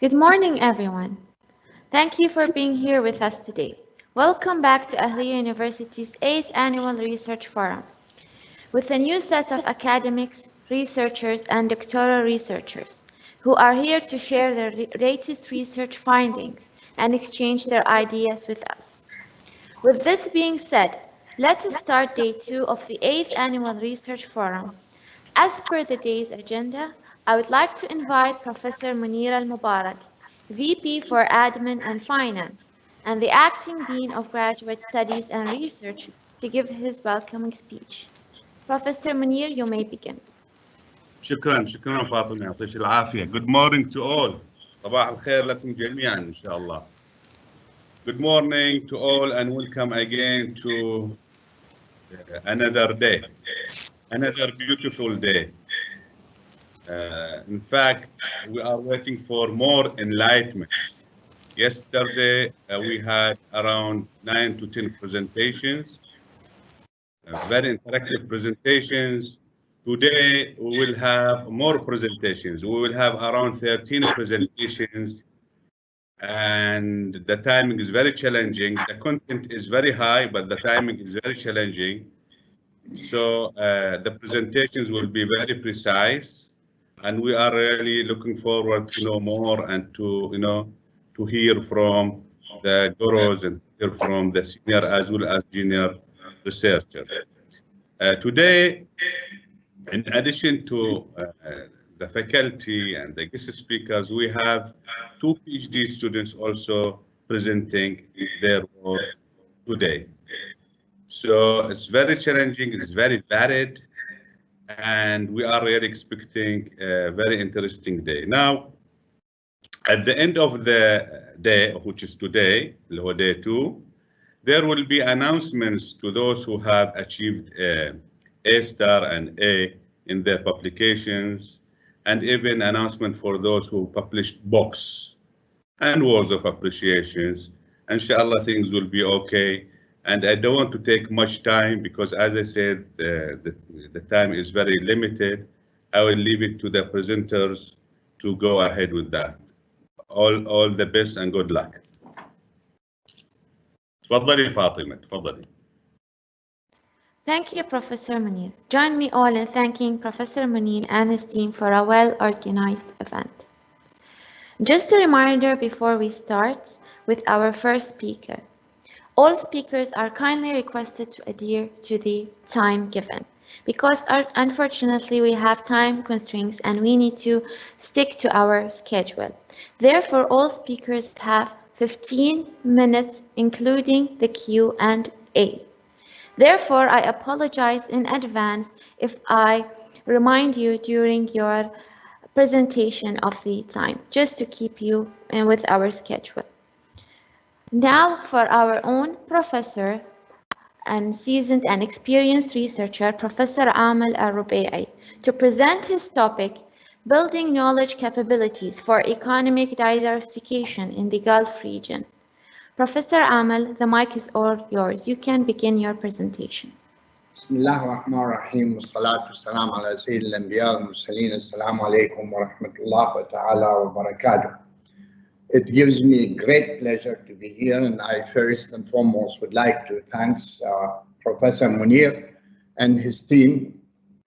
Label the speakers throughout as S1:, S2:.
S1: Good morning, everyone. Thank you for being here with us today. Welcome back to Ahlia University's 8th Annual Research Forum, with a new set of academics, researchers, and doctoral researchers who are here to share their latest research findings and exchange their ideas with us. With this being said, let us start day 2 of the 8th Annual Research Forum. As per the day's agenda, I would like to invite Professor Muneer Al-Mubarak, VP for Admin and Finance, and the Acting Dean of Graduate Studies and Research to give his welcoming speech. Professor Muneer, you may begin.
S2: شكرا فاطمة يعطيك العافية. Good morning to all. صباح الخير لكم جميعا إن شاء الله. Good morning to all and welcome again to another day, another beautiful day. In fact, we are waiting for more enlightenment. Yesterday, we had around 9 to 10 presentations, very interactive presentations. Today, we will have more presentations. We will have around 13 presentations, and the timing is very challenging. The content is very high, but the timing is very challenging. So the presentations will be very precise, and we are really looking forward to know more and to hear from the gurus and hear from the senior as well as junior researchers. Today, in addition to the faculty and the guest speakers, we have 2 PhD students also presenting their work today. So it's very challenging, it's very varied, and we are really expecting a very interesting day. Now, at the end of the day, which is today, day 2, there will be announcements to those who have achieved A star and A in their publications, and even announcement for those who published books and words of appreciations. Inshallah, things will be okay. And I don't want to take much time because, as I said, the time is very limited. I will leave it to the presenters to go ahead with that. All the best and good luck. تفضلي فاطمة، تفضلي.
S1: Thank you, Professor Muneer. Join me all in thanking Professor Muneer and his team for a well-organized event. Just a reminder before we start with our first speaker. All speakers are kindly requested to adhere to the time given because unfortunately we have time constraints and we need to stick to our schedule. Therefore, all speakers have 15 minutes, including the Q&A. Therefore, I apologize in advance if I remind you during your presentation of the time, just to keep you with our schedule. Now for our own professor and seasoned and experienced researcher, Professor Amer Al Roubaie, to present his topic, Building Knowledge Capabilities for Economic Diversification in the Gulf Region. Professor Amer, the mic is all yours. You can begin your presentation.
S3: Bismillah ar-Rahman ar-Rahim, wa salatu salam ala Sayyid al-Anbiya al-Mursaleen, assalamu alaikum wa rahmatullah wa ta'ala wa barakatuh. It gives me great pleasure to be here, and I first and foremost would like to thank Professor Muneer and his team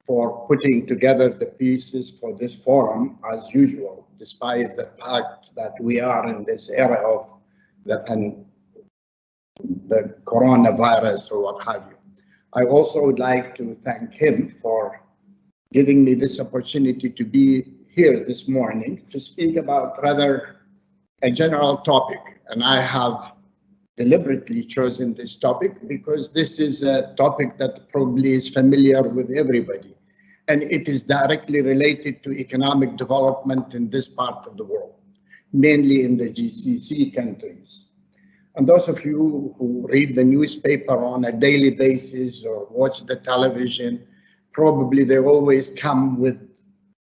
S3: for putting together the pieces for this forum as usual, despite the fact that we are in this era of the coronavirus or what have you. I also would like to thank him for giving me this opportunity to be here this morning to speak about rather a general topic. And I have deliberately chosen this topic because this is a topic that probably is familiar with everybody. And it is directly related to economic development in this part of the world, mainly in the GCC countries. And those of you who read the newspaper on a daily basis or watch the television, probably they always come with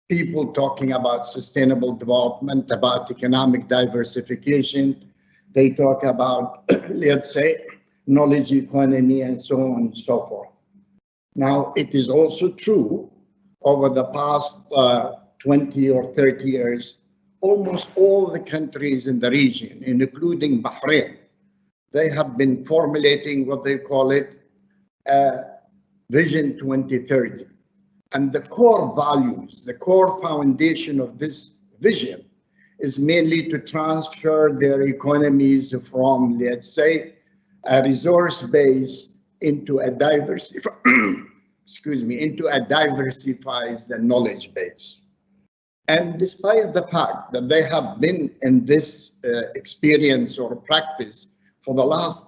S3: people talking about sustainable development, about economic diversification. They talk about, let's say, knowledge economy and so on and so forth. Now, it is also true over the past 20 or 30 years, almost all the countries in the region, including Bahrain, they have been formulating what they call it Vision 2030. And the core values, the core foundation of this vision is mainly to transfer their economies from, let's say, a resource base into a diversified knowledge base. And despite the fact that they have been in this experience or practice for the last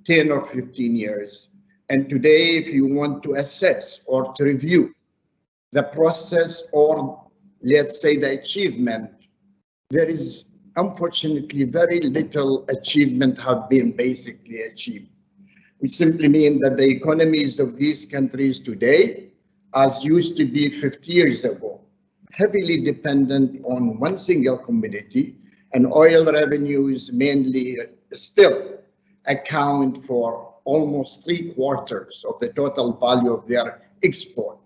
S3: 10 or 15 years, and today if you want to assess or to review the process or, let's say, the achievement, there is unfortunately very little achievement have been basically achieved, which simply means that the economies of these countries today, as used to be 50 years ago, heavily dependent on one single commodity, and oil revenues mainly still account for almost 3/4 of the total value of their export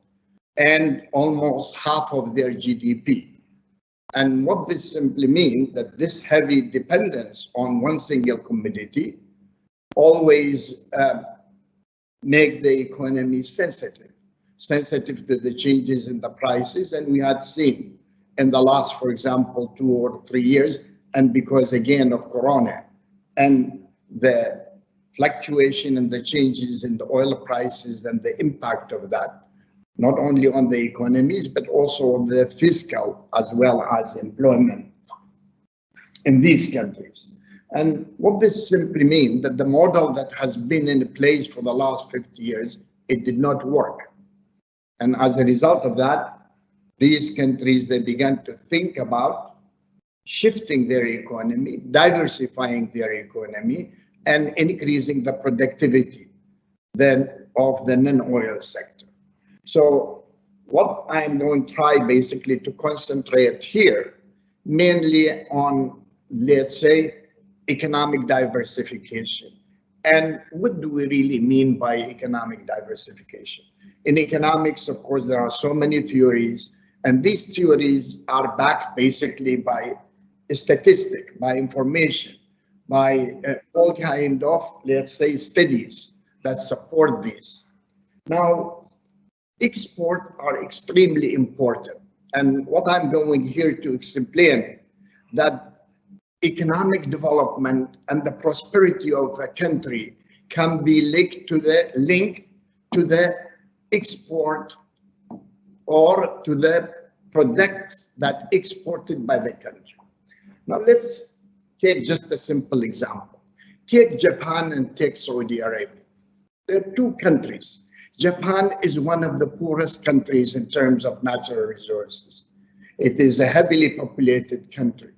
S3: and almost half of their GDP. And what this simply means that this heavy dependence on one single commodity always make the economy sensitive to the changes in the prices. And we had seen in the last, for example, 2 or 3 years, and because again of Corona and the fluctuation and the changes in the oil prices and the impact of that, not only on the economies, but also on the fiscal as well as employment in these countries. And what this simply means that the model that has been in place for the last 50 years, it did not work. And as a result of that, these countries, they began to think about shifting their economy, diversifying their economy, and increasing the productivity then of the non-oil sector. So what I'm going to try basically to concentrate here mainly on, let's say, economic diversification. And what do we really mean by economic diversification? In economics, of course, there are so many theories, and these theories are backed basically by statistic, by information, by all kind of, let's say, studies that support this. Now, exports are extremely important. And what I'm going here to explain that economic development and the prosperity of a country can be linked to the export or to the products that exported by the country. Now let's take just a simple example. Take Japan and take Saudi Arabia. They're two countries. Japan is one of the poorest countries in terms of natural resources. It is a heavily populated country.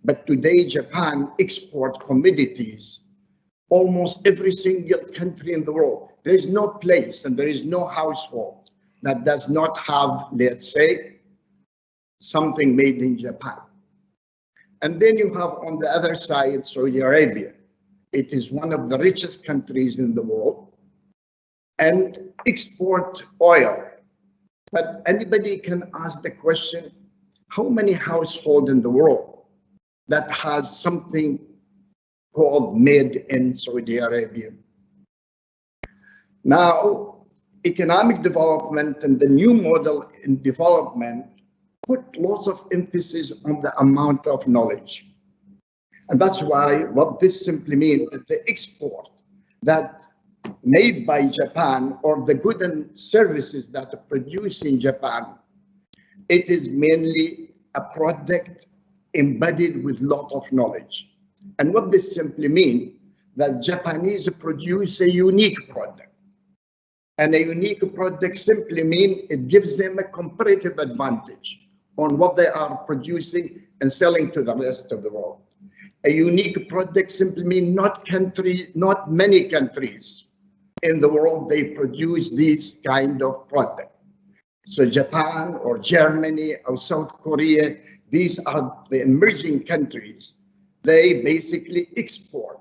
S3: But today, Japan exports commodities almost every single country in the world. There is no place and there is no household that does not have, let's say, something made in Japan. And then you have on the other side, Saudi Arabia. It is one of the richest countries in the world and export oil. But anybody can ask the question, how many households in the world that has something called made in Saudi Arabia? Now, economic development and the new model in development put lots of emphasis on the amount of knowledge. And that's why what this simply means that the export that made by Japan or the goods and services that are produced in Japan, it is mainly a product embedded with lot of knowledge. And what this simply means that Japanese produce a unique product. And a unique product simply means it gives them a comparative advantage on what they are producing and selling to the rest of the world. A unique product simply means not many countries in the world, they produce this kind of product. So Japan or Germany or South Korea, these are the emerging countries. They basically export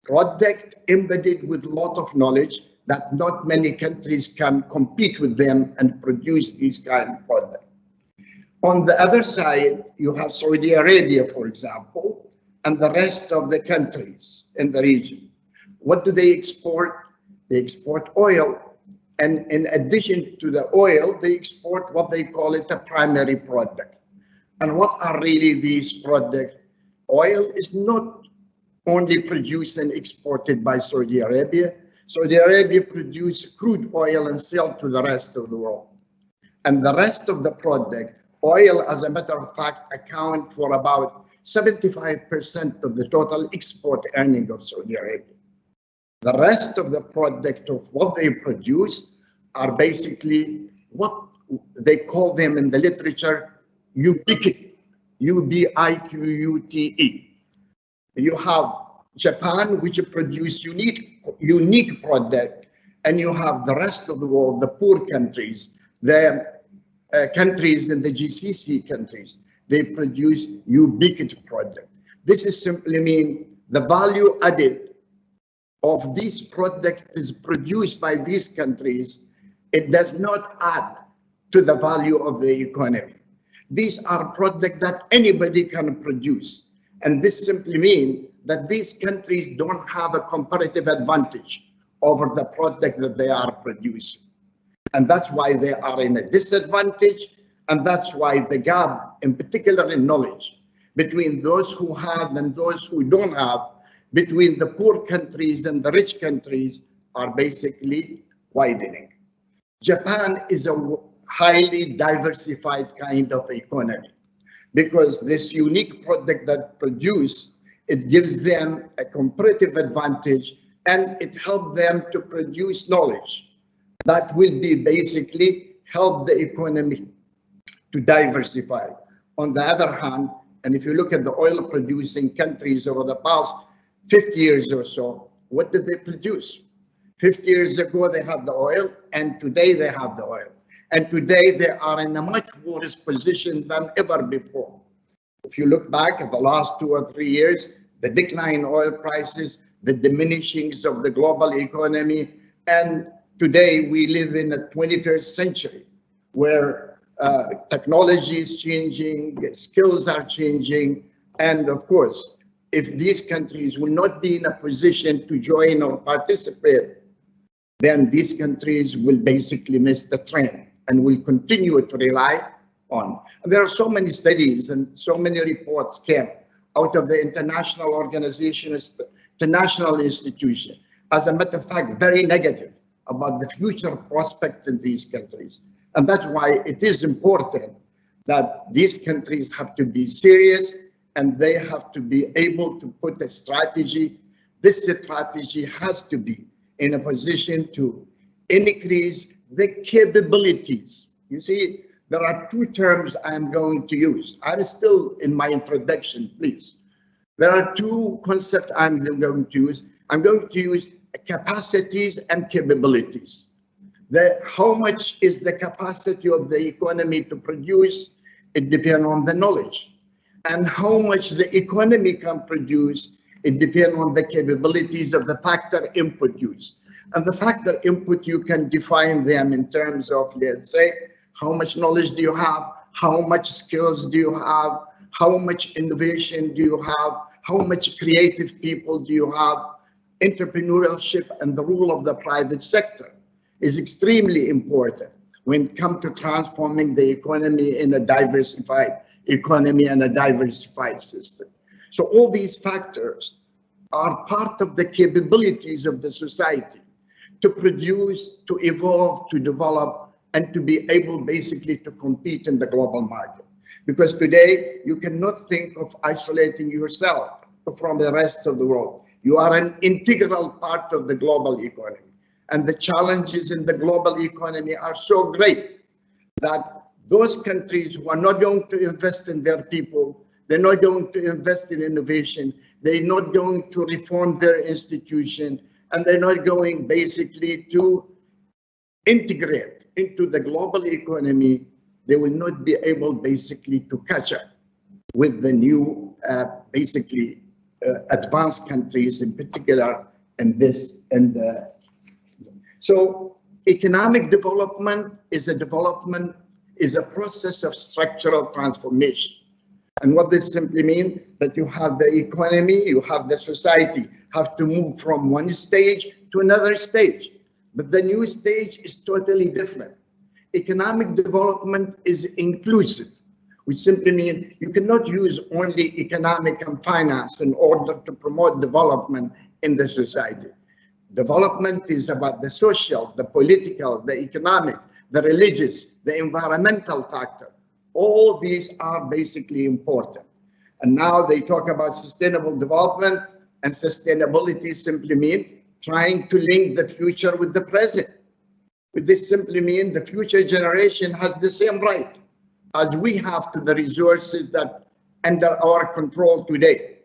S3: product embedded with a lot of knowledge that not many countries can compete with them and produce these kind of products. On the other side, you have Saudi Arabia, for example, and the rest of the countries in the region. What do they export? They export oil. And in addition to the oil, they export what they call it a primary product. And what are really these products? Oil is not only produced and exported by Saudi Arabia. Saudi Arabia produces crude oil and sell to the rest of the world. And the rest of the product, oil, as a matter of fact, account for about 75% of the total export earning of Saudi Arabia. The rest of the product of what they produce are basically what they call them in the literature ubiquity, UBIQUTE. You have Japan, which produce unique product, and you have the rest of the world, the poor countries, the countries in the GCC countries, they produce ubiquity product. This is simply mean the value added of this product is produced by these countries. It does not add to the value of the economy. These are products that anybody can produce. And this simply means that these countries don't have a comparative advantage over the product that they are producing. And that's why they are in a disadvantage. And that's why the gap, in particular in knowledge, between those who have and those who don't have, between the poor countries and the rich countries, are basically widening. Japan is a highly diversified kind of economy because this unique product that produce, it gives them a comparative advantage and it helps them to produce knowledge that will be basically help the economy to diversify. On the other hand, and if you look at the oil producing countries over the past 50 years or so, what did they produce? 50 years ago, they had the oil, and today they have the oil. And today they are in a much worse position than ever before. If you look back at the last 2 or 3 years, the decline in oil prices, the diminishings of the global economy, and today we live in the 21st century where technology is changing, skills are changing, and of course, if these countries will not be in a position to join or participate, then these countries will basically miss the trend and will continue to rely on. And there are so many studies and so many reports came out of the international organizations, international institution, as a matter of fact, very negative about the future prospect in these countries. And that's why it is important that these countries have to be serious and they have to be able to put a strategy. This strategy has to be in a position to increase the capabilities. You see, there are 2 terms I'm going to use. I'm still in my introduction, please. There are 2 concepts I'm going to use. I'm going to use capacities and capabilities. How much is the capacity of the economy to produce? It depends on the knowledge. And how much the economy can produce, it depends on the capabilities of the factor input use. And the factor input, you can define them in terms of, let's say, how much knowledge do you have? How much skills do you have? How much innovation do you have? How much creative people do you have? Entrepreneurship and the role of the private sector is extremely important when it comes to transforming the economy in a diversified economy and a diversified system. So all these factors are part of the capabilities of the society to produce, to evolve, to develop, and to be able basically to compete in the global market. Because today you cannot think of isolating yourself from the rest of the world. You are an integral part of the global economy. And the challenges in the global economy are so great that those countries who are not going to invest in their people, they're not going to invest in innovation, they're not going to reform their institution, and they're not going basically to integrate into the global economy, they will not be able basically to catch up with the new advanced countries, in particular in this. So economic development is is a process of structural transformation. And what this simply means, that you have the economy, you have the society, have to move from one stage to another stage. But the new stage is totally different. Economic development is inclusive, which simply means you cannot use only economic and finance in order to promote development in the society. Development is about the social, the political, the economic, the religious, the environmental factor. All these are basically important. And now they talk about sustainable development, and sustainability simply means trying to link the future with the present. With this simply means the future generation has the same right as we have to the resources that under our control today.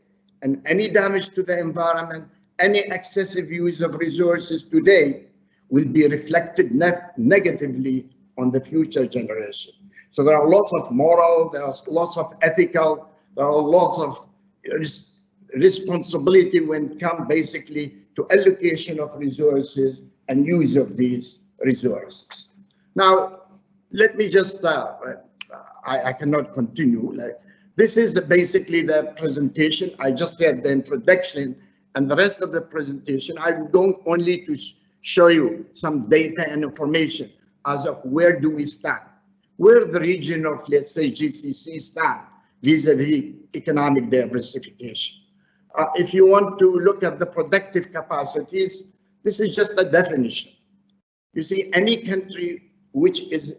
S3: And any damage to the environment, any excessive use of resources today will be reflected negatively on the future generation. So there are lots of moral, there are lots of ethical, there are lots of responsibility when it comes basically to allocation of resources and use of these resources. Now, let me just, I cannot continue. This is basically the presentation. I just said the introduction, and the rest of the presentation, I'm going only to show you some data and information as of where do we stand, where the region of, let's say, GCC stand vis-a-vis economic diversification. If you want to look at the productive capacities, this is just a definition. You see, any country which is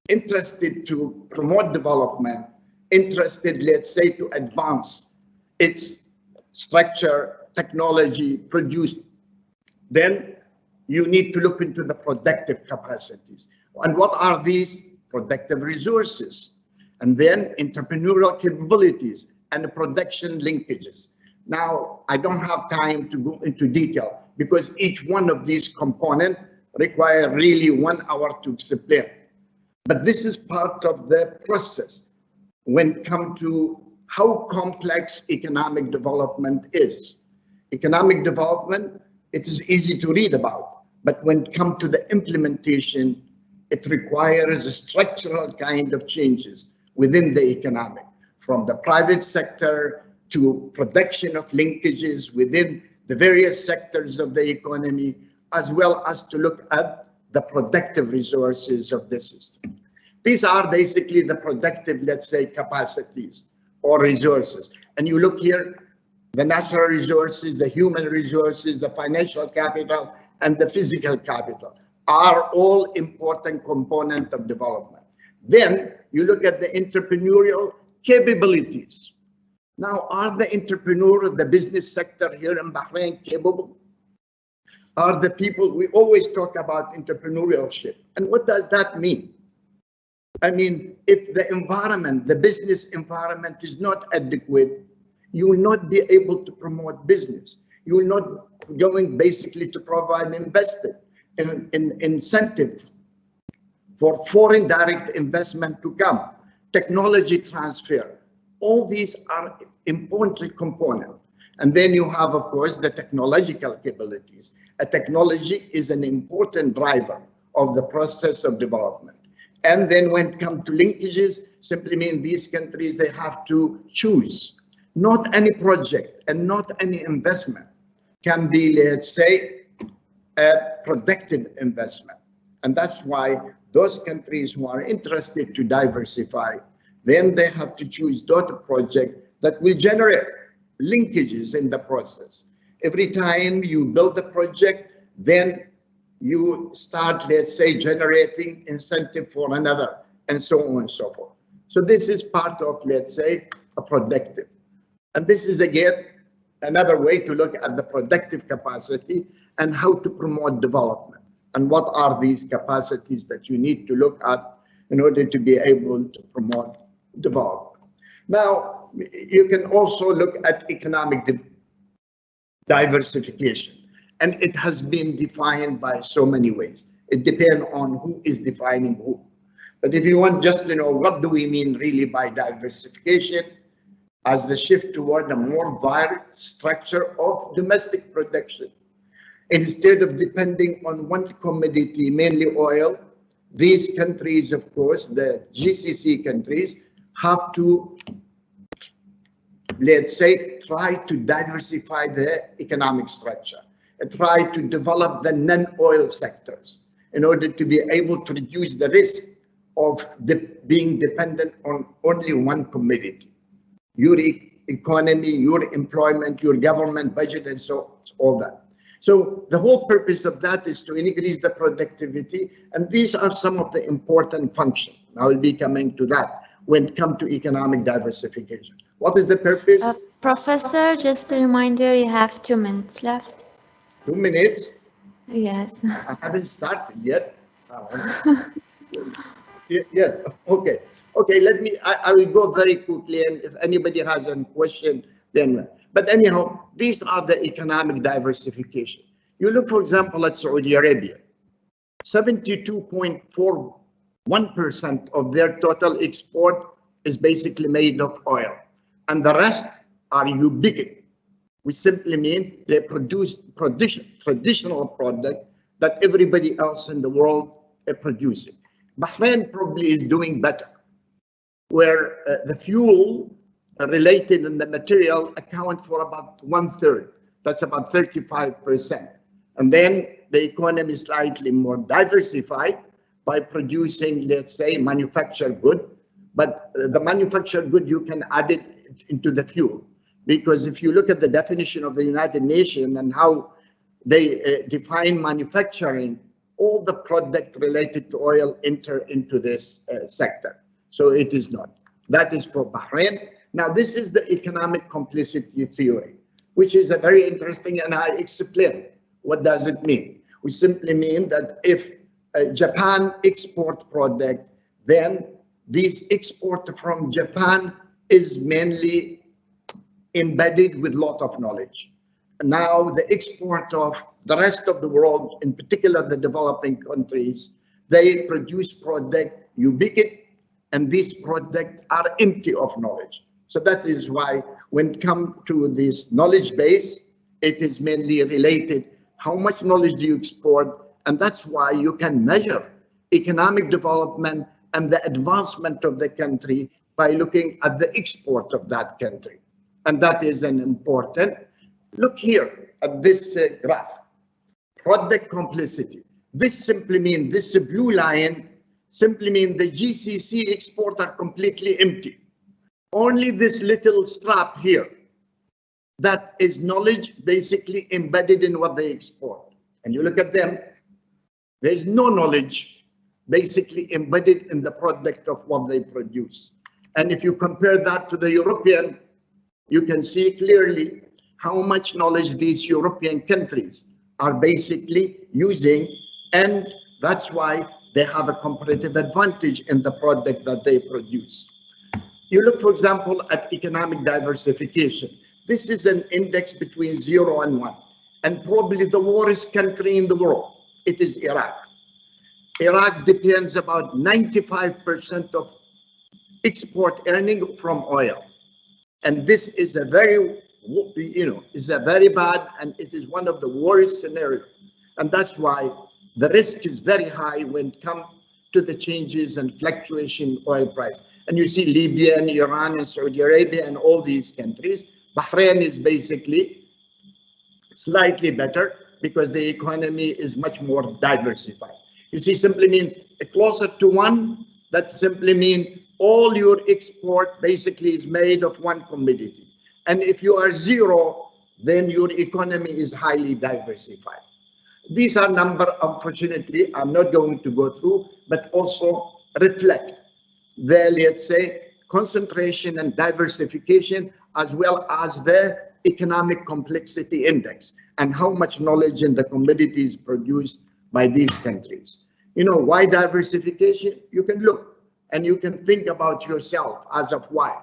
S3: interested to promote development, interested, let's say, to advance its structure, technology, produce, then you need to look into the productive capacities. And what are these? Productive resources, and then entrepreneurial capabilities and the production linkages. Now, I don't have time to go into detail because each one of these components require really 1 hour to explain. But this is part of the process when it comes to how complex economic development is. Economic development, it is easy to read about, but when it comes to the implementation, it requires a structural kind of changes within the economic, from the private sector to production of linkages within the various sectors of the economy, as well as to look at the productive resources of the system. These are basically the productive, let's say, capacities or resources. And you look here, the natural resources, the human resources, the financial capital, and the physical capital are all important components of development. Then you look at the entrepreneurial capabilities. Now, are the entrepreneurs, the business sector here in Bahrain capable? Are the people, we always talk about entrepreneurship. And what does that mean? I mean, if the environment, the business environment is not adequate, you will not be able to promote business. You will not going basically to provide investment in incentive for foreign direct investment to come, technology transfer. All these are important components. And then you have, of course, the technological capabilities. A technology is an important driver of the process of development. And then when it comes to linkages, simply mean these countries, they have to choose. Not any project and not any investment can be, let's say, a productive investment. And that's why those countries who are interested to diversify, then they have to choose those projects that will generate linkages in the process. Every time you build a project, then you start, let's say, generating incentive for another, and so on and so forth. So this is part of, let's say, a productive. And this is, again, another way to look at the productive capacity and how to promote development. And what are these capacities that you need to look at in order to be able to promote development. Now, you can also look at economic diversification. And it has been defined by so many ways. It depends on who is defining who. But if you want just to know what do we mean really by diversification, as the shift toward a more varied structure of domestic production. Instead of depending on one commodity, mainly oil, these countries, of course, the GCC countries, have to, let's say, try to diversify their economic structure, and try to develop the non-oil sectors in order to be able to reduce the risk of being dependent on only one commodity. Your economy, your employment, your government budget, and so all that. So the whole purpose of that is to increase the productivity, and these are some of the important functions. I will be coming to that when it comes to economic diversification. What is the purpose?
S1: Professor, just a reminder, you have 2 minutes left.
S3: 2 minutes?
S1: Yes.
S3: I haven't started yet. Yeah, okay. Okay, I will go very quickly, and if anybody has a question, then. But anyhow, these are the economic diversification. You look, for example, at Saudi Arabia, 72.41% of their total export is basically made of oil, and the rest are ubiquitous, which simply means they produce traditional product that everybody else in the world is producing. Bahrain probably is doing better, where the fuel related in the material account for about 1/3. That's about 35%. And then the economy is slightly more diversified by producing, let's say, manufactured good. But the manufactured good, you can add it into the fuel. Because if you look at the definition of the United Nations and how they define manufacturing, all the product related to oil enter into this sector. So it is not. That is for Bahrain. Now, this is the economic complicity theory, which is a very interesting, and I explain what does it mean. We simply mean that if Japan export product, then this export from Japan is mainly embedded with lot of knowledge. Now, the export of the rest of the world, in particular the developing countries, they produce product ubiquitous, and these products are empty of knowledge. So that is why when it comes to this knowledge base, it is mainly related how much knowledge do you export, and that's why you can measure economic development and the advancement of the country by looking at the export of that country. And that is an important. Look here at this graph, product complicity. This simply means, this blue line simply means the GCC export are completely empty. Only this little strap here, that is knowledge basically embedded in what they export. And you look at them, there's no knowledge basically embedded in the product of what they produce. And if you compare that to the European, you can see clearly how much knowledge these European countries are basically using, and that's why they have a competitive advantage in the product that they produce. You look, for example, at economic diversification. This is an index between 0 and 1, and probably the worst country in the world, it is Iraq. Iraq depends about 95% of export earning from oil. And this is a very, is a very bad, and it is one of the worst scenarios. And that's why the risk is very high when it comes to the changes and fluctuation oil price. And you see Libya and Iran and Saudi Arabia and all these countries. Bahrain is basically slightly better because the economy is much more diversified. You see, simply mean closer to 1, that simply means all your export basically is made of one commodity. And if you are 0, then your economy is highly diversified. These are number, unfortunately, I'm not going to go through, but also reflect the, let's say, concentration and diversification, as well as the economic complexity index and how much knowledge in the commodities produced by these countries. You know, why diversification? You can look and you can think about yourself as of why.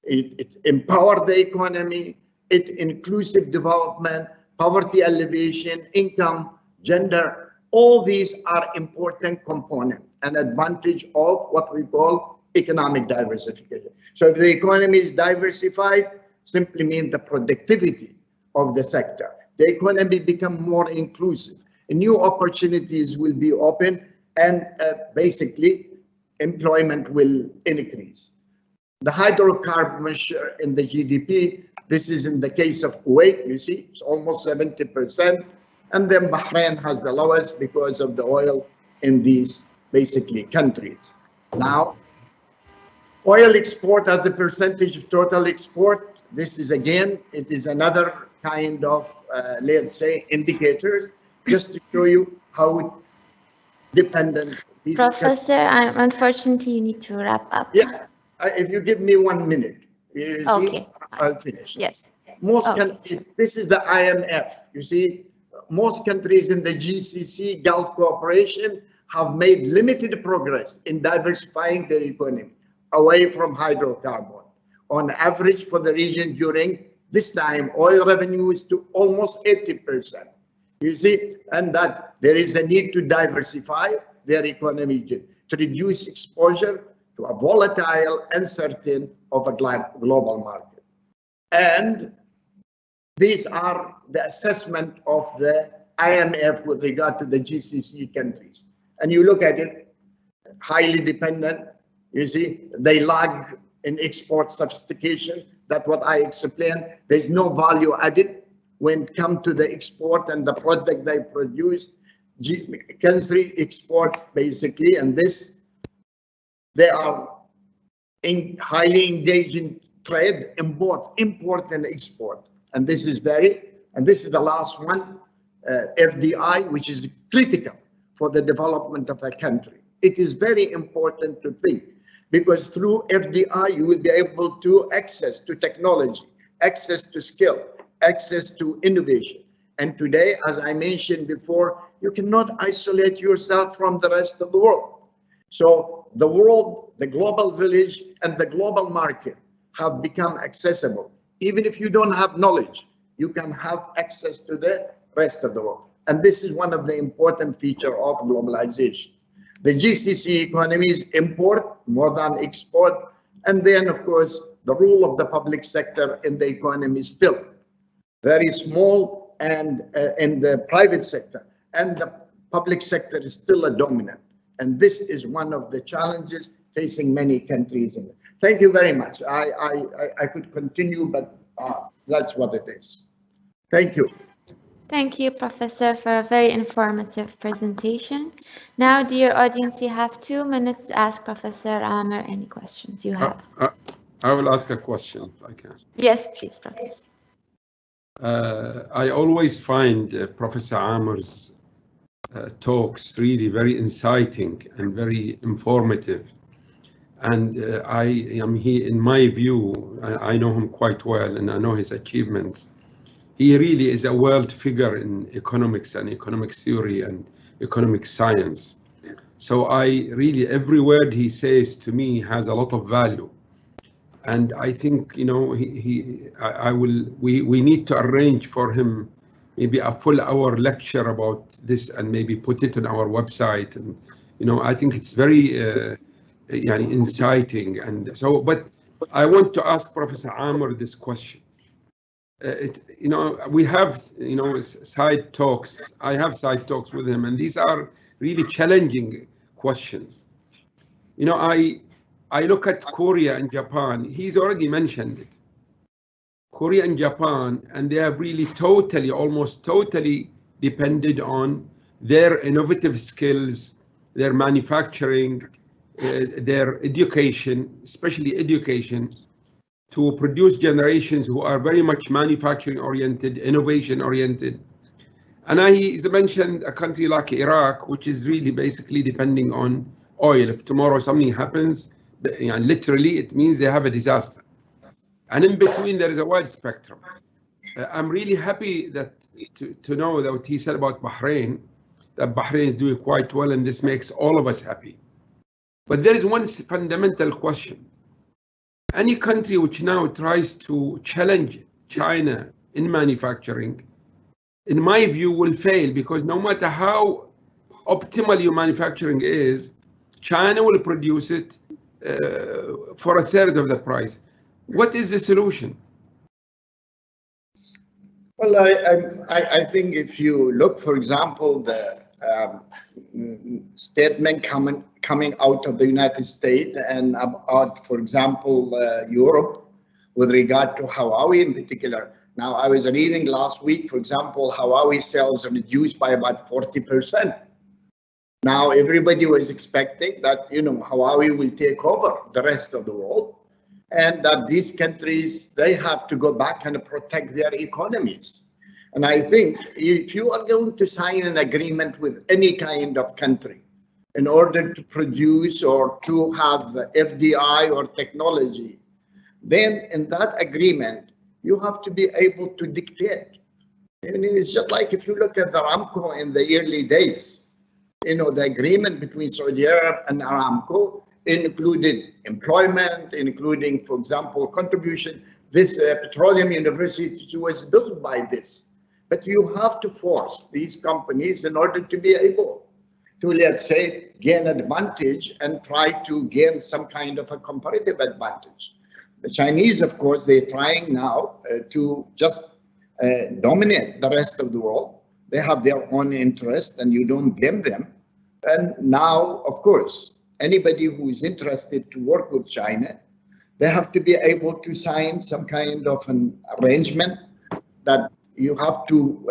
S3: It empowers the economy, it inclusive development, poverty alleviation, income, gender, all these are important components and advantage of what we call economic diversification. So if the economy is diversified, simply means the productivity of the sector. The economy become more inclusive. New opportunities will be open, and basically employment will increase. The hydrocarbon share in the GDP, this is in the case of Kuwait, you see, it's almost 70%. And then Bahrain has the lowest because of the oil in these basically countries. Now, oil export as a percentage of total export, this is again, it is another kind of, let's say, indicator, just to show you how dependent.
S1: Professor, unfortunately, you need to wrap up.
S3: Yeah, if you give me 1 minute, you see,
S1: Okay.
S3: I'll finish.
S1: Yes.
S3: Most countries, this is the IMF, you see, most countries in the GCC, Gulf Cooperation, have made limited progress in diversifying their economy away from hydrocarbon. On average for the region during this time, oil revenue is to almost 80%. You see, and that there is a need to diversify their economy to reduce exposure to a volatile, uncertain of a global market. And these are the assessment of the IMF with regard to the GCC countries. And you look at it, highly dependent, you see, they lag in export sophistication. That's what I explained. There's no value added when it comes to the export and the product they produce. Country export basically, and this, they are highly engaged in trade in both import and export. And this is this is the last one, FDI, which is critical for the development of a country. It is very important to think, because through FDI, you will be able to access to technology, access to skill, access to innovation. And today, as I mentioned before, you cannot isolate yourself from the rest of the world. So the world, the global village, and the global market have become accessible. Even if you don't have knowledge, you can have access to the rest of the world. And this is one of the important features of globalization. The GCC economies import more than export. And then, of course, the role of the public sector in the economy is still very small, and in the private sector. And the public sector is still a dominant. And this is one of the challenges facing many countries. Thank you very much. I could continue, but that's what it is. Thank you.
S1: Thank you, Professor, for a very informative presentation. Now, dear audience, you have 2 minutes to ask Professor Amer any questions you have.
S4: I will ask a question if I can.
S1: Yes, please, Professor.
S4: I always find Professor Amer's talks really very inciting and very informative. And in my view, I know him quite well and I know his achievements. He really is a world figure in economics and economic theory and economic science. So every word he says to me has a lot of value. And I think, you know, we need to arrange for him maybe a full hour lecture about this and maybe put it on our website. And, you know, I think it's very inciting. And so, but I want to ask Professor Amer this question. We have, side talks. I have side talks with him, and these are really challenging questions. You know, I look at Korea and Japan. He's already mentioned it. Korea and Japan, and they have really almost totally depended on their innovative skills, their manufacturing, their education, especially education, to produce generations who are very much manufacturing oriented, innovation oriented. And he's mentioned a country like Iraq, which is really basically depending on oil. If tomorrow something happens, literally it means they have a disaster. And in between there is a wide spectrum. I'm really happy to know that what he said about Bahrain, that Bahrain is doing quite well, and this makes all of us happy. But there is one fundamental question. Any country which now tries to challenge China in manufacturing, in my view, will fail, because no matter how optimal your manufacturing is, China will produce it for a third of the price. What is the solution?
S3: Well, I think if you look, for example, statement coming out of the United States and about, for example, Europe with regard to Huawei in particular. Now, I was reading last week, for example, Huawei sales reduced by about 40%. Now, everybody was expecting that, Huawei will take over the rest of the world, and that these countries, they have to go back and protect their economies. And I think if you are going to sign an agreement with any kind of country in order to produce or to have FDI or technology, then in that agreement, you have to be able to dictate. And it's just like if you look at the Aramco in the early days, the agreement between Saudi Arabia and Aramco included employment, including, for example, contribution. This petroleum university was built by this. But you have to force these companies in order to be able to, let's say, gain advantage and try to gain some kind of a comparative advantage. The Chinese, of course, they're trying now to just dominate the rest of the world. They have their own interest, and you don't blame them. And now, of course, anybody who is interested to work with China, they have to be able to sign some kind of an arrangement that you have to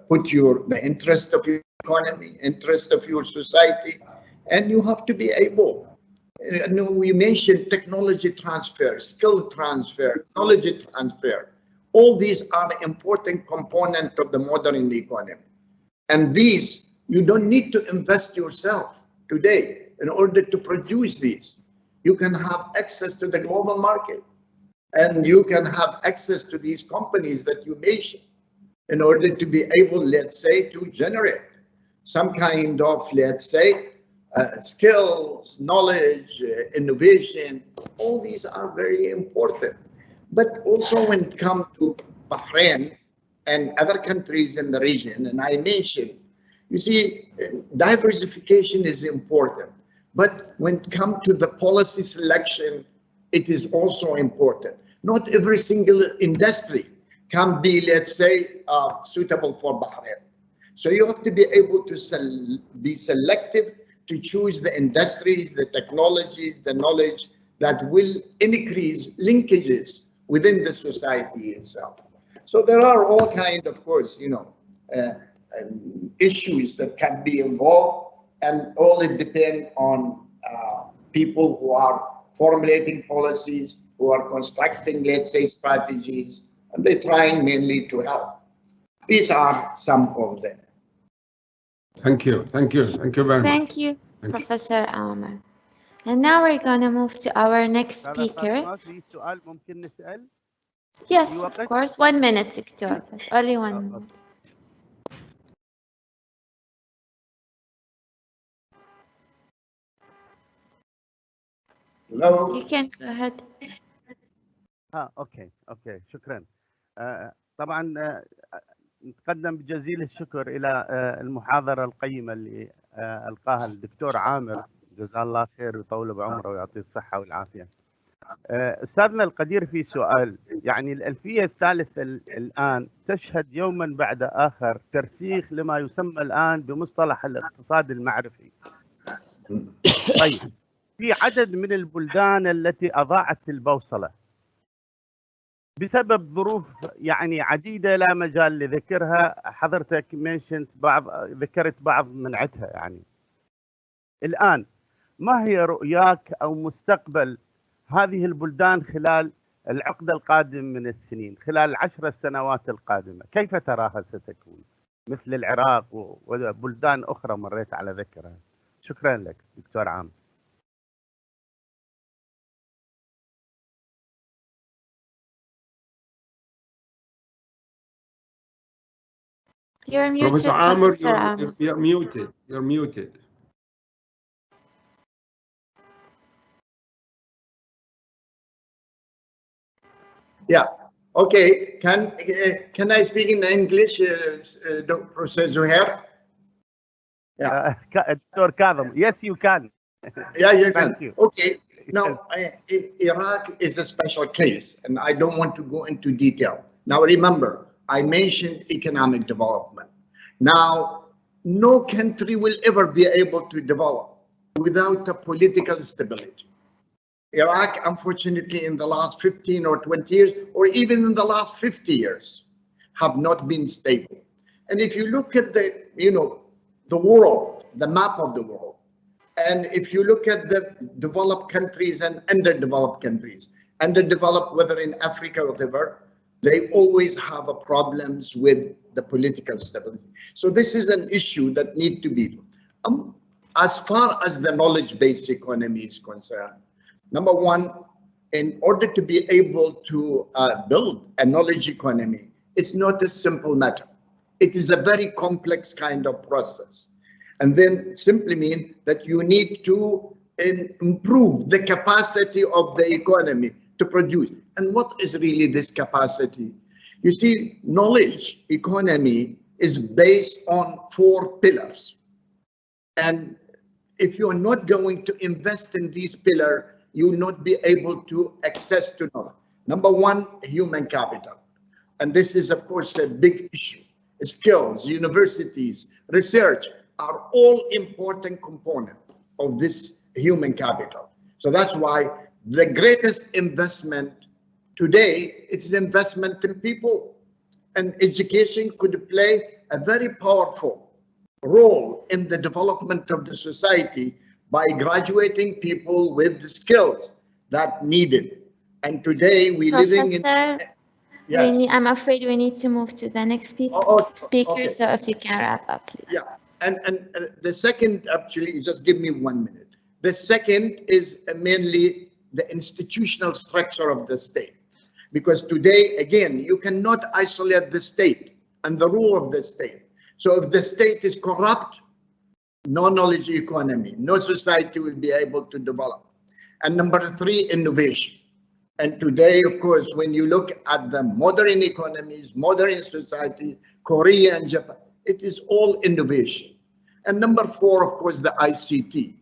S3: put the interest of your economy, interest of your society, and you have to be able. We mentioned technology transfer, skill transfer, knowledge transfer. All these are important components of the modern economy. And these, you don't need to invest yourself today in order to produce these. You can have access to the global market, and you can have access to these companies that you mentioned in order to be able, let's say, to generate some kind of, let's say, skills, knowledge, innovation. All these are very important. But also when it comes to Bahrain and other countries in the region, and I mentioned, you see, diversification is important. But when it comes to the policy selection, it is also important. Not every single industry can be, let's say, suitable for Bahrain. So you have to be able to be selective to choose the industries, the technologies, the knowledge that will increase linkages within the society itself. So there are all kinds, of course, issues that can be involved, and all it depends on people who are formulating policies, who are constructing, let's say, strategies, and they're trying mainly to help. These are some of them.
S4: Thank you very much.
S1: Thank you, Professor Amer. And now we're going to move to our next speaker. Yes, of course. 1 minute, Victor. Only 1 minute.
S3: Hello.
S1: You can go ahead.
S5: اوكي شكرا. طبعا نتقدم بجزيل الشكر الى المحاضره القيمه اللي القاها الدكتور عامر، جزاه الله خير ويطول بعمره ويعطيه الصحه والعافيه. استاذنا القدير في سؤال، يعني الالفيه الثالثه الان تشهد يوما بعد اخر ترسيخ لما يسمى الان بمصطلح الاقتصاد المعرفي. طيب، في عدد من البلدان التي اضاعت البوصله بسبب ظروف يعني عديده لا مجال لذكرها، حضرتك ذكرت بعض منعتها. يعني الان ما هي رؤياك او مستقبل هذه البلدان خلال العقد القادم من السنين، خلال 10 سنوات القادمه، كيف تراها ستكون؟ مثل العراق وبلدان اخرى مريت على ذكرها. شكرا لك دكتور عامر.
S1: You're muted,
S4: Professor Amer, you're muted. You're muted.
S3: Yeah. Okay. Can I speak in English, Professor Zuhair?
S5: Yeah. Dr. Kadham, yes, you can.
S3: Yeah, you can.
S5: Thank you.
S3: Okay. Now, Iraq is a special case, and I don't want to go into detail. Now, remember, I mentioned economic development. Now, no country will ever be able to develop without a political stability. Iraq, unfortunately, in the last 15 or 20 years, or even in the last 50 years, have not been stable. And if you look at the, the world, the map of the world, and if you look at the developed countries and underdeveloped countries, underdeveloped, whether in Africa or whatever, they always have problems with the political stability. So this is an issue that needs to be done. As far as the knowledge-based economy is concerned, number one, in order to be able to build a knowledge economy, it's not a simple matter. It is a very complex kind of process. And then simply mean that you need to improve the capacity of the economy to produce. And what is really this capacity? You see, knowledge economy is based on 4 pillars. And if you're not going to invest in these pillars, you will not be able to access to knowledge. Number one, human capital. And this is, of course, a big issue. Skills, universities, research are all important components of this human capital. So that's why the greatest investment today is investment in people. And education could play a very powerful role in the development of the society by graduating people with the skills that needed. And today we living in...
S1: Yes. I'm afraid we need to move to the next speaker. Okay. So if you can wrap up, please.
S3: Yeah, and the second, actually, just give me 1 minute. The second is mainly the institutional structure of the state. Because today, again, you cannot isolate the state and the rule of the state. So if the state is corrupt, no knowledge economy, no society will be able to develop. And number 3, innovation. And today, of course, when you look at the modern economies, modern society, Korea and Japan, it is all innovation. And number 4, of course, the ICT.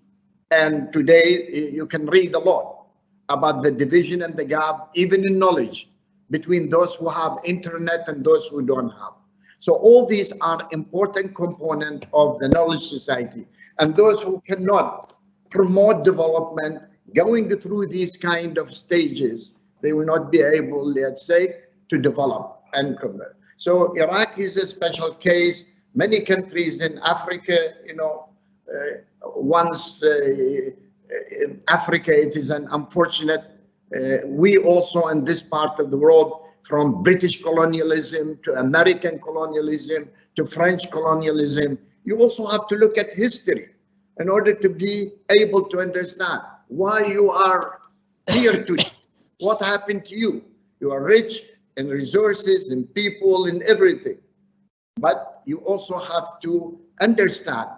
S3: And today you can read a lot about the division and the gap, even in knowledge, between those who have internet and those who don't have. So all these are important components of the knowledge society. And those who cannot promote development, going through these kind of stages, they will not be able, let's say, to develop and convert. So Iraq is a special case. Many countries in Africa, once in Africa, it is an unfortunate. We also in this part of the world, from British colonialism to American colonialism to French colonialism, you also have to look at history in order to be able to understand why you are here today. What happened to you? You are rich in resources, in people, in everything. But you also have to understand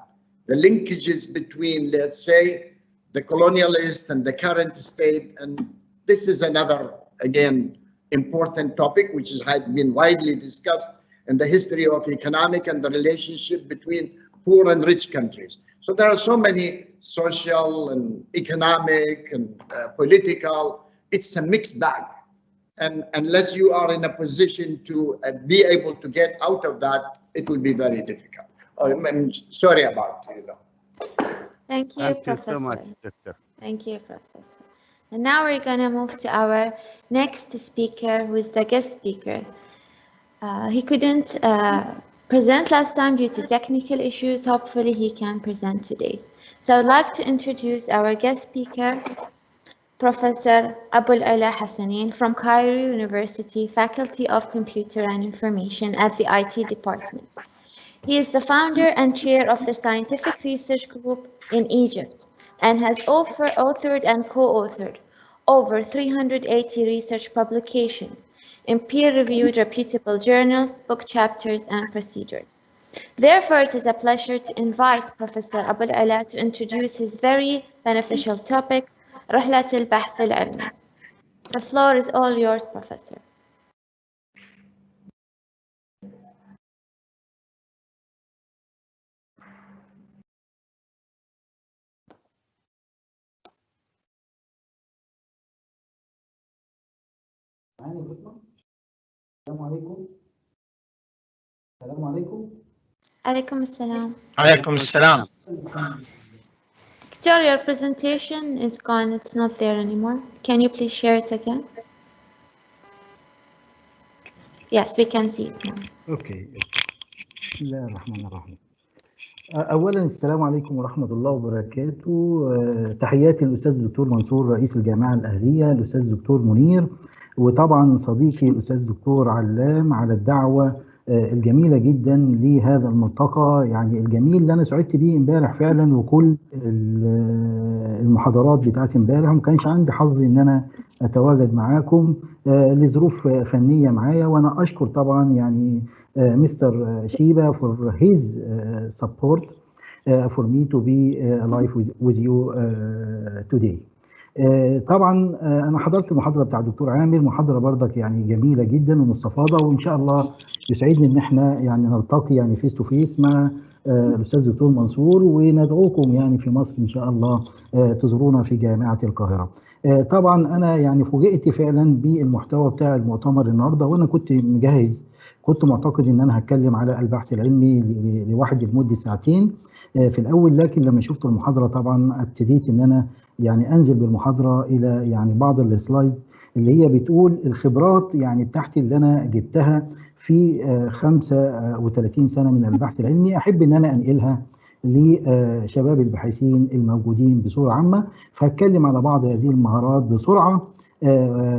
S3: the linkages between, let's say, the colonialist and the current state. And this is another, again, important topic, which has been widely discussed in the history of economic and the relationship between poor and rich countries. So there are so many social and economic and political. It's a mixed bag. And unless you are in a position to be able to get out of that, it will be very difficult. I'm sorry about
S1: Thank you, Professor.
S5: So much, Doctor.
S1: Thank you, Professor. And now we're going to move to our next speaker, who is the guest speaker. He couldn't present last time due to technical issues. Hopefully he can present today. So I'd like to introduce our guest speaker, Professor Abouelella Hassanien from Cairo University, Faculty of Computer and Information at the IT department. He is the founder and chair of the Scientific Research Group in Egypt and has authored and co-authored over 380 research publications in peer-reviewed reputable journals, book chapters, and procedures. Therefore, it is a pleasure to invite Professor Abouelella to introduce his very beneficial topic, رحلة البحث العلمي. The floor is all yours, Professor. عليكم السلام.
S6: عليكم السلام.
S1: Dr. your presentation is gone. It's not there anymore. Can you please share it again? Yes, we can see it now.
S7: اوكي. بسم الله الرحمن الرحيم. اولا السلام عليكم ورحمه الله وبركاته. تحياتي للاستاذ الدكتور منصور رئيس الجامعه الاهليه، الاستاذ الدكتور منير، وطبعا صديقي الاستاذ الدكتور علام على الدعوه الجميله جدا لهذا الملتقى، يعني الجميل اللي انا سعدت بيه امبارح فعلا، وكل المحاضرات بتاعت امبارح ما كانش عندي حظ ان انا اتواجد معاكم لظروف فنيه معايا، وانا اشكر طبعا يعني مستر شيبا for his support for me to be live with you today. طبعا انا حضرت المحاضره بتاع الدكتور عامر، محاضره برضك يعني جميله جدا ومستفاضه، وان شاء الله يسعدني ان احنا يعني نلتقي يعني فيس تو فيس مع الاستاذ الدكتور منصور، وندعوكم يعني في مصر ان شاء الله تزورونا في جامعه القاهره. طبعا انا يعني فوجئت فعلا بالمحتوى بتاع المؤتمر النهارده، وانا كنت مجهز، كنت معتقد ان انا هتكلم على البحث العلمي لوحدي لمده ساعتين في الاول، لكن لما شفت المحاضره طبعا ابتديت ان انا يعني انزل بالمحاضره الى يعني بعض السلايد اللي هي بتقول الخبرات يعني بتاعتي اللي انا جبتها في 35 سنه من البحث العلمي، احب ان انا انقلها لشباب الباحثين الموجودين بصوره عامه. فهتكلم على بعض هذه المهارات بسرعه،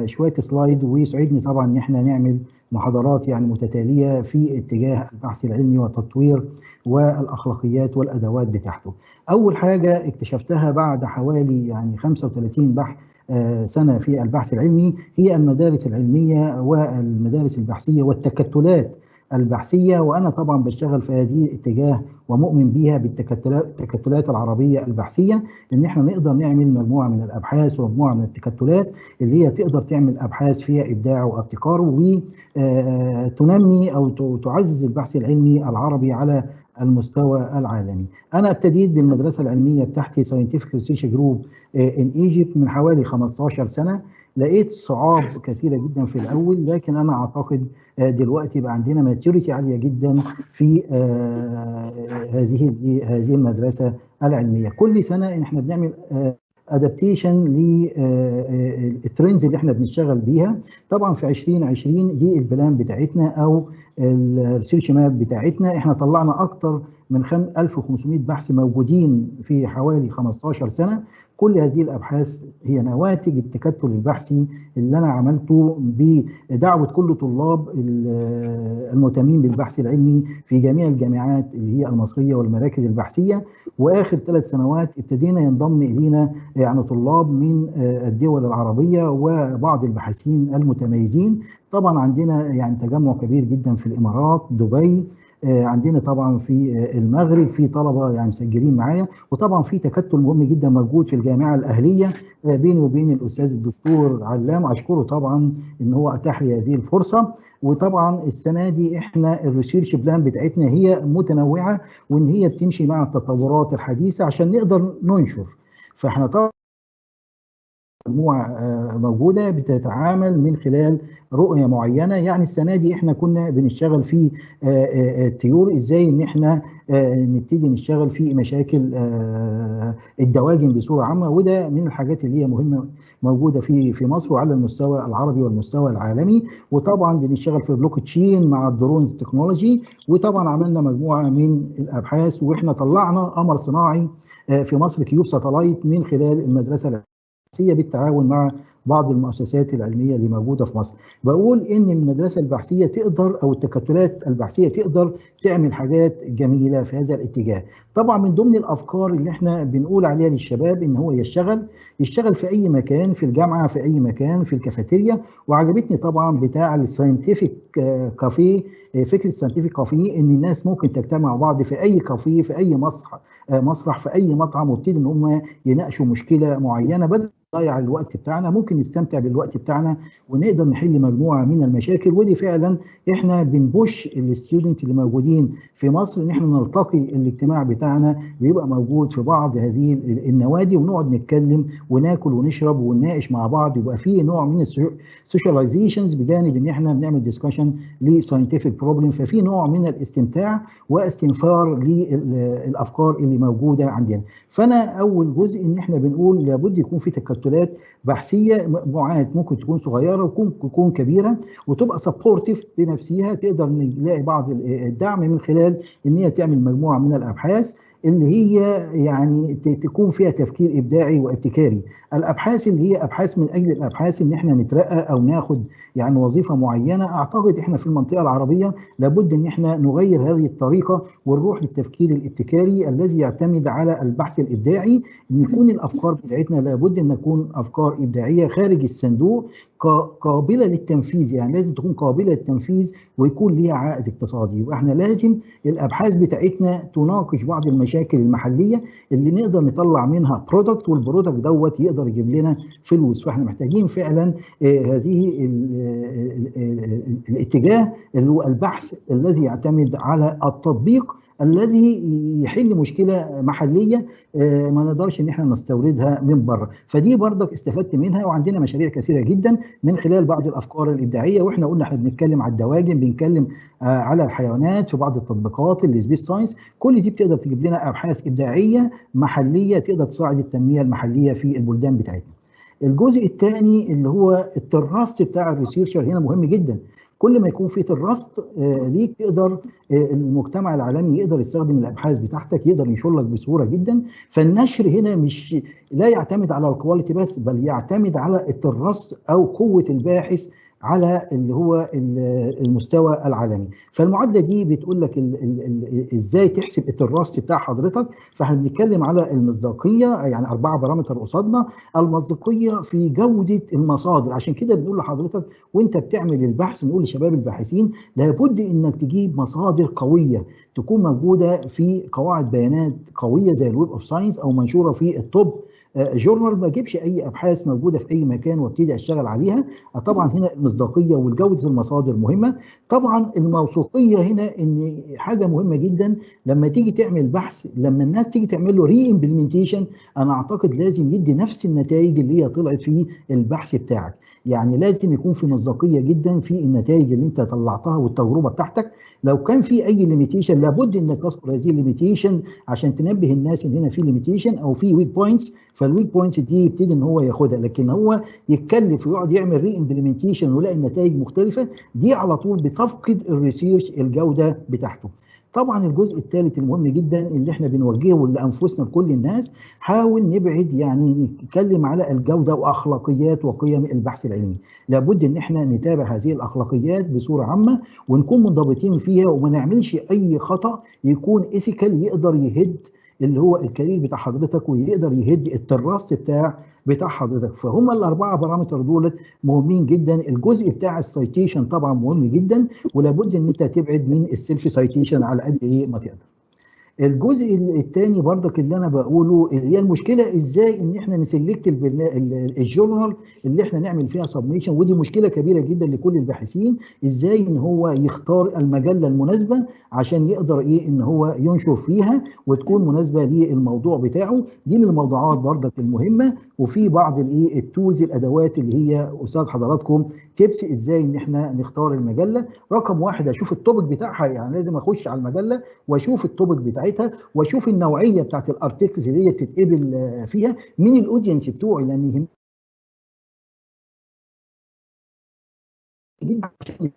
S7: شويه سلايد، ويسعدني طبعا ان احنا نعمل محاضرات يعني متتاليه في اتجاه البحث العلمي والتطوير والاخلاقيات والادوات بتاعته. اول حاجه اكتشفتها بعد حوالي يعني 35 سنه في البحث العلمي هي المدارس العلميه والمدارس البحثيه والتكتلات البحثيه، وانا طبعا بشتغل في هذه الاتجاه ومؤمن بيها بالتكتلات العربيه البحثيه، ان احنا نقدر نعمل مجموعه من الابحاث ومجموعه من التكتلات اللي هي تقدر تعمل ابحاث فيها ابداع وابتكار، وتنمي او تعزز البحث العلمي العربي على المستوى العالمي. انا ابتديت بالمدرسه العلميه بتاعتي ساينتفك ريسيرش جروب ان ايجيبت من حوالي 15 سنه. لقيت صعاب كثيره جدا في الاول، لكن انا اعتقد دلوقتي بقى عندنا ماتيوريتي عاليه جدا في هذه المدرسه العلميه. كل سنه احنا بنعمل ادابتيشن للترندز اللي احنا بنشتغل بيها. طبعا في 2020 دي البلان بتاعتنا او الريسيرش ماب بتاعتنا، احنا طلعنا اكتر من 1500 بحث موجودين في حوالي 15 سنه. كل هذه الابحاث هي نواتج التكتل البحثي اللي انا عملته بدعوه كل طلاب المهتمين بالبحث العلمي في جميع الجامعات اللي هي المصريه والمراكز البحثيه. واخر 3 سنوات ابتدينا ينضم الينا يعني طلاب من الدول العربيه وبعض الباحثين المتميزين. طبعا عندنا يعني تجمع كبير جدا في الامارات، دبي، عندنا طبعا في المغرب في طلبه يعني مسجلين معايا، وطبعا في تكتل مهم جدا موجود في الجامعه الاهليه بيني وبين الاستاذ الدكتور علام، اشكره طبعا ان هو اتاح لي هذه الفرصه. وطبعا السنه دي احنا الريسيرش بلان بتاعتنا هي متنوعه، وان هي بتمشي مع التطورات الحديثه عشان نقدر ننشر. فاحنا طبعا مجموعه موجوده بتتعامل من خلال رؤيه معينه. يعني السنه دي احنا كنا بنشتغل في الطيور، ازاي ان احنا نبتدي نشتغل في مشاكل الدواجن بصوره عامه، وده من الحاجات اللي هي مهمه موجوده في مصر وعلى المستوى العربي والمستوى العالمي. وطبعا بنشتغل في البلوك تشين مع الدرونز تكنولوجي، وطبعا عملنا مجموعه من الابحاث، واحنا طلعنا قمر صناعي في مصر كيوب ساتلايت من خلال المدرسه بالتعاون مع بعض المؤسسات العلميه اللي موجوده في مصر. بقول ان المدرسه البحثيه تقدر او التكتلات البحثيه تقدر تعمل حاجات جميله في هذا الاتجاه. طبعا من ضمن الافكار اللي احنا بنقول عليها للشباب ان هو يشتغل في اي مكان، في الجامعه، في اي مكان، في الكافيتيريا. وعجبتني طبعا بتاع الساينتفك كافيه، فكره ساينتفك كافيه، ان الناس ممكن تجتمع بعض في اي كافيه، في اي مسرح، في اي مطعم، وابتدي ان هم يناقشوا مشكله معينه بدل نضيع الوقت بتاعنا، ممكن نستمتع بالوقت بتاعنا ونقدر نحل مجموعه من المشاكل. ودي فعلا احنا بنبوش الستودنت اللي موجودين في مصر ان احنا نلتقي. الاجتماع بتاعنا بيبقى موجود في بعض هذه النوادي، ونقعد نتكلم وناكل ونشرب ونناقش مع بعض، يبقى في نوع من السوشياليزيشنز بجانب ان احنا بنعمل ديسكشن لساينتفك بروبلم. ففي نوع من الاستمتاع واستنفار للافكار اللي موجوده عندنا. فانا اول جزء ان احنا بنقول لابد يكون في تكتلات بحثيه، مجموعات ممكن تكون صغيره وممكن تكون كبيره، وتبقى سبورتيف بنفسها، تقدر نلاقي بعض الدعم من خلال ان هي تعمل مجموعه من الابحاث اللي هي يعني تكون فيها تفكير ابداعي وابتكاري. الابحاث اللي هي ابحاث من اجل الابحاث ان احنا نترقى او ناخد يعني وظيفه معينه، اعتقد احنا في المنطقه العربيه لابد ان احنا نغير هذه الطريقه ونروح للتفكير الابتكاري الذي يعتمد على البحث الابداعي. ان يكون الافكار بتاعتنا لابد ان تكون افكار ابداعيه خارج الصندوق، قابله للتنفيذ، يعني لازم تكون قابله للتنفيذ ويكون ليها عائد اقتصادي. واحنا لازم الابحاث بتاعتنا تناقش بعض المشاكل المحليه اللي نقدر نطلع منها برودكت، والبرودكت دوت يقدر يجيب لنا فلوس. فاحنا محتاجين فعلا هذه الاتجاه اللي هو البحث الذي يعتمد على التطبيق، الذي يحل مشكله محليه ما نقدرش ان احنا نستوردها من بره. فدي برضك استفدت منها، وعندنا مشاريع كثيره جدا من خلال بعض الافكار الابداعيه. واحنا قلنا احنا بنتكلم على الدواجن، بنتكلم على الحيوانات في بعض التطبيقات السبيس ساينس. كل دي بتقدر تجيب لنا ابحاث ابداعيه محليه تقدر تساعد التنميه المحليه في البلدان بتاعتنا. الجزء الثاني اللي هو التراست بتاع الريسيرشر هنا مهم جدا. كل ما يكون في تراست ليك تقدر المجتمع العالمي يقدر يستخدم الابحاث بتاعتك، يقدر ينشر لك بسهوله جدا. فالنشر هنا مش لا يعتمد على الكواليتي بس، بل يعتمد على التراست او قوه الباحث على اللي هو المستوى العالمي. فالمعادله دي بتقول لك ازاي تحسب التراست بتاع حضرتك. فاحنا بنتكلم على المصداقيه، يعني 4 بارامتر قصادنا. المصداقيه في جوده المصادر، عشان كده بنقول لحضرتك وانت بتعمل البحث، نقول لشباب الباحثين لابد انك تجيب مصادر قويه تكون موجوده في قواعد بيانات قويه زي الويب اوف ساينس او منشوره في التوب جورنال. ما اجيبش اي ابحاث موجوده في اي مكان وابتدي اشتغل عليها. طبعا هنا المصداقيه والجوده المصادر مهمه. طبعا الموثوقيه هنا ان حاجه مهمه جدا. لما تيجي تعمل بحث، لما الناس تيجي تعمل له ري امبلمنتيشن، انا اعتقد لازم يدي نفس النتائج اللي هي طلعت في البحث بتاعك. يعني لازم يكون في مصداقيه جدا في النتائج اللي انت طلعتها والتجربه بتاعتك. لو كان في اي ليميتيشن لابد انك تذكر هذه الليميتيشن عشان تنبه الناس ان هنا في ليميتيشن او في ويك بوينتس. فالويك بوينتس دي يبتدي ان هو ياخدها، لكن هو يتكلف ويقعد يعمل ري امبلمنتيشن ويلاقي النتائج مختلفه، دي على طول بتفقد الريسيرش الجوده بتاعته. طبعا الجزء الثالث المهم جدا اللي احنا بنوجهه لانفسنا لكل الناس، حاول نبعد يعني نتكلم على الجوده واخلاقيات وقيم البحث العلمي. لابد ان احنا نتابع هذه الاخلاقيات بصوره عامه ونكون منضبطين فيها، وما نعملش اي خطا يكون ايثيكال يقدر يهد اللي هو الكارير بتاع حضرتك ويقدر يهد التراست بتاع حضرتك. فهم ال4 بارامتر دول مهمين جدا. الجزء بتاع السايتيشن طبعا مهم جدا، ولابد ان انت تبعد من السيلف سايتيشن على قد ايه ما تقدر. الجزء الثاني برضك اللي انا بقوله اللي هي المشكله ازاي ان احنا نسلكت الجورنال اللي احنا نعمل فيها سبميشن. ودي مشكله كبيره جدا لكل الباحثين، ازاي ان هو يختار المجله المناسبه عشان يقدر ايه ان هو ينشر فيها وتكون مناسبه للموضوع بتاعه. دي من الموضوعات برضك المهمه. وفي بعض الايه التولز الادوات اللي هي قصاد حضراتكم تيبس ازاي ان احنا نختار المجله. رقم 1 اشوف التوبيك بتاعها، يعني لازم اخش على المجله واشوف التوبيك بتاعتها واشوف النوعيه بتاعت الارتكلز اللي هي بتتقبل فيها، مين الاودينس بتوعي، لان يهمني جدا عشان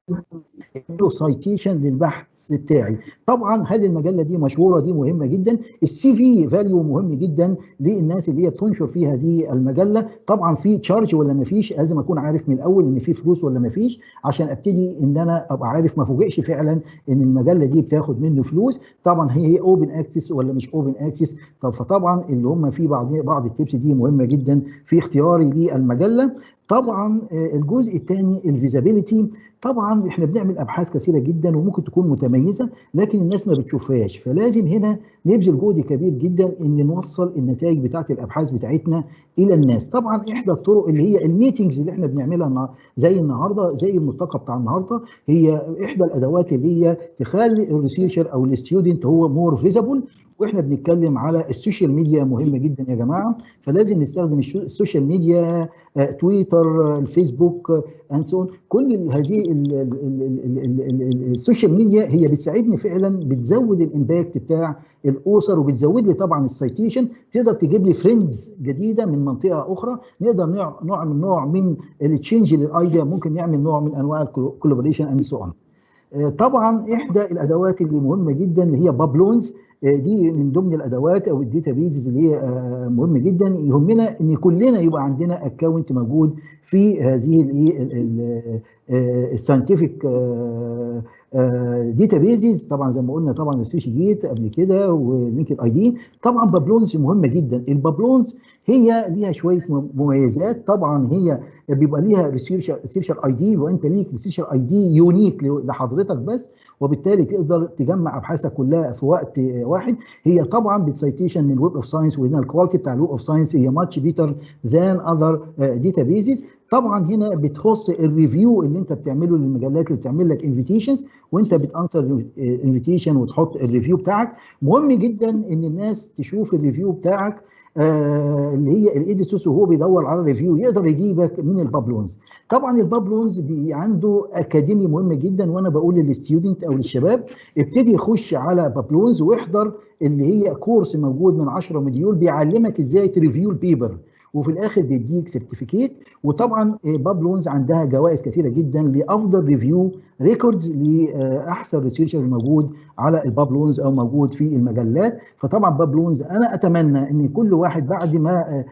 S7: يعملوا سايتيشن للبحث بتاعي. طبعا هل المجله دي مشهوره؟ دي مهمه جدا. السي في فاليو مهم جدا للناس اللي هي بتنشر فيها دي المجله. طبعا في تشارج ولا ما فيش، لازم اكون عارف من الاول ان في فلوس ولا ما فيش عشان ابتدي ان انا ابقى عارف ما فوجئش فعلا ان المجله دي بتاخد منه فلوس. طبعا هي اوبن اكسس ولا مش اوبن اكسس. فطبعا اللي هم في بعض التيبس دي مهمه جدا في اختياري للمجله. طبعا الجزء الثاني الفيزابيليتي. طبعا احنا بنعمل ابحاث كثيره جدا وممكن تكون متميزه، لكن ولكن الناس ما بتشوفهاش. فلازم هنا نبذل جهد كبير جدا ان نوصل النتائج بتاعت الابحاث بتاعتنا الى الناس. طبعا احدى الطرق اللي هي الميتنجز اللي احنا بنعملها زي النهارده، زي الملتقى بتاع النهارده، هي احدى الادوات اللي هي تخلي الريسيرشر او الستودنت هو مور فيزبل. واحنا بنتكلم على السوشيال ميديا مهمه جدا يا جماعه، فلازم نستخدم السوشيال ميديا، تويتر، الفيسبوك اند سو. كل هذه السوشيال ميديا هي بتساعدني فعلا، بتزود الامباكت بتاع الاسر، وبتزود لي طبعا السيتيشن، تقدر تجيب لي فريندز جديده من منطقه اخرى، نقدر نعمل نوع من التشينج للايديا، ممكن نعمل نوع من انواع الكولابوريشن اند سو اون. طبعا احدى الادوات اللي مهمه جدا اللي هي بابلونز، دي من ضمن الادوات او الداتا بيزز اللي هي مهمه جدا. يهمنا ان كلنا يبقى عندنا اكونت موجود في هذه الساينتفك داتا بيزز. طبعا زي ما قلنا طبعا السوشي جيت قبل كده ولينكد اي دي. طبعا بابلونز مهمه جدا. البابلونز هي ليها شويه مميزات. طبعا هي بيبقى ليها ريسيرشر اي دي، وانت ليك ريسيرشر اي دي يونيك لحضرتك بس، وبالتالي تقدر تجمع ابحاثك كلها في وقت واحد. هي طبعا بتسيتيشن من الويب اوف ساينس، وهنا الكواليتي بتاع الويب اوف ساينس هي ماتش بيتر ذان اذر داتا بيزز. طبعا هنا بتخص الريفيو اللي انت بتعمله للمجلات اللي بتعمل لك انفيتيشنز، وانت بتانسر انفيتيشن وتحط الريفيو بتاعك. مهم جدا ان الناس تشوف الريفيو بتاعك اللي هي الايديتورز، وهو بيدور على الريفيو يقدر يجيبك من البابلونز. طبعا البابلونز عنده اكاديمي مهمه جدا، وانا بقول للستودنت او للشباب ابتدي يخش على بابلونز واحضر اللي هي كورس موجود من 10 مديول بيعلمك ازاي تريفيو البيبر، وفي الاخر بيديك سيرتيفيكيت. وطبعا بابلونز عندها جوائز كثيره جدا لافضل ريفيو ريكوردز لاحسن ريسيرشر الموجود على البابلونز او موجود في المجلات. فطبعا بابلونز انا اتمنى ان كل واحد بعد ما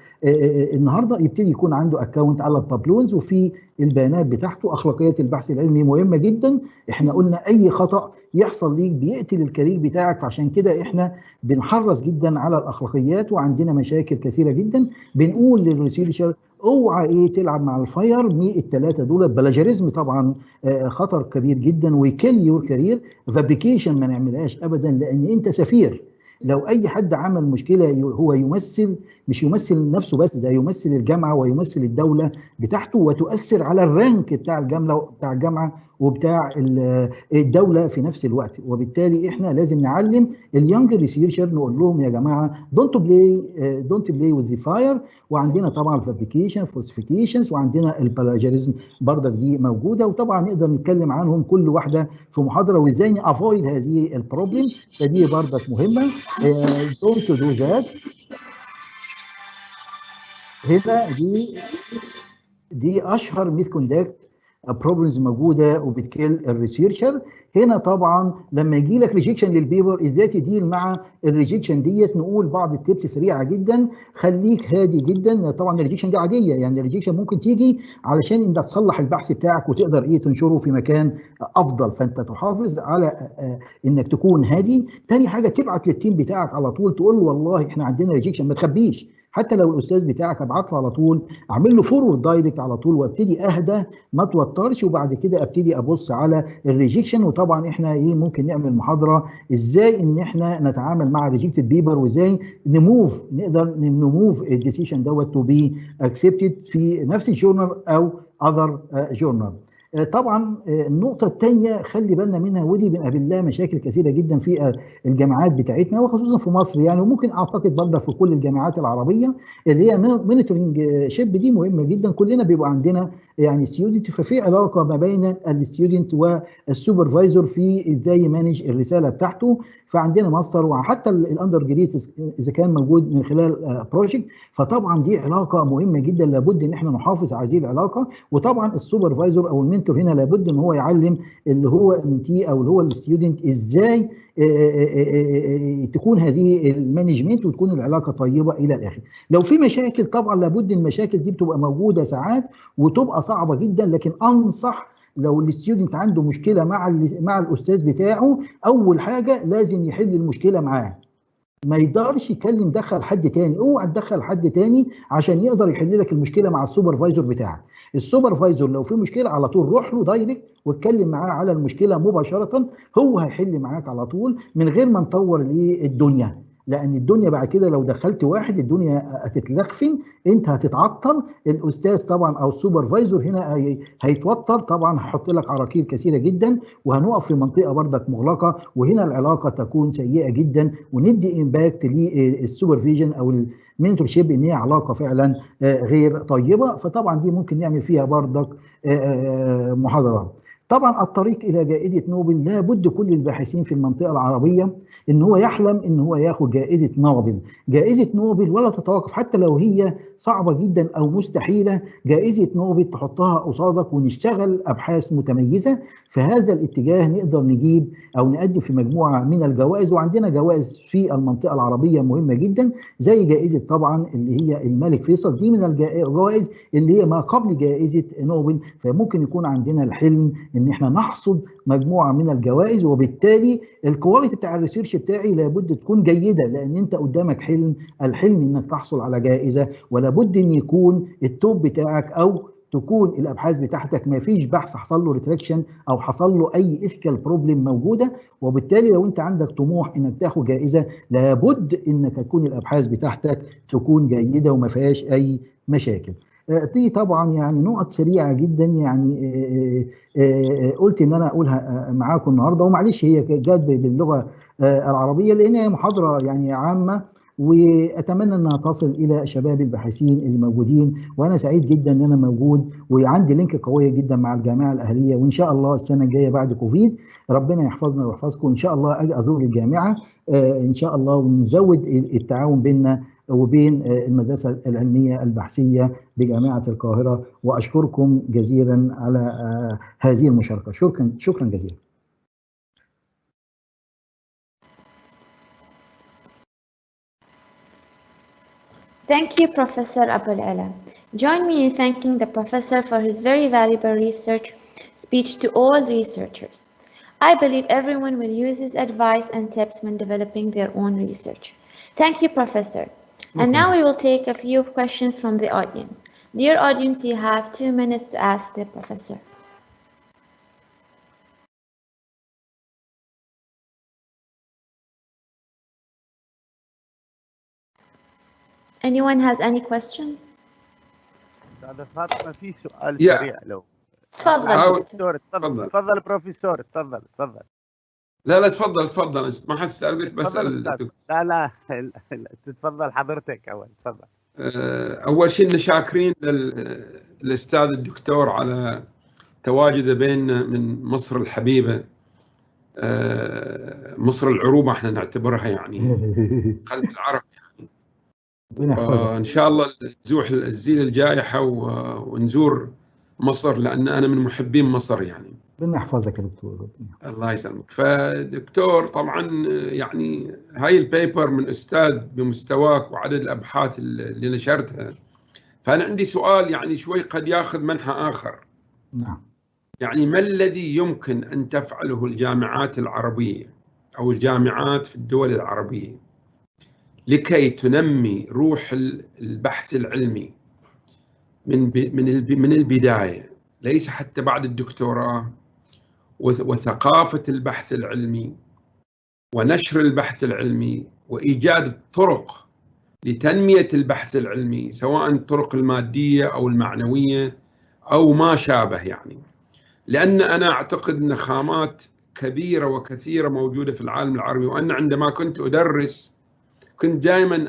S7: النهارده يبتدي يكون عنده اكونت على البابلونز، وفي البيانات بتاعته. اخلاقيات البحث العلمي مهمه جدا. احنا قلنا اي خطا يحصل ليك بيقتل الكارير بتاعك، فعشان كده احنا بنحرص جدا على الاخلاقيات، وعندنا مشاكل كثيره جدا. بنقول للريسيرشر اوعى تلعب مع الفاير 100 دول. بلاجاريزم طبعا خطر كبير جدا ويكل يور كارير. فابريكيشن ما نعملهاش ابدا، لان انت سفير. لو اي حد عمل مشكله هو يمثل، مش يمثل نفسه بس، ده يمثل الجامعه ويمثل الدوله بتاعته، وتؤثر على الرانك بتاع الجامعه وبتاع الدوله في نفس الوقت. وبالتالي احنا لازم نعلم اليونج ريسيرشر، نقول لهم يا جماعه دونت بلاي وذ ذا فاير. وعندنا طبعا الفابريكيشن، فالسيفيكيشنز، وعندنا البلاجاريزم برضك دي موجوده. وطبعا نقدر نتكلم عنهم كل واحده في محاضره، وازاي نافويد هذه البروبلم، فدي برضك مهمه. دونت دو ذات. هنا دي اشهر ميث كوندكت بروبلمز موجوده وبتكل الريسيرشر. هنا طبعا لما يجي لك ريجكشن للبيبر ازاي تديل مع الريجكشن ديت. نقول بعض التبس سريعه جدا. خليك هادي جدا. طبعا الريجكشن دي عاديه، يعني الريجكشن ممكن تيجي علشان انت تصلح البحث بتاعك وتقدر تنشره في مكان افضل، فانت تحافظ على انك تكون هادي. تاني حاجه تبعت للتيم بتاعك على طول، تقول له والله احنا عندنا ريجكشن، ما تخبيش. حتى لو الاستاذ بتاعك ابعت له على طول، اعمل له فورورد دايركت على طول، وابتدي اهدى ما توترش، وبعد كده ابتدي ابص على الريجكشن. وطبعا احنا ممكن نعمل محاضره ازاي ان احنا نتعامل مع الريجكتد بيبر، وازاي نقدر نموف الديسيشن دوت تو بي اكسبتد في نفس الجورنال او اذر جورنال. طبعا النقطة الثانية خلي بالنا منها، ودي بنقابل لها مشاكل كثيرة جدا في الجامعات بتاعتنا، وخصوصا في مصر يعني، وممكن اعتقد برضه في كل الجامعات العربية، اللي هي مونيتورنج شيب. دي مهمة جدا. كلنا بيبقى عندنا يعني ستودنت، ففي علاقة ما بين الستودنت والسوبرفايزر في ازاي يمانج الرسالة بتاعته. فعندنا ماستر، وحتى الاندر جريد اذا كان موجود من خلال بروجكت. فطبعا دي علاقة مهمة جدا، لابد ان احنا نحافظ على هذه العلاقة. وطبعا السوبرفايزر او المنتور هنا لابد ان هو يعلم اللي هو المنتي او اللي هو الستودنت ازاي تكون هذه المانجمنت، وتكون العلاقه طيبه الى الاخر. لو في مشاكل طبعا لابد المشاكل دي بتبقى موجوده ساعات وتبقى صعبه جدا، لكن انصح لو الستودنت عنده مشكله مع الاستاذ بتاعه، اول حاجه لازم يحل المشكله معاه. ما يقدرش يكلم دخل حد تاني، اوعى تدخل حد تاني عشان يقدر يحل لك المشكله مع السوبرفايزر بتاعك. السوبرفايزر لو في مشكله على طول روح له دايركت واتكلم معاه على المشكله مباشره، هو هيحل معاك على طول من غير ما نطور الدنيا، لان الدنيا بعد كده لو دخلت واحد الدنيا هتتلخفن، انت هتتعطل، الاستاذ طبعا او السوبرفايزر هنا هيتوتر طبعا، هيحط لك عراقيل كثيره جدا، وهنقف في منطقه بردك مغلقه، وهنا العلاقه تكون سيئه جدا، وندي امباكت للسوبرفيجن او المنتور شيب ان هي علاقه فعلا غير طيبه. فطبعا دي ممكن نعمل فيها بردك محاضرات. طبعا الطريق الى جائزه نوبل لابد كل الباحثين في المنطقه العربيه ان هو يحلم ان هو ياخد جائزه نوبل. جائزه نوبل ولا تتوقف حتى لو هي صعبه جدا او مستحيله، جائزه نوبل تحطها قصادك ونشتغل ابحاث متميزه في هذا الاتجاه، نقدر نجيب او نقدم في مجموعه من الجوائز. وعندنا جوائز في المنطقه العربيه مهمه جدا زي جائزه طبعا اللي هي الملك فيصل، دي من الجوائز اللي هي ما قبل جائزه نوبل. فممكن يكون عندنا الحلم ان احنا نحصد مجموعه من الجوائز، وبالتالي الكواليتي بتاع الريسيرش بتاعي لابد تكون جيده، لان انت قدامك الحلم انك تحصل على جائزه، ولابد ان يكون التوب بتاعك او تكون الابحاث بتاعتك ما فيش بحث حصل له ريتراكشن او حصل له اي ايثيكال بروبلم موجوده. وبالتالي لو انت عندك طموح انك تاخد جائزه لابد انك تكون الابحاث بتاعتك تكون جيده وما فيهاش اي مشاكل. دي طبعا يعني نقط سريعه جدا، يعني قلت ان انا اقولها معاكم النهارده، ومعلش هي جت باللغه العربيه لان هي محاضره يعني عامه، واتمنى انها تصل الى شباب الباحثين اللي موجودين. وانا سعيد جدا ان انا موجود، وعندي لينك قويه جدا مع الجامعه الاهليه، وان شاء الله السنه الجايه بعد كوفيد ربنا يحفظنا ويحفظكم ان شاء الله اجي ازور الجامعه ان شاء الله، ونزود التعاون بيننا وبين المدرسه العلميه البحثيه بجامعه القاهره. واشكركم جزيلا على هذه المشاركه. شكرا جزيلا.
S1: Thank you, Professor Abouelella. Join me in thanking the professor for his very valuable research speech to all researchers. I believe everyone will use his advice and tips when developing their own research. Thank you, Professor. And now we will take a few questions from the audience. Dear audience, you have 2 minutes to ask the professor. Anyone has any questions?
S5: أستاذة فاطمة في سؤال سريع لو
S1: تفضل
S5: دكتور. تفضل بروفيسور، تفضل.
S4: لا تفضل ما حسأل قلت بسأل.
S5: لا تتفضل حضرتك أول. تفضل.
S4: أول شيء شاكرين للأستاذ الدكتور على تواجده بيننا من مصر الحبيبة، مصر العروبة احنا نعتبرها يعني قلب العرب يعني. إن شاء الله نزوح الزيل الجائحة ونزور مصر، لأن أنا من محبين مصر يعني.
S7: ربنا يحفظك يا دكتور.
S4: الله يسلمك. فدكتور طبعا يعني هاي البيبر من أستاذ بمستواك وعدد الأبحاث اللي نشرتها، فأنا عندي سؤال يعني شوي قد ياخذ منحى آخر.
S7: نعم.
S4: يعني ما الذي يمكن أن تفعله الجامعات العربية أو الجامعات في الدول العربية لكي تنمي روح البحث العلمي من البداية، ليس حتى بعد الدكتوراه، وثقافة البحث العلمي ونشر البحث العلمي وإيجاد الطرق لتنمية البحث العلمي، سواء الطرق المادية أو المعنوية أو ما شابه يعني. لأن أنا أعتقد أن خامات كبيرة وكثيرة موجودة في العالم العربي، وأن عندما كنت أدرس كنت دائما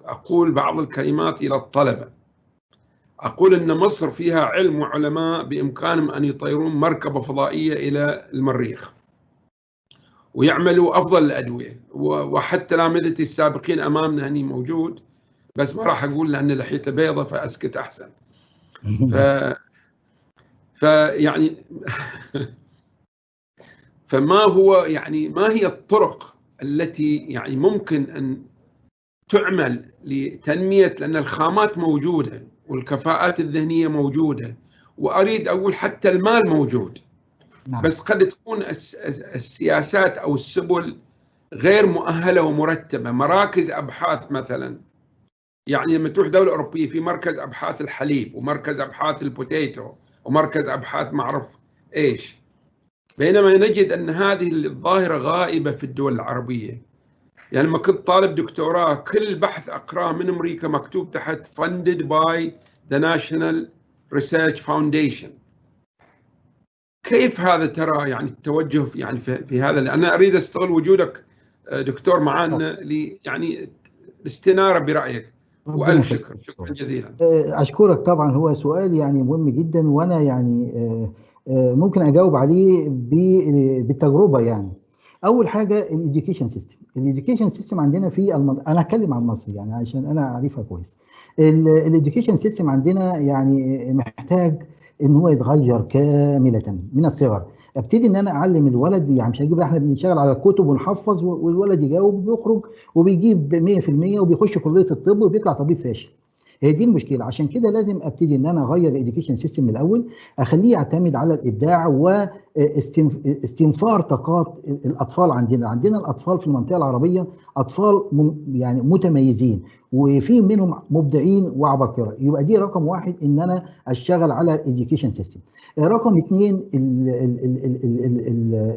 S4: أقول بعض الكلمات إلى الطلبة، أقول أن مصر فيها علم وعلماء بإمكانهم أن يطيرون مركبة فضائية إلى المريخ ويعملوا أفضل الأدوية، وحتى تلامذتي السابقين أمامنا هني موجود، بس ما راح أقول لأن لحيته بيضة فأسكت أحسن. فيعني فما هو يعني ما هي الطرق التي يعني ممكن أن تعمل لتنمية، لأن الخامات موجودة والكفاءات الذهنية موجودة، وأريد أقول حتى المال موجود.
S7: نعم.
S4: بس قد تكون السياسات أو السبل غير مؤهلة ومرتبة. مراكز أبحاث مثلا يعني لما تروح دولة أوروبية في مركز أبحاث الحليب ومركز أبحاث البوتيتو ومركز أبحاث معرف إيش، بينما نجد أن هذه الظاهرة غائبة في الدول العربية. يعني لما كنت طالب دكتوراه كل بحث أقراه من أمريكا مكتوب تحت funded by the National Research Foundation. كيف هذا ترى يعني التوجه يعني في هذا؟ لأن أنا أريد أستغل وجودك دكتور معنا يعني الاستنارة برأيك. وألف شكر، شكرا جزيلا.
S7: أشكرك طبعا، هو سؤال يعني مهم جدا، وأنا يعني ممكن أجاوب عليه بالتجربة. يعني أول حاجة الإديوكيشن سيستم. الإديوكيشن سيستم عندنا في أنا هتكلم عن مصر يعني عشان أنا أعرفها كويس. الإديوكيشن سيستم عندنا يعني محتاج إن هو يتغير كاملة من الصغر. ابتدي ان انا اعلم الولد، يعني مش هجيب احنا بنشتغل على الكتب ونحفظ والولد يجاوب وبيخرج وبيجيب 100% وبيخش كليه الطب وبيطلع طبيب فاشل. هي دي المشكله. عشان كده لازم ابتدي ان انا اغير الاديوكيشن سيستم من الاول، اخليه يعتمد على الابداع واستنفار طاقات الاطفال. عندنا الاطفال في المنطقه العربيه اطفال يعني متميزين، وفي منهم مبدعين وعباقره. يبقى دي رقم واحد، ان انا اشتغل على الاديوكيشن سيستم. رقم اثنين،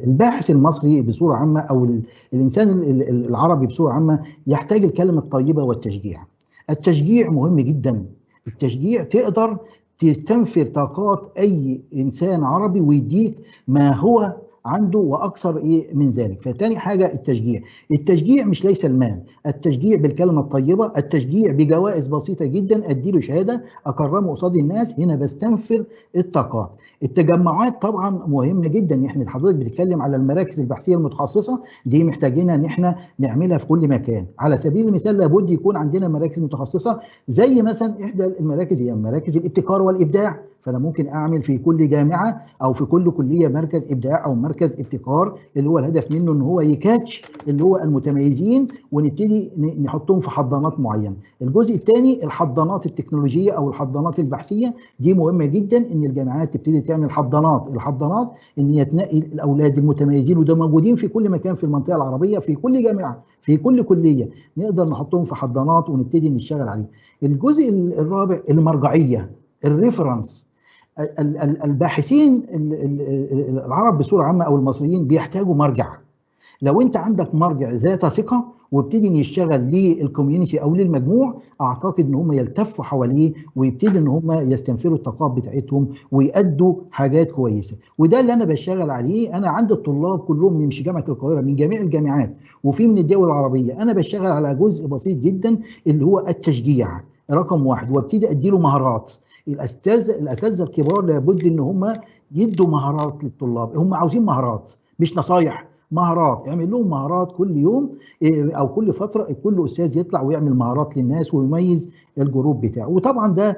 S7: الباحث المصري بصوره عامه او الانسان العربي بصوره عامه يحتاج الكلمه الطيبه والتشجيع. التشجيع مهم جدا. التشجيع تقدر تستنفر طاقات اي انسان عربي ويديك ما هو عنده واكثر من ذلك. فتاني حاجه التشجيع. التشجيع مش ليس المال، التشجيع بالكلمه الطيبه، التشجيع بجوائز بسيطه جدا، اديله شهاده اكرمه قصاد الناس، هنا بستنفر الطاقات. التجمعات طبعا مهمه جدا. احنا حضرتك بتتكلم على المراكز البحثيه المتخصصه، دي محتاجين ان احنا نعملها في كل مكان. على سبيل المثال لابد يكون عندنا مراكز متخصصه، زي مثلا احدى المراكز هي مراكز الابتكار والابداع. فانا ممكن اعمل في كل جامعه او في كل كليه مركز ابداع او مركز ابتكار، اللي هو الهدف منه ان هو يكاتش اللي هو المتميزين ونبتدي نحطهم في حضانات معينه. الجزء الثاني الحضانات التكنولوجيه او الحضانات البحثيه، دي مهمه جدا ان الجامعات تبتدي تعمل حضانات. الحضانات ان هي تنقي الاولاد المتميزين، وده موجودين في كل مكان في المنطقه العربيه، في كل جامعه في كل كليه نقدر نحطهم في حضانات ونبتدي نشتغل عليه. الجزء الرابع المرجعيه، الريفرنس. الباحثين العرب بصوره عامه او المصريين بيحتاجوا مرجع. لو انت عندك مرجع ذات ثقه وابتدي يشتغل للكوميونتي او للمجموع، اعتقد ان هم يلتفوا حواليه ويبتدي ان هم يستنفروا الطاقات بتاعتهم ويأدوا حاجات كويسه. وده اللي انا بشتغل عليه. انا عندي الطلاب كلهم من مش جامعه القاهره، من جميع الجامعات وفي من الدول العربيه. انا بشتغل على جزء بسيط جدا اللي هو التشجيع رقم واحد، وابتدي اديله مهارات. الاساتذه الكبار لابد ان هم يدوا مهارات للطلاب. هم عاوزين مهارات مش نصايح، مهارات. اعمل لهم مهارات كل يوم او كل فتره، كل استاذ يطلع ويعمل مهارات للناس ويميز الجروب بتاعه. وطبعا ده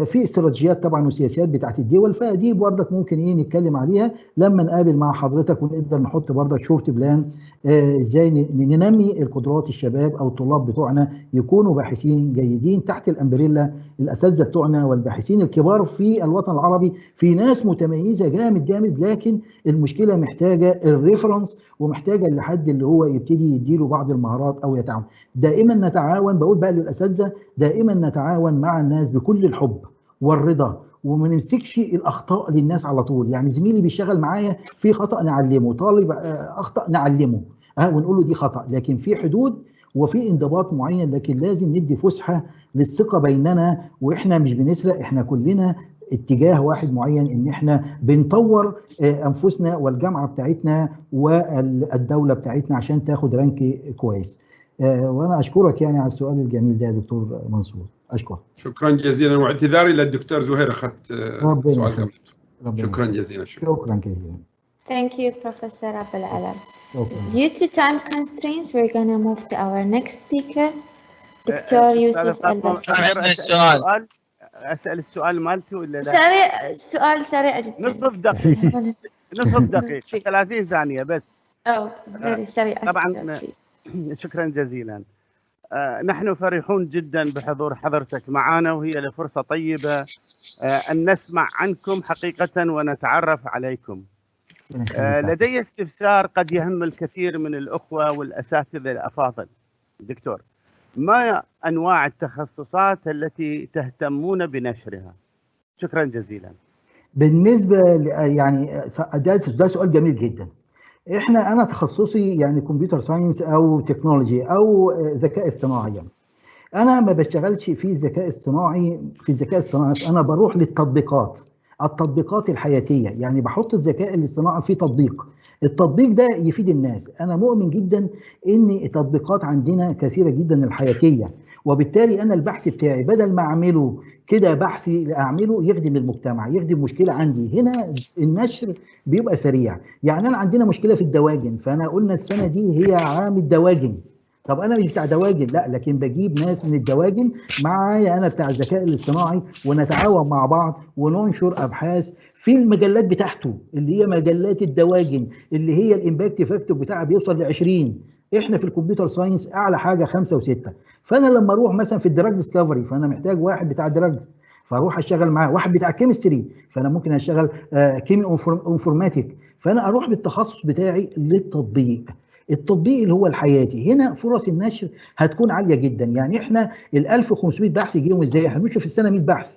S7: في استراتيجيات طبعا وسياسات بتاعت الدول، فدي برضك ممكن نتكلم عليها لما نقابل مع حضرتك ونقدر نحط برضك شورت بلان ازاي ننمي القدرات الشباب او الطلاب بتوعنا يكونوا باحثين جيدين تحت الامبريلا. الاساتذه بتوعنا والباحثين الكبار في الوطن العربي في ناس متميزه جامد، لكن المشكله محتاجه الريفرنس ومحتاجه لحد اللي هو يبتدي يديله بعض المهارات او يتعاون. دائما نتعاون، بقول بقى للاساتذه دائما نتعاون مع الناس بكل الحب والرضا، وما نمسكش الاخطاء للناس على طول. يعني زميلي بيشتغل معايا في خطا نعلمه، طالب اخطا نعلمه ونقول له دي خطا، لكن في حدود وفي انضباط معين. لكن لازم ندي فسحه للثقه بيننا، واحنا مش بنسرق، احنا كلنا اتجاه واحد معين، ان احنا بنطور انفسنا والجامعه بتاعتنا والدوله بتاعتنا عشان تاخد رانك كويس. وانا اشكرك يعني على السؤال الجميل ده يا دكتور منصور. اشكرك.
S4: شكرا جزيلا، واعتذاري للدكتور زهير اخذت سؤال قبل. شكرا جزيلا.
S7: شكرا جزيلا.
S1: Thank you, Professor Abouelella. Due to time constraints, we're going to move to our next speaker, Dr. Yousif Al Bastaki.
S5: أسأل السؤال مالتي ولا لا؟
S1: سريع، السؤال سريع جدا.
S5: نصف دقيقة. نصف دقيقة 30 ثانية بس.
S1: سريع.
S5: طبعا شكرا جزيلا. نحن فرحون جدا بحضور حضرتك معنا، وهي لفرصة طيبة أن نسمع عنكم حقيقة ونتعرف عليكم. لدي استفسار قد يهم الكثير من الأخوة والأساتذة الأفاضل. دكتور، ما أنواع التخصصات التي تهتمون بنشرها؟ شكرا جزيلا.
S7: بالنسبة يعني ده سؤال جميل جدا. انا تخصصي يعني كمبيوتر ساينس او تكنولوجي او ذكاء اصطناعي. يعني انا ما بشتغلش في الذكاء الاصطناعي انا بروح التطبيقات الحياتيه. يعني بحط الذكاء الاصطناعي في التطبيق ده يفيد الناس. انا مؤمن جدا ان التطبيقات عندنا كثيره جدا الحياتيه، وبالتالي انا البحث بتاعي بدل ما اعمله كده بحثي اعمله يخدم المجتمع، يخدم مشكله عندي. هنا النشر بيبقى سريع. يعني انا عندنا مشكله في الدواجن، فانا قلنا السنه دي هي عام الدواجن. طب انا مش بتاع دواجن، لا، لكن بجيب ناس من الدواجن معايا انا بتاع الذكاء الاصطناعي، ونتعاون مع بعض وننشر ابحاث في المجلات بتاعته اللي هي مجلات الدواجن، اللي هي الامباكت فاكتور بتاعها بيوصل ل 20. احنا في الكمبيوتر ساينس اعلى حاجه 5 و6. فانا لما اروح مثلا في الدراج ديسكفري، فانا محتاج واحد بتاع دراج، فاروح اشتغل معاه. واحد بتاع كيمستري، فانا ممكن اشتغل كيمي انفورماتيك. فانا اروح بالتخصص بتاعي التطبيق اللي هو الحياتي. هنا فرص النشر هتكون عاليه جدا. يعني احنا ال 1500 بحث يجيهم ازاي؟ احنا بنشوف في السنه 100 بحث.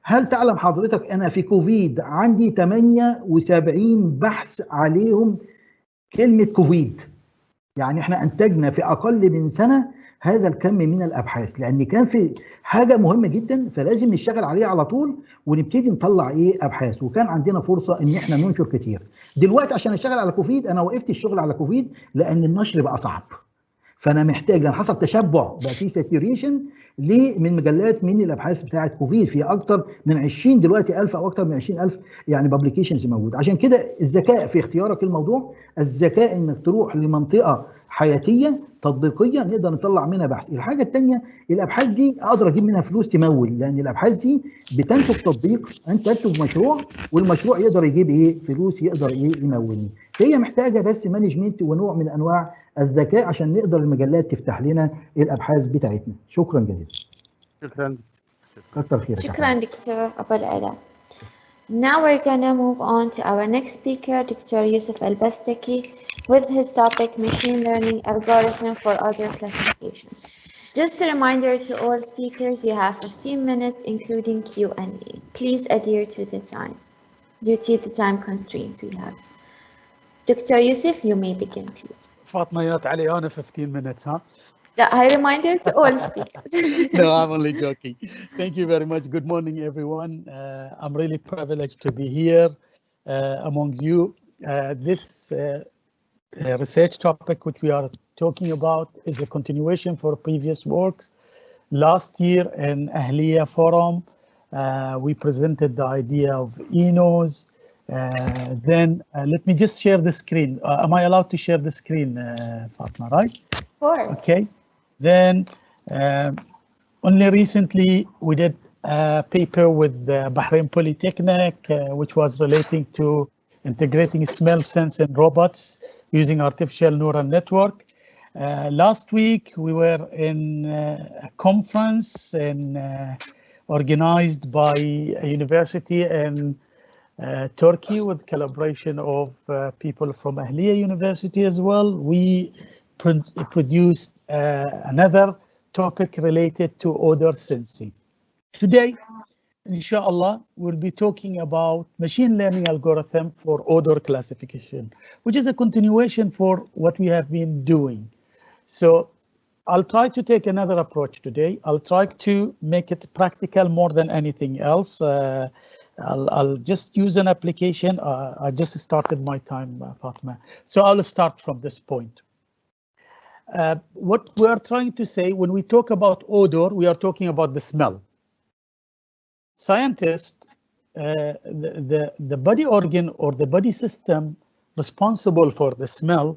S7: هل تعلم حضرتك انا في كوفيد عندي 78 بحث عليهم كلمه كوفيد؟ يعني احنا انتجنا في اقل من سنه هذا الكم من الابحاث، لان كان في حاجه مهمه جدا فلازم نشتغل عليها على طول ونبتدي نطلع ابحاث. وكان عندنا فرصه ان احنا ننشر كتير. دلوقتي عشان اشتغل على كوفيد انا وقفت الشغل على كوفيد لان النشر بقى صعب. فانا محتاج، لان حصل تشبع بقى في ساتوريشن من مجلات من الابحاث بتاعه كوفيد، في اكتر من 20 دلوقتي 1000 او اكتر من 20000 يعني بابليكيشنز موجود. عشان كده الذكاء في اختيارك الموضوع، الذكاء انك تروح لمنطقه حياتيه تطبيقيه نقدر نطلع منها بحث. الحاجه الثانيه، الابحاث دي اقدر اجيب منها فلوس تمول، لان الابحاث دي بتنتج تطبيق، انت تنتج مشروع والمشروع يقدر يجيب فلوس، يقدر يمولني. فهي محتاجه بس مانجمنت ونوع من انواع الذكاء عشان نقدر المجلات تفتح لنا الابحاث بتاعتنا. شكرا جزيلا.
S5: شكرا.
S1: كتر خيرك. شكرا دكتور أبوالعلا. Now we're gonna move on to our next speaker, Dr. Yousif Al Bastaki, with his topic machine learning algorithm for other classifications. Just a reminder to all speakers, you have 15 minutes including Q&A. Please adhere to the time due to the time constraints we have. Dr. Yousif, you may begin, please.
S6: فاطمة علي أنا 15 minutes, huh?
S1: I reminder to all speakers.
S6: No, I'm only joking. Thank you very much. Good morning, everyone. I'm really privileged to be here among you. This research topic which we are talking about is a continuation for previous works. Last year in Ahlia forum, we presented the idea of ENOs. Then let me just share the screen. Am I allowed to share the screen, Fatma, right?
S1: Of course.
S6: Okay. Then only recently we did a paper with Bahrain Polytechnic, which was relating to integrating smell sense in robots using artificial neural network. Last week we were in a conference organized by a university in Turkey with collaboration of people from Ahlia University as well. We produced another topic related to odor sensing. Today, inshallah, we'll be talking about machine learning algorithm for odor classification, which is a continuation for what we have been doing. So I'll try to take another approach today. I'll try to make it practical more than anything else. I'll just use an application. I just started my time, Fatma. So I'll start from this point. What we are trying to say when we talk about odor, we are talking about the smell. Scientists, the body organ or the body system responsible for the smell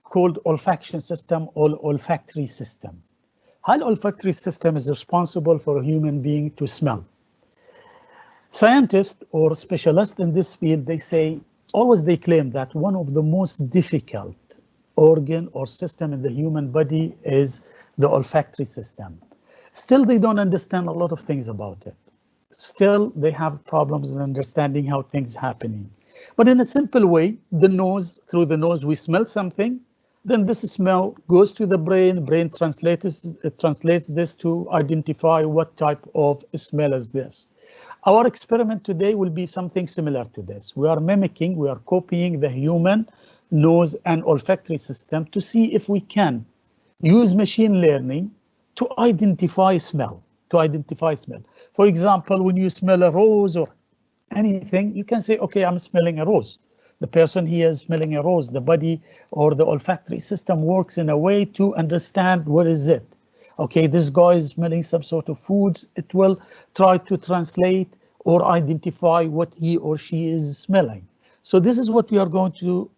S6: called olfaction system or olfactory system. How olfactory system is responsible for a human being to smell? Scientists or specialists in this field, they claim that one of the most difficult organ or system in the human body is the olfactory system. Still, they don't understand a lot of things about it. Still, they have problems in understanding how things happening. But in a simple way, the nose, through the nose, we smell something. Then this smell goes to the brain. Brain translates this to identify what type of smell is this. Our experiment today will be something similar to this. We are mimicking, we are copying the human nose and olfactory system to see if we can use machine learning to identify smell. For example, when you smell a rose or anything, you can say, okay, I'm smelling a rose. The person here is smelling a rose. The body or the olfactory system works in a way to understand what is it. Okay, this guy is smelling some sort of foods. It will try to translate or identify what he or she is smelling. So this is what we are going to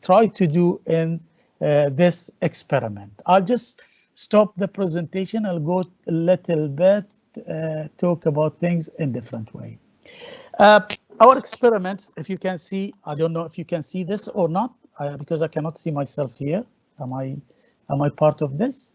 S6: try to do in this experiment. I'll just stop the presentation. I'll go a little bit, talk about things in different way. Our experiments, if you can see, I don't know if you can see this or not, because I cannot see myself here. Am I part of this?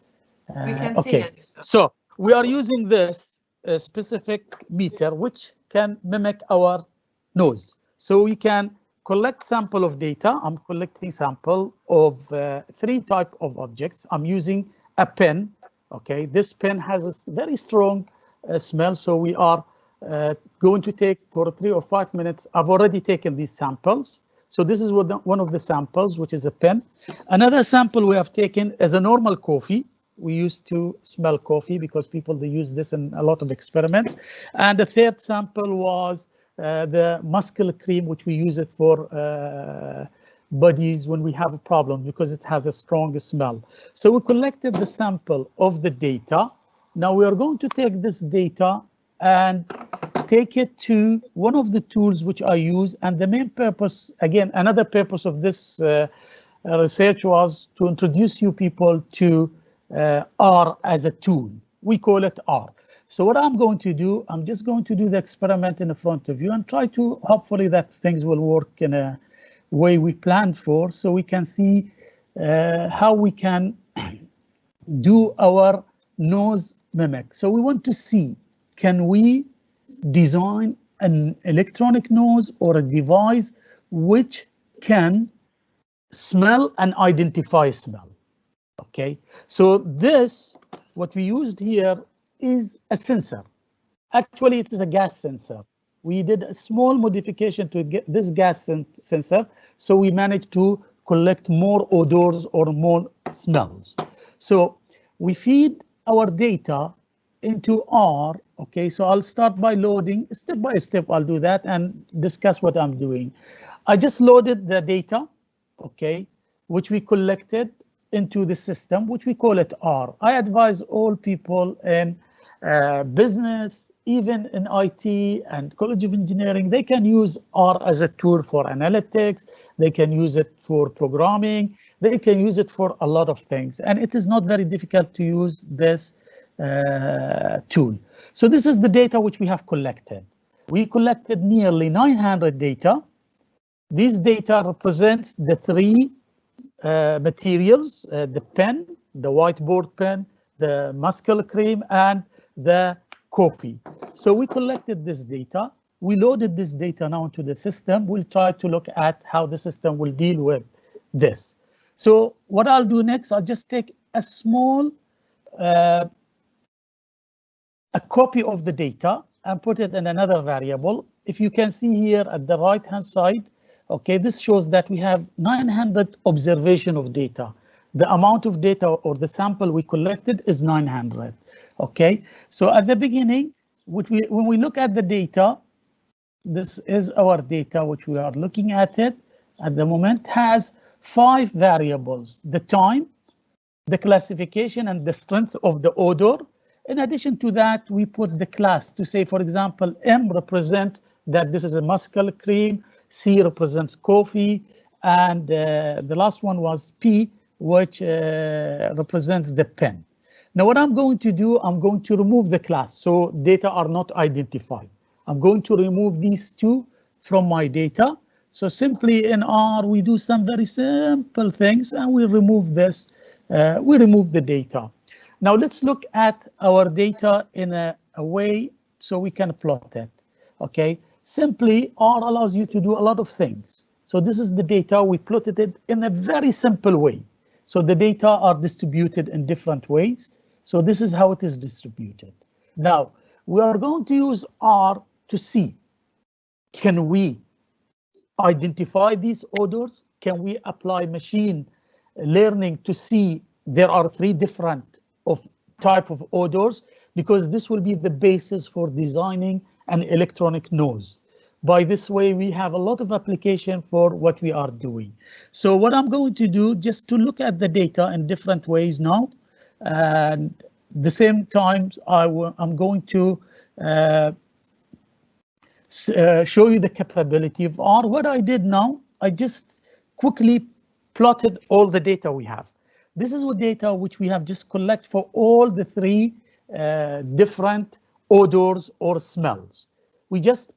S8: We can see it.
S6: So we are using this specific meter, which can mimic our nose. So we can collect sample of data. I'm collecting sample of 3 types of objects. I'm using a pen. Okay, this pen has a very strong smell. So we are going to take for 3 or 5 minutes. I've already taken these samples. So this is one of the samples, which is a pen. Another sample we have taken is a normal coffee. We used to smell coffee because people, they use this in a lot of experiments. And the third sample was the muscle cream, which we use it for bodies when we have a problem because it has a strong smell. So we collected the sample of the data. Now we are going to take this data and take it to one of the tools which I use. And the main purpose, again, another purpose of this research was to introduce you people to R as a tool. We call it R. So what I'm going to do, I'm just going to do the experiment in front of you and try to, hopefully that things will work in a way we planned for, so we can see how we can do our nose mimic. So we want to see, can we design an electronic nose or a device which can smell and identify smell? Okay, so this, what we used here is a sensor. Actually, it is a gas sensor. We did a small modification to get this gas sensor, so we managed to collect more odors or more smells. So we feed our data into R. Okay, so I'll start by loading step by step. I'll do that and discuss what I'm doing. I just loaded the data, okay, which we collected into the system, which we call it R. I advise all people in business, even in IT and College of Engineering, they can use R as a tool for analytics. They can use it for programming. They can use it for a lot of things. And it is not very difficult to use this tool. So this is the data which we have collected. We collected nearly 900 data. These data represents the 3 materials, the pen, the whiteboard pen, the muscle cream, and the coffee. So we collected this data. We loaded this data now into the system. We'll try to look at how the system will deal with this. So what I'll do next, I'll just take a small a copy of the data and put it in another variable. If you can see here at the right hand side, okay, this shows that we have 900 observation of data. The amount of data or the sample we collected is 900. Okay, so at the beginning, when we look at the data, this is our data which we are looking at it at the moment, has 5 variables: the time, the classification, and the strength of the odor. In addition to that, we put the class to say, for example, M represents that this is a muscle cream, C represents coffee, and the last one was P, which represents the pen. Now what I'm going to do, I'm going to remove the class, so data are not identified. I'm going to remove these 2 from my data. So simply in R, we do some very simple things and we remove this, we remove the data. Now let's look at our data in a way so we can plot it. Okay, simply R allows you to do a lot of things. So this is the data, we plotted it in a very simple way. So the data are distributed in different ways. So this is how it is distributed. Now, we are going to use R to see, can we identify these odors? Can we apply machine learning to see there are 3 different type of odors? Because this will be the basis for designing an electronic nose. By this way, we have a lot of application for what we are doing. So what I'm going to do, just to look at the data in different ways now, and the same time, I'm going to show you the capability of R. What I did now, I just quickly plotted all the data we have. This is what data which we have just collected for all the 3 different odors or smells. We just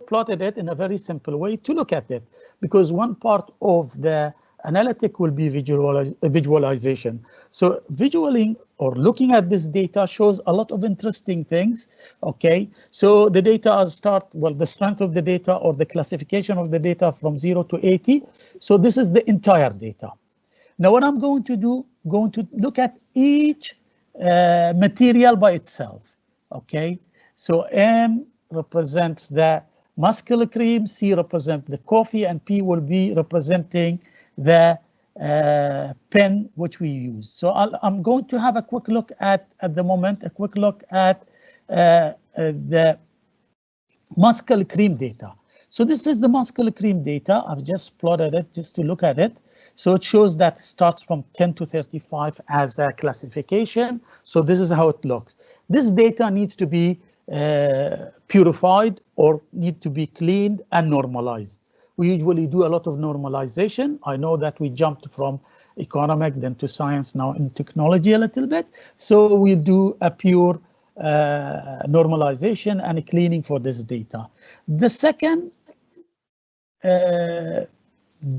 S6: plotted it in a very simple way to look at it, because one part of the analytic will be visualization. So visualing or looking at this data shows a lot of interesting things. Okay, so the data start, well, the strength of the data or the classification of the data from 0 to 80. So this is the entire data. Now what I'm going to do, going to look at each material by itself. Okay, so M represents the muscle cream, C represents the coffee, and P will be representing the pen which we use. So I'm going to have a quick look at the moment, a quick look at the muscle cream data. So this is the muscle cream data. I've just plotted it just to look at it. So it shows that it starts from 10 to 35 as a classification. So this is how it looks. This data needs to be purified or need to be cleaned and normalized. We usually do a lot of normalization. I know that we jumped from economic then to science, now in technology a little bit. So we'll do a pure normalization and cleaning for this data. The second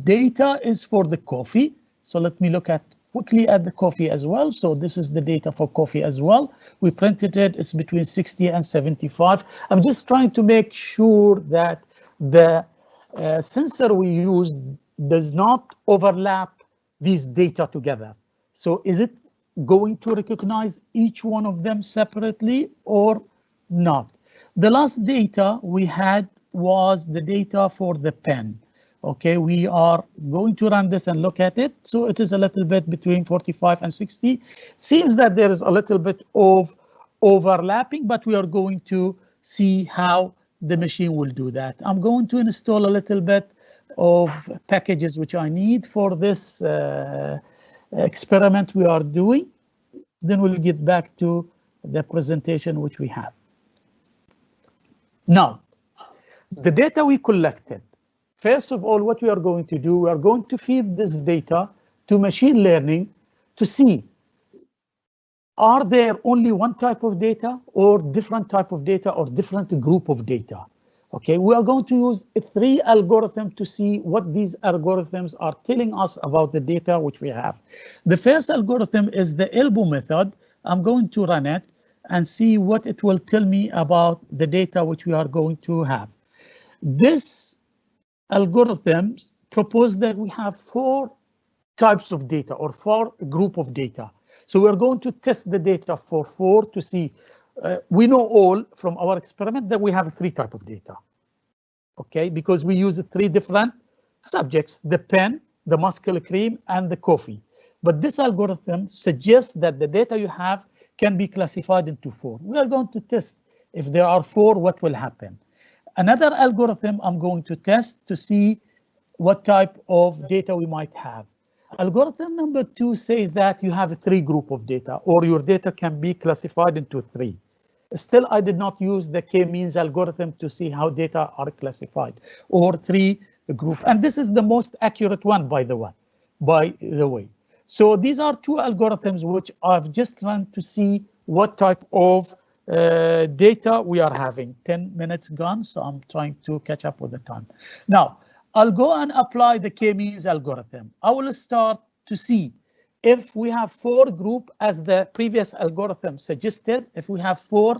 S6: data is for the coffee. So let me look at quickly at the coffee as well. So this is the data for coffee as well. We printed it, it's between 60 and 75. I'm just trying to make sure that the sensor we use does not overlap these data together. So is it going to recognize each one of them separately or not? The last data we had was the data for the pen. Okay, we are going to run this and look at it. So it is a little bit between 45 and 60. Seems that there is a little bit of overlapping, but we are going to see how the machine will do that. I'm going to install a little bit of packages which I need for this experiment we are doing. Then we'll get back to the presentation which we have. Now, the data we collected. First of all, what we are going to do, we are going to feed this data to machine learning to see, are there only one type of data or different type of data or different group of data? Okay, we are going to use 3 algorithms to see what these algorithms are telling us about the data which we have. The first algorithm is the elbow method. I'm going to run it and see what it will tell me about the data which we are going to have. This algorithms propose that we have 4 types of data or 4 group of data. So we're going to test the data for 4 to see. We know all from our experiment that we have 3 types of data. Okay, because we use 3 different subjects, the pen, the muscle cream, and the coffee. But this algorithm suggests that the data you have can be classified into 4. We are going to test if there are 4, what will happen. Another algorithm I'm going to test to see what type of data we might have. Algorithm number 2 says that you have 3 group of data, or your data can be classified into 3. Still, I did not use the k-means algorithm to see how data are classified, or 3 group. And this is the most accurate one, by the way. So these are 2 algorithms which I've just run to see what type of data we are having. 10 minutes gone, so I'm trying to catch up with the time. Now, I'll go and apply the k-means algorithm. I will start to see if we have 4 group as the previous algorithm suggested. If we have 4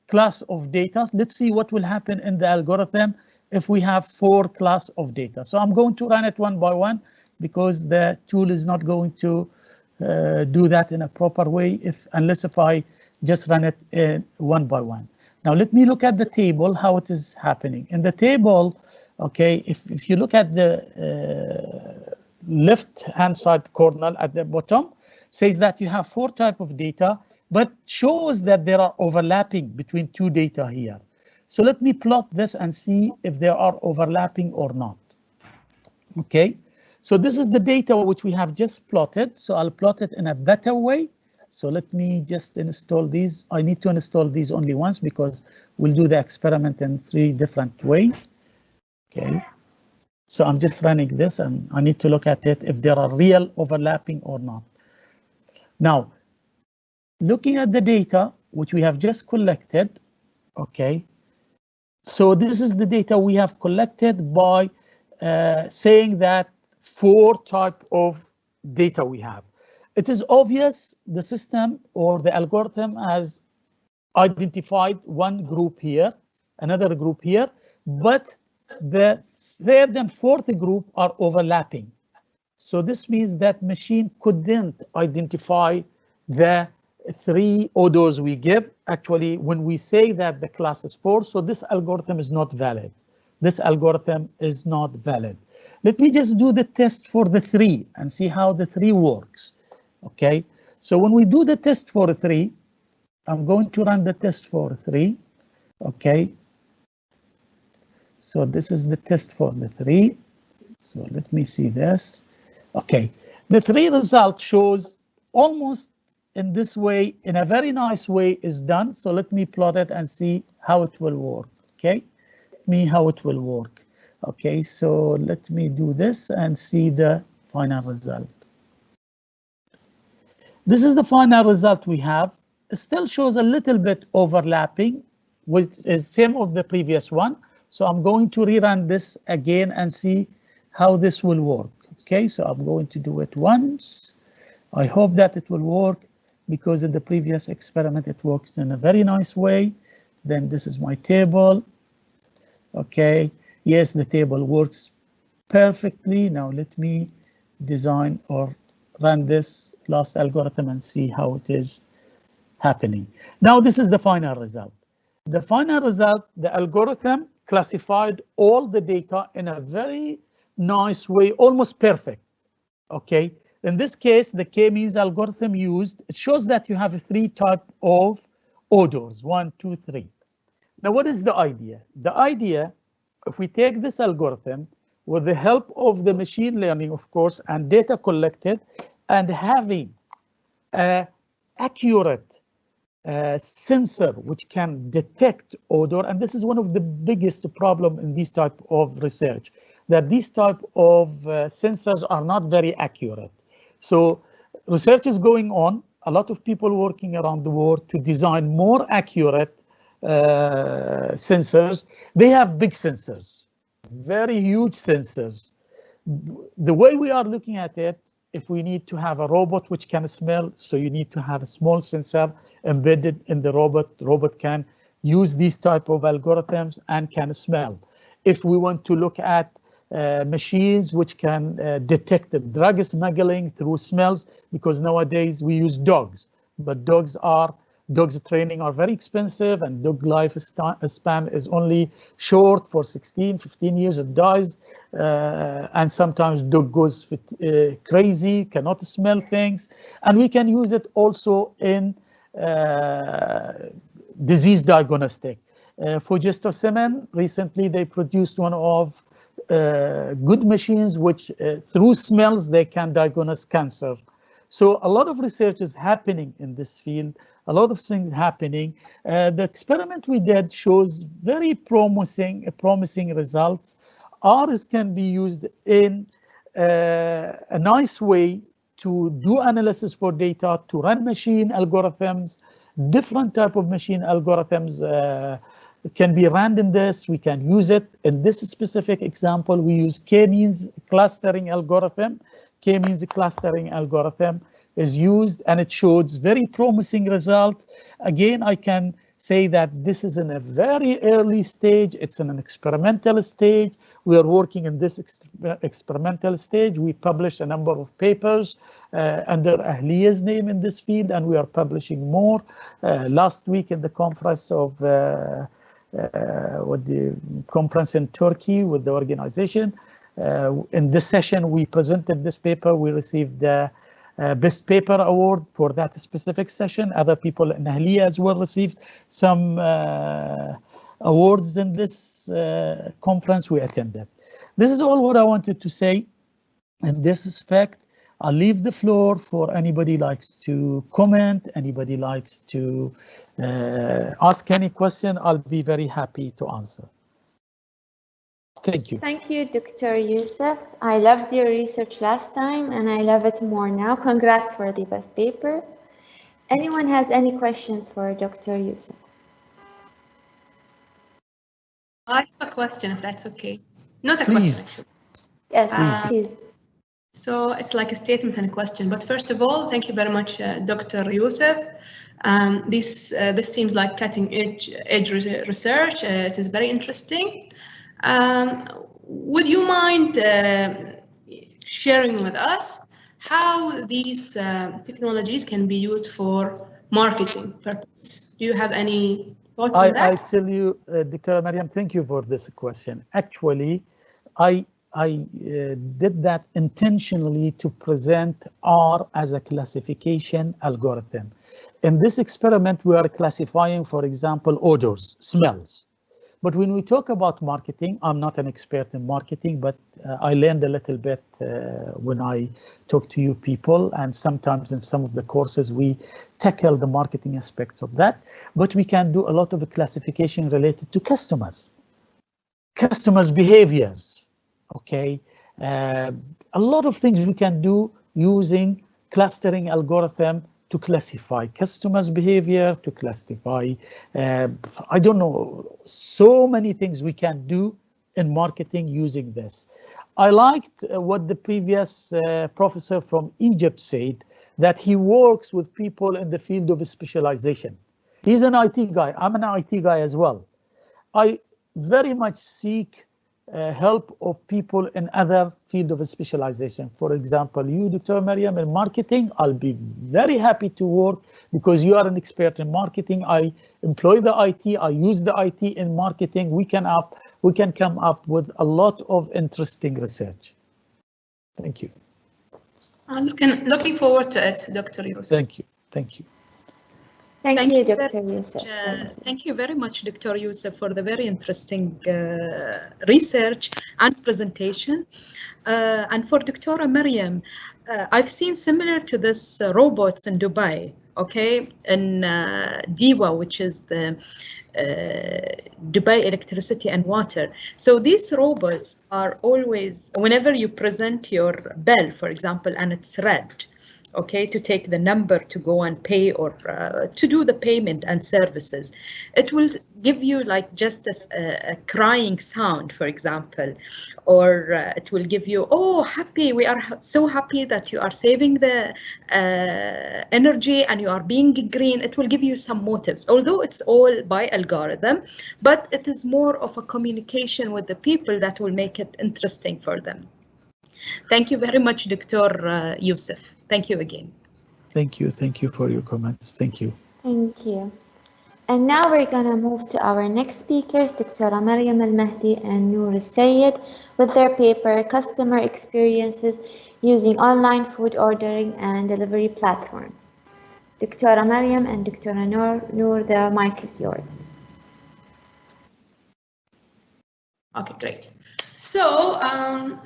S6: class of data, let's see what will happen in the algorithm if we have 4 class of data. So I'm going to run it one by one because the tool is not going to do that in a proper way unless if I just run it one by one. Now let me look at the table, how it is happening. In the table, okay, if you look at the left-hand side corner at the bottom, says that you have 4 types of data, but shows that there are overlapping between 2 data here. So let me plot this and see if there are overlapping or not. Okay, so this is the data which we have just plotted. So I'll plot it in a better way. So let me just install these. I need to install these only once because we'll do the experiment in 3 different ways. Okay, so I'm just running this and I need to look at it if there are real overlapping or not. Now, looking at the data which we have just collected, okay, so this is the data we have collected by saying that 4 types of data we have. It is obvious the system or the algorithm has identified one group here, another group here, but the 3rd and 4th group are overlapping. So this means that machine couldn't identify the 3 odors we give. Actually, when we say that the class is 4, so this algorithm is not valid. This algorithm is not valid. Let me just do the test for the 3 and see how the 3 works. Okay, so when we do the test for 3, I'm going to run the test for 3. Okay, so this is the test for the 3. So let me see this. Okay, the 3 result shows almost in this way, in a very nice way is done. So let me plot it and see how it will work. Okay, how it will work. Okay, so let me do this and see the final result. This is the final result we have. It still shows a little bit overlapping, which is same of the previous one. So I'm going to rerun this again and see how this will work. Okay, so I'm going to do it once. I hope that it will work because in the previous experiment it works in a very nice way. Then this is my table. Okay, yes, the table works perfectly. Now let me design or run this last algorithm and see how it is happening. Now this is the final result. The final result, the algorithm classified all the data in a very nice way, almost perfect. Okay, in this case, the k-means algorithm used, it shows that you have 3 types of odors, 1, 2, 3. Now what is the idea? The idea, if we take this algorithm with the help of the machine learning, of course, and data collected, and having an accurate sensor which can detect odor, and this is one of the biggest problem in this type of research, that these type of sensors are not very accurate. So research is going on, a lot of people working around the world to design more accurate sensors. They have big sensors, very huge sensors. The way we are looking at it, if we need to have a robot which can smell, so you need to have a small sensor embedded in the robot. The robot can use these type of algorithms and can smell. If we want to look at machines which can detect the drug smuggling through smells, because nowadays we use dogs, but dogs training are very expensive, and dog life span is only short for 16, 15 years, it dies, and sometimes dog goes crazy, cannot smell things, and we can use it also in disease diagnostic. For Semen, recently they produced one of good machines which through smells they can diagnose cancer. So a lot of research is happening in this field, a lot of things happening. The experiment we did shows very promising results. Ours can be used in a nice way to do analysis for data, to run machine algorithms, different type of machine algorithms can be run in this. We can use it in this specific example. We use k-means clustering algorithm. K-means clustering algorithm is used and it shows very promising results. Again, I can say that this is in a very early stage. It's in an experimental stage. We are working in this experimental stage. We published a number of papers under Ahlia's name in this field, and we are publishing more. Last week in the conference of with the conference in Turkey with the organization, in this session we presented this paper. We received the Best Paper Award for that specific session. Other people in Ahlia as well received some awards in this conference we attended. This is all what I wanted to say in this respect. I'll leave the floor for anybody likes to comment, anybody likes to ask any question. I'll be very happy to answer. Thank you.
S1: Thank you, Dr. Yousif. I loved your research last time and I love it more now. Congrats for the best paper. Anyone has any questions for Dr. Yousif?
S8: I have a question, if that's okay. Not a
S6: Please.
S8: question, actually.
S1: Yes, please.
S8: So it's like a statement and a question. But first of all, thank you very much, Dr. Yousif. This seems like cutting edge research. It is very interesting. Would you mind sharing with us how these technologies can be used for marketing purposes? Do you have any thoughts on that?
S6: I tell you, Dr. Maryam, thank you for this question. Actually, I did that intentionally to present R as a classification algorithm. In this experiment, we are classifying, for example, odors, smells. But when we talk about marketing, I'm not an expert in marketing, but I learned a little bit when I talk to you people, and sometimes in some of the courses we tackle the marketing aspects of that. But we can do a lot of classification related to customers behaviors. Okay, a lot of things we can do using clustering algorithm to classify customers' behavior, to classify, I don't know, so many things we can do in marketing using this. I liked what the previous professor from Egypt said, that he works with people in the field of specialization. He's an IT guy. I'm an IT guy as well. I very much seek help of people in other field of specialization. For example, you, Dr. Maryam, in marketing, I'll be very happy to work because you are an expert in marketing. I employ the IT, I use the IT in marketing. We can come up with a lot of interesting research. Thank you.
S8: I'm looking forward to it, Dr. Yousif.
S6: Thank you. Thank you.
S1: Thank you, Dr. Yousif.
S9: Thank you very much, Dr. Yousif, for the very interesting research and presentation. And for Dr. Maryam, I've seen similar to this robots in Dubai, okay, in DEWA, which is the Dubai Electricity and Water. So these robots are always, whenever you present your bill, for example, and it's red, okay, to take the number to go and pay or to do the payment and services, it will give you like just a crying sound, for example, or it will give you, oh, happy, we are so happy that you are saving the energy and you are being green. It will give you some motives, although it's all by algorithm, but it is more of a communication with the people that will make it interesting for them. Thank you very much, Dr. Yousif. Thank you again.
S6: Thank you. Thank you for your comments. Thank you.
S1: Thank you. And now we're going to move to our next speakers, Dr. Maryam Al Mahdi and Noor Alsayed, with their paper, Customer Experiences Using Online Food Ordering and Delivery Platforms. Dr. Maryam and Dr. Noor, the mic is yours.
S8: Okay, great. So,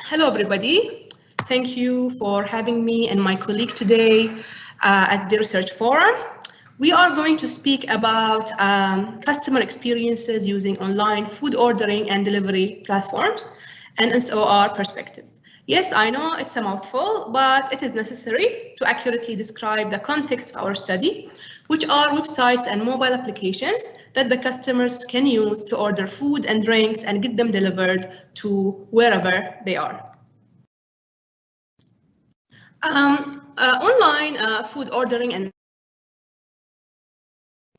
S8: hello everybody. Thank you for having me and my colleague today at the Research Forum. We are going to speak about customer experiences using online food ordering and delivery platforms and SOR perspective. Yes, I know it's a mouthful, but it is necessary to accurately describe the context of our study, which are websites and mobile applications that the customers can use to order food and drinks and get them delivered to wherever they are. Online food ordering and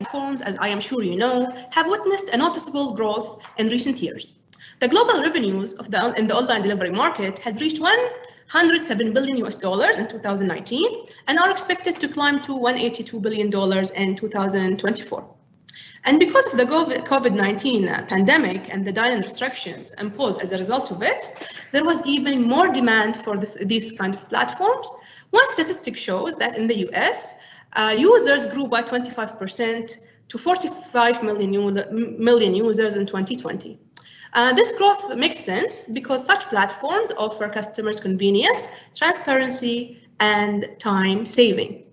S8: platforms, as I am sure you know, have witnessed a noticeable growth in recent years. The global revenues in the online delivery market has reached $107 billion in 2019 and are expected to climb to $182 billion in 2024. And because of the COVID-19 pandemic and the dining restrictions imposed as a result of it, there was even more demand for these kind of platforms. One statistic shows that in the US, users grew by 25% to 45 million users in 2020. This growth makes sense because such platforms offer customers convenience, transparency, and time saving.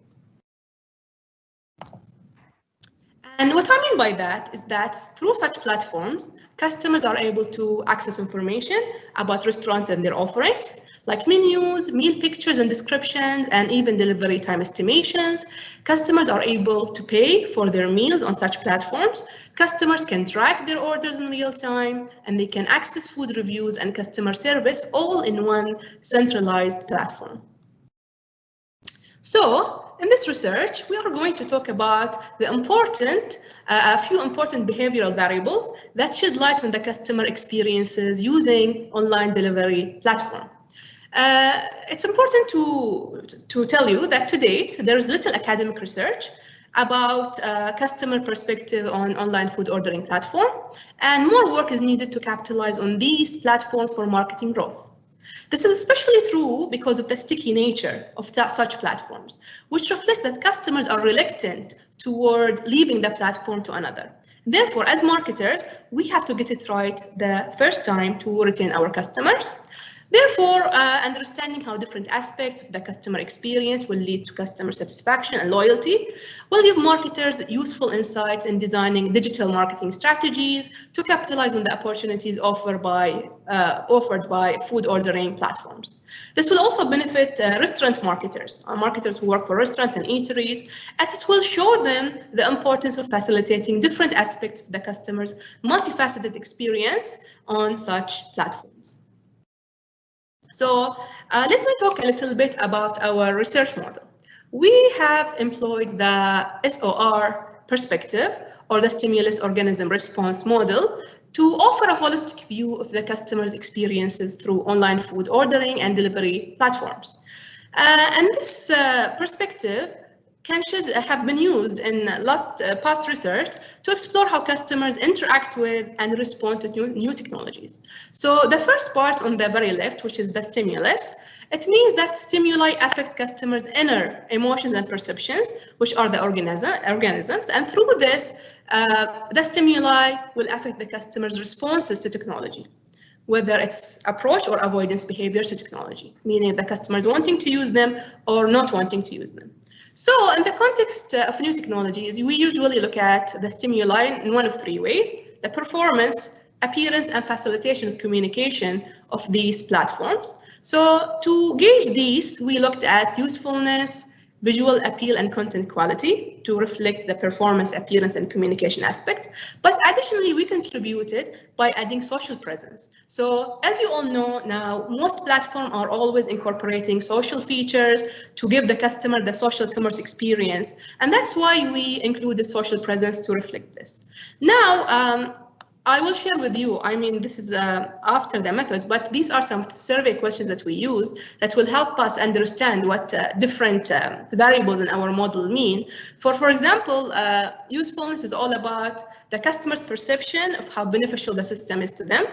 S8: And what I mean by that is that through such platforms, customers are able to access information about restaurants and their offerings, like menus, meal pictures and descriptions, and even delivery time estimations. Customers are able to pay for their meals on such platforms. Customers can track their orders in real time, and they can access food reviews and customer service all in one centralized platform. So, in this research, we are going to talk about a few important behavioral variables that shed light on the customer experiences using online delivery platform. It's important to tell you that to date, there is little academic research about customer perspective on online food ordering platform, and more work is needed to capitalize on these platforms for marketing growth. This is especially true because of the sticky nature of such platforms, which reflect that customers are reluctant toward leaving the platform to another. Therefore, as marketers, we have to get it right the first time to retain our customers. Therefore, understanding how different aspects of the customer experience will lead to customer satisfaction and loyalty will give marketers useful insights in designing digital marketing strategies to capitalize on the opportunities offered by food ordering platforms. This will also benefit restaurant marketers who work for restaurants and eateries, as it will show them the importance of facilitating different aspects of the customer's multifaceted experience on such platforms. So let me talk a little bit about our research model. We have employed the SOR perspective, or the stimulus organism response model, to offer a holistic view of the customer's experiences through online food ordering and delivery platforms. And this perspective should have been used in past research to explore how customers interact with and respond to new technologies. So the first part on the very left, which is the stimulus, it means that stimuli affect customers' inner emotions and perceptions, which are the organisms, and through this, the stimuli will affect the customer's responses to technology, whether it's approach or avoidance behaviors to technology, meaning the customers wanting to use them or not wanting to use them. So in the context of new technologies, we usually look at the stimuli in one of three ways: the performance, appearance, and facilitation of communication of these platforms. So to gauge these, we looked at usefulness, visual appeal, and content quality to reflect the performance, appearance, and communication aspects. But additionally, we contributed by adding social presence. So as you all know now, most platforms are always incorporating social features to give the customer the social commerce experience. And that's why we included social presence to reflect this. Now, I will share with you, I mean, this is after the methods, but these are some survey questions that we used that will help us understand what different variables in our model mean. For example, usefulness is all about the customer's perception of how beneficial the system is to them,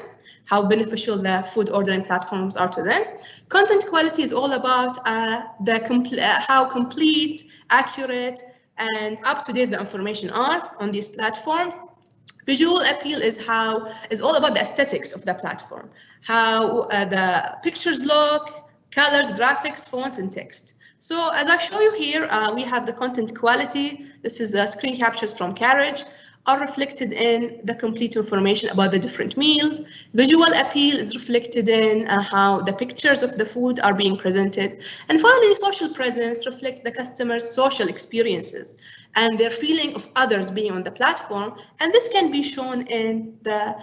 S8: how beneficial the food ordering platforms are to them. Content quality is all about how complete, accurate, and up-to-date the information are on these platforms. Visual appeal is all about the aesthetics of the platform, how the pictures look, colors, graphics, fonts, and text. So as I show you here, we have the content quality. This is screen captures from Carriage, are reflected in the complete information about the different meals. Visual appeal is reflected in how the pictures of the food are being presented. And finally, social presence reflects the customer's social experiences and their feeling of others being on the platform. And this can be shown in the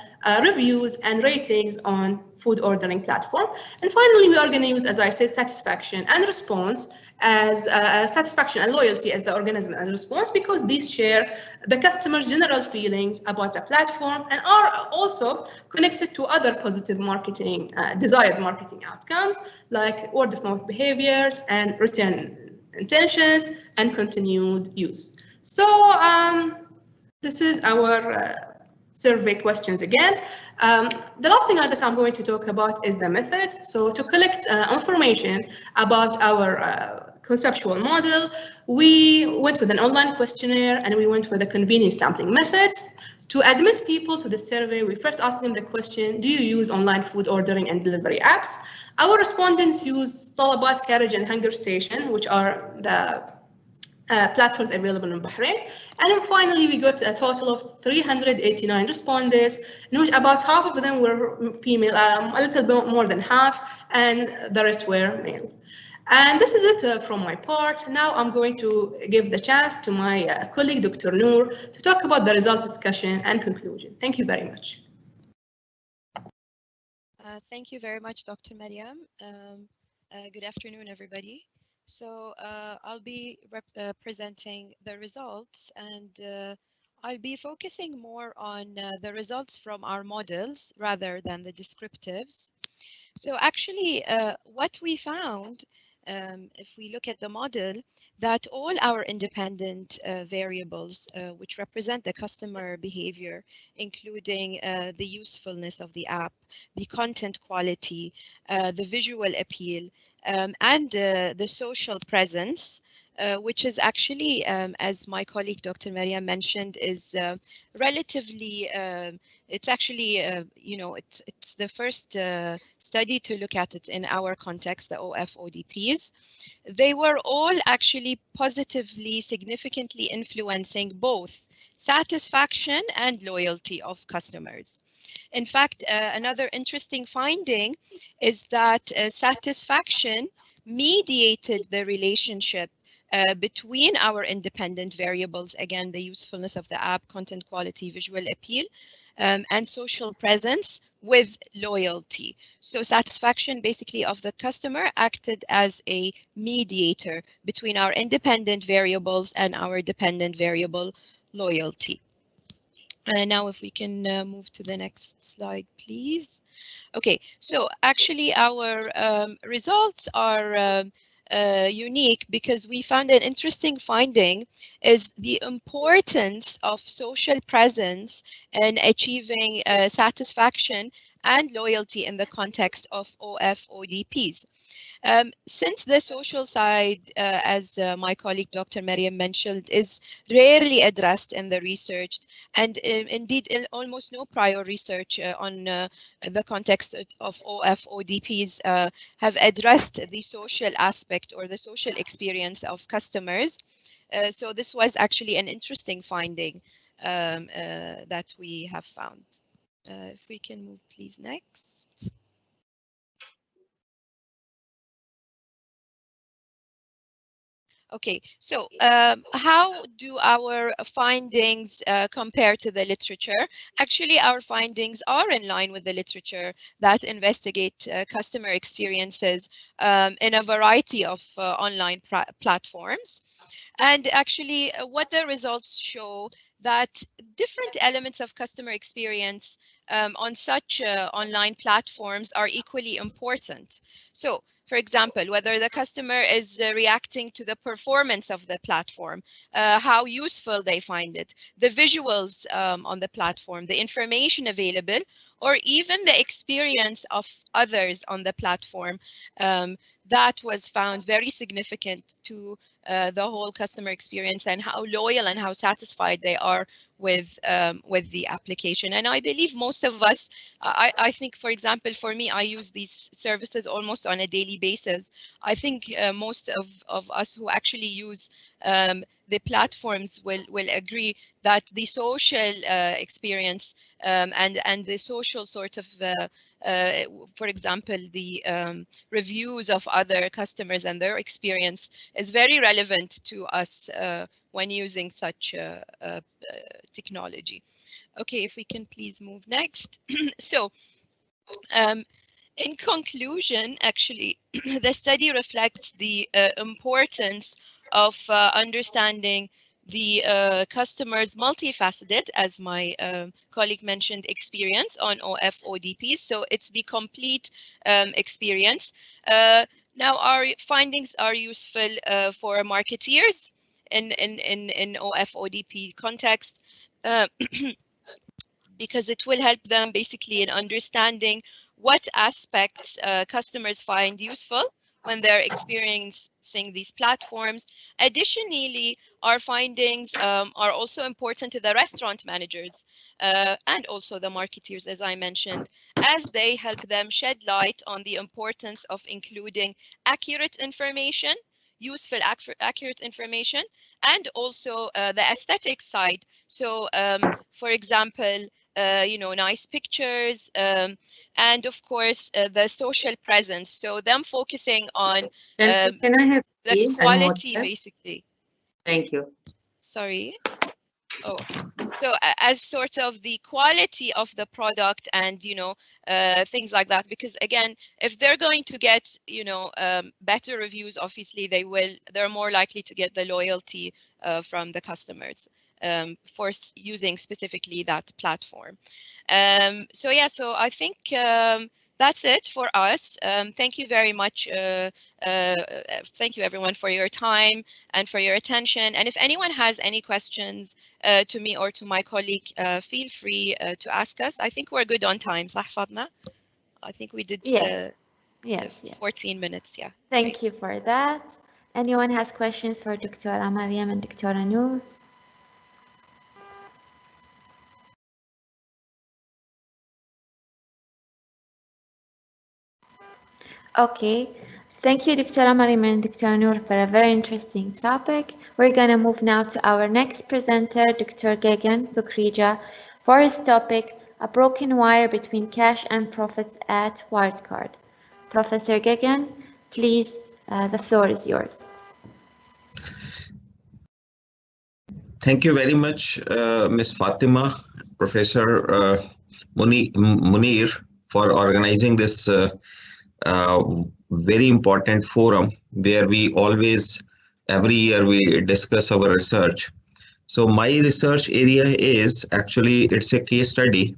S8: reviews and ratings on food ordering platform. And finally, we are going to use, as I said, satisfaction and response as satisfaction and loyalty as the organism and response, because these share the customer's general feelings about the platform and are also connected to other positive marketing, desired marketing outcomes like word of mouth behaviors and return intentions and continued use. So this is our survey questions again. The last thing that I'm going to talk about is the method. So to collect information about our conceptual model, we went with an online questionnaire and we went with a convenience sampling method. To admit people to the survey, we first asked them the question, do you use online food ordering and delivery apps? Our respondents use Talabat, Carriage, and Hunger Station, which are the platforms available in Bahrain. And then finally, we got a total of 389 respondents, in which about half of them were female, a little bit more than half, and the rest were male. And this is it from my part. Now I'm going to give the chance to my colleague, Dr. Noor, to talk about the result discussion and conclusion. Thank you very much.
S10: Thank you very much, Dr. Maryam. Good afternoon, everybody. So I'll be presenting the results, and I'll be focusing more on the results from our models rather than the descriptives. So actually, what we found, if we look at the model, that all our independent variables, which represent the customer behavior, including the usefulness of the app, the content quality, the visual appeal, and the social presence, which is actually, as my colleague Dr. Maryam mentioned, is relatively, it's actually, you know, it's the first study to look at it in our context, the OF-ODPs. They were all actually positively, significantly influencing both satisfaction and loyalty of customers. In fact, another interesting finding is that satisfaction mediated the relationship between our independent variables, again, the usefulness of the app, content quality, visual appeal, and social presence with loyalty. So satisfaction basically of the customer acted as a mediator between our independent variables and our dependent variable loyalty. Now if we can move to the next slide, please. Okay, so actually our results are unique because we found an interesting finding is the importance of social presence in achieving satisfaction and loyalty in the context of OF-ODPs. Since the social side, as my colleague Dr. Maryam mentioned, is rarely addressed in the research, and indeed almost no prior research on the context of OF-ODPs have addressed the social aspect or the social experience of customers. So this was actually an interesting finding that we have found. If we can move, please, next. Okay, so how do our findings compare to the literature? Actually, our findings are in line with the literature that investigate customer experiences in a variety of online platforms. And actually, what the results show that different elements of customer experience on such online platforms are equally important. So, for example, whether the customer is reacting to the performance of the platform, how useful they find it, the visuals on the platform, the information available, or even the experience of others on the platform, that was found very significant to the whole customer experience and how loyal and how satisfied they are with the application. And I believe most of us, I think, for example, for me, I use these services almost on a daily basis. I think most of us who actually use the platforms will agree that the social experience and the social sort of, for example, the reviews of other customers and their experience is very relevant to us when using such technology. Okay, if we can please move next. So In conclusion, actually, the study reflects the importance of understanding the customer's multifaceted, as my colleague mentioned, experience on OF-ODPs. So it's the complete experience. Now, our findings are useful for marketeers in OF-ODP context because it will help them basically in understanding what aspects customers find useful when they're experiencing these platforms. Additionally, our findings are also important to the restaurant managers and also the marketeers, as I mentioned, as they help them shed light on the importance of including accurate information, useful accurate information, and also the aesthetic side. So, for example, nice pictures, and of course the social presence. So them focusing on
S11: can I have
S10: the quality, basically.
S11: Thank you.
S10: Sorry. Oh, so as sort of the quality of the product and things like that, because again, if they're going to get better reviews, obviously they're more likely to get the loyalty from the customers for using specifically that platform. So yeah, so I think that's it for us. Thank you very much. Thank you everyone for your time and for your attention. And if anyone has any questions to me or to my colleague, feel free to ask us. I think we're good on time, صح فاطمة? I think we did
S1: yes.
S10: 14 minutes, yeah.
S1: Thank you for that. Anyone has questions for Dr. Maryam and Dr. Noor? Okay, thank you, Dr. Maryam and Dr. Noor, for a very interesting topic. We're going to move now to our next presenter, Dr. Gagan Kukreja, for his topic, A Broken Wire Between Cash and Profits at Wirecard. Professor Gagan, please, the floor is yours.
S12: Thank you very much, Ms. Fatima, Professor Muneer, for organizing this very important forum where we always, every year, we discuss our research. So my research area is actually, it's a case study.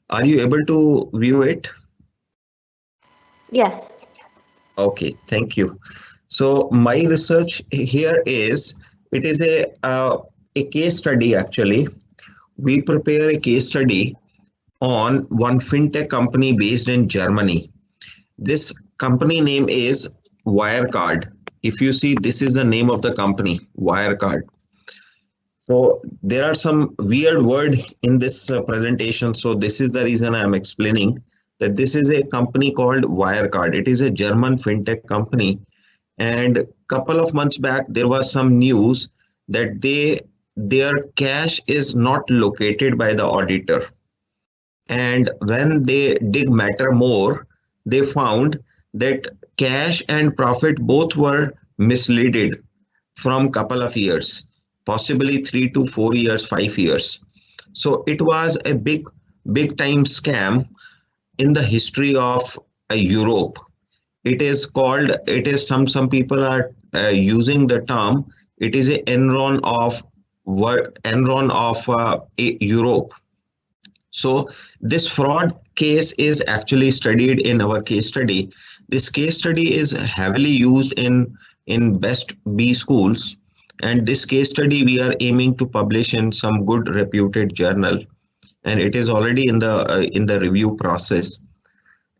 S12: Are you able to view it?
S1: Yes.
S12: Okay, thank you. So my research here is, it is a case study actually. We prepare a case study on one fintech company based in Germany. This company name is Wirecard. If you see, this is the name of the company, Wirecard. So there are some weird words in this presentation. So this is the reason I am explaining that this is a company called Wirecard. It is a German fintech company. And a couple of months back, there was some news that their cash is not located by the auditor. And when they dig matter more, they found that cash and profit both were misleaded from couple of years, possibly 3 to 4 years, 5 years. So it was a big time scam in the history of Europe. It is called, some people are using the term, it is an Enron of Europe. So this fraud case is actually studied in our case study. This case study is heavily used in Best B schools, and this case study we are aiming to publish in some good reputed journal, and it is already in the review process.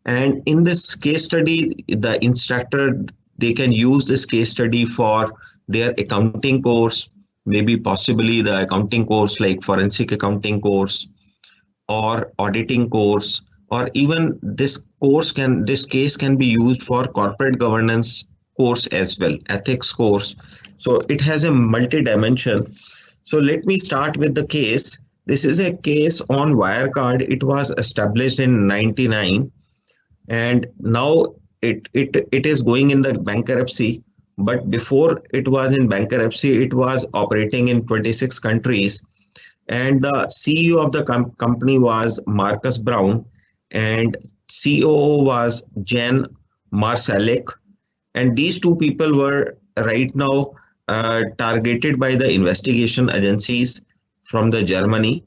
S12: And in this case study, the instructor, they can use this case study for their accounting course, maybe possibly the accounting course like forensic accounting course or auditing course, or even this case can be used for corporate governance course as well, ethics course. So it has a multi-dimension. So let me start with the case. This is a case on Wirecard. It was established in 1999, and now it is going in the bankruptcy. But before it was in bankruptcy, it was operating in 26 countries. And the CEO of the company was Marcus Brown, and COO was Jan Marsalik. And these two people were right now targeted by the investigation agencies from the Germany.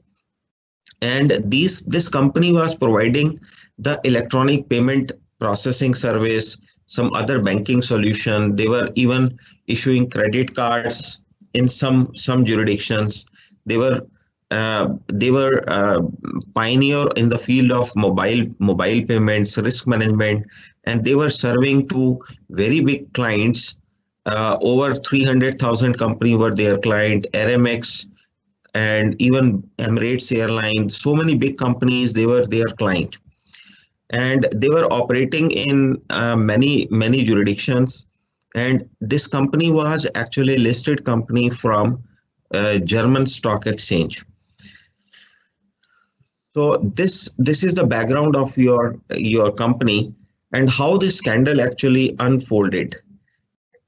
S12: And this company was providing the electronic payment processing service, some other banking solution. They were even issuing credit cards in some jurisdictions. They were pioneer in the field of mobile payments, risk management, and they were serving to very big clients. Over 300,000 companies were their client, RMX, and even Emirates Airlines. So many big companies, they were their client, and they were operating in many jurisdictions. And this company was actually a listed company from German stock exchange. So this is the background of your company and how this scandal actually unfolded.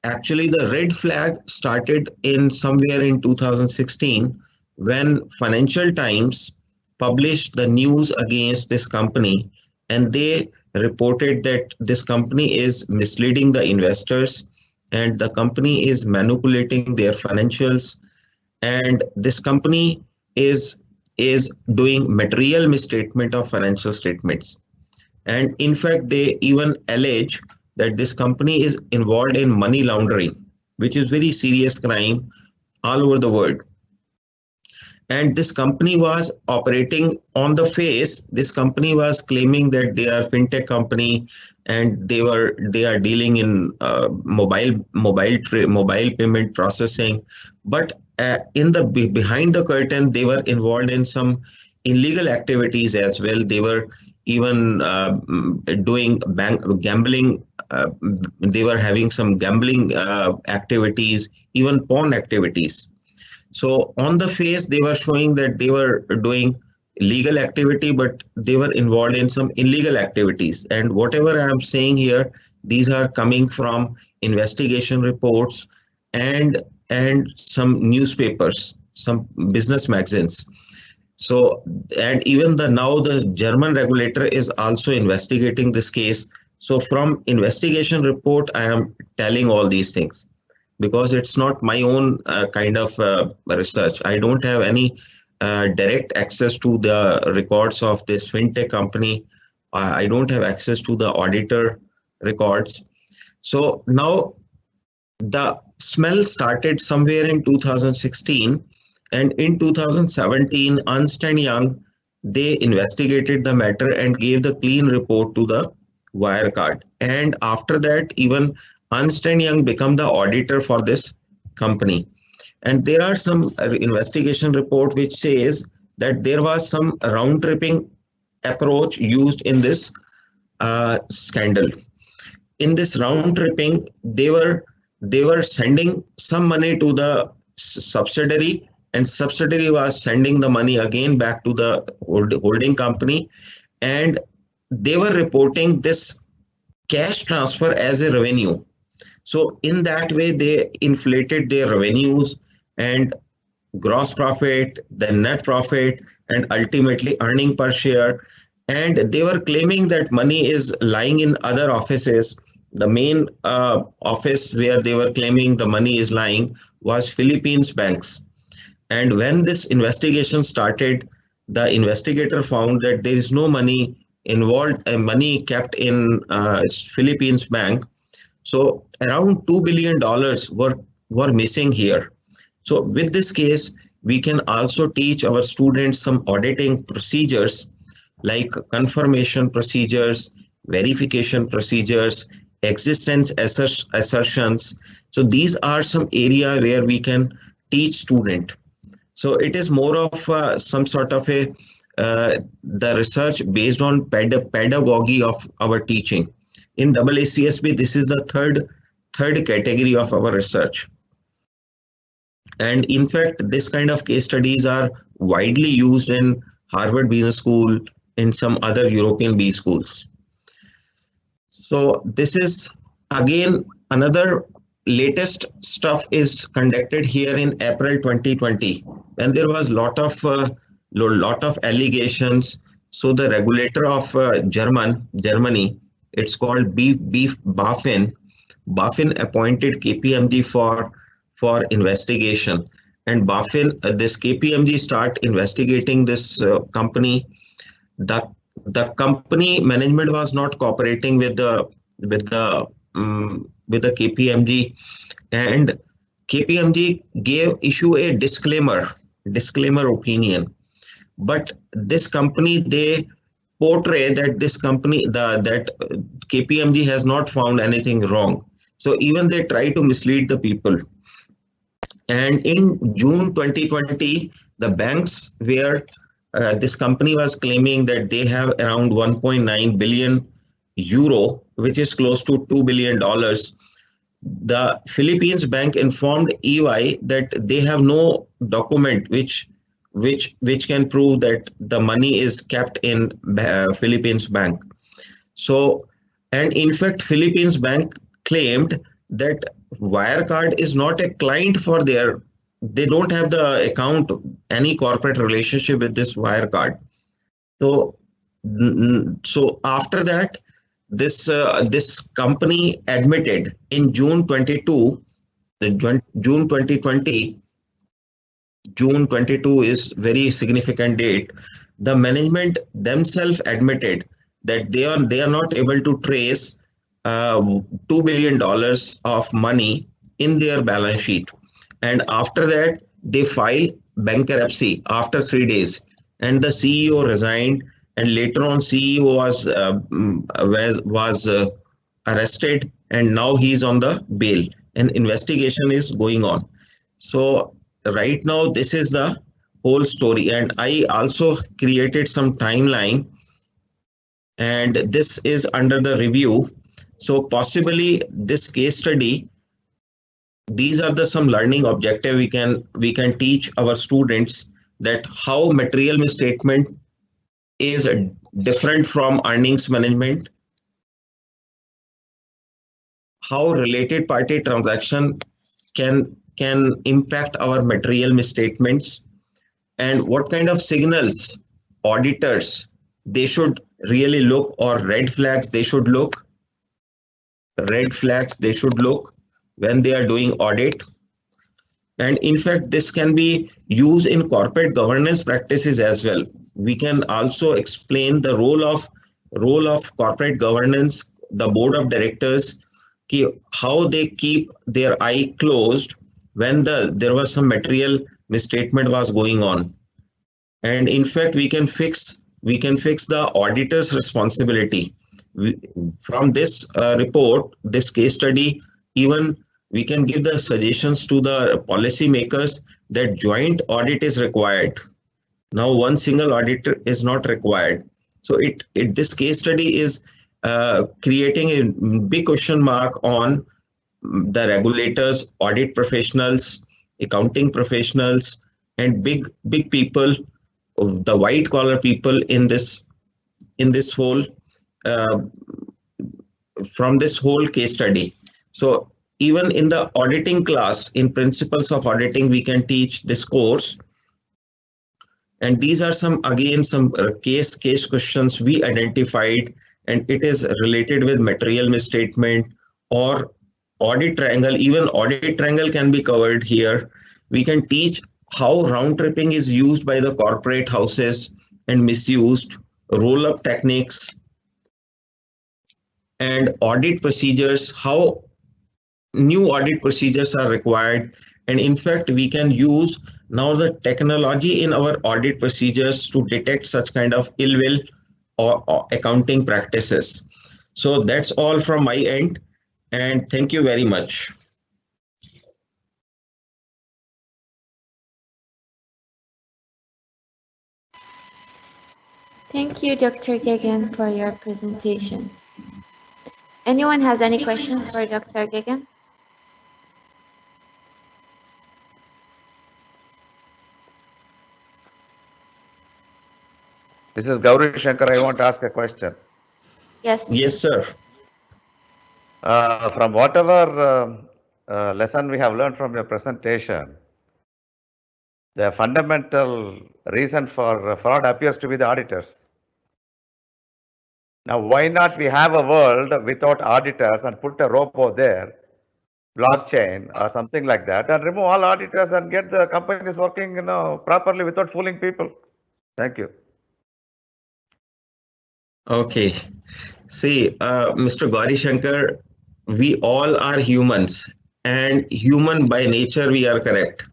S12: Actually, the red flag started in somewhere in 2016 when Financial Times published the news against this company, and they reported that this company is misleading the investors and the company is manipulating their financials, and this company is doing material misstatement of financial statements. And in fact, they even allege that this company is involved in money laundering, which is very serious crime all over the world. And this company was operating on the face. This company was claiming that they are fintech company and they are dealing in mobile payment processing, but in the behind the curtain they were involved in some illegal activities as well. They were even doing gambling. They were having some gambling activities, even porn activities. So on the face, they were showing that they were doing legal activity, but they were involved in some illegal activities. And whatever I am saying here, these are coming from investigation reports and some newspapers, some business magazines. So, and even now the German regulator is also investigating this case. So from investigation report, I am telling all these things, because it's not my own kind of research. I don't have any direct access to the records of this fintech company. I don't have access to the auditor records. So now the smell started somewhere in 2016, and in 2017, Ernst & Young, they investigated the matter and gave the clean report to the Wirecard. And after that, even Ernst & Young become the auditor for this company. And there are some investigation report which says that there was some round-tripping approach used in this scandal. In this round-tripping, they were sending some money to the subsidiary, and subsidiary was sending the money again back to the holding company, and they were reporting this cash transfer as a revenue. So in that way, they inflated their revenues and gross profit, then net profit, and ultimately earning per share. And they were claiming that money is lying in other offices. The main office where they were claiming the money is lying was Philippines banks. And when this investigation started, the investigator found that there is no money involved, money kept in Philippines bank. So around $2 billion were missing here. So with this case, we can also teach our students some auditing procedures like confirmation procedures, verification procedures, existence assertions. So these are some area where we can teach student. So it is more of some sort of a the research based on pedagogy of our teaching. In AACSB, this is the third category of our research. And in fact, this kind of case studies are widely used in Harvard Business School, in some other European B schools. So this is again another latest stuff is conducted here in April 2020, and there was lot of allegations So the regulator of Germany, it's called BaFin. BaFin appointed KPMG for investigation, and BaFin, this KPMG start investigating this company. The company management was not cooperating with the KPMG, and KPMG issue a disclaimer opinion. But this company, they portray that this company, that KPMG has not found anything wrong. So even they try to mislead the people. And in June 2020, the banks where this company was claiming that they have around 1.9 billion euro, which is close to $2 billion. The Philippines bank informed EY that they have no document which can prove that the money is kept in Philippines bank. So, and in fact, Philippines bank claimed that Wirecard is not a client for their, they don't have the account, any corporate relationship with this Wirecard. So after that, this company admitted in June 22, June 2020, June 22 is very significant date. The management themselves admitted that they are not able to trace $2 billion of money in their balance sheet, and after that they filed bankruptcy after 3 days, and the CEO resigned, and later on CEO was arrested, and now he's on the bail, and investigation is going on. So right now this is the whole story, and I also created some timeline, and this is under the review. So possibly this case study, these are the some learning objective we can teach our students, that how material misstatement is different from earnings management, how related party transaction can impact our material misstatements, and what kind of signals auditors they should really look, or red flags they should look when they are doing audit. And in fact, this can be used in corporate governance practices as well. We can also explain the role of corporate governance, the board of directors, how they keep their eye closed when there was some material misstatement was going on. And in fact, we can fix the auditor's responsibility. From this report, this case study, even we can give the suggestions to the policymakers that joint audit is required. Now one single auditor is not required. So this case study is creating a big question mark on the regulators, audit professionals, accounting professionals, and big people, the white collar people in this whole from this whole case study. So even in the auditing class, in principles of auditing, we can teach this course. And these are some case questions we identified, and it is related with material misstatement or audit triangle. Even audit triangle can be covered here. We can teach how round tripping is used by the corporate houses and misused, roll-up techniques, and audit procedures, how new audit procedures are required. And in fact, we can use now the technology in our audit procedures to detect such kind of ill will or accounting practices. So that's all from my end, and thank you very much.
S1: Thank you, Dr. Gagan, for your presentation. Anyone has any questions for Dr. Gagan?
S13: This is Gauri Shankar. I want to ask a question.
S1: Yes.
S12: Yes, sir.
S13: From whatever lesson we have learned from your presentation, the fundamental reason for fraud appears to be the auditors. Now, why not we have a world without auditors and put a robo there, blockchain or something like that, and remove all auditors and get the companies working, properly without fooling people. Thank you.
S12: Okay. See, Mr. Gauri Shankar, we all are humans, and human by nature we are correct.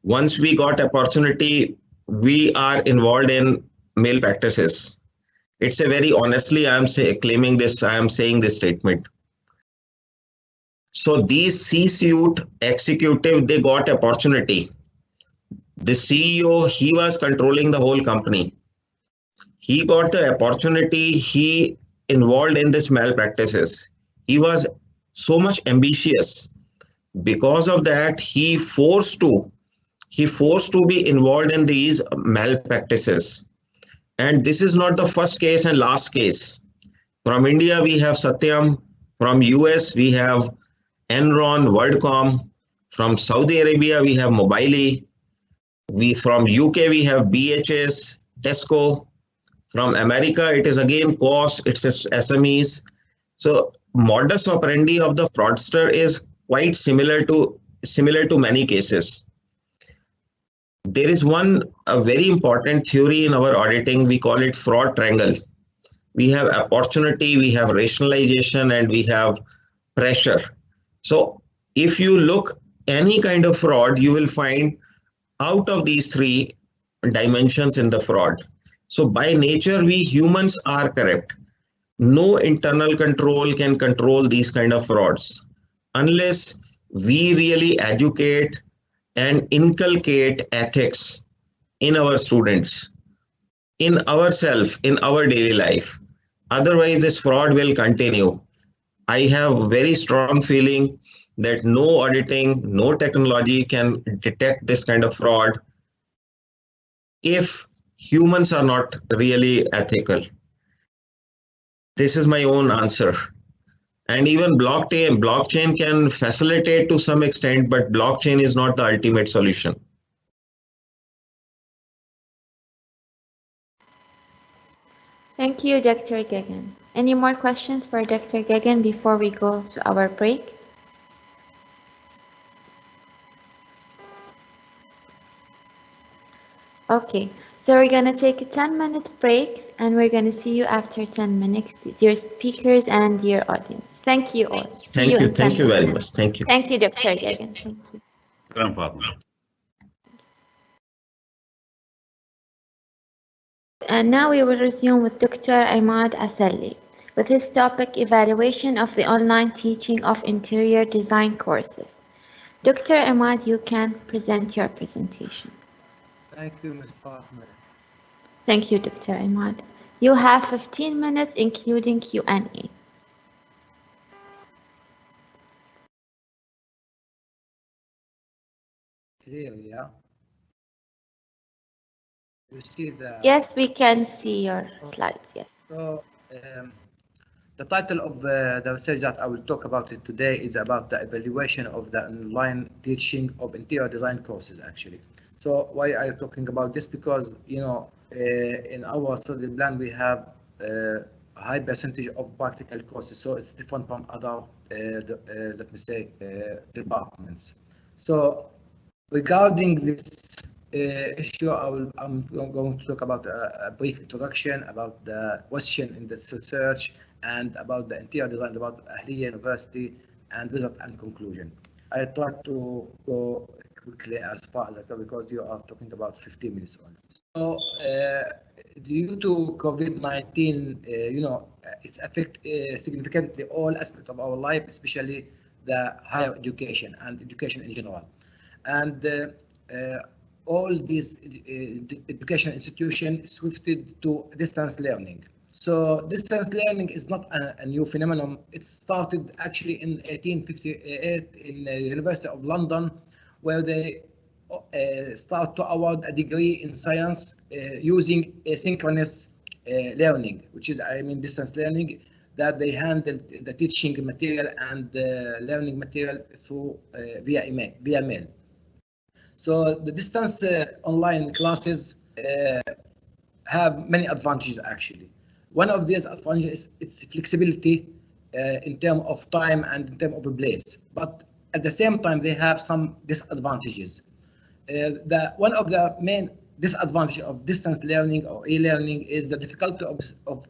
S12: Once we got opportunity, we are involved in malpractices. It's a very honestly, I am claiming this, I am saying this statement. So these C-suite executive, they got opportunity. The CEO, he was controlling the whole company. He got the opportunity, he involved in this malpractices. He was so much ambitious. Because of that, he forced to be involved in these malpractices. And this is not the first case and last case. From India, we have Satyam. From US, we have Enron, WorldCom. From Saudi Arabia, we have Mobile. From UK, we have BHS, Tesco. From America, it is again COS, it's SMEs. So modus operandi of the fraudster is quite similar to many cases. There is a very important theory in our auditing, we call it fraud triangle. We have opportunity, we have rationalization, and we have pressure. So if you look any kind of fraud, you will find out of these three dimensions in the fraud. So by nature, we humans are correct. No internal control can control these kind of frauds unless we really educate and inculcate ethics in our students, in ourselves, in our daily life. Otherwise, this fraud will continue. I have very strong feeling that no auditing, no technology can detect this kind of fraud if humans are not really ethical. This is my own answer. And even blockchain can facilitate to some extent, but blockchain is not the ultimate solution.
S1: Thank you, Dr. Gagan. Any more questions for Dr. Gagan before we go to our break? Okay, so we're going to take a 10-minute break and we're going to see you after 10 minutes, dear speakers and dear audience. Thank you all.
S12: Thank you very much. Thank you.
S1: Thank you, Dr. Gagan. Thank you. And now we will resume with Dr. Imad Assali with his topic, Evaluation of the Online Teaching of Interior Design Courses. Dr. Imad, you can present your presentation.
S14: Thank you, Ms. Ahmed.
S1: Thank you, Dr. Imad. You have 15 minutes, including Q&A.
S14: Clear, yeah? You see the...
S1: Yes, we can see your slides, yes.
S14: So, the title of the research that I will talk about it today is about the evaluation of the online teaching of interior design courses, actually. So why are you talking about this? Because, in our study plan, we have a high percentage of practical courses, so it's different from other, let me say, departments. So regarding this issue, I'm going to talk about a brief introduction about the question in this research and about the interior design, about Ahlia University, and result and conclusion. I try to go quickly as far as I can because you are talking about 15 minutes on. So due to COVID-19, it's affect significantly all aspects of our life, especially the higher education and education in general. And all these education institutions switched to distance learning. So distance learning is not a new phenomenon. It started actually in 1858 in the University of London, where they start to award a degree in science using asynchronous learning, which is, distance learning, that they handle the teaching material and learning material through via mail. So the distance online classes have many advantages, actually. One of these advantages is its flexibility in terms of time and in terms of a place. But at the same time, they have some disadvantages. One of the main disadvantages of distance learning or e-learning is the difficulty of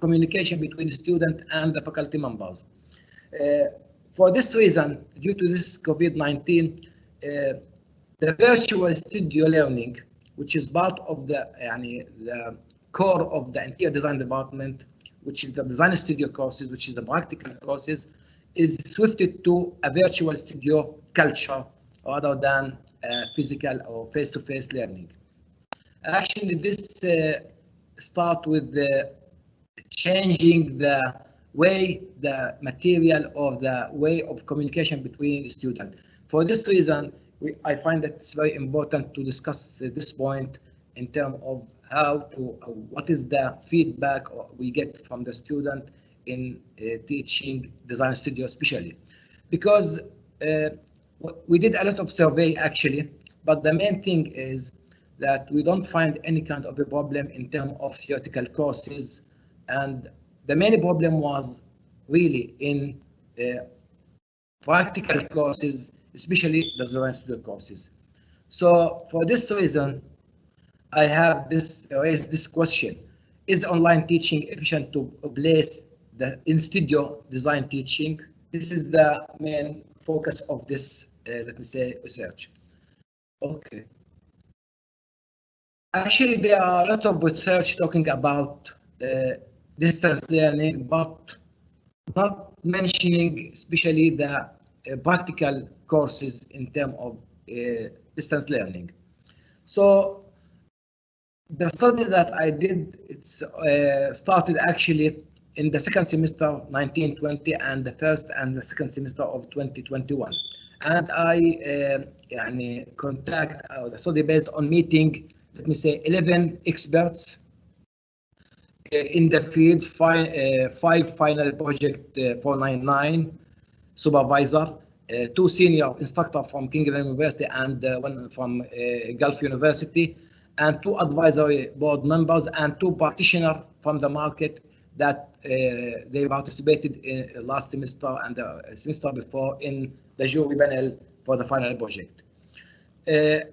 S14: communication between the student and the faculty members. For this reason, due to this COVID-19, the virtual studio learning, which is part of the core of the interior design department, which is the design studio courses, which is the practical courses, is swifted to a virtual studio culture rather than physical or face-to-face learning. Actually, this starts with changing the way the material or the way of communication between students. For this reason, I find that it's very important to discuss this point in terms of what is the feedback we get from the student in teaching design studio, especially because we did a lot of survey actually, but the main thing is that we don't find any kind of a problem in terms of theoretical courses, and the main problem was really in practical courses, especially the design studio courses. So for this reason, I have raised this question: is online teaching efficient to place the in-studio design teaching? This is the main focus of this, let me say, research. Okay. Actually, there are a lot of research talking about distance learning, but not mentioning especially the practical courses in terms of distance learning. So the study that I did, it's started actually in the second semester 1920 and the first and the second semester of 2021. And I contact the study based on meeting, let me say, 11 experts in the field, 5 final project 499 supervisor, 2 senior instructors from Kingsland University and 1 from Gulf University, and 2 advisory board members and 2 practitioners from the market that they participated in last semester and the semester before in the jury panel for the final project.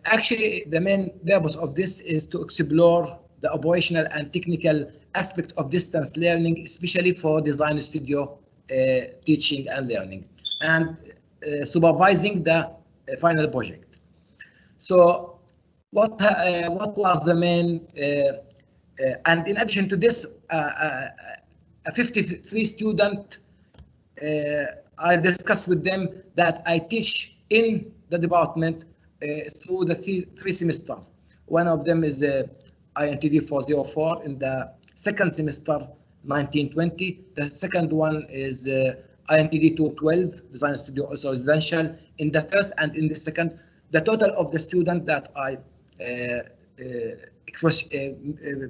S14: Actually, the main purpose of this is to explore the operational and technical aspect of distance learning, especially for design studio teaching and learning, and supervising the final project. So what was the main, and in addition to this, a 53 student, I discussed with them that I teach in the department through the 3 semesters. One of them is INTD 404 in the second semester 1920. The second one is INTD 212, Design Studio also residential, in the first and in the second. The total of the student that I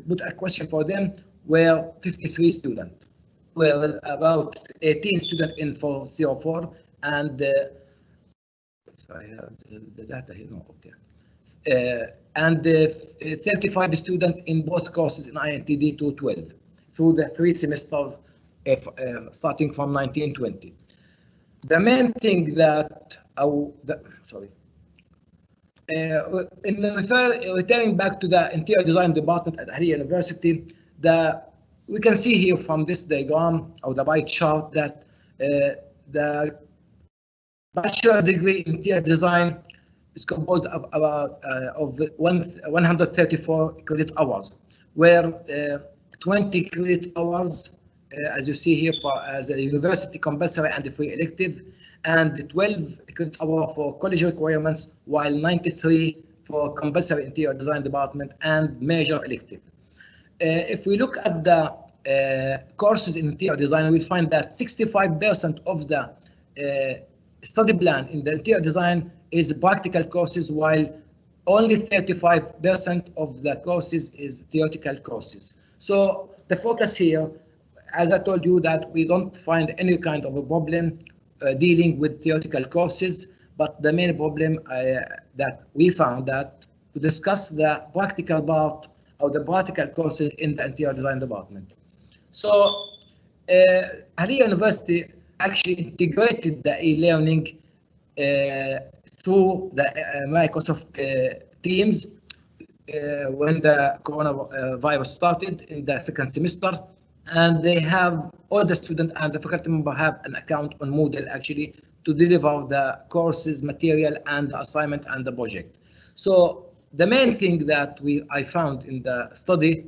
S14: put a question for them were 53 students. Well, about 18 students in 404 and I have the data here. No, okay. And 35 students in both courses in INTD 212 through the 3 semesters starting from 1920. The main thing that returning back to the interior design department at Ahlia University, we can see here from this diagram or the pie chart that the bachelor degree in interior design is composed of about 134 credit hours, where 20 credit hours, as you see here, as a university compulsory and free elective, and 12 credit hours for college requirements, while 93 for compulsory interior design department and major elective. If we look at the courses in interior design, we'll find that 65% of the study plan in the interior design is practical courses, while only 35% of the courses is theoretical courses. So the focus here, as I told you, that we don't find any kind of a problem dealing with theoretical courses, but the main problem that we found that to discuss the practical part or the practical courses in the interior design department. So Ahlia University actually integrated the e-learning through the Microsoft Teams when the coronavirus started in the second semester, and they have all the students and the faculty member have an account on Moodle actually to deliver the courses, material, and the assignment and the project. So the main thing that I found in the study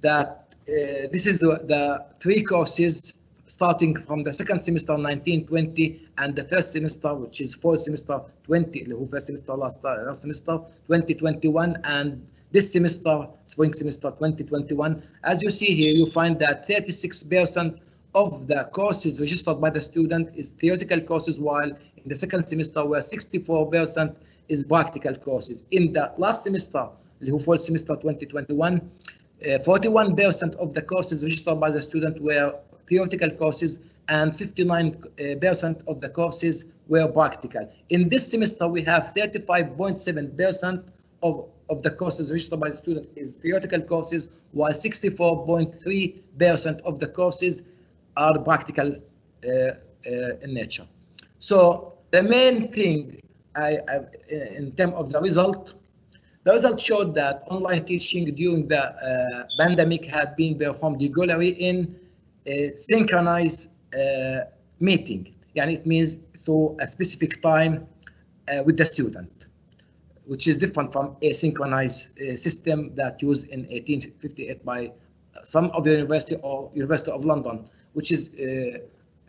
S14: that this is the 3 courses starting from the second semester 1920 and the first semester, which is fourth semester 20, who first semester last semester 2021, and this semester, spring semester 2021. As you see here, you find that 36% of the courses registered by the student is theoretical courses, while in the second semester where 64% is practical courses. In the last semester, who fall semester 2021, 41% of the courses registered by the student were theoretical courses and 59% of the courses were practical. In this semester, we have 35.7% of the courses registered by the student is theoretical courses, while 64.3% of the courses are practical in nature. So the main thing in terms of the result showed that online teaching during the pandemic had been performed regularly in synchronized meeting. Yani it means through a specific time with the student, which is different from a synchronized system that used in 1858 by some of the university or University of London, which is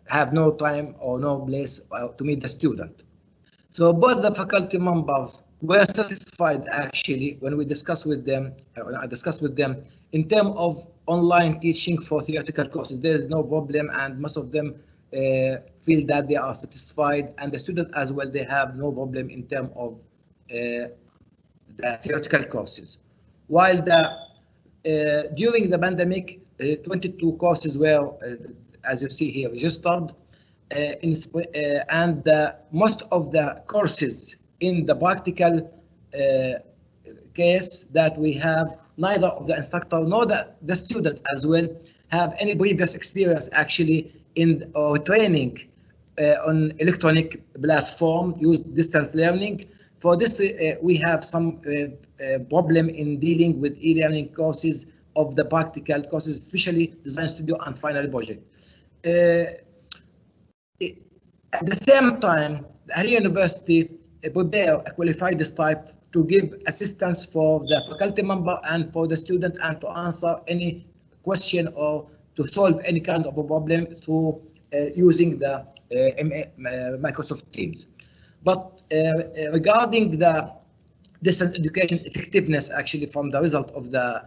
S14: have no time or no place to meet the student. So both the faculty members were satisfied actually when we discussed with them, I discussed with them in terms of online teaching for theoretical courses. There is no problem, and most of them feel that they are satisfied, and the students as well, they have no problem in terms of the theoretical courses. While during the pandemic, 22 courses were, as you see here, registered, and most of the courses in the practical case that we have, neither of the instructor nor the student as well have any previous experience actually in training on electronic platform, use distance learning. For this, we have some problem in dealing with e-learning courses of the practical courses, especially design studio and final project. At the same time, the Ahlia University prepare a qualified staff to give assistance for the faculty member and for the student, and to answer any question or to solve any kind of a problem through using the Microsoft Teams. But regarding the distance education effectiveness, actually from the result of the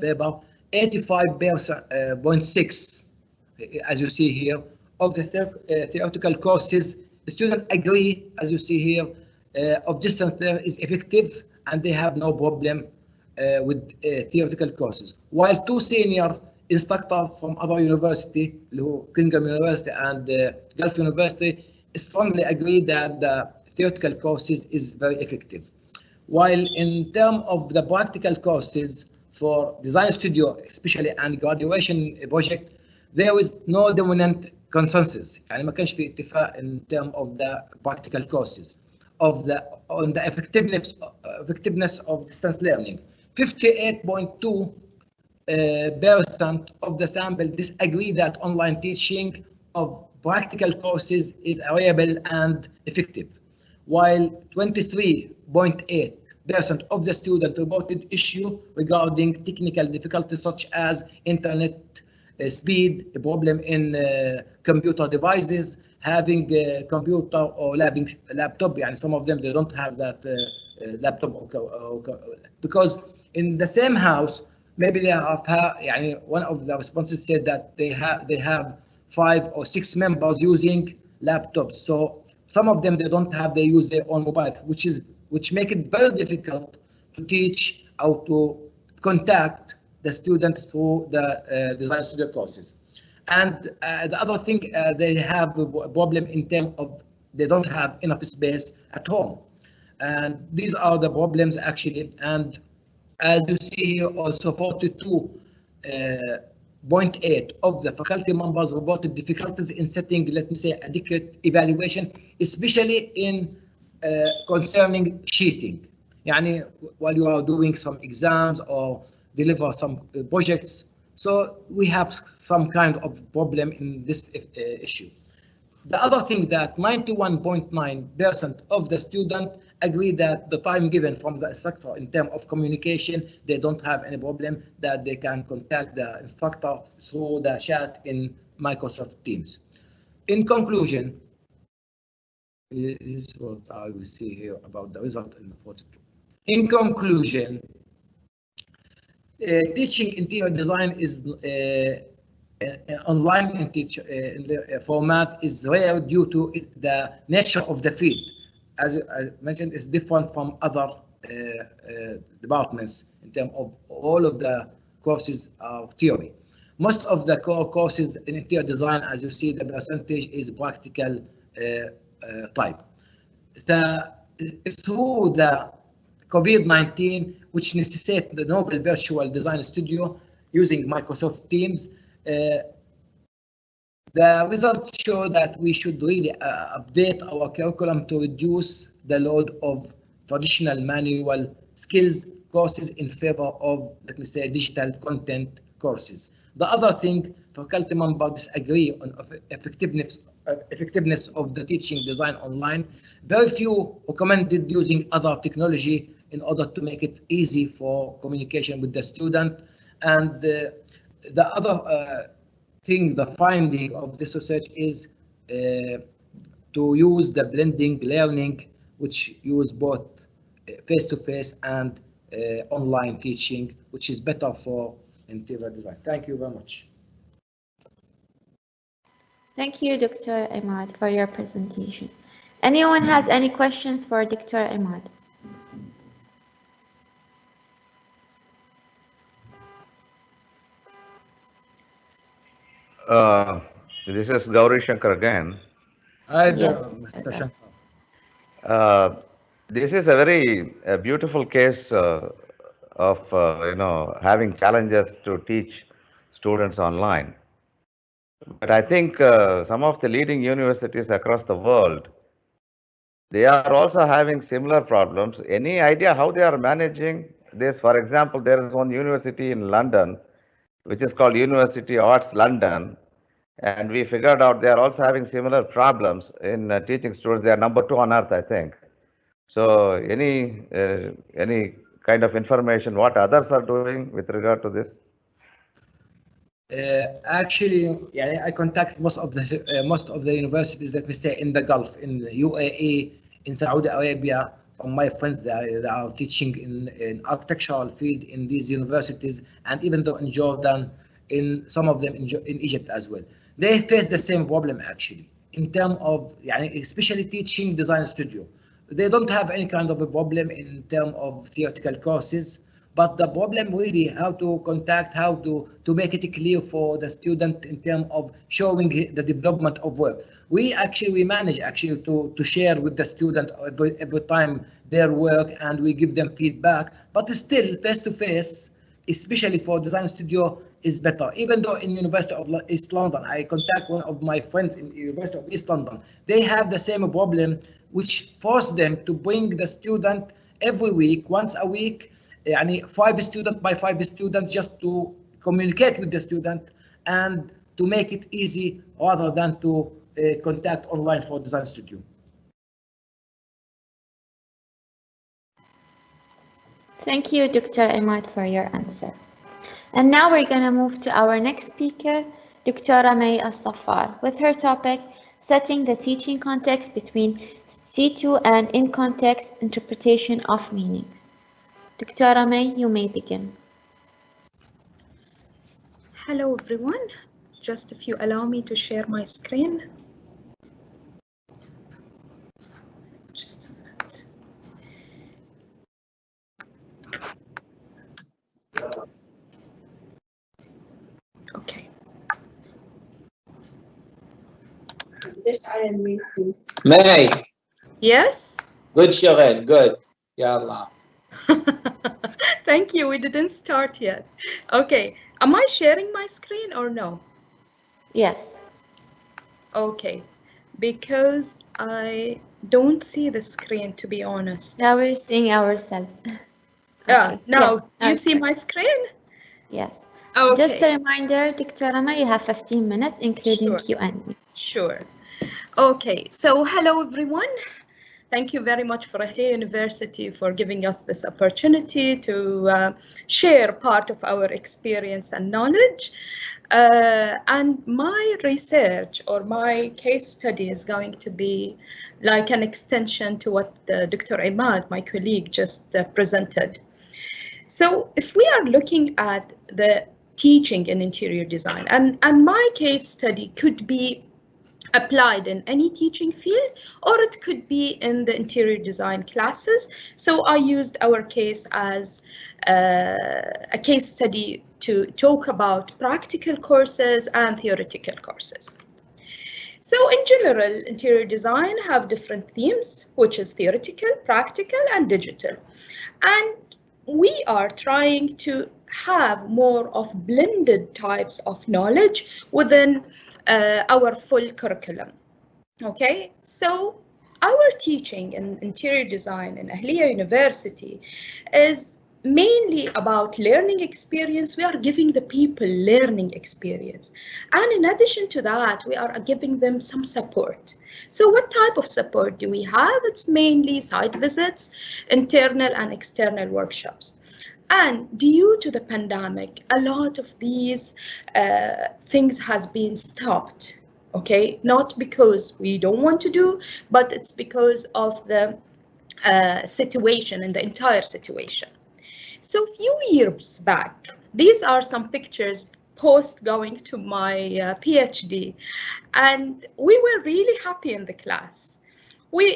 S14: paper, 85.6, as you see here, of the theoretical courses, the students agree, as you see here, of distance learning is effective, and they have no problem with theoretical courses. While 2 senior instructors from other university, Kingham University and Gulf University, strongly agree that the theoretical courses is very effective. While in terms of the practical courses for design studio, especially and graduation project, there is no dominant consensus. يعني ما كانش في اتفاق in terms of the practical courses on the effectiveness of distance learning. 58.2% of the sample disagree that online teaching of practical courses is reliable and effective, while 23.8% of the students reported issue regarding technical difficulties such as internet speed, a problem in computer devices, having a computer or laptop. And some of them, they don't have that laptop because in the same house, maybe they have, one of the responses said that they have 5 or 6 members using laptops. So some of them, they don't have, they use their own mobile, which make it very difficult to teach or to contact the student through the design studio courses. And the other thing, they have a problem in terms of they don't have enough space at home. And these are the problems actually. And As you see here, also 42.8 of the faculty members reported difficulties in setting, let me say, adequate evaluation, especially in concerning cheating. Yani, while you are doing some exams or deliver some projects, so we have some kind of problem in this issue. The other thing that 91.9% of the students agree that the time given from the instructor in terms of communication, they don't have any problem, that they can contact the instructor through the chat in Microsoft Teams. In conclusion, this is what I will see here about the result in the 42. In conclusion, teaching interior design is online in the format is rare due to the nature of the field. As I mentioned, it's different from other departments in terms of all of the courses are theory. Most of the core courses in interior design, as you see, the percentage is practical type. Through the COVID-19, which necessitates the novel virtual design studio using Microsoft Teams, the results show that we should really update our curriculum to reduce the load of traditional manual skills courses in favor of, let me say, digital content courses. The other thing, faculty members disagree on effectiveness of the teaching design online. Very few recommended using other technology in order to make it easy for communication with the student. And the other thing, the finding of this research is to use the blending learning, which use both face-to-face and online teaching, which is better for interior design. Thank you very much.
S1: Thank you, Dr. Imad, for your presentation. Anyone has any questions for Dr. Imad?
S13: This is Gauri Shankar again.
S14: Yes, Mr.
S13: Shankar. This is a very beautiful case of having challenges to teach students online. But I think some of the leading universities across the world, they are also having similar problems. Any idea how they are managing this? For example, there is one university in London, which is called University Arts London. And we figured out they are also having similar problems in teaching students. They are number 2 on earth, I think. So any kind of information what others are doing with regard to this?
S14: Actually, yeah, I contact most of the universities, let me say, in the Gulf, in the UAE, in Saudi Arabia, from my friends that are teaching in architectural field in these universities, and even though in Jordan, in some of them in Egypt as well. They face the same problem actually, in terms of, especially teaching design studio. They don't have any kind of a problem in terms of theoretical courses, but the problem really how to contact, how to make it clear for the student in terms of showing the development of work. We manage to share with the student every time their work, and we give them feedback, but still face to face, especially for design studio, is better. Even though in University of East London, I contact one of my friends in University of East London, they have the same problem, which forced them to bring the student every week, once a week, 5 students by 5 students, just to communicate with the student and to make it easy rather than to contact online for design studio.
S1: Thank you, Dr. Imad, for your answer. And now we're going to move to our next speaker, Dr. May Al-Safar, with her topic, Setting the Teaching Context Between C2 and In-Context Interpretation of Meanings. Dr. May, you may begin.
S15: Hello, everyone. Just if you allow me to share my screen. Just a minute. Okay.
S16: May.
S15: Yes?
S16: Good, Shireen. Good. Yalla.
S9: Thank you. We didn't start yet. Okay. Am I sharing my screen or no?
S1: Yes.
S9: Okay. Because I don't see the screen, to be honest.
S1: Now we're seeing ourselves. Okay.
S9: Now,
S1: Yes.
S9: do you see my screen?
S1: Yes.
S9: Okay.
S1: Just a reminder, Dr. Rama, you have 15 minutes, including
S9: Sure.
S1: Q&A.
S9: Sure. Okay. So, hello, everyone. Thank you very much for Ahlia University for giving us this opportunity to share part of our experience and knowledge. And my research or my case study is going to be like an extension to what Dr. Imad, my colleague, just presented. So if we are looking at the teaching in interior design, and my case study could be applied in any teaching field, or it could be in the interior design classes. So I used our case as a case study to talk about practical courses and theoretical courses. So in general, interior design have different themes, which is theoretical, practical, and digital. And we are trying to have more of blended types of knowledge within our full curriculum. Okay, so our teaching in interior design in Ahlia University is mainly about learning experience. We are giving the people learning experience. And in addition to that, we are giving them some support. So what type of support do we have? It's mainly site visits, internal and external workshops. And due to the pandemic, a lot of these things has been stopped, okay? Not because we don't want to do, but it's because of the situation and the entire situation. So a few years back, these are some pictures post going to my PhD, and we were really happy in the class.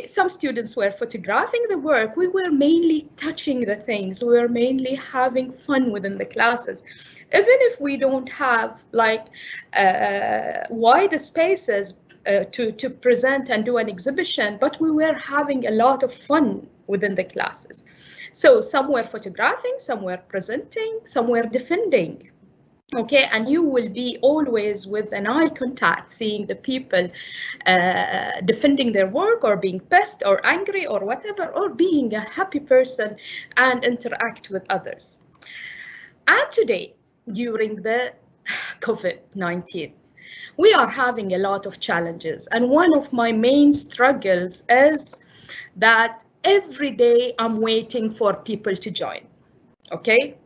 S9: Some students were photographing the work. We were mainly touching the things. We were mainly having fun within the classes. Even if we don't have like wide spaces to present and do an exhibition, but we were having a lot of fun within the classes. So some were photographing, some were presenting, some were defending. Okay, and you will be always with an eye contact, seeing the people defending their work or being pissed or angry or whatever, or being a happy person and interact with others. And today, during the COVID-19, we are having a lot of challenges. And one of my main struggles is that every day I'm waiting for people to join, okay?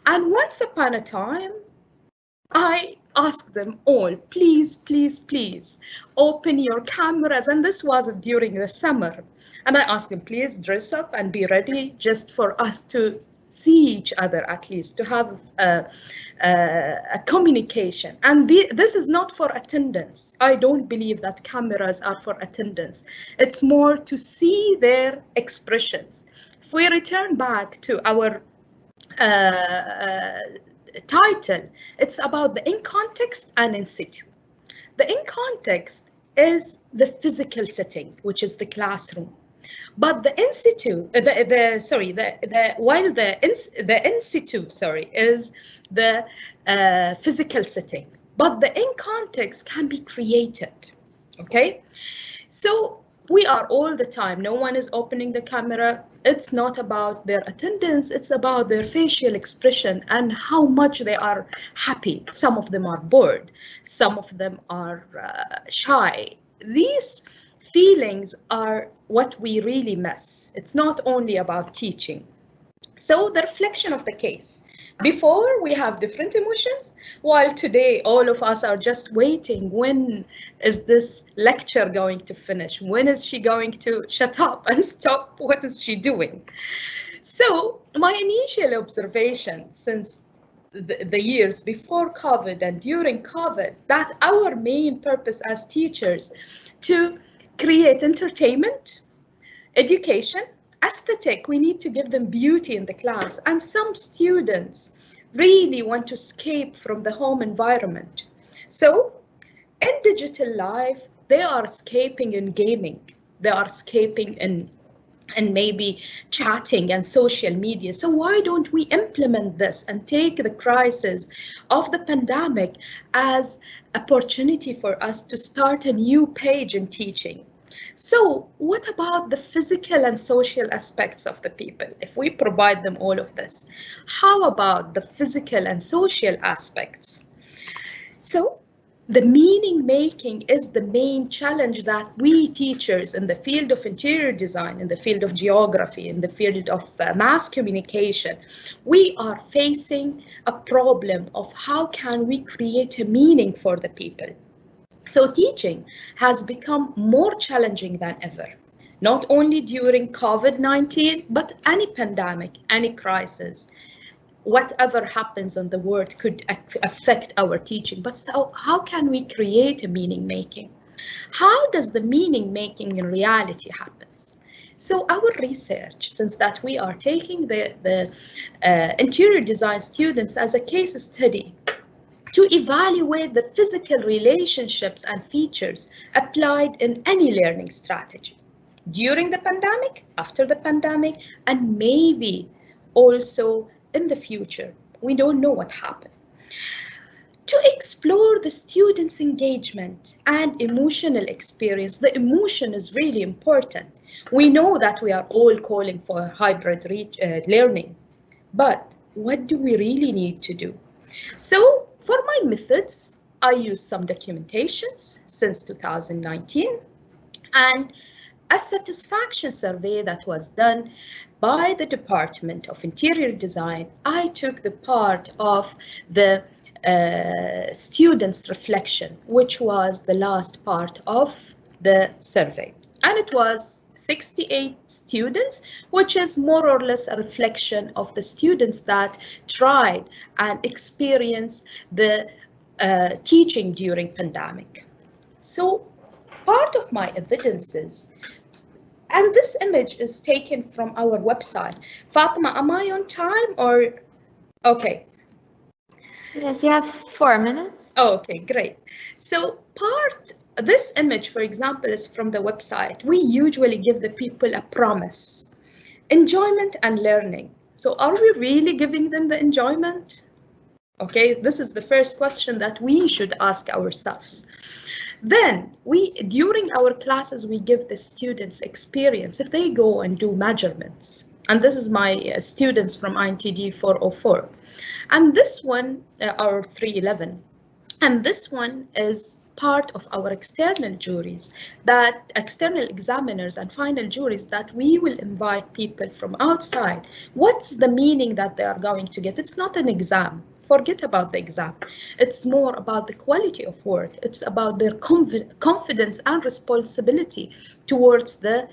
S9: And once upon a time, I asked them all, please, please, please, open your cameras. And this was during the summer. And I asked them, please dress up and be ready just for us to see each other, at least to have a communication. And this is not for attendance. I don't believe that cameras are for attendance. It's more to see their expressions. If we return back to our title, it's about the in context and in situ. The in context is the physical setting, which is the classroom. But the in situ, while the in situ, is the physical setting. But the in context can be created, okay? So we are all the time, no one is opening the camera. It's not about their attendance, it's about their facial expression and how much they are happy. Some of them are bored, some of them are shy. These feelings are what we really miss. It's not only about teaching. So the reflection of the case. Before, we have different emotions, while today all of us are just waiting. When is this lecture going to finish? When is she going to shut up and stop? What is she doing? So my initial observation since the years before COVID and during COVID, that our main purpose as teachers to create entertainment, education, aesthetic. We need to give them beauty in the class. And some students really want to escape from the home environment. So in digital life, they are escaping in gaming. They are escaping in and maybe chatting and social media. So why don't we implement this and take the crisis of the pandemic as opportunity for us to start a new page in teaching? So what about the physical and social aspects of the people? If we provide them all of this, how about the physical and social aspects? So the meaning making is the main challenge that we teachers in the field of interior design, in the field of geography, in the field of mass communication, we are facing a problem of how can we create a meaning for the people. So teaching has become more challenging than ever, not only during COVID-19, but any pandemic, any crisis. Whatever happens in the world could affect our teaching, but so how can we create a meaning making? How does the meaning making in reality happens? So our research, since that we are taking the interior design students as a case study to evaluate the physical relationships and features applied in any learning strategy during the pandemic, after the pandemic, and maybe also in the future. We don't know what happened. To explore the students' engagement and emotional experience, the emotion is really important. We know that we are all calling for hybrid learning, but what do we really need to do? So for my methods, I use some documentations since 2019 and a satisfaction survey that was done by the Department of Interior Design. I took the part of the students' reflection, which was the last part of the survey. And it was 68 students, which is more or less a reflection of the students that tried and experienced the teaching during pandemic. So part of my evidences, and this image is taken from our website. Fatima, am I on time or? Okay.
S1: Yes, you have 4 minutes.
S9: Oh, okay, great. So this image, for example, is from the website. We usually give the people a promise, enjoyment and learning. So are we really giving them the enjoyment? Okay, this is the first question that we should ask ourselves. Then during our classes, we give the students experience. If they go and do measurements, and this is my students from INTD 404, and this one, our 311, and this one is part of our external juries, that external examiners and final juries that we will invite people from outside. What's the meaning that they are going to get? It's not an exam. Forget about the exam. It's more about the quality of work. It's about their confidence and responsibility towards the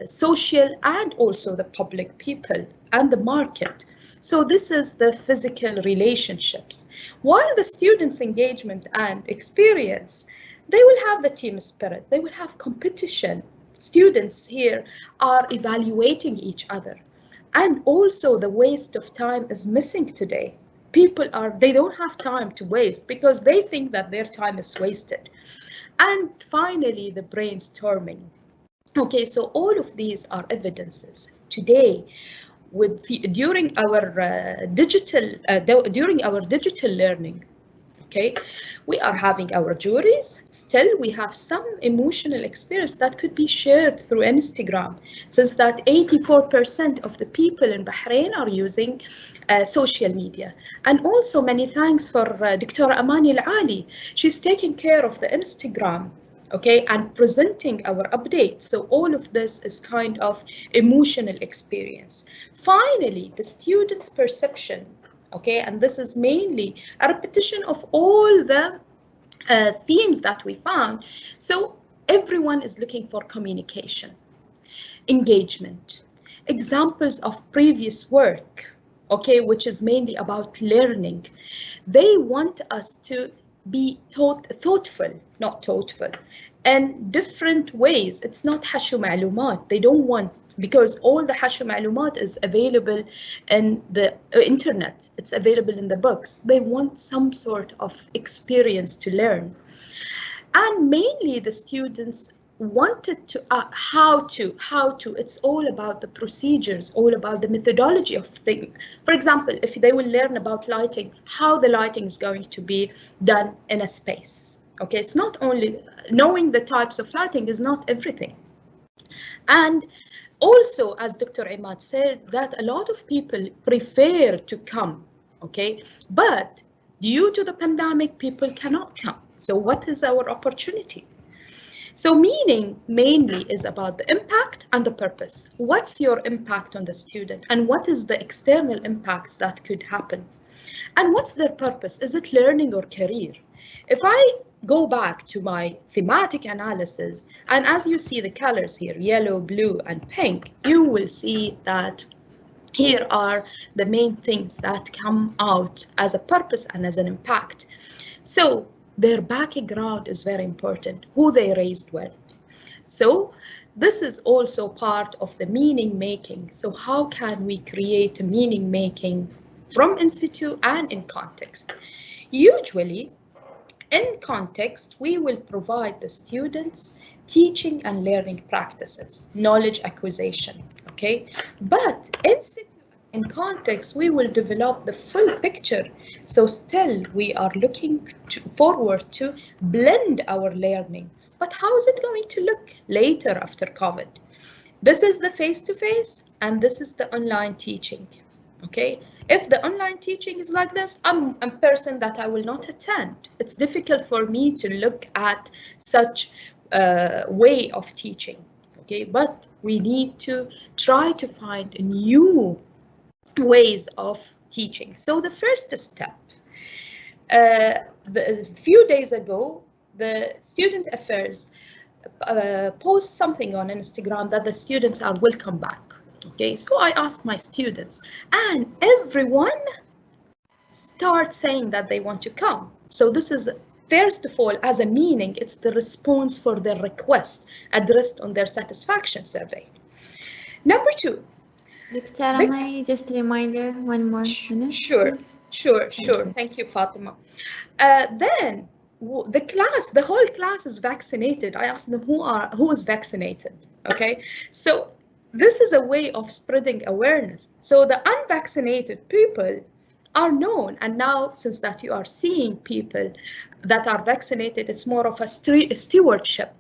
S9: social and also the public people and the market. So this is the physical relationships. While the students' engagement and experience, they will have the team spirit. They will have competition. Students here are evaluating each other. And also the waste of time is missing today. People they don't have time to waste because they think that their time is wasted. And finally, the brainstorming. Okay, so all of these are evidences. Today, during our digital learning, okay, we are having our juries. Still, we have some emotional experience that could be shared through Instagram, since that 84% of the people in Bahrain are using social media. And also many thanks for Dr. Amina Al Hawaj. She's taking care of the Instagram, okay, and presenting our updates. So all of this is kind of emotional experience. Finally, the students' perception, okay, and this is mainly a repetition of all the themes that we found. So everyone is looking for communication, engagement, examples of previous work, okay, which is mainly about learning. They want us to be thoughtful, not thoughtful, and different ways. It's not hashu ma'lumat. They don't want, because all the hashu ma'lumat is available in the internet. It's available in the books. They want some sort of experience to learn. And mainly the students
S15: wanted to how to it's all about the procedures, all about the methodology of things. For example, if they will learn about lighting, how the lighting is going to be done in a space. Okay, it's not only knowing the types of lighting is not everything. And also, as Dr. Imad said, that a lot of people prefer to come, okay, but due to the pandemic, people cannot come. So what is our opportunity? So meaning mainly is about the impact and the purpose. What's your impact on the student, and what is the external impacts that could happen? And what's their purpose? Is it learning or career? If I go back to my thematic analysis, and as you see the colors here, yellow, blue, and pink, you will see that here are the main things that come out as a purpose and as an impact. So their background is very important, who they raised well. So this is also part of the meaning making. So how can we create a meaning making from in situ and in context? Usually, in context, we will provide the students teaching and learning practices, knowledge acquisition, okay? But in context, we will develop the full picture. So still, we are looking forward to blend our learning. But how is it going to look later after COVID? This is the face-to-face, and this is the online teaching, okay? If the online teaching is like this, I'm a person that I will not attend. It's difficult for me to look at such a way of teaching, okay? But we need to try to find new ways of teaching. So the first step, a few days ago, the Student Affairs post something on Instagram that the students are welcome back. Okay, so I asked my students, and everyone starts saying that they want to come. So this is, first of all, as a meaning, it's the response for their request addressed on their satisfaction survey. Number two.
S1: Dr. May, just a reminder, one more minute.
S15: Sure. Thank you, Fatima. Then the whole class is vaccinated. I asked them who is vaccinated. Okay, so this is a way of spreading awareness. So the unvaccinated people are known, and now since that you are seeing people that are vaccinated, it's more of a stewardship,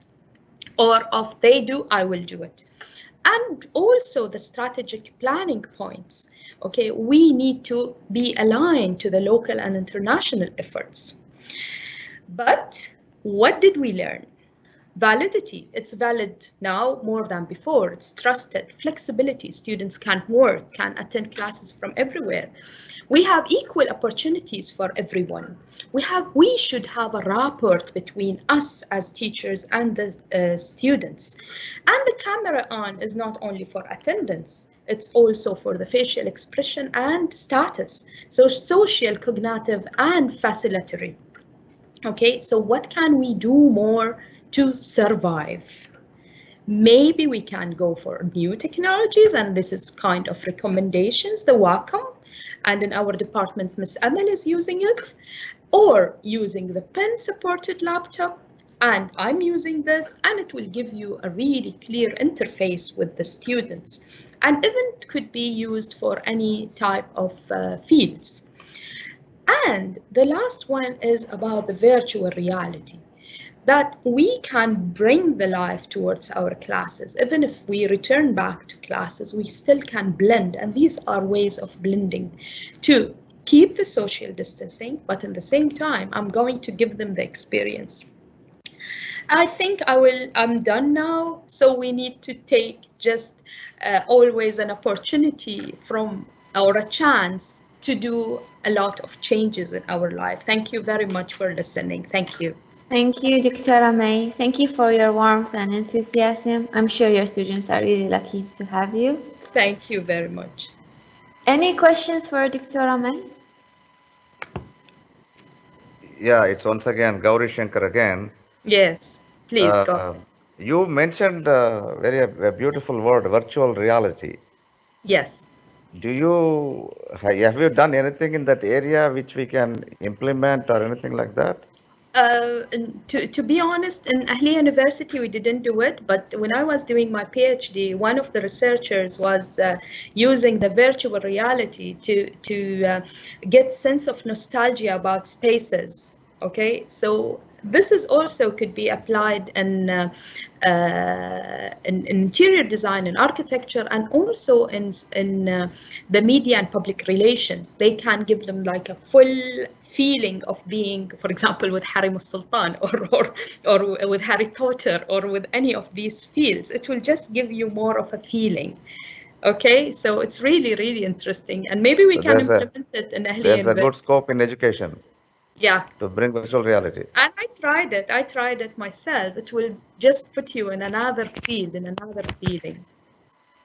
S15: or of they do, I will do it. And also the strategic planning points. Okay, we need to be aligned to the local and international efforts. But what did we learn? Validity, it's valid now more than before. It's trusted. Flexibility, students can work, can attend classes from everywhere. We have equal opportunities for everyone. We should have a rapport between us as teachers and the students. And the camera on is not only for attendance, it's also for the facial expression and status. So social, cognitive, and facilitatory. Okay, so what can we do more to survive? Maybe we can go for new technologies, and this is kind of recommendations, the Wacom, and in our department, Ms. Amel is using it, or using the pen-supported laptop, and I'm using this, and it will give you a really clear interface with the students, and even it could be used for any type of fields. And the last one is about the virtual reality, that we can bring the life towards our classes. Even if we return back to classes, we still can blend, and these are ways of blending to keep the social distancing, but at the same time, I'm going to give them the experience. I think I'm done now, so we need to take just always an opportunity from, or a chance to do a lot of changes in our life. Thank you very much for listening. Thank you.
S1: Thank you, Dr. May. Thank you for your warmth and enthusiasm. I'm sure your students are really lucky to have you.
S15: Thank you very much.
S1: Any questions for Dr. May?
S13: Yeah, it's once again Gauri Shankar again.
S15: Yes, please go.
S13: You mentioned a beautiful word, virtual reality.
S15: Yes.
S13: Have you done anything in that area which we can implement or anything like that?
S15: To be honest, in Ahlia University, we didn't do it. But when I was doing my PhD, one of the researchers was using the virtual reality to get sense of nostalgia about spaces. Okay, so this is also could be applied in interior design and architecture, and also in the media and public relations. They can give them like a full feeling of being, for example, with Harim al-Sultan or with Harry Potter or with any of these fields. It will just give you more of a feeling. Okay, so it's really, really interesting, and maybe we can implement it in Ahlia
S13: There's
S15: University.
S13: a good scope in education.
S15: Yeah.
S13: To bring virtual reality.
S15: And I tried it myself. It will just put you in another field, in another feeling.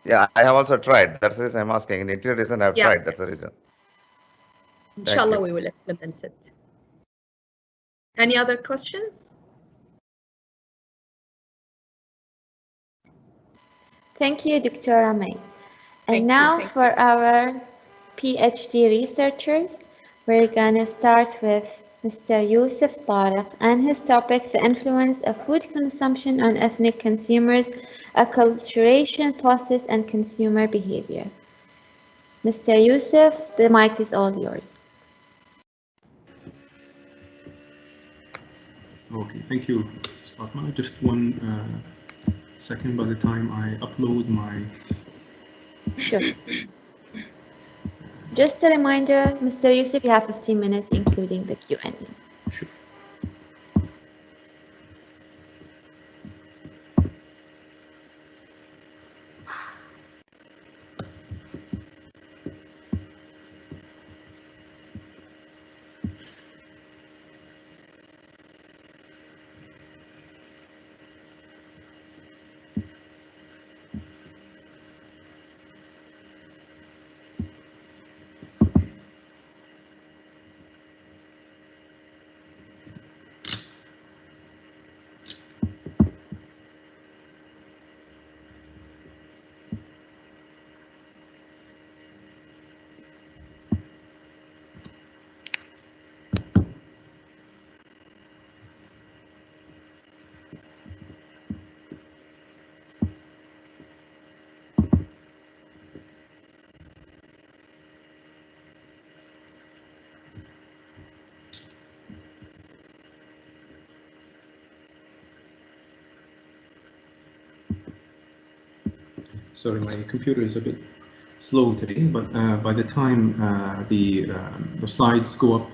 S13: Yeah, I have also tried. That's the reason I'm asking. In interior design, I've
S15: Yeah.
S13: tried. That's the reason.
S15: Inshallah, we will implement it. Any other questions?
S1: Thank you, Dr. May. And now for our PhD researchers, we're going to start with Mr. Yousif Tariq and his topic, the influence of food consumption on ethnic consumers, acculturation process and consumer behavior. Mr. Yousif, the mic is all yours.
S16: Okay, thank you, Fatma. Just one second by the time I upload my...
S1: Sure. Just a reminder, Mr. Yousif, you have 15 minutes, including the Q&A.
S16: Sure. Sorry, my computer is a bit slow today, but by the time the slides go up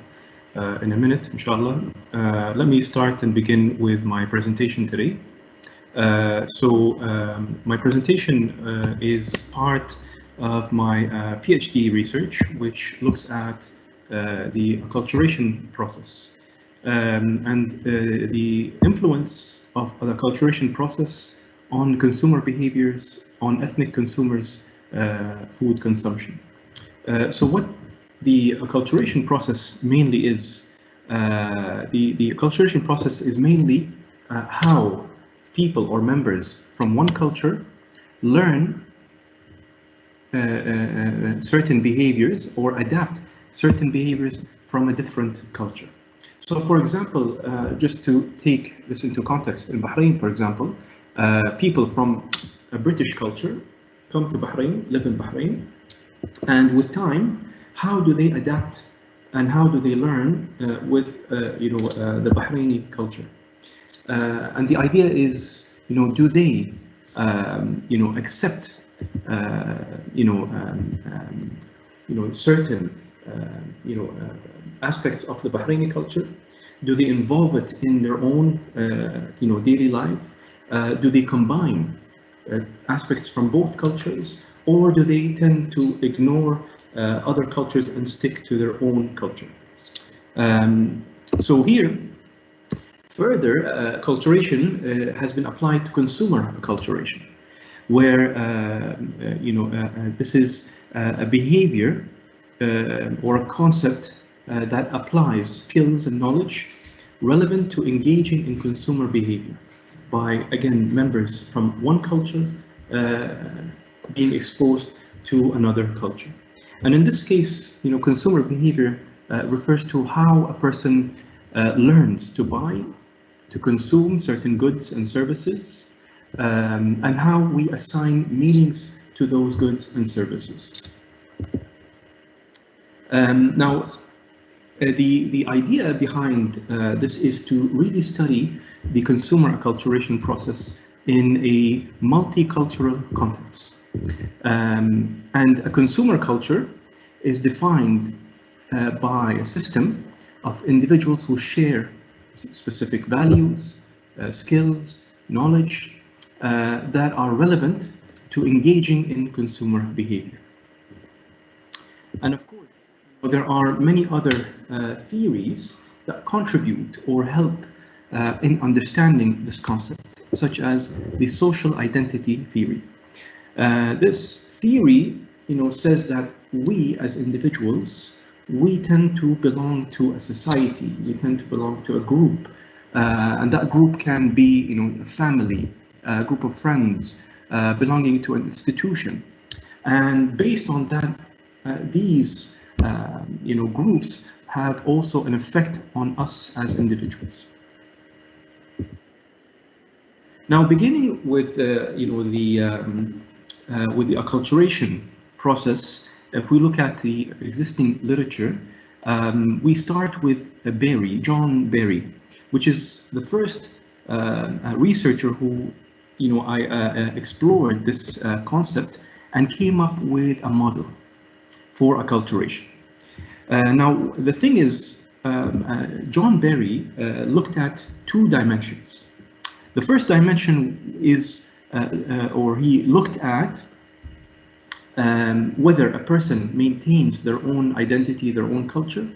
S16: in a minute, inshallah, let me start and begin with my presentation today. My presentation is part of my PhD research, which looks at the acculturation process and the influence of the acculturation process on consumer behaviors, on ethnic consumers' food consumption. So what the acculturation process mainly is, the acculturation process is mainly how people or members from one culture learn certain behaviors or adapt certain behaviors from a different culture. So for example, just to take this into context, in Bahrain, for example, people from a British culture come to Bahrain, live in Bahrain, and with time, how do they adapt and how do they learn with the Bahraini culture? And the idea is, do they accept certain aspects of the Bahraini culture? Do they involve it in their own daily life? Do they combine aspects from both cultures, or do they tend to ignore other cultures and stick to their own culture? So here, further, acculturation has been applied to consumer acculturation, where this is a behavior or a concept that applies skills and knowledge relevant to engaging in consumer behavior by, again, members from one culture being exposed to another culture. And in this case, consumer behavior refers to how a person learns to buy, to consume certain goods and services, and how we assign meanings to those goods and services. Now, the idea behind this is to really study the consumer acculturation process in a multicultural context. And a consumer culture is defined by a system of individuals who share specific values, skills, knowledge that are relevant to engaging in consumer behavior. And of course, there are many other theories that contribute or help in understanding this concept, such as the social identity theory. This theory, says that we as individuals, we tend to belong to a society, we tend to belong to a group, and that group can be, a family, a group of friends, belonging to an institution. And based on that, these groups have also an effect on us as individuals. Now, beginning with with the acculturation process, if we look at the existing literature, we start with John Berry, which is the first researcher who, explored this concept and came up with a model for acculturation. Now, the thing is, John Berry looked at two dimensions. The first dimension is, or he looked at whether a person maintains their own identity, their own culture.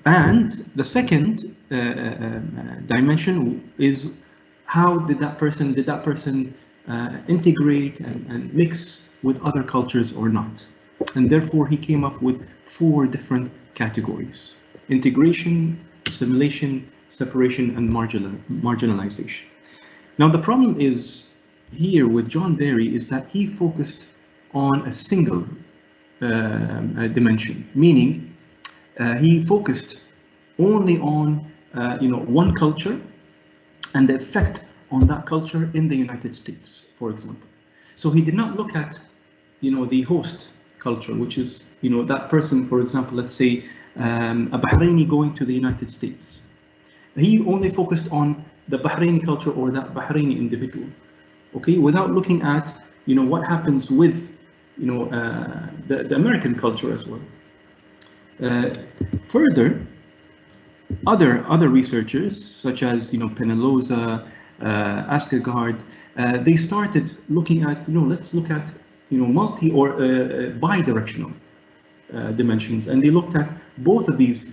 S16: And the second dimension is how did that person integrate and mix with other cultures or not. And therefore he came up with 4 different categories: integration, assimilation, separation, and marginalization. Now the problem is here with John Berry is that he focused on a single dimension, meaning he focused only on one culture and the effect on that culture in the United States, for example. So he did not look at the host culture, which is that person, for example, let's say a Bahraini going to the United States. He only focused on the Bahraini culture or that Bahraini individual, okay, without looking at what happens with the American culture as well. Further, other researchers such as Penaloza, Askegaard, they started looking at let's look at multi or bi-directional dimensions, and they looked at both of these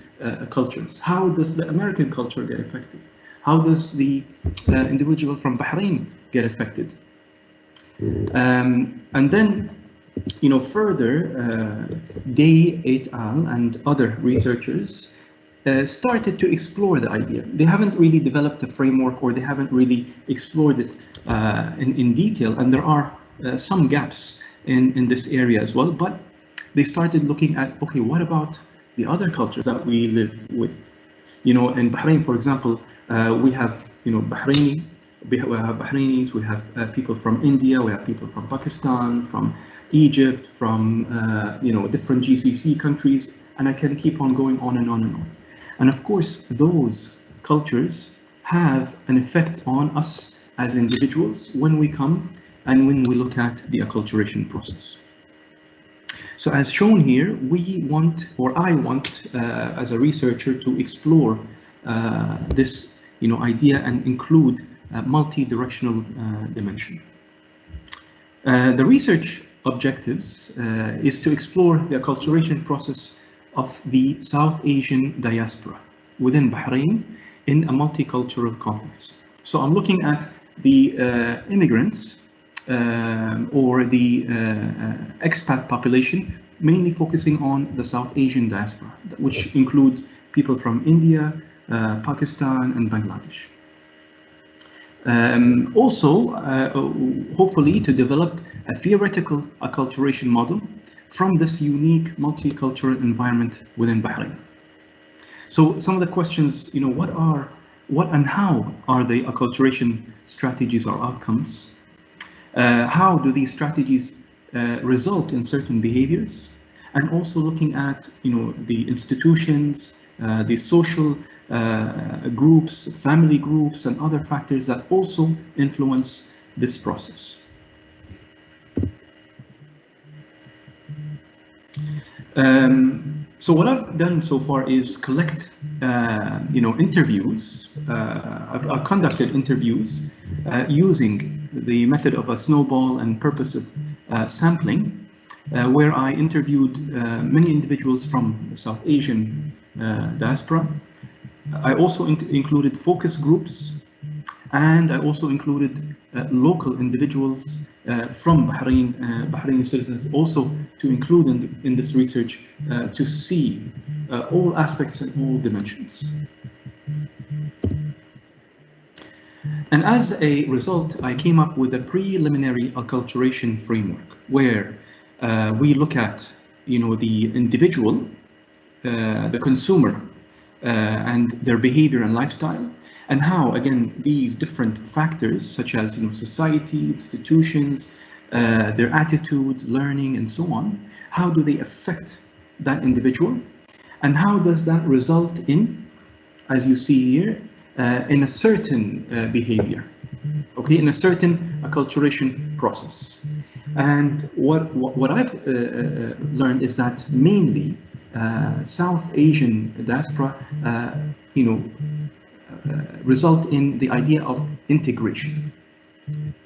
S16: cultures. How does the American culture get affected? How does the individual from Bahrain get affected? And then, further, Day et al. And other researchers started to explore the idea. They haven't really developed a framework, or they haven't really explored it in detail, and there are some gaps in this area as well. But they started looking at, okay, what about the other cultures that we live with? In Bahrain, for example, we have Bahraini. We have Bahrainis, we have people from India, we have people from Pakistan, from Egypt, from different GCC countries, and I can keep on going on and on and on. And of course, those cultures have an effect on us as individuals when we come and when we look at the acculturation process. So as shown here, we want, or I want, as a researcher, to explore this idea and include a multi-directional dimension. The research objectives is to explore the acculturation process of the South Asian diaspora within Bahrain in a multicultural context. So I'm looking at the immigrants or the expat population, mainly focusing on the South Asian diaspora, which includes people from India, Pakistan, and Bangladesh. Hopefully to develop a theoretical acculturation model from this unique multicultural environment within Bahrain. So some of the questions, what and how are the acculturation strategies or outcomes? How do these strategies result in certain behaviors? And also looking at, the institutions, the social groups, family groups, and other factors that also influence this process. So what I've done so far is collect, interviews. I've conducted interviews using the method of a snowball and purposive sampling, where I interviewed many individuals from the South Asian diaspora. I also included focus groups, and I also included local individuals from Bahrain, Bahraini citizens, also to include in this research to see all aspects and all dimensions. And as a result, I came up with a preliminary acculturation framework where we look at, the individual, the consumer, and their behavior and lifestyle, and how, again, these different factors, such as society, institutions, their attitudes, learning, and so on, how do they affect that individual, and how does that result in, as you see here, in a certain behavior, okay, in a certain acculturation process. And what I've learned is that mainly South Asian diaspora, result in the idea of integration,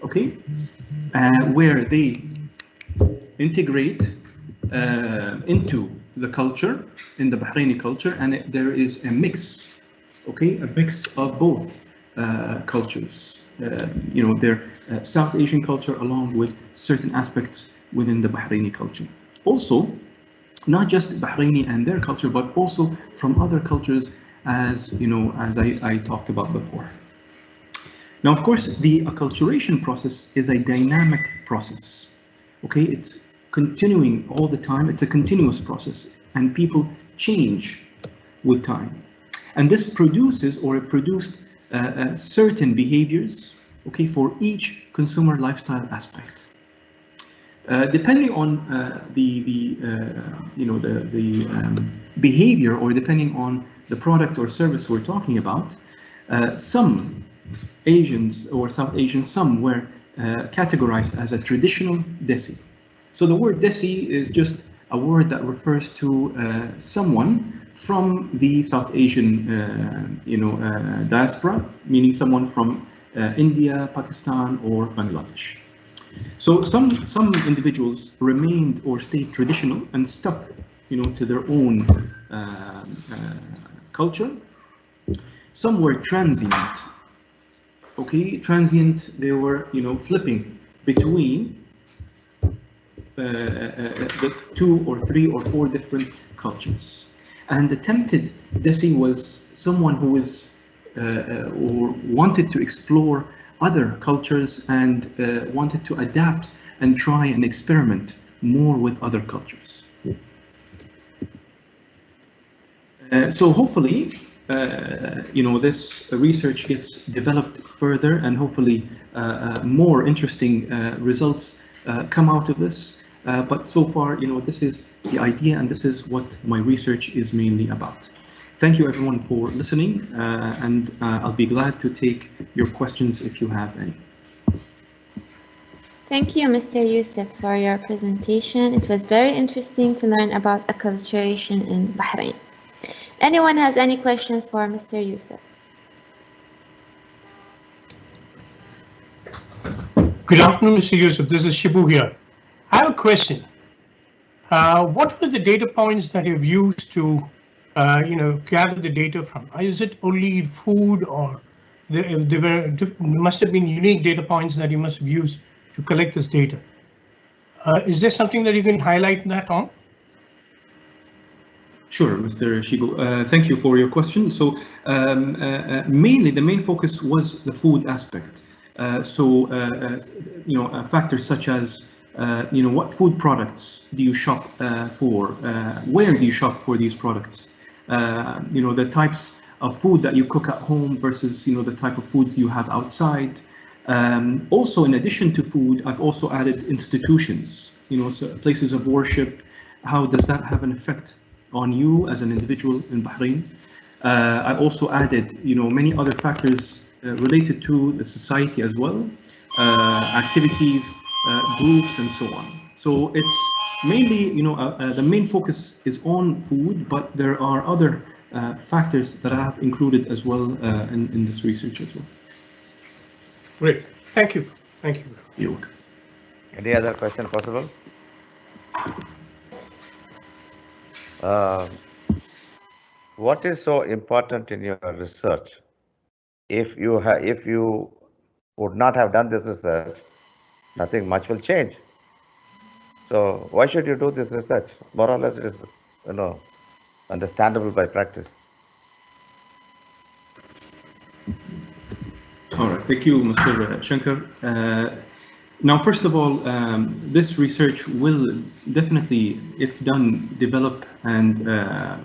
S16: okay, where they integrate into the culture, in the Bahraini culture, and there is a mix, okay, a mix of both cultures, their South Asian culture along with certain aspects within the Bahraini culture. Also, not just Bahraini and their culture, but also from other cultures, as I talked about before. Now, of course, the acculturation process is a dynamic process. Okay, it's continuing all the time. It's a continuous process, and people change with time. And this produces, or it produced, certain behaviors, okay, for each consumer lifestyle aspect. Depending on the behavior, or depending on the product or service we're talking about, some Asians or South Asians, some were categorized as a traditional desi. So the word desi is just a word that refers to someone from the South Asian diaspora, meaning someone from India, Pakistan, or Bangladesh. So some individuals remained or stayed traditional and stuck, to their own culture. Some were transient. Okay, transient. They were, flipping between the 2 or 3 or 4 different cultures. And the tempted desi was someone who was or wanted to explore other cultures and wanted to adapt and try and experiment more with other cultures. So hopefully, this research gets developed further, and hopefully more interesting results come out of this. But so far, this is the idea, and this is what my research is mainly about. Thank you everyone for listening, and I'll be glad to take your questions if you have any.
S1: Thank you, Mr. Yousif, for your presentation. It was very interesting to learn about acculturation in Bahrain. Anyone has any questions for Mr. Yousif?
S17: Good afternoon, Mr. Yousif. This is Shibu here. I have a question. What were the data points that you've used to gather the data from? Is it only food, or there must have been unique data points that you must have used to collect this data? Is there something that you can highlight that on?
S16: Sure, Mr. Shibu. Thank you for your question. So mainly the main focus was the food aspect. Factors such as what food products do you shop for? Where do you shop for these products? the types of food that you cook at home versus the type of foods you have outside. Also, in addition to food, I've also added institutions, so places of worship. How does that have an effect on you as an individual in Bahrain? I also added, many other factors related to the society as well, activities, groups, and so on. So it's mainly, the main focus is on food, but there are other factors that I have included as well in this research as well.
S17: Great. Thank you. Thank you.
S16: You're welcome.
S13: Any other question possible? What is so important in your research? If you would not have done this research, nothing much will change. So why should you do this research? More or less, it is understandable by practice.
S16: All right, thank you, Mr. Shankar. Now, first of all, this research will definitely, if done, develop and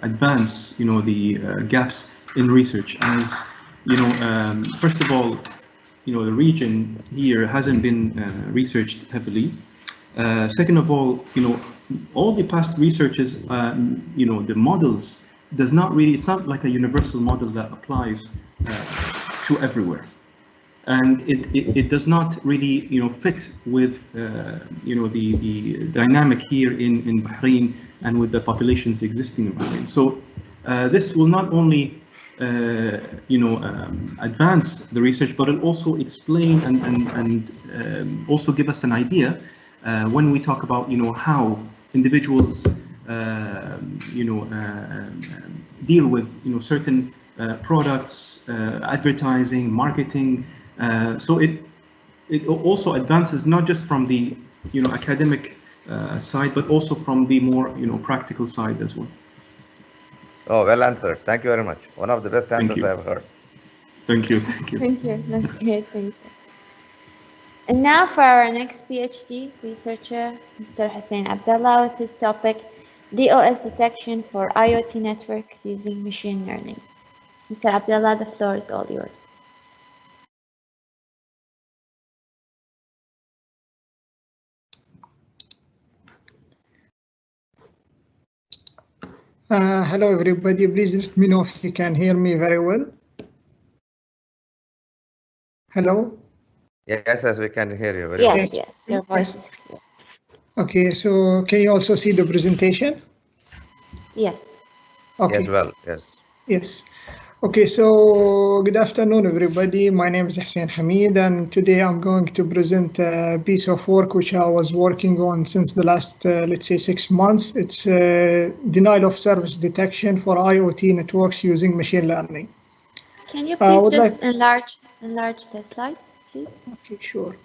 S16: advance, the gaps in research. As first of all, the region here hasn't been researched heavily. Second of all, all the past researches, the models does not really, it's not like a universal model that applies to everywhere. And it does not really, fit with, the dynamic here in Bahrain and with the populations existing in Bahrain. So this will not only, advance the research, but it'll also explain and also give us an idea when we talk about, how individuals, deal with, certain products, advertising, marketing. So it also advances not just from the academic side, but also from the more practical side as well.
S13: Oh, well answered. Thank you very much. One of the best answers I've heard.
S16: Thank you. Thank you.
S1: Thank you. That's great. Thank you. And now for our next PhD researcher, Mr. Husain Abdulla, with his topic, DOS detection for IoT networks using machine learning. Mr. Abdulla, the floor is all yours.
S18: Hello everybody, please let me know if you can hear me very well. Hello?
S13: Yes, we can hear you very
S1: well.
S13: well.
S1: Yes, your voice is clear.
S18: Okay, so can you also see the presentation?
S1: Yes.
S18: Okay.
S13: Yes, well, yes.
S18: Yes. Okay, so good afternoon everybody. My name is Hussein Hamid and today I'm going to present a piece of work which I was working on since the last, let's say 6 months. It's denial of service detection for IoT networks using machine learning.
S1: Can you please just enlarge the slides, please?
S18: Okay, sure.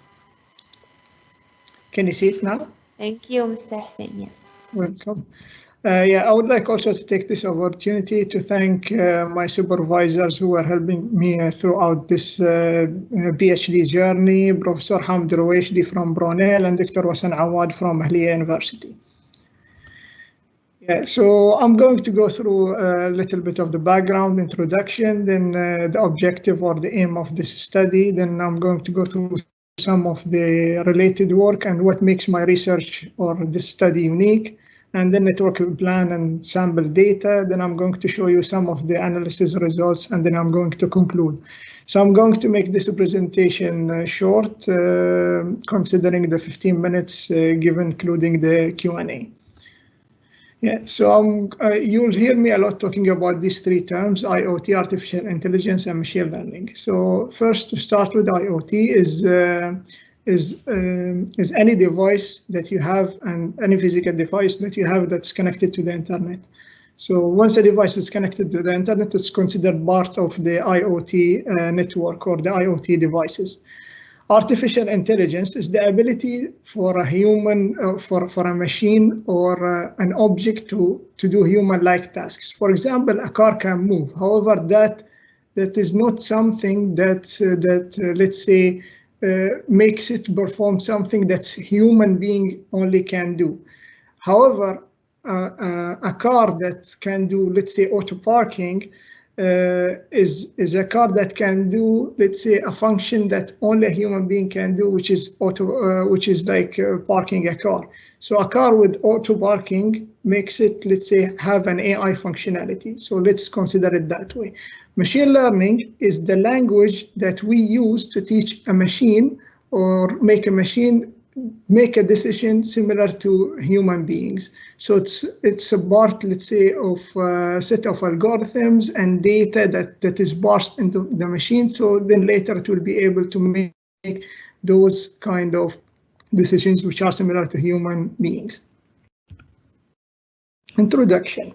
S18: Can you see it now?
S1: Thank you, Mr. Hussein. Yes.
S18: Welcome. I would like also to take this opportunity to thank my supervisors who are helping me throughout this PhD journey, Professor Hamd Rouaishdi from Brunel and Dr. Husain Awad from Ahlia University. So I'm going to go through a little bit of the background, introduction, then the objective or the aim of this study. Then I'm going to go through some of the related work and what makes my research or this study unique. And then network plan and sample data. Then I'm going to show you some of the analysis results, and then I'm going to conclude. So I'm going to make this presentation short, considering the 15 minutes given, including the Q&A. So you'll hear me a lot talking about these 3 terms: IoT, artificial intelligence, and machine learning. So first, to start with, IoT is any device that you have and any physical device that you have that's connected to the internet. So once a device is connected to the internet, it's considered part of the IoT network or the IoT devices. Artificial intelligence is the ability for a human, for a machine or an object to do human-like tasks. For example, a car can move. However, that is not something that let's say makes it perform something that's human being only can do. However, a car that can do, let's say, auto parking is a car that can do, let's say, a function that only a human being can do, which is like parking a car. So a car with auto parking makes it, let's say, have an AI functionality. So let's consider it that way. Machine learning is the language that we use to teach a machine or make a machine make a decision similar to human beings. So it's a part, let's say, of a set of algorithms and data that is parsed into the machine. So then later it will be able to make those kind of decisions which are similar to human beings. Introduction.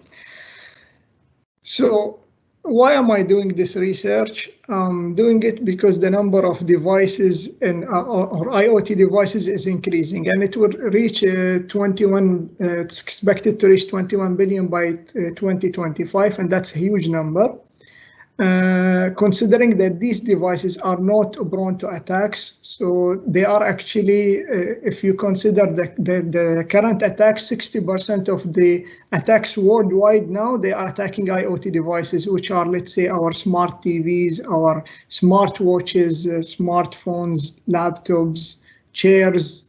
S18: So why am I doing this research? I'm doing it because the number of devices or IoT devices is increasing, and it will reach it's expected to reach 21 billion by 2025, and that's a huge number. Considering that these devices are not prone to attacks, so they are actually, if you consider the current attacks, 60% of the attacks worldwide now, they are attacking IoT devices, which are, let's say, our smart TVs, our smartwatches, smartphones, laptops, chairs,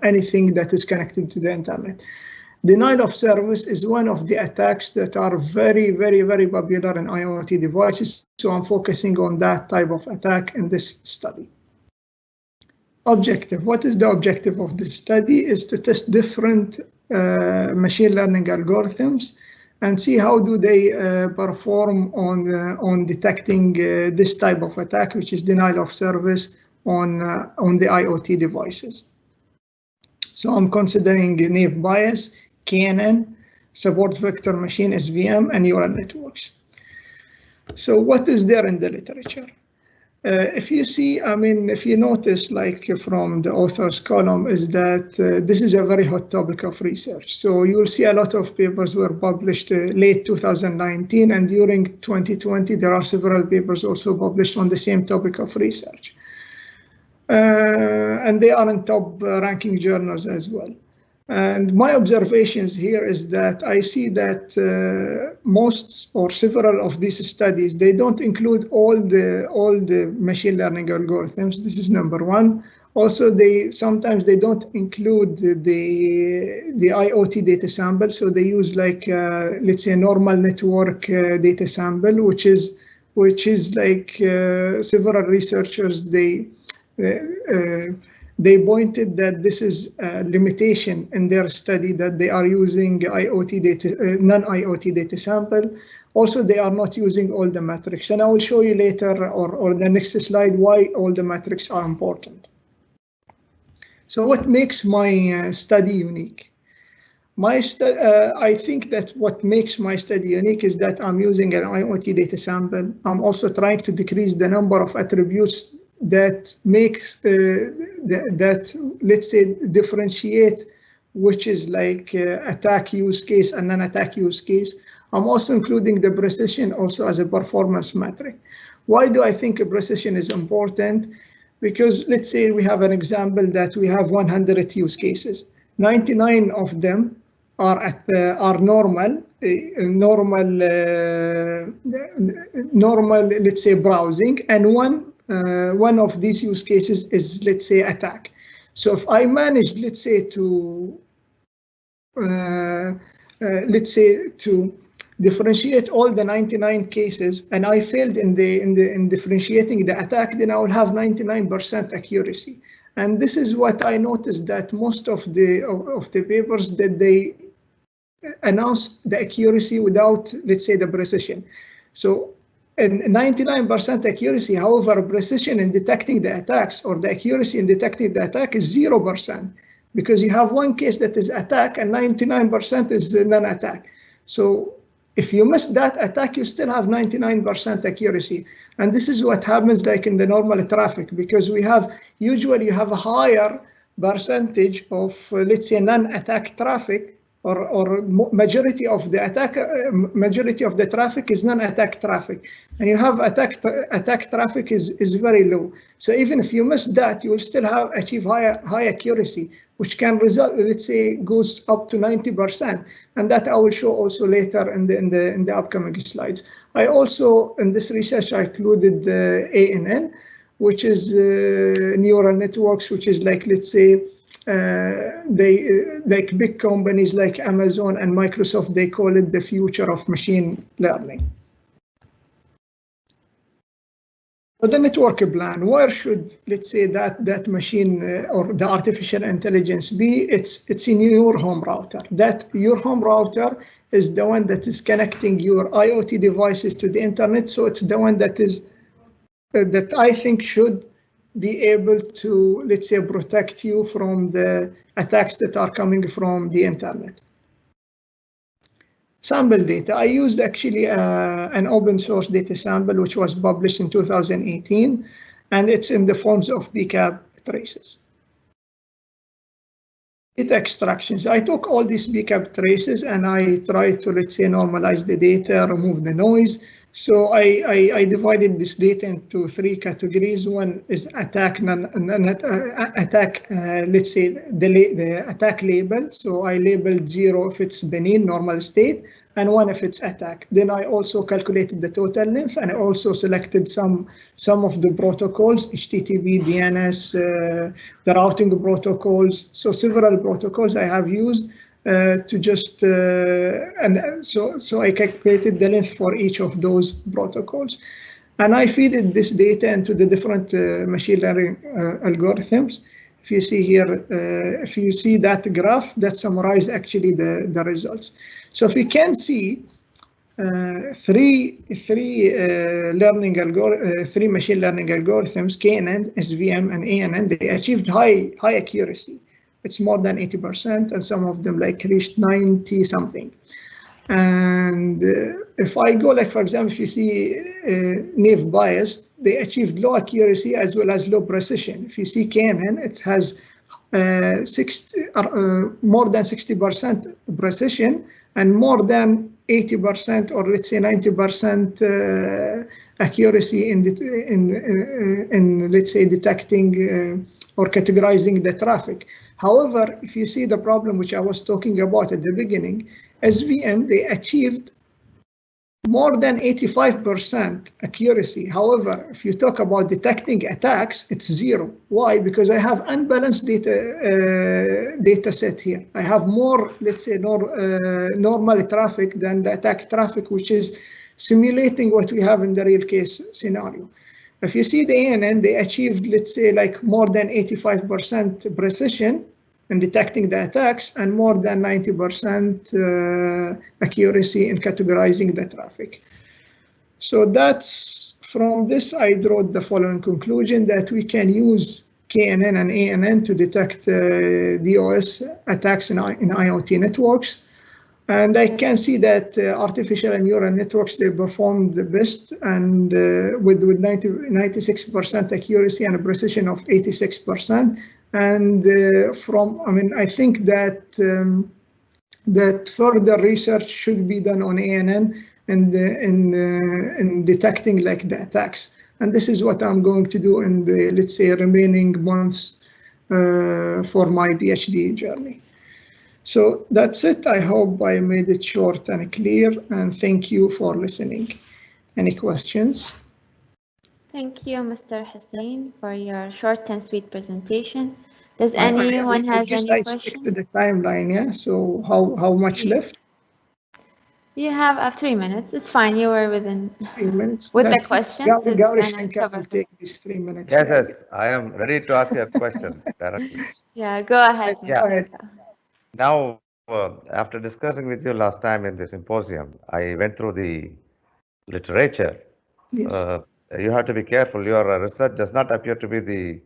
S18: anything that is connected to the internet. Denial of service is one of the attacks that are very, very, very popular in IoT devices. So I'm focusing on that type of attack in this study. Objective. What is the objective of this study? Is to test different machine learning algorithms and see how do they perform on detecting this type of attack, which is denial of service on the IoT devices. So I'm considering naive Bayes, KNN, support vector machine, SVM, and neural networks. So what is there in the literature? If you see, I mean, if you notice, like from the author's column, is that this is a very hot topic of research. So you will see a lot of papers were published late 2019, and during 2020, there are several papers also published on the same topic of research. And they are in top ranking journals as well. And my observations here is that I see that most or several of these studies, they don't include all the machine learning algorithms. This is number one. Also, sometimes they don't include the IoT data sample. So they use like let's say a normal network data sample, which is like several researchers they pointed that this is a limitation in their study, that they are using IoT data, non-IoT data sample. Also, they are not using all the metrics. And I will show you later or the next slide why all the metrics are important. So what makes my study unique? I think that what makes my study unique is that I'm using an IoT data sample. I'm also trying to decrease the number of attributes that makes that, let's say, differentiate which is like attack use case and non-attack use case. I'm also including the precision also as a performance metric. Why do I think precision is important? Because let's say we have an example that we have 100 use cases. 99 of them are normal, let's say, browsing, and one of these use cases is, let's say, attack. So if I managed, let's say, to differentiate all the 99 cases, and I failed in differentiating the attack, then I will have 99% accuracy. And this is what I noticed, that most of the papers that they announce the accuracy without, let's say, the precision. So in 99% accuracy, however, precision in detecting the attacks or the accuracy in detecting the attack is 0%, because you have one case that is attack and 99% is non-attack. So if you miss that attack, you still have 99% accuracy. And this is what happens like in the normal traffic, because usually you have a higher percentage of, let's say, non-attack traffic majority of the traffic is non-attack traffic, and you have attack traffic is very low. So even if you miss that, you will still achieve high accuracy, which can result, let's say, goes up to 90%, and that I will show also later in the upcoming slides. I also, in this research, I included the ANN, which is neural networks, which is like, let's say, like big companies like Amazon and Microsoft, they call it the future of machine learning. For the network plan, where should, let's say, that machine or the artificial intelligence be? It's in your home router. That your home router is the one that is connecting your IoT devices to the internet. So it's the one that is that I think should be able to, let's say, protect you from the attacks that are coming from the internet. Sample data. I used actually an open source data sample which was published in 2018, and it's in the forms of BCAP traces. Data extractions. I took all these BCAP traces and I tried to, let's say, normalize the data, remove the noise. So I divided this data into 3 categories. One is attack, let's say the attack label. So I labeled 0 if it's benign, normal state, and 1 if it's attack. Then I also calculated the total length, and I also selected some of the protocols, HTTP, DNS, the routing protocols. So several protocols I have used to just and so I calculated the length for each of those protocols, and I feed this data into the different machine learning algorithms. If you see here, if you see that graph, that summarizes actually the results. So if you can see three machine learning algorithms, KNN, SVM, and ANN, they achieved high accuracy. It's more than 80%, and some of them like reached 90 something. And if I go, like, for example, if you see naive bias, they achieved low accuracy as well as low precision. If you see KNN, it has more than 60% precision and more than 80%, or let's say 90% accuracy in let's say detecting or categorizing the traffic. However, if you see the problem which I was talking about at the beginning, SVM, they achieved more than 85% accuracy. However, if you talk about detecting attacks, it's 0. Why? Because I have unbalanced data set here. I have more, let's say, normal traffic than the attack traffic, which is simulating what we have in the real case scenario. If you see the ANN, they achieved, let's say, like more than 85% precision in detecting the attacks and more than 90% accuracy in categorizing the traffic. So that's, from this, I draw the following conclusion, that we can use KNN and ANN to detect DOS attacks in IoT networks. And I can see that artificial and neural networks, they perform the best, and with 96% accuracy and a precision of 86%. And I think that that further research should be done on ANN and in detecting like the attacks. And this is what I'm going to do in the, let's say, remaining months for my PhD journey. So that's it. I hope I made it short and clear, and thank you for listening. Any questions?
S1: Thank you, Mr. Hussein, for your short and sweet presentation. Does anyone has any questions?
S18: Stick to the timeline, yeah? So how much left?
S1: You have 3 minutes. It's fine. You were within
S18: 3 minutes.
S1: With the questions.
S18: Will take these 3 minutes.
S13: Yes, I am ready to ask you a question directly.
S1: Yeah, go ahead.
S18: Go ahead.
S13: Now, after discussing with you last time in the symposium, I went through the literature.
S18: Yes.
S13: You have to be careful. Your research does not appear to be the,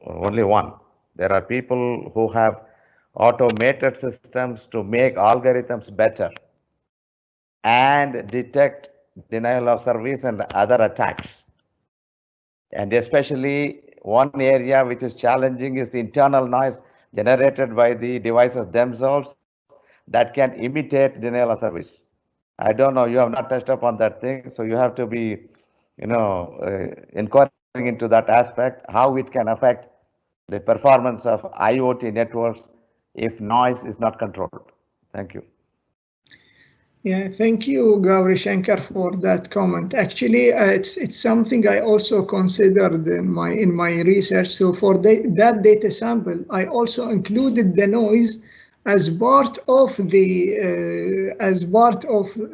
S13: only one. There are people who have automated systems to make algorithms better and detect denial of service and other attacks. And especially one area which is challenging is the internal noise generated by the devices themselves that can imitate denial of service. I don't know, you have not touched upon that thing, so you have to be, inquiring into that aspect, how it can affect the performance of IoT networks if noise is not controlled. Thank you.
S18: Yeah, thank you, Gauri Shankar, for that comment. Actually, it's something I also considered in my research. So for that data sample, I also included the noise as part of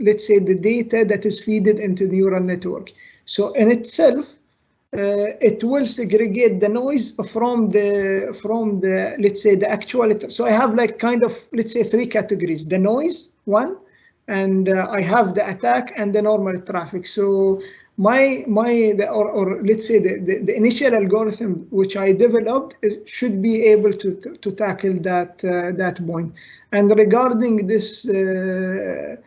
S18: let's say the data that is fed into the neural network. So in itself, it will segregate the noise from the let's say the actual. So I have like kind of, let's say, 3 categories: the noise one, and I have the attack and the normal traffic. So let's say the initial algorithm which I developed should be able to tackle that point. And regarding this, the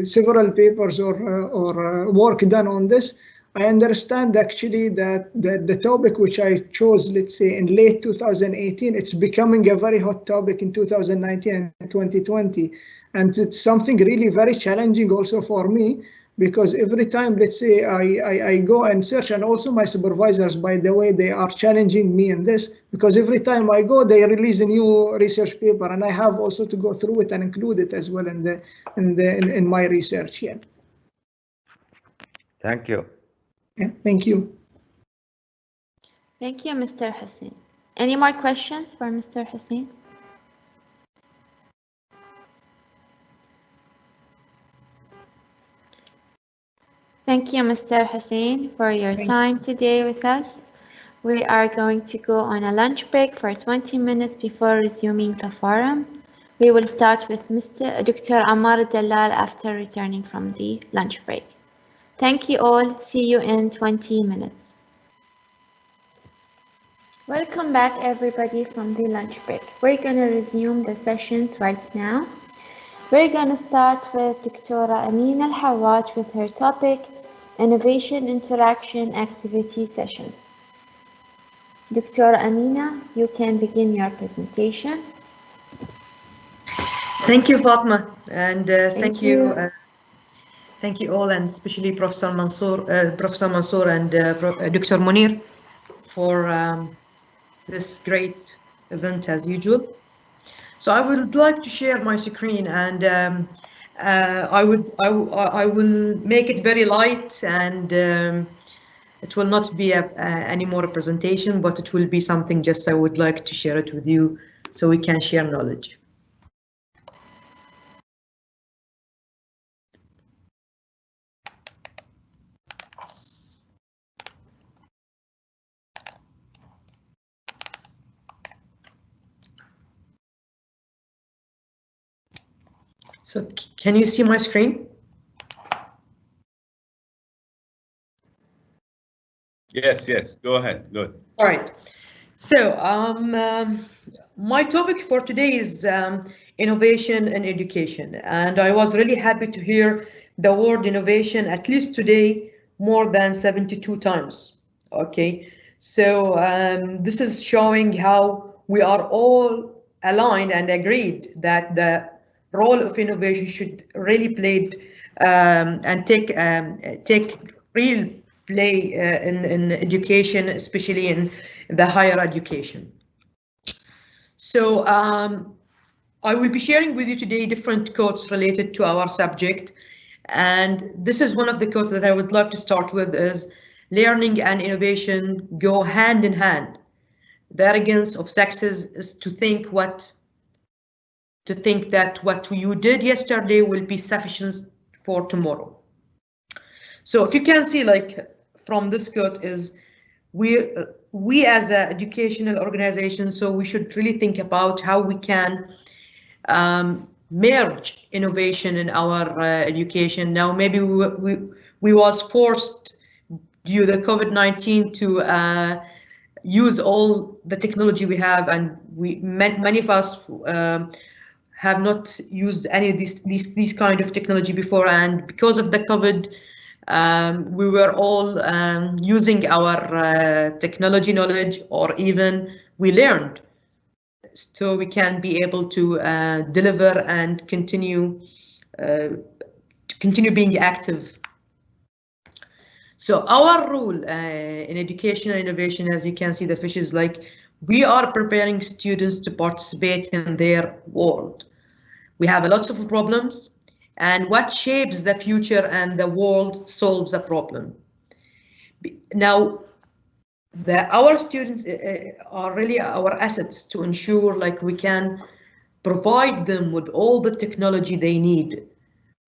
S18: several papers or work done on this, I understand actually that the topic which I chose, let's say in late 2018, it's becoming a very hot topic in 2019 and 2020. And it's something really very challenging also for me, because every time, let's say, I go and search, and also my supervisors, by the way, they are challenging me in this, because every time I go, they release a new research paper, and I have also to go through it and include it as well in my research here.
S13: Thank you.
S18: Yeah, thank you.
S1: Thank you, Mr. Hussein. Any more questions for Mr. Hussein? Thank you, Mr. Hussein, for your time today with us. We are going to go on a lunch break for 20 minutes before resuming the forum. We will start with Dr. Ammar Al Dallal after returning from the lunch break. Thank you all. See you in 20 minutes. Welcome back, everybody, from the lunch break. We're going to resume the sessions right now. We're going to start with Dr. Amina Al Hawaj with her topic, Innovation Interaction Activity Session. Dr. Amina, you can begin your presentation.
S19: Thank you, Fatma, and thank you all, and especially Professor Mansoor and Dr. Muneer for this great event as usual. So I would like to share my screen, and I will make it very light, and it will not be any more a presentation, but it will be something just I would like to share it with you so we can share knowledge. So can you see my screen?
S2: Yes, go ahead. Good.
S19: All right. So my topic for today is innovation in education. And I was really happy to hear the word innovation, at least today, more than 72 times. Okay. So this is showing how we are all aligned and agreed that the role of innovation should really play and take real play in education, especially in the higher education. So I will be sharing with you today different quotes related to our subject, and this is one of the quotes that I would like to start with is, learning and innovation go hand in hand. The arrogance of success is to think that what you did yesterday will be sufficient for tomorrow. So if you can see, like from this quote, is we as an educational organization, so we should really think about how we can merge innovation in our education. Now, maybe we was forced due to COVID-19 to use all the technology we have, and many of us have not used any of these kind of technology before, and because of the COVID, we were all using our technology knowledge, or even we learned so we can be able to deliver and continue being active. So our role in educational innovation, as you can see, the fish is like we are preparing students to participate in their world. We have a lot of problems, and what shapes the future and the world solves a problem. Now, our students are really our assets to ensure like we can provide them with all the technology they need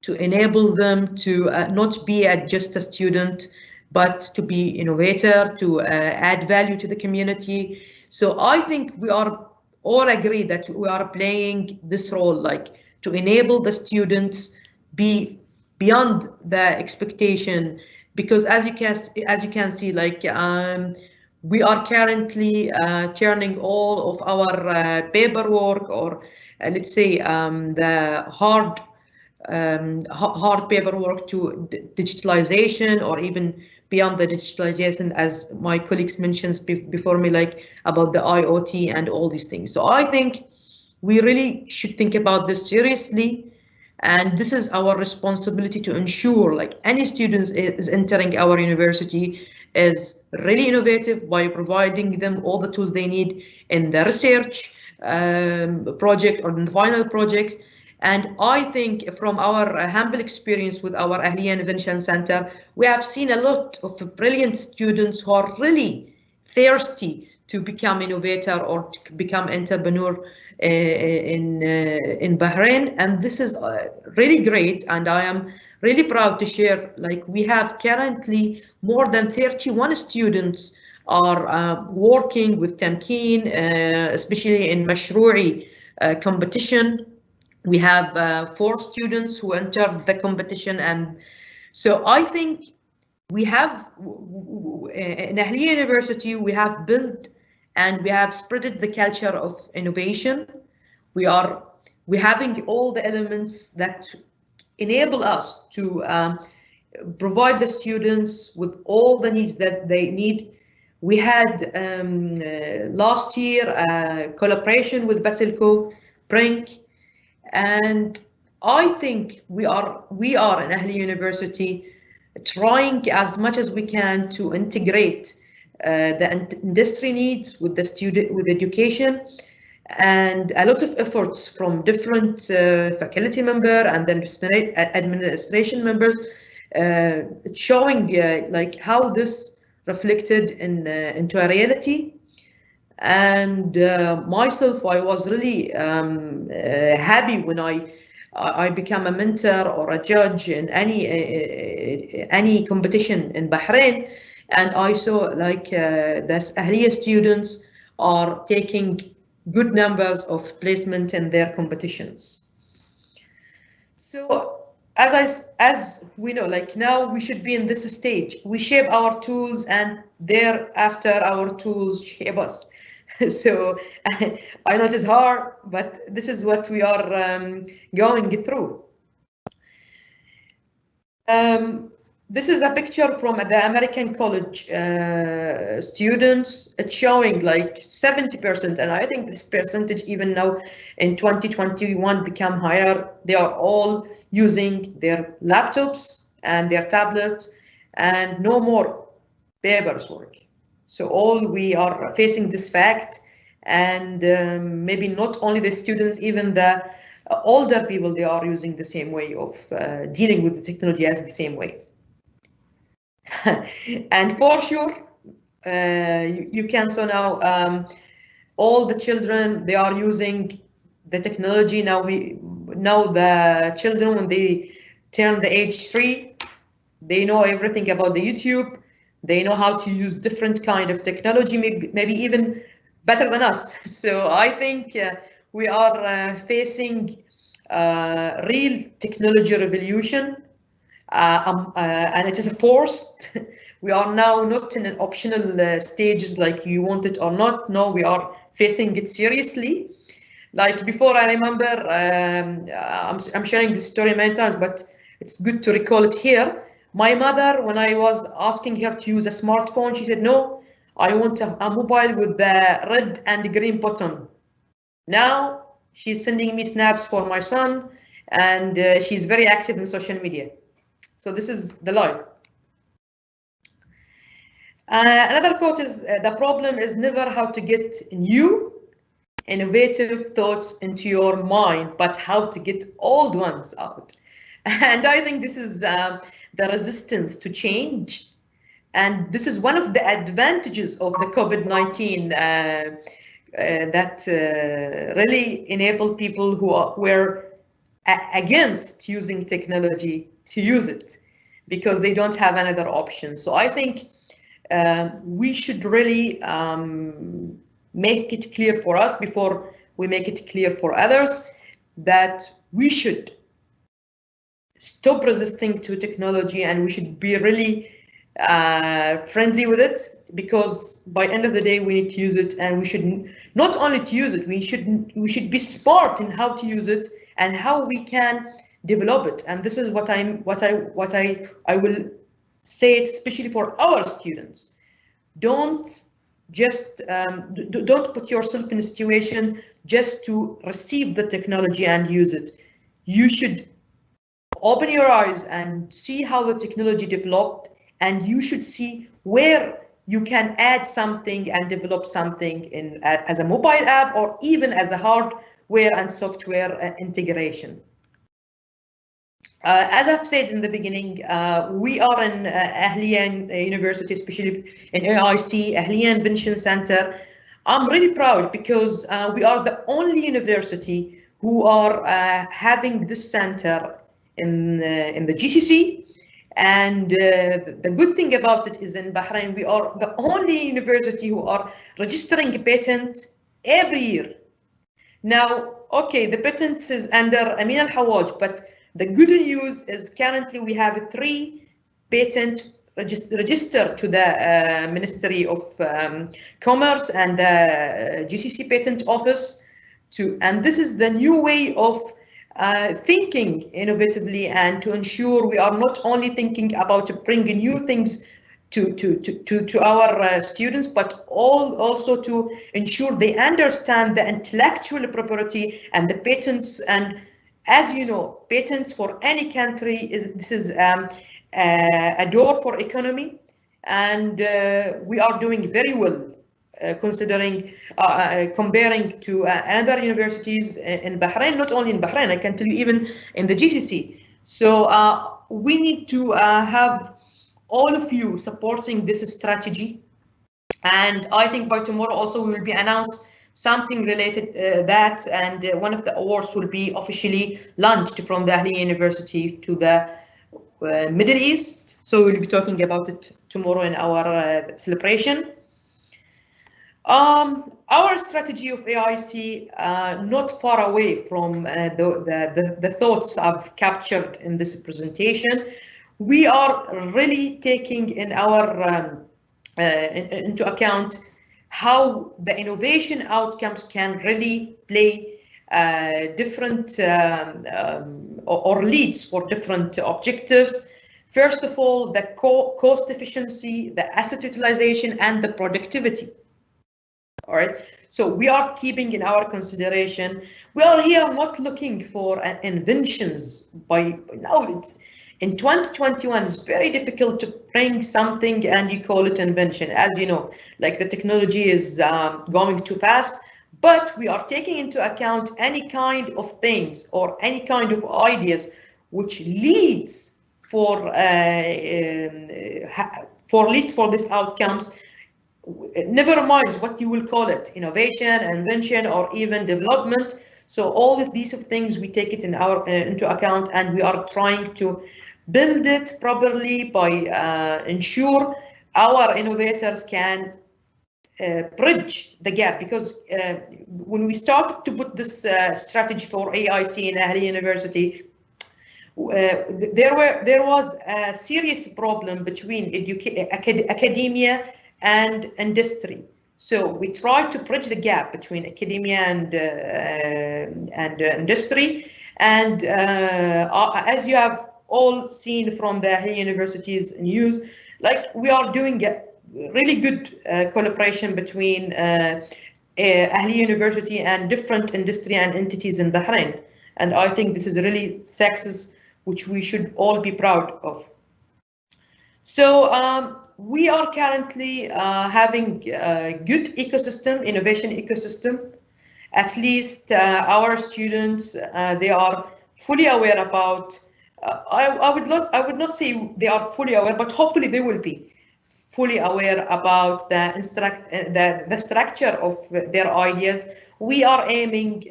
S19: to enable them to not be just a student, but to be innovator, to add value to the community. So I think we are all agree that we are playing this role, like to enable the students be beyond the expectation, because as you can see, like we are currently turning all of our paperwork, or let's say the hard paperwork to digitalization, or even beyond the digitalization, as my colleagues mentioned before me, like about the IoT and all these things. So I think we really should think about this seriously, and this is our responsibility to ensure like any students is entering our university is really innovative by providing them all the tools they need in the research project or in the final project. And I think from our humble experience with our Ahlia Innovation Center, we have seen a lot of brilliant students who are really thirsty to become innovator or to become entrepreneur in Bahrain. And this is really great. And I am really proud to share, like we have currently more than 31 students are working with Tamkeen, especially in Mashru'i competition. We have 4 students who entered the competition, and so I think we have in Ahlia University we have built and we have spreaded the culture of innovation. We're having all the elements that enable us to provide the students with all the needs that they need. We had last year a collaboration with Battleco, Brink. And I think we are in Ahlia University trying as much as we can to integrate the industry needs with the student, with education, and a lot of efforts from different faculty member and then administration members showing like how this reflected into a reality. And myself, I was really happy when I became a mentor or a judge in any competition in Bahrain, and I saw like the Ahlia students are taking good numbers of placement in their competitions. So as we know, like now we should be in this stage. We shape our tools, and thereafter our tools shape us. So I know it is hard, but this is what we are going through. This is a picture from the American college students. It's showing like 70%, and I think this percentage even now in 2021 become higher. They are all using their laptops and their tablets, and no more papers work. So all we are facing this fact, and maybe not only the students, even the older people, they are using the same way of dealing with the technology as the same way. And for sure, you can so now all the children, they are using the technology now. Now the children, when they turn the age 3, they know everything about the YouTube. They know how to use different kind of technology, maybe even better than us. So I think we are facing real technology revolution, and it is forced. We are now not in an optional stages like you want it or not. No, we are facing it seriously. Like before, I remember, I'm sharing this story many times, but it's good to recall it here. My mother, when I was asking her to use a smartphone, she said, no, I want a mobile with the red and green button. Now she's sending me snaps for my son, and she's very active in social media. So this is the life. Another quote is, the problem is never how to get new, innovative thoughts into your mind, but how to get old ones out. And I think this is the resistance to change. And this is one of the advantages of the COVID-19 that really enabled people who were against using technology to use it because they don't have another option. So I think we should really make it clear for us before we make it clear for others that we should stop resisting to technology and we should be really friendly with it, because by end of the day we need to use it, and we should not only to use it, we should be smart in how to use it and how we can develop it. And this is what I will say, especially for our students. Don't just don't put yourself in a situation just to receive the technology and use it. You should open your eyes and see how the technology developed, and you should see where you can add something and develop something in as a mobile app or even as a hardware and software integration. As I've said in the beginning, we are in Ahlia University, especially in AIC, Ahlia Invention Center. I'm really proud because we are the only university who are having this center in the GCC. And the good thing about it is in Bahrain, we are the only university who are registering a patent every year. Now, okay, the patents is under Amina Al Hawaj, but the good news is currently we have 3 patents registered to the Ministry of Commerce and the GCC Patent Office. And this is the new way of thinking innovatively, and to ensure we are not only thinking about bringing new things to our students, but also to ensure they understand the intellectual property and the patents. And as you know, patents for any country this is a door for economy, and we are doing very well. Considering comparing to other universities in Bahrain, not only in Bahrain, I can tell you even in the GCC. So we need to have all of you supporting this strategy. And I think by tomorrow also we will be announced something related that, and one of the awards will be officially launched from the Ahlia University to the Middle East. So we'll be talking about it tomorrow in our celebration. Our strategy of AIC, not far away from the thoughts I've captured in this presentation. We are really taking in our into account how the innovation outcomes can really play different or leads for different objectives. First of all, the cost efficiency, the asset utilization, and the productivity. All right, so we are keeping in our consideration. We are here not looking for inventions. By now, it's in 2021. It's very difficult to bring something and you call it invention. As you know, like the technology is going too fast. But we are taking into account any kind of things or any kind of ideas which leads for these outcomes. Never mind what you will call it, innovation, invention, or even development. So all of these things we take it in our into account, and we are trying to build it properly by ensure our innovators can bridge the gap. Because when we started to put this strategy for AIC in Ahlia University, there was a serious problem between academia and industry. So we tried to bridge the gap between academia and industry. And as you have all seen from the Ahlia University's news, like we are doing a really good collaboration between Ahlia University and different industry and entities in Bahrain. And I think this is really success which we should all be proud of. So we are currently having a good ecosystem, innovation ecosystem. At least our students, they are fully aware about, I would not say they are fully aware, but hopefully they will be fully aware about the structure of their ideas. We are aiming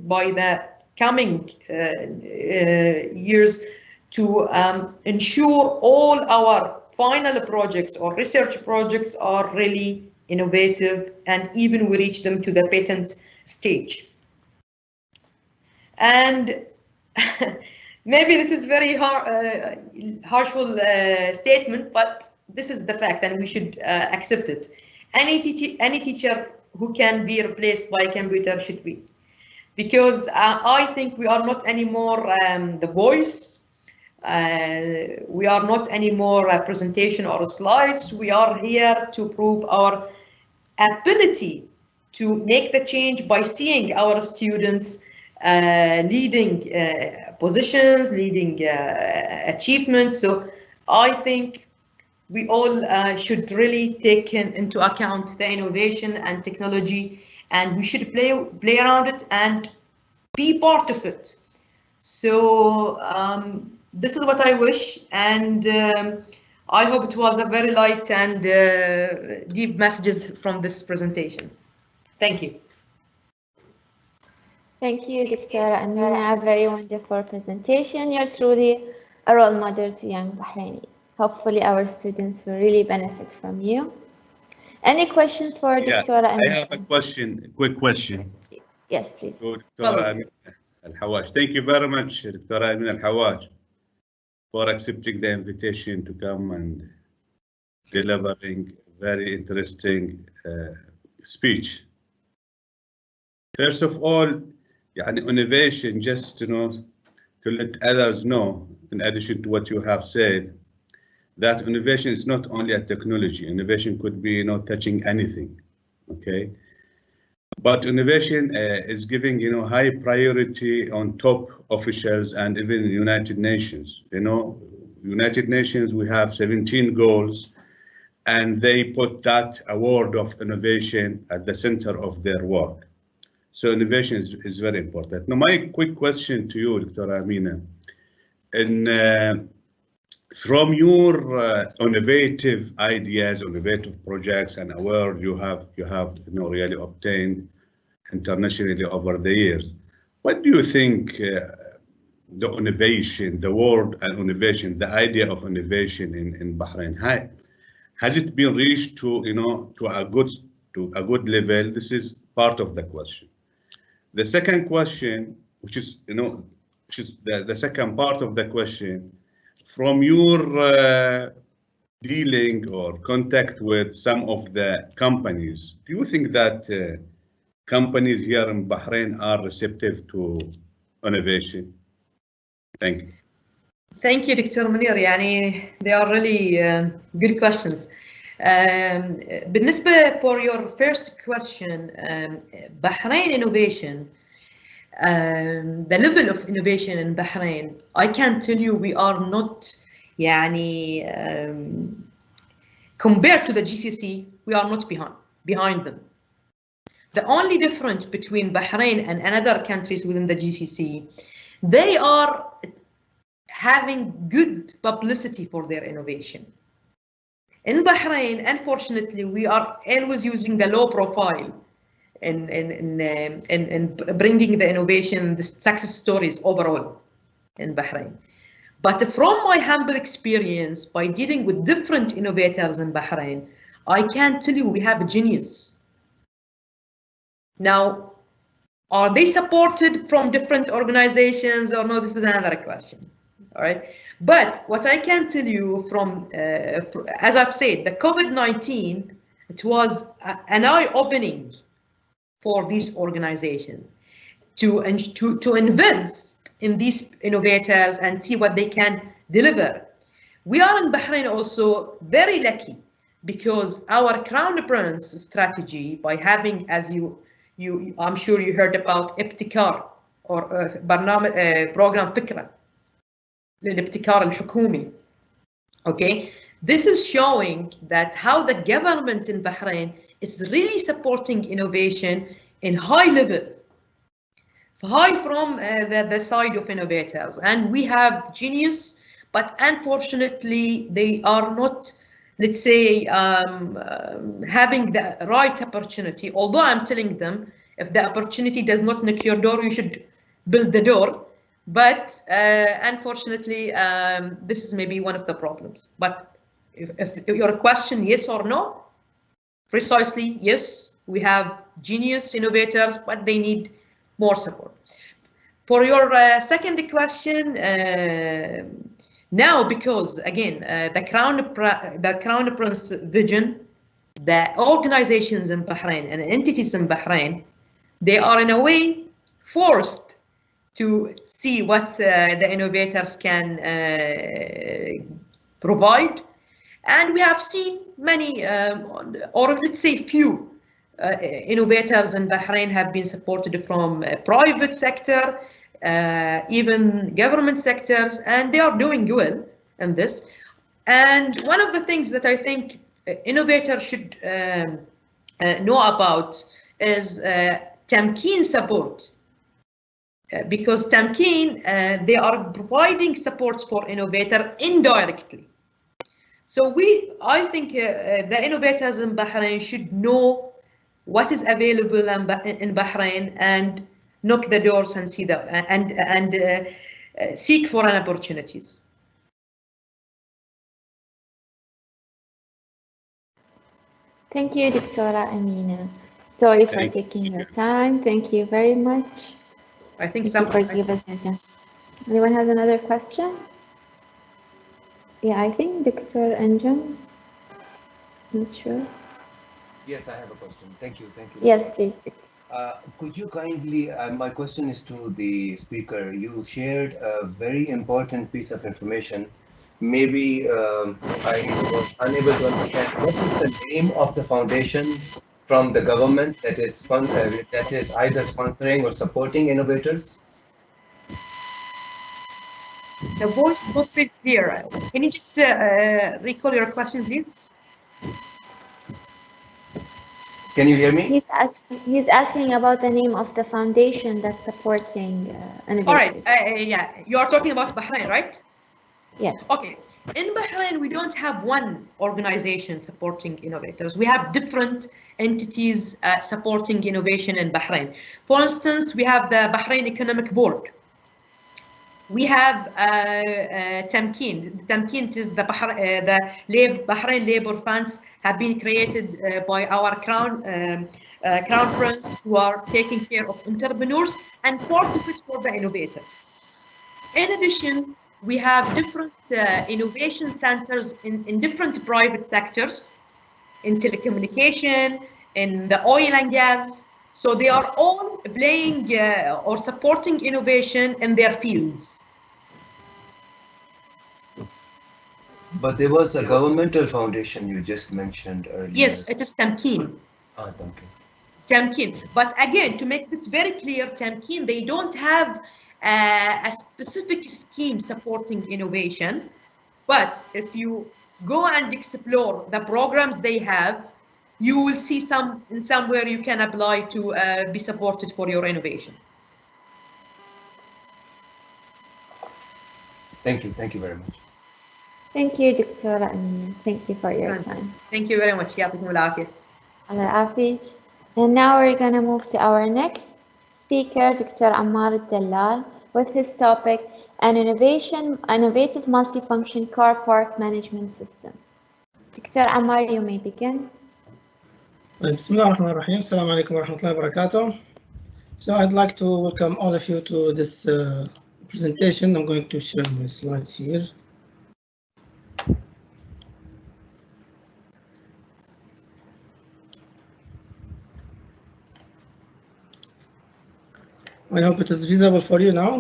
S19: by the coming years to ensure all our final projects or research projects are really innovative, and even we reach them to the patent stage. And maybe this is very harshful statement, but this is the fact, and we should accept it. Any teacher who can be replaced by a computer should be, because I think we are not anymore the voice. We are not anymore a presentation or slides. We are here to prove our ability to make the change by seeing our students leading positions, leading achievements. So I think we all should really take into account the innovation and technology, and we should play around it and be part of it. So this is what I wish, and I hope it was a very light and deep messages from this presentation. Thank you.
S1: Thank you, Dr. Amina. A very wonderful presentation. You're truly a role model to young Bahrainis. Hopefully our students will really benefit from you. Any questions for Dr. Amina?
S2: I have a question, a quick question.
S1: Yes, please.
S2: To Dr. Amina Al Hawaj. Thank you very much, Dr. Amina Al Hawaj, for accepting the invitation to come and delivering very interesting speech. First of all, innovation, just to let others know, in addition to what you have said, that innovation is not only a technology. Innovation could be touching anything, okay? But innovation is giving high priority on top officials and even United Nations. United Nations, we have 17 goals, and they put that award of innovation at the center of their work. So innovation is very important. Now, my quick question to you, Dr. Amina, from your innovative ideas, innovative projects, and awards you have really obtained internationally over the years, what do you think the innovation, the word and innovation, the idea of innovation in Bahrain, has it been reached to a good level? This is part of the question. The second question, which is the second part of the question, from your dealing or contact with some of the companies, do you think that companies here in Bahrain are receptive to innovation? Thank you.
S19: Thank you, Dr. Muneer. They are really good questions. بالنسبة for your first question, Bahrain innovation, the level of innovation in Bahrain, I can tell you we are not, compared to the GCC, we are not behind them. The only difference between Bahrain and other countries within the GCC, they are having good publicity for their innovation. In Bahrain, unfortunately, we are always using the low profile in bringing the innovation, the success stories overall in Bahrain. But from my humble experience, by dealing with different innovators in Bahrain, I can tell you we have a genius. Now, are they supported from different organizations or no? This is another question. All right. But what I can tell you from, as I've said, the COVID-19, it was an eye-opening for these organizations to invest in these innovators and see what they can deliver. We are in Bahrain also very lucky because our Crown Prince strategy, by having, as I'm sure you heard about ابتكار or program فكرة للابتكار الحكومي. Okay, this is showing that how the government in Bahrain is really supporting innovation in high level, high from the side of innovators. And we have genius, but unfortunately they are not, let's say, having the right opportunity. Although I'm telling them, if the opportunity does not knock your door, you should build the door. But unfortunately, this is maybe one of the problems. But if your question, yes or no, precisely yes, we have genius innovators, but they need more support. For your second question, now, because again, the Crown Prince vision, the organizations in Bahrain and entities in Bahrain, they are in a way forced to see what the innovators can provide. And we have seen many, or let's say few, innovators in Bahrain have been supported from private sector, even government sectors, and they are doing well in this. And one of the things that I think innovators should know about is Tamkeen support. Because Tamkeen, they are providing supports for innovator indirectly. So I think the innovators in Bahrain should know what is available in Bahrain and knock the doors and see that and seek for an opportunities.
S1: Thank you, Dr. Amina. Sorry for taking your time. Thank you very much.
S19: I think
S1: Thank you for giving us your time. Anyone has another question? Yeah, I think Dr. Anjum. Not sure.
S20: Yes, I have a question. Thank you. Thank you.
S1: Yes, please.
S20: Could you kindly, my question is to the speaker. You shared a very important piece of information. Maybe I was unable to understand. What is the name of the foundation from the government that is either sponsoring or supporting innovators?
S19: The voice is not very clear. Can you just recall your question, please?
S20: Can you hear me?
S1: He's asking about the name of the foundation that's supporting innovators.
S19: All right. Yeah, you are talking about Bahrain, right?
S1: Yes.
S19: Okay. In Bahrain, we don't have one organization supporting innovators. We have different entities supporting innovation in Bahrain. For instance, we have the Bahrain Economic Board. We have Tamkeen. Tamkeen is the Bahrain Labor Funds have been created by our Crown Prince, who are taking care of entrepreneurs and part of it for the innovators. In addition, we have different innovation centers in different private sectors, in telecommunication, in the oil and gas. So they are all playing or supporting innovation in their fields.
S20: But there was a governmental foundation you just mentioned earlier.
S19: Yes, it is Tamkeen.
S20: Ah, Tamkeen.
S19: Tamkeen. But again, to make this very clear, Tamkeen, they don't have a specific scheme supporting innovation. But if you go and explore the programs they have, you will see somewhere you can apply to be supported for your innovation.
S20: Thank you. Thank you very much.
S1: Thank you, Dr. Amina. Thank you for your time.
S19: Thank you very much. يعطيكم العافية.
S1: AlHawaj. And now we're going to move to our next speaker, Dr. Ammar Al Dallal, with his topic, an innovative multifunction car park management system. Dr. Ammar, you may begin.
S21: بسم الله الرحمن الرحيم. السلام عليكم ورحمة الله وبركاته. So I'd like to welcome all of you to this presentation. I'm going to share my slides here. I hope it is visible for you now.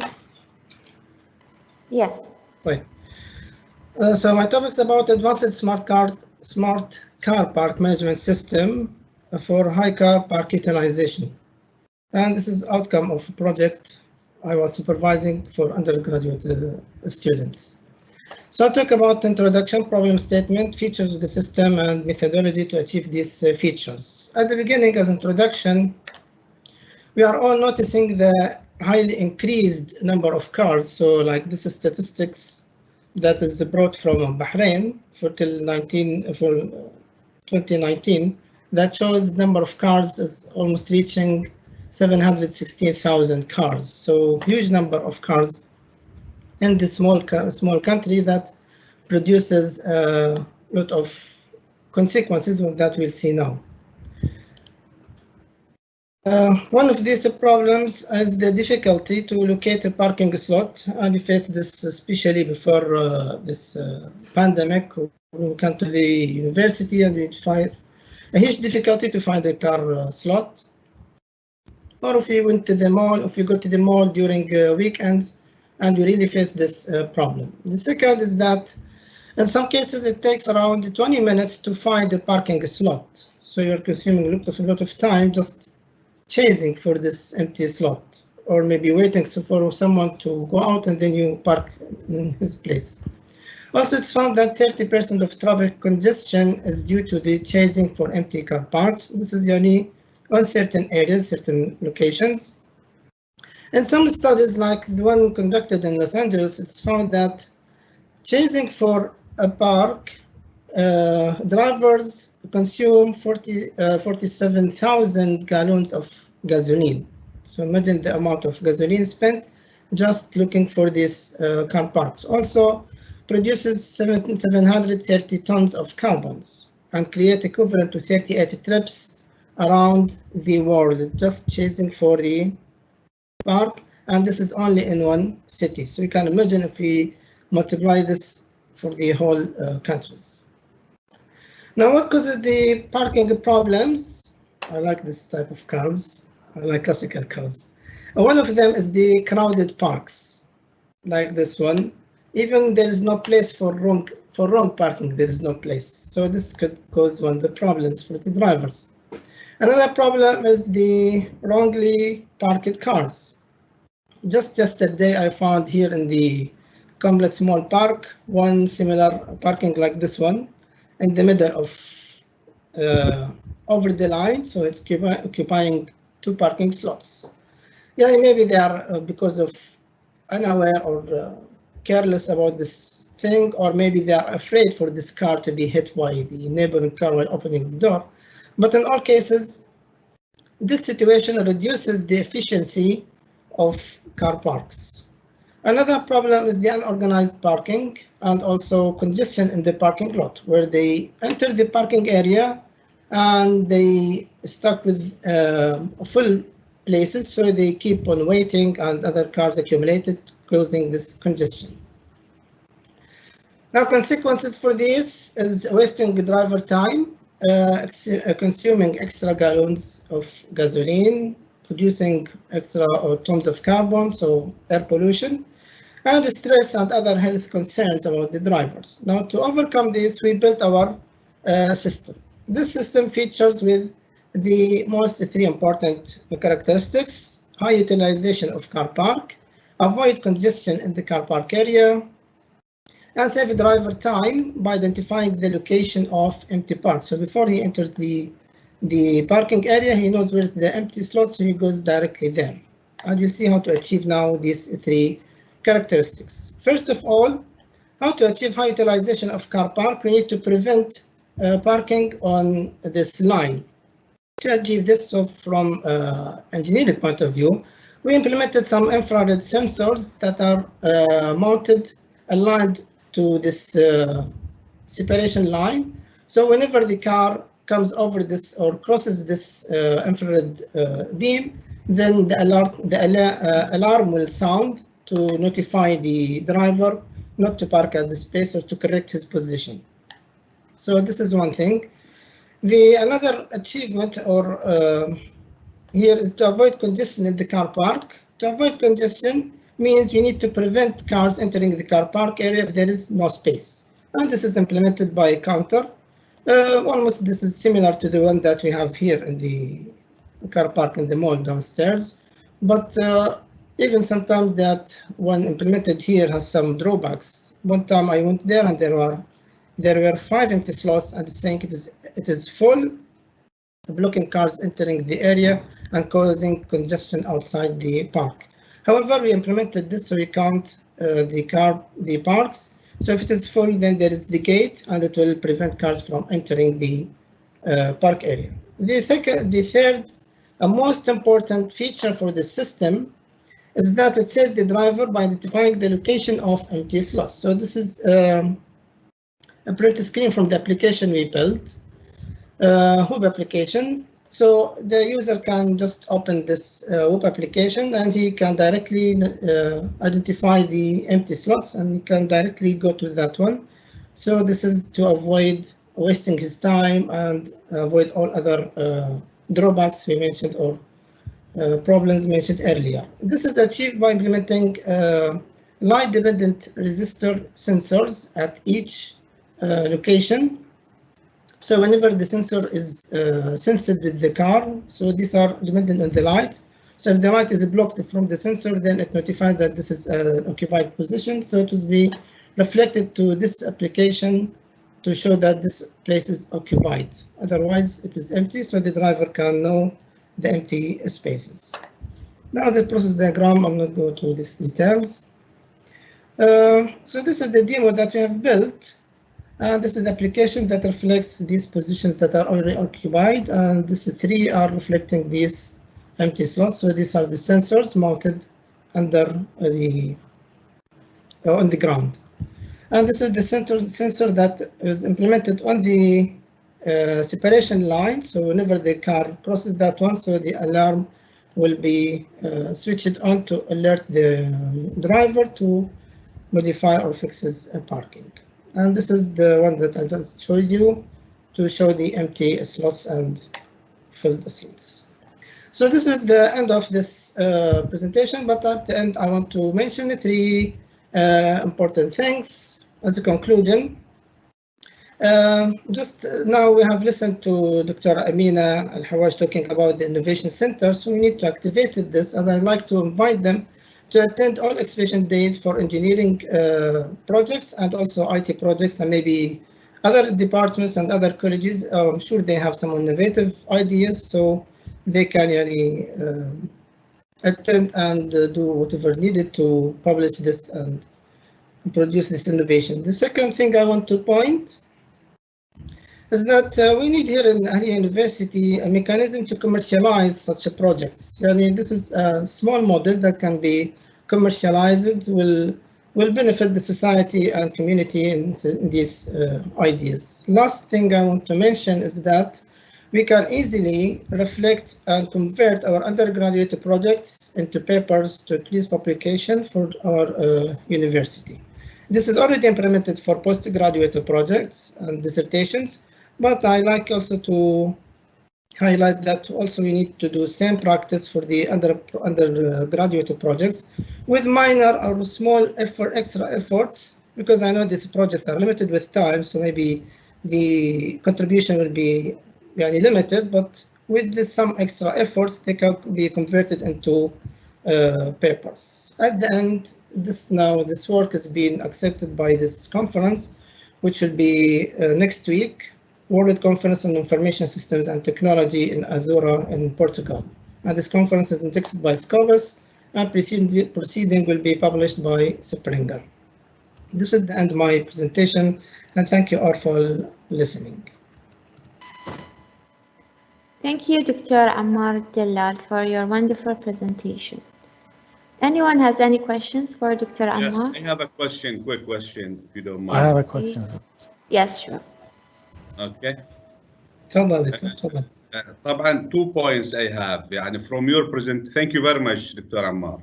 S1: Yes.
S21: Right. So my topic is about advanced smart car smart car park management system for high car park utilization. And this is outcome of a project I was supervising for undergraduate students. So I'll talk about introduction, problem statement, features of the system, and methodology to achieve these features. At the beginning, as introduction, we are all noticing the highly increased number of cars. So like this is statistics that is brought from Bahrain for 2019 that shows the number of cars is almost reaching 716,000 cars. So huge number of cars in this small country that produces a lot of consequences that we'll see now. One of these problems is the difficulty to locate a parking slot, and we faced this especially before this pandemic. When we come to the university and we face a huge difficulty to find a car slot. Or if we went to the mall, if we go to the mall during weekends, and we really face this problem. The second is that in some cases it takes around 20 minutes to find a parking slot. So you're consuming a lot of time just chasing for this empty slot, or maybe waiting for someone to go out and then you park in his place. Also, it's found that 30% of traffic congestion is due to the chasing for empty car parks. This is on certain areas, certain locations. In some studies, like the one conducted in Los Angeles, it's found that chasing for a park, drivers consume 47,000 gallons of gasoline. So imagine the amount of gasoline spent just looking for these car parks. Also produces 730 tons of carbons and create equivalent to 38 trips around the world just chasing for the park, and this is only in one city. So you can imagine if we multiply this for the whole countries. Now, what causes the parking problems? I like this type of cars. I like classical cars. One of them is the crowded parks, like this one. Even there is no place for wrong parking. There is no place. So this could cause one of the problems for the drivers. Another problem is the wrongly parked cars. Just yesterday, I found here in the Complex Mall Park one similar parking like this one in the middle of over the line, so it's occupying 2 parking slots. Yeah, maybe they are because of unaware or careless about this thing, or maybe they are afraid for this car to be hit by the neighboring car while opening the door. But in all cases, this situation reduces the efficiency of car parks. Another problem is the unorganized parking and also congestion in the parking lot, where they enter the parking area and they stuck with full places, so they keep on waiting and other cars accumulated, causing this congestion. Now, consequences for this is wasting driver time, consuming extra gallons of gasoline, producing extra tons of carbon, so air pollution, and stress and other health concerns about the drivers. Now, to overcome this, we built our system. This system features with the most 3 important characteristics: high utilization of car park, avoid congestion in the car park area, and save driver time by identifying the location of empty parks. So before he enters the parking area, he knows where's the empty slot, so he goes directly there. And you'll see how to achieve now these 3 characteristics. First of all, how to achieve high utilization of car park? We need to prevent parking on this line. To achieve this, so from engineering point of view, we implemented some infrared sensors that are mounted aligned to this separation line. So whenever the car comes over this or crosses this infrared beam, then the alarm will sound to notify the driver not to park at this place or to correct his position. So this is one thing. Another achievement or here is to avoid congestion in the car park. To avoid congestion means you need to prevent cars entering the car park area if there is no space. And this is implemented by a counter Almost this is similar to the one that we have here in the car park in the mall downstairs, but even sometimes that one implemented here has some drawbacks. One time I went there and there were 5 empty slots, and saying it is full, blocking cars entering the area and causing congestion outside the park. However, we implemented this so we count the parks. So if it is full, then there is the gate, and it will prevent cars from entering the park area. The third, a most important feature for the system is that it saves the driver by identifying the location of empty slots. So this is a print screen from the application we built, web application. So the user can just open this web application and he can directly identify the empty slots, and he can directly go to that one. So this is to avoid wasting his time and avoid all other drawbacks we mentioned or problems mentioned earlier. This is achieved by implementing light-dependent resistor sensors at each location. So whenever the sensor is sensed with the car, so these are dependent on the light. So if the light is blocked from the sensor, then it notifies that this is an occupied position. So it will be reflected to this application to show that this place is occupied. Otherwise, it is empty, so the driver can know the empty spaces. Now the process diagram, I'm not going to these details. So this is the demo that we have built. And this is the application that reflects these positions that are already occupied, and these 3 are reflecting these empty slots. So these are the sensors mounted under on the ground. And this is the sensor that is implemented on the separation line. So whenever the car crosses that one, so the alarm will be switched on to alert the driver to modify or fix his parking. And this is the one that I just showed you to show the empty slots and filled slots. So this is the end of this presentation, but at the end I want to mention 3 important things as a conclusion. Just now we have listened to Dr. Amina Al Hawaj talking about the Innovation Center, so we need to activate this, and I'd like to invite them to attend all exhibition days for engineering projects and also IT projects, and maybe other departments and other colleges. I'm sure they have some innovative ideas, so they can really attend and do whatever needed to publish this and produce this innovation. The second thing I want to point is that we need here in Ahlia University a mechanism to commercialize such projects. I mean, this is a small model that can be commercialized, will benefit the society and community in these ideas. Last thing I want to mention is that we can easily reflect and convert our undergraduate projects into papers to increase publication for our university. This is already implemented for postgraduate projects and dissertations, but I like also to highlight that also we need to do same practice for the undergraduate projects with minor or small extra efforts, because I know these projects are limited with time, so maybe the contribution will be really limited, but with some extra efforts they can be converted into papers. At the end, this work is being accepted by this conference, which will be next week, World Conference on Information Systems and Technology in Azora in Portugal. And this conference is indexed by Scopus, and proceeding will be published by Springer. This is the end of my presentation, and thank you all for listening.
S1: Thank you, Dr. Ammar Al Dallal, for your wonderful presentation. Anyone has any questions for Dr. Ammar?
S2: Yes, I have a question, quick question, if you don't mind.
S6: I have a question.
S1: Yes, sure.
S2: Okay.
S21: تفضل.
S2: طبعا 2 points I have. يعني from your thank you very much, Dr. Ammar.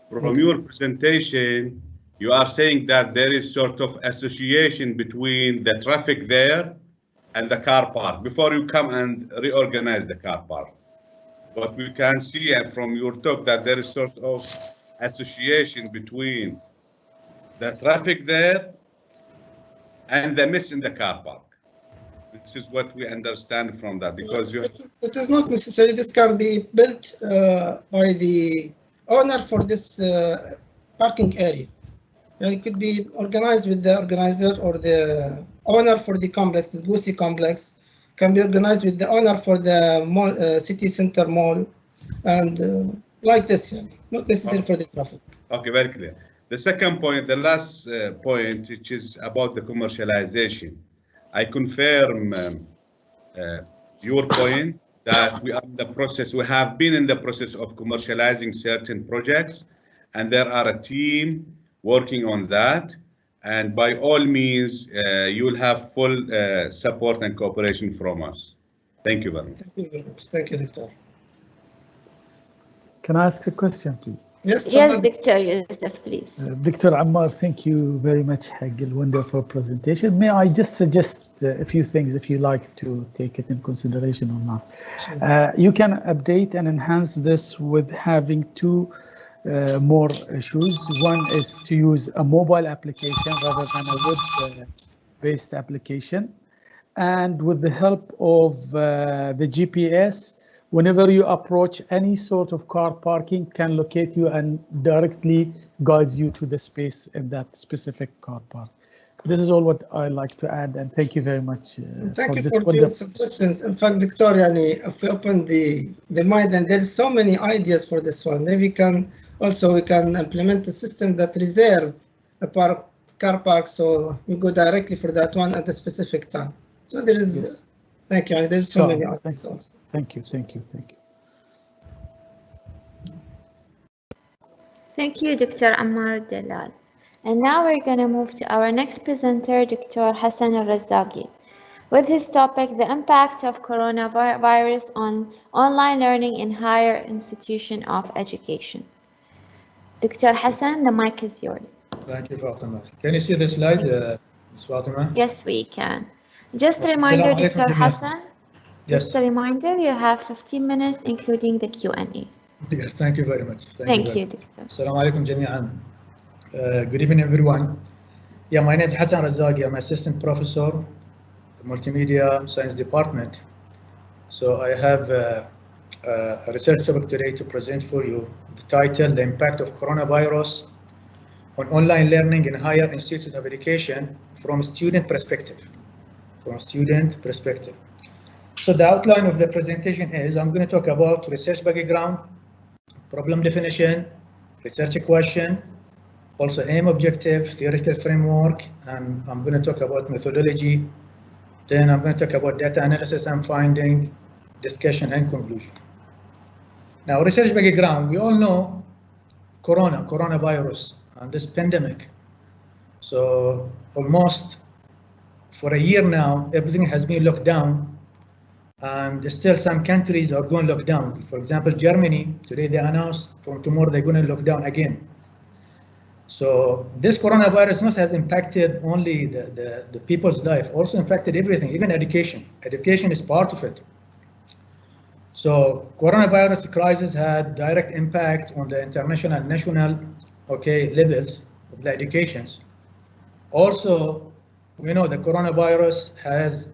S2: From your presentation, you are saying that there is sort of association between the traffic there and the car park before you come and reorganize the car park. But we can see from your talk that there is sort of association between the traffic there and the mess in the car park. This is what we understand from that, because
S21: it is not necessary. This can be built by the owner for this parking area. And it could be organized with the organizer or the owner for the complex, the Lucy complex, can be organized with the owner for the mall, city center mall, and like this, not necessary for the traffic.
S2: Okay, very clear. The second point, the last point, which is about the commercialization. I confirm your point that we are in the process, we have been in the process of commercializing certain projects, and there are a team working on that. And by all means, you will have full support and cooperation from us. Thank you very much.
S21: Thank you very much. Thank you, Doctor.
S6: Can I ask a question, please?
S21: Yes,
S1: Dr. Yousif, please.
S6: Dr. Ammar, thank you very much. Wonderful presentation. May I just suggest a few things if you like to take it in consideration or not? Sure. You can update and enhance this with having two more issues. One is to use a mobile application rather than a web-based application. And with the help of the GPS, whenever you approach any sort of car parking, can locate you and directly guides you to the space in that specific car park. This is all what I like to add, and thank you very much.
S21: Thank you for your suggestions. In fact, Doctor, if we open the mind, and there's so many ideas for this one. Maybe we can implement a system that reserve a car park, so you go directly for that one at a specific time. So there is. Yes. Thank you. There's so many ideas also.
S6: Thank you. Thank you. Thank you.
S1: Thank you, Dr. Ammar Al Dallal. And now we're going to move to our next presenter, Dr. Hassan Al-Razzaqi, with his topic, the impact of coronavirus on online learning in higher institution of education. Dr. Hassan, the mic is yours.
S3: Thank you, Fatima. Can you see the slide, Ms. Fatima?
S1: Yes, we can. Just a reminder, Dr. Hassan, just a reminder, you have 15 minutes, including the Q&A.
S3: Yes, thank you very much.
S1: Thank you, Dr.
S3: Assalamu alaikum jami'an. Good evening, everyone. Yeah, my name is Hassan Razzaqi. I'm assistant professor, multimedia science department. So I have a research topic today to present for you. The title, the impact of coronavirus on online learning in higher institute of education from student perspective. So the outline of the presentation is, I'm going to talk about research background, problem definition, research question, also aim objective, theoretical framework, and I'm going to talk about methodology. Then I'm going to talk about data analysis and finding, discussion and conclusion. Now, research background, we all know coronavirus and this pandemic. So almost for a year now, everything has been locked down, and still some countries are going locked down. For example, Germany, today they announced from tomorrow they're going to lock down again. So this coronavirus not has impacted only the people's life, also impacted everything, even education. Education is part of it. So coronavirus crisis had direct impact on the international and national levels of the educations. Also, we know the coronavirus has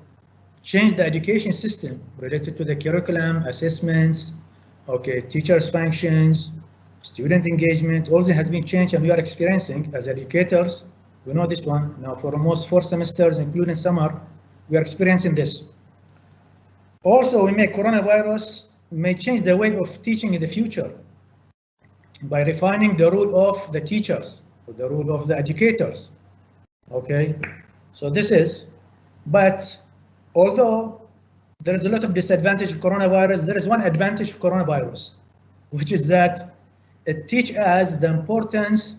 S3: changed the education system related to the curriculum, assessments, teachers' functions, student engagement. All this has been changed, and we are experiencing as educators. We know this one now for almost 4 semesters, including summer. We are experiencing this. Also, coronavirus may change the way of teaching in the future by refining the role of the teachers, or the role of the educators. So this is, but although there is a lot of disadvantage of coronavirus, there is one advantage of coronavirus, which is that it teaches us the importance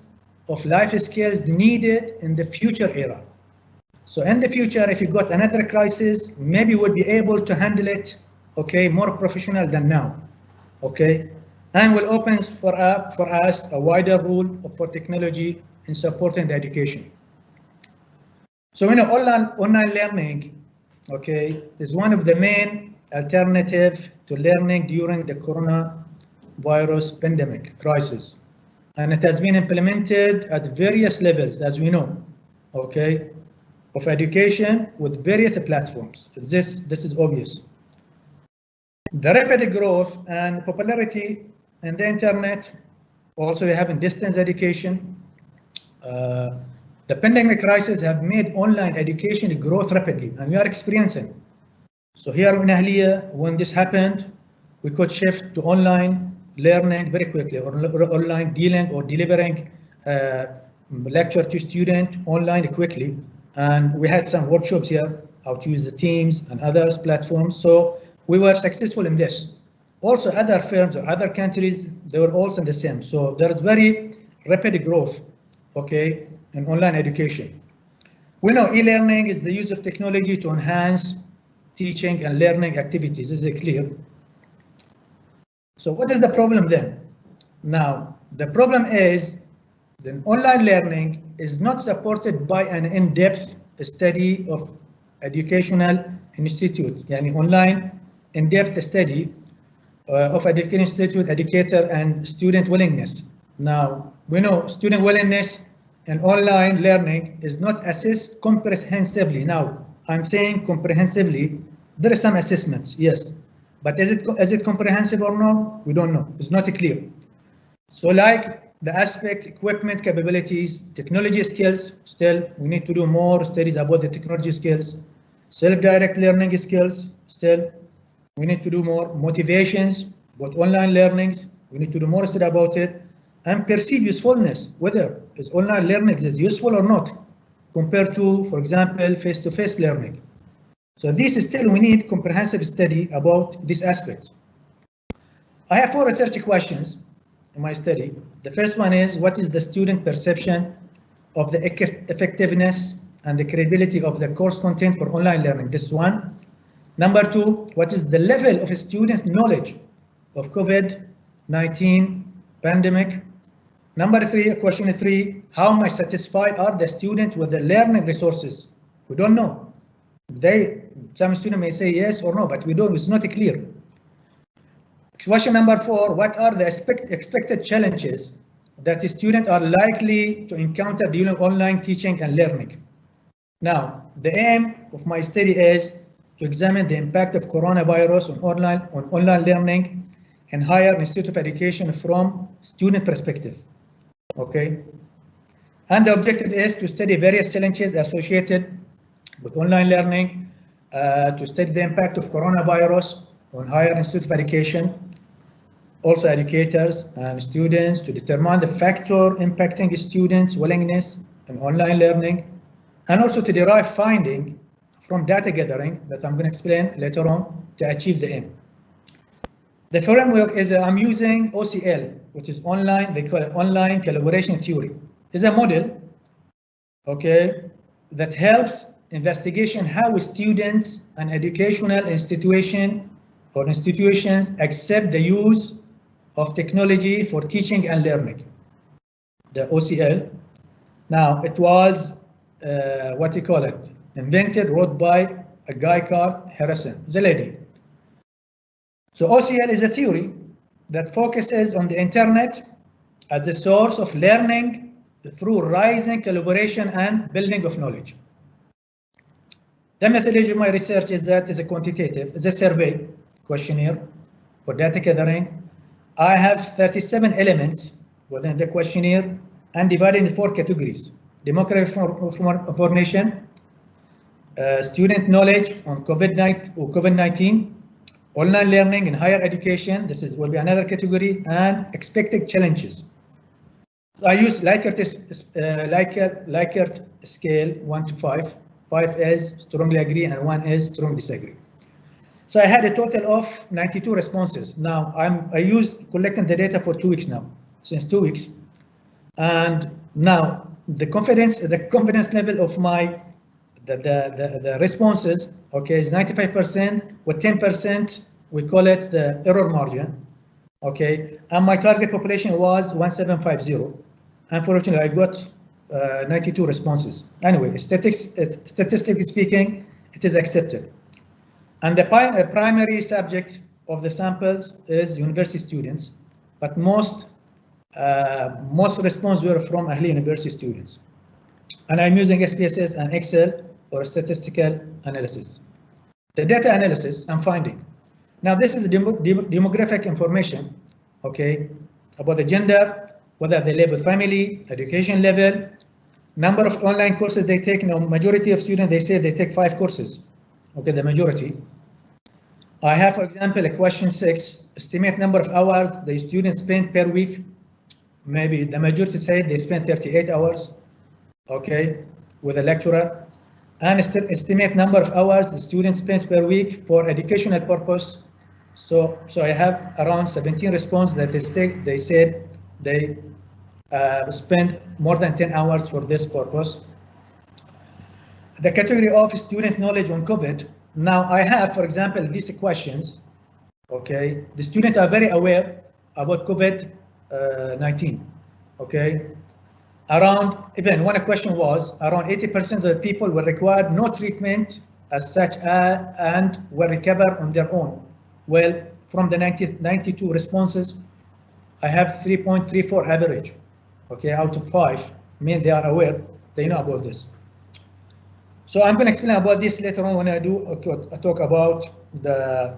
S3: of life skills needed in the future era. So in the future, if you got another crisis, maybe we'll be able to handle it, more professional than now, and will open for us a wider role for technology in supporting the education. So online learning, is one of the main alternative to learning during the coronavirus pandemic crisis, and it has been implemented at various levels, as we know, of education with various platforms. This is obvious. The rapid growth and popularity in the internet, also we have in distance education. The pandemic crisis have made online education growth rapidly, and we are experiencing. So here in Ahlia, when this happened, we could shift to online learning very quickly, or online dealing or delivering lecture to student online quickly. And we had some workshops here, how to use the Teams and others platforms. So we were successful in this. Also other firms or other countries, they were also the same. So there is very rapid growth, okay, in online education. We know e-learning is the use of technology to enhance teaching and learning activities. Is it clear? So what is the problem then? Now, the problem is that online learning is not supported by an in-depth study of educational institute, yani online in-depth study of education institute, educator and student willingness. Now, we know student willingness and online learning is not assessed comprehensively. Now, I'm saying comprehensively, there are some assessments, yes, but is it comprehensive or no? We don't know, it's not clear. So like the aspect, equipment capabilities, technology skills, still we need to do more studies about the technology skills, self-direct learning skills, still we need to do more motivations about online learnings, we need to do more study about it, and perceive usefulness, whether is online learning is useful or not, compared to, for example, face-to-face learning. So this is still we need comprehensive study about these aspects. I have 4 research questions in my study. The first one is, what is the student perception of the effectiveness and the credibility of the course content for online learning? This one. Number 2, what is the level of students' knowledge of COVID-19 pandemic? Number 3, question 3, how much satisfied are the students with the learning resources? We don't know. Some students may say yes or no, but we don't, it's not clear. Question number 4, what are the expected challenges that the students are likely to encounter during online teaching and learning? Now, the aim of my study is to examine the impact of coronavirus on online learning and higher institute of education from student perspective. Okay, and the objective is to study various challenges associated with online learning, to study the impact of coronavirus on higher institute of education, also educators and students, to determine the factor impacting students' willingness in online learning, and also to derive finding from data gathering that I'm going to explain later on to achieve the aim. The framework is I'm using OCL, which is online, they call it online collaboration theory. It's a model, okay, that helps investigation how students and educational institutions accept the use of technology for teaching and learning. The OCL. Now it was what you call it, invented, wrote by a guy called Harrison, the lady. So OCL is a theory that focuses on the internet as a source of learning through rising collaboration and building of knowledge. The methodology of my research is that it's a quantitative, it's a survey questionnaire for data gathering. I have 37 elements within the questionnaire and divided in 4 categories: demographic information, student knowledge on COVID-19, online learning in higher education, will be another category, and expected challenges. I use Likert scale 1 to 5. 5 is strongly agree and 1 is strongly disagree. So I had a total of 92 responses. Now I use collecting the data for 2 weeks now, since 2 weeks, and now the confidence level of my the responses, okay, is 95%. With 10%, we call it the error margin, okay, and my target population was 1750. Unfortunately, I got 92 responses. Anyway, statistically speaking, it is accepted. And the primary subject of the samples is university students, but most responses were from Ahli University students. And I'm using SPSS and Excel
S4: or statistical analysis. The data analysis I'm finding. Now this is demographic information, okay, about the gender, whether they live with family, education level, number of online courses they take. Now majority of students, they say they take 5 courses, okay, the majority. I have, for example, a question 6, estimate number of hours the students spend per week. Maybe the majority say they spend 38 hours, okay, with a lecturer. And estimate number of hours the student spends per week for educational purpose. So I have around 17 responses that they said they spend more than 10 hours for this purpose. The category of student knowledge on COVID. Now I have, for example, these questions. Okay, the students are very aware about COVID-19. Okay. Around, even one question was, around 80% of the people will require no treatment as such and will recover on their own. Well, from the 92 responses, I have 3.34 average, okay, out of 5, mean they are aware, they know about this. So I'm going to explain about this later on when I talk about the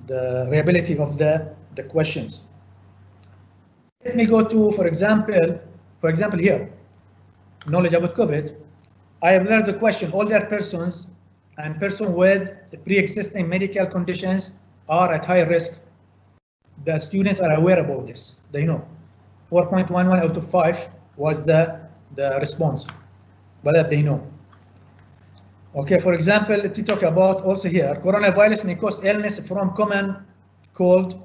S4: reliability of the questions. Let me go to, for example here, knowledge about COVID. I have learned the question, older persons and persons with pre-existing medical conditions are at high risk. The students are aware about this, they know. 4.11 out of 5 was the response, but that they know. Okay, for example, if you talk about also here, coronavirus may cause illness from common cold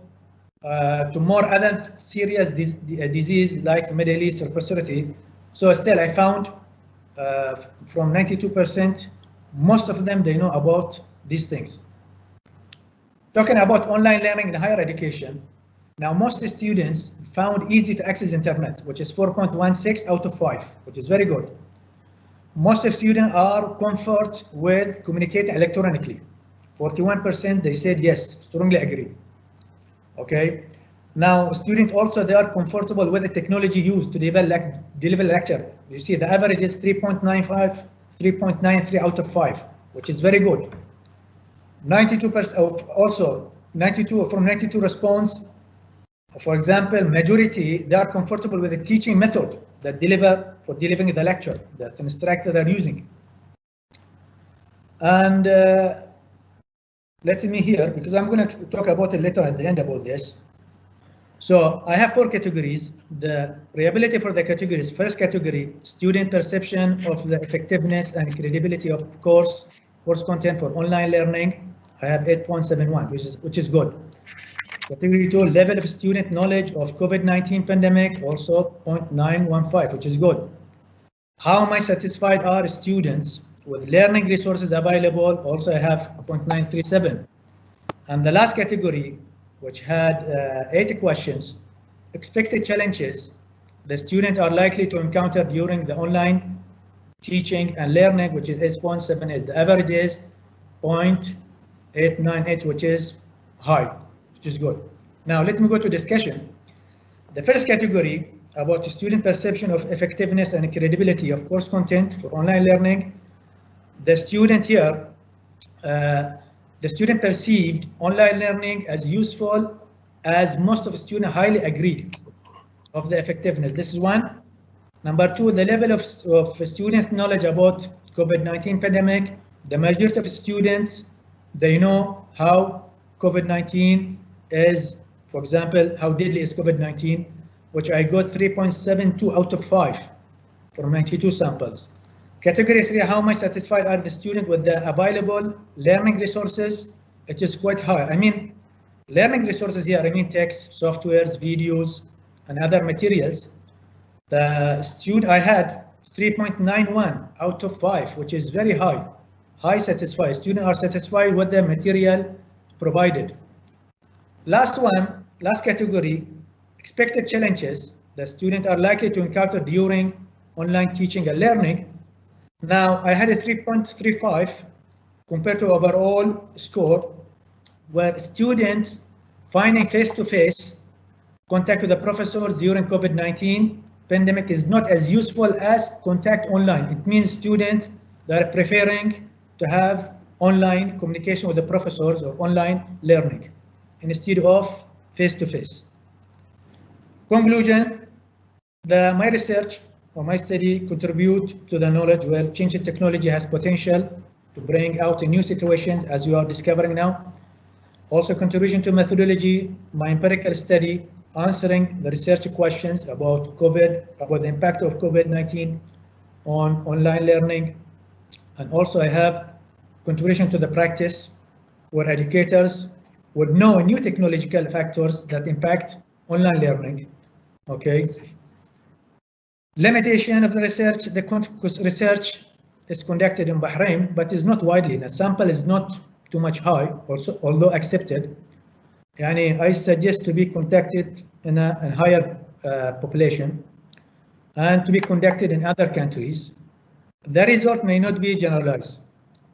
S4: to more other serious disease like Middle East or prosperity. So still I found from 92%, most of them, they know about these things. Talking about online learning in higher education. Now most students found easy to access internet, which is 4.16 out of 5, which is very good. Most of students are comfort with communicating electronically. 41% they said yes, strongly agree. Okay. Now students also, they are comfortable with the technology used to deliver lecture. You see the average is 3.95, 3.93 out of 5, which is very good. 92% also 92 from 92 response. For example, majority, they are comfortable with the teaching method that delivering the lecture that an instructor are using. And let me here, because I'm going to talk about it later at the end about this. So I have 4 categories. The reliability for the categories. First category, student perception of the effectiveness and credibility of course content for online learning. I have 8.71, which is good. Category 2, level of student knowledge of COVID-19 pandemic, also 0.915, which is good. How much satisfied are students with learning resources available? Also I have 0.937. And the last category, which had 80 questions, expected challenges the students are likely to encounter during the online teaching and learning, which is 8.78. The average is 0.898, which is high, which is good. Now let me go to discussion. The first category about student perception of effectiveness and credibility of course content for online learning. The student here, the student perceived online learning as useful, as most of the students highly agreed of the effectiveness. This is one. Number 2, the level of students' knowledge about COVID-19 pandemic. The majority of students, they know how COVID-19 is, for example, how deadly is COVID-19, which I got 3.72 out of 5 from 92 samples. Category 3, how much satisfied are the students with the available learning resources? It is quite high. I mean, learning resources here, I mean text, softwares, videos, and other materials. The student, I had 3.91 out of 5, which is very high. High satisfied. Students are satisfied with the material provided. Last one, last category, expected challenges the students are likely to encounter during online teaching and learning. Now I had a 3.35 compared to overall score, where students finding face-to-face contact with the professors during COVID-19 pandemic is not as useful as contact online. It means students that are preferring to have online communication with the professors or online learning instead of face-to-face. Conclusion, my research or my study contribute to the knowledge where changing technology has potential to bring out new situations as you are discovering now. Also contribution to methodology, my empirical study answering the research questions about COVID, about the impact of COVID-19 on online learning. And also I have contribution to the practice where educators would know new technological factors that impact online learning. Okay. Limitation of the research, the research is conducted in Bahrain, but is not widely. The sample is not too much high, also, although accepted. I suggest to be conducted in a higher population and to be conducted in other countries. The result may not be generalized.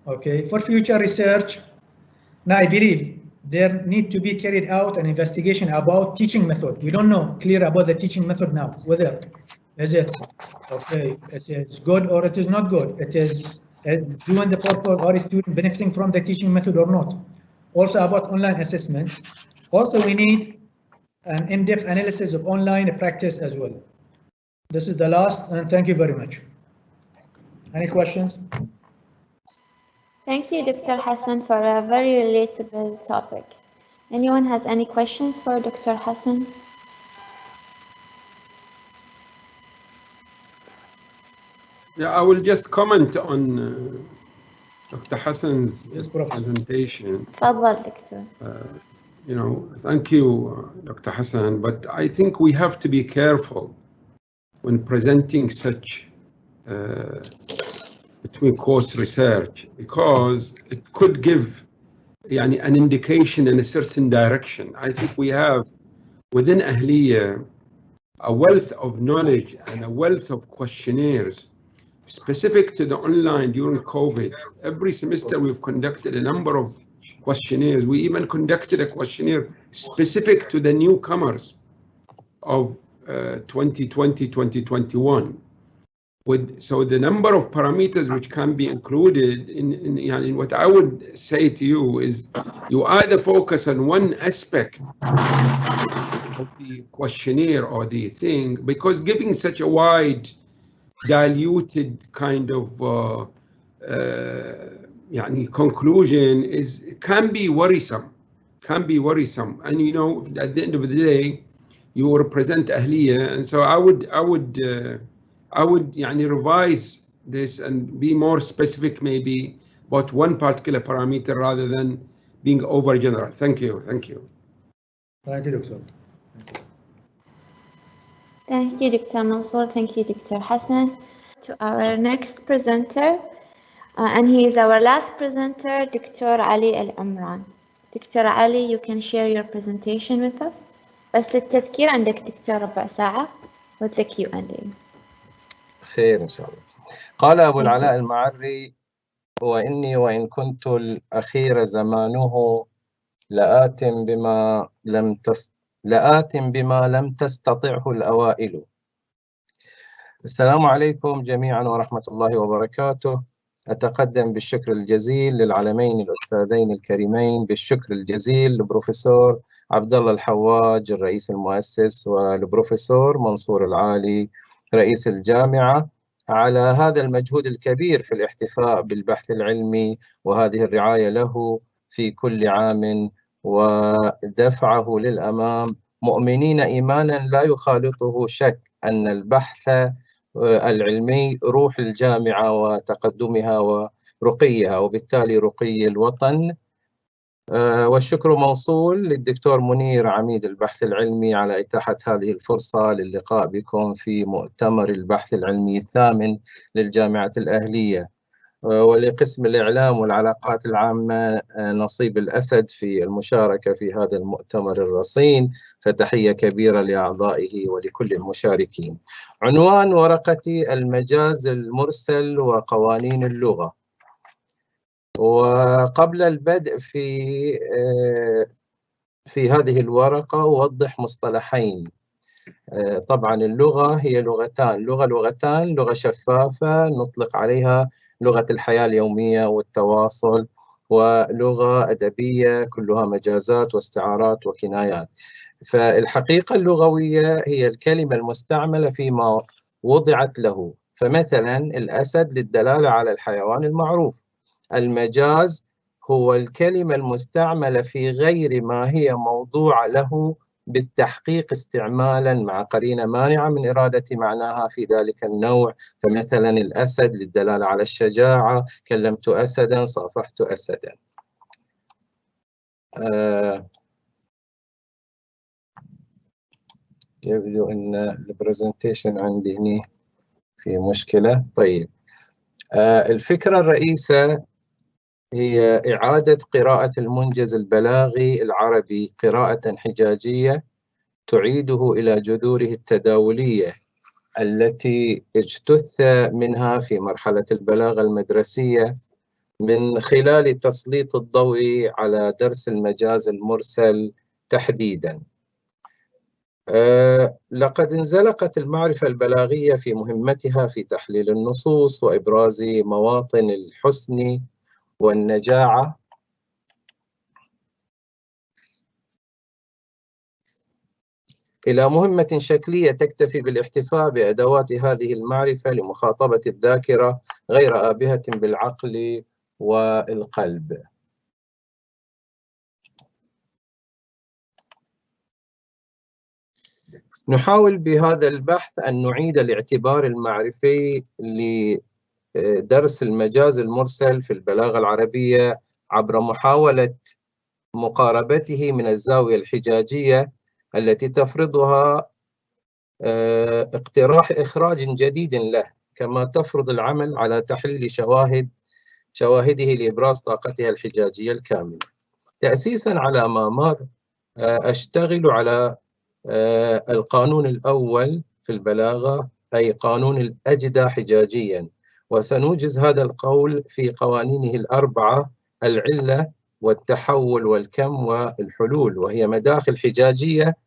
S4: Okay, for future research, now I believe there need to be carried out an investigation about teaching method. We don't know clear about the teaching method now, whether is it okay, it is good or it is not good. It is doing the purpose or is student benefiting from the teaching method or not. Also about online assessment. Also we need an in-depth analysis of online practice as well. This is the last, and thank you very much. Any questions?
S1: Thank you, Dr. Hassan, for a very relatable topic. Anyone has any questions for Dr. Hassan?
S7: Yeah, I will just comment on Dr. Hassan's presentation. Thank you, Dr. Hassan, but I think we have to be careful when presenting such between course research, because it could give an indication in a certain direction. I think we have within Ahlia a wealth of knowledge and a wealth of questionnaires specific to the online during COVID. Every semester we've conducted a number of questionnaires. We even conducted a questionnaire specific to the newcomers of 2020-2021. So the number of parameters which can be included in what I would say to you is, you either focus on one aspect of the questionnaire or the thing, because giving such a wide, diluted kind of conclusion can be worrisome. And at the end of the day, you represent Ahlia, and so I would revise this and be more specific maybe about one particular parameter rather than being over general. Thank you.
S4: Thank you, Doctor.
S1: Thank you, Dr. Mansoor. Thank you, Dr. Hassan. To our next presenter, and he is our last presenter, Dr. Ali Al-Umran. Dr. Ali, you can share your presentation with us. بس للتذكير عندك دكتور ربع ساعة with the Q&A.
S22: خير إن شاء الله. قال أبو العلاء المعري: وإني وإن كنت الأخير زمانه لآت بما لم تستطعه الأوائل. السلام عليكم جميعا ورحمة الله وبركاته. أتقدم بالشكر الجزيل للعلمين الأستاذين الكريمين، بالشكر الجزيل للبروفيسور عبد الله الحواج الرئيس المؤسس، والبروفيسور منصور العالي رئيس الجامعة، على هذا المجهود الكبير في الاحتفاء بالبحث العلمي وهذه الرعاية له في كل عام ودفعه للأمام، مؤمنين إيمانا لا يخالطه شك أن البحث العلمي روح الجامعة وتقدمها ورقيها، وبالتالي رقي الوطن. والشكر موصول للدكتور منير عميد البحث العلمي على إتاحة هذه الفرصة للقاء بكم في مؤتمر البحث العلمي الثامن للجامعة الأهلية، ولقسم الإعلام والعلاقات العامة نصيب الأسد في المشاركة في هذا المؤتمر الرصين، فتحية كبيرة لأعضائه ولكل المشاركين. عنوان ورقتي: المجاز المرسل وقوانين اللغة. وقبل البدء في هذه الورقة أوضح مصطلحين. طبعا اللغة هي لغتان، لغة شفافة نطلق عليها لغة الحياة اليومية والتواصل، ولغة أدبية كلها مجازات واستعارات وكنايات. فالحقيقة اللغوية هي الكلمة المستعملة فيما وضعت له. فمثلا الأسد للدلالة على الحيوان المعروف. المجاز هو الكلمة المستعملة في غير ما هي موضوع له بالتحقيق استعمالا مع قرينة مانعة من إرادة معناها في ذلك النوع. فمثلا الأسد للدلالة على الشجاعة، كلمت أسدا، صافحت أسدا. يبدو أن البرزنتيشن عندي هنا في مشكلة. طيب، الفكرة الرئيسة هي إعادة قراءة المنجز البلاغي العربي قراءة حجاجية تعيده إلى جذوره التداولية التي اجتث منها في مرحلة البلاغة المدرسية من خلال تسليط الضوء على درس المجاز المرسل تحديداً. لقد انزلقت المعرفة البلاغية في مهمتها في تحليل النصوص وإبراز مواطن الحسن والنجاعة إلى مهمة شكلية تكتفي بالاحتفاء بأدوات هذه المعرفة لمخاطبة الذاكرة غير آبهة بالعقل والقلب. نحاول بهذا البحث أن نعيد الاعتبار المعرفي لدرس المجاز المرسل في البلاغة العربية عبر محاولة مقاربته من الزاوية الحجاجية التي تفرضها اقتراح إخراج جديد له، كما تفرض العمل على تحليل شواهده لإبراز طاقتها الحجاجية الكاملة. تأسيساً على ما مر، أشتغل على القانون الأول في البلاغة، أي قانون الأجدى حجاجياً، وسنوجز هذا القول في قوانينه الأربعة: العلة والتحول والكم والحلول، وهي مداخل حجاجية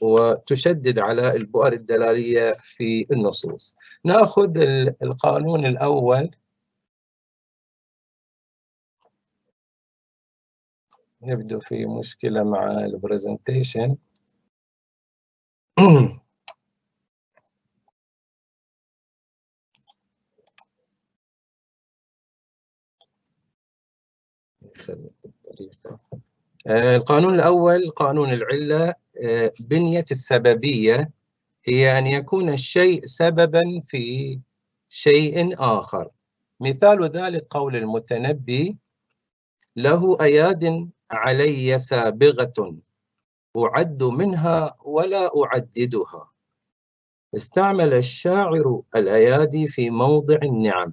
S22: وتشدد على البؤر الدلالية في النصوص. نأخذ القانون الأول. يبدو في مشكلة مع البرزنتيشن. القانون الأول قانون العلة. بنية السببية هي أن يكون الشيء سبباً في شيء آخر. مثال ذلك قول المتنبي: له أياد علي سابغة أعد منها ولا أعددها. استعمل الشاعر الأيادي في موضع النعم،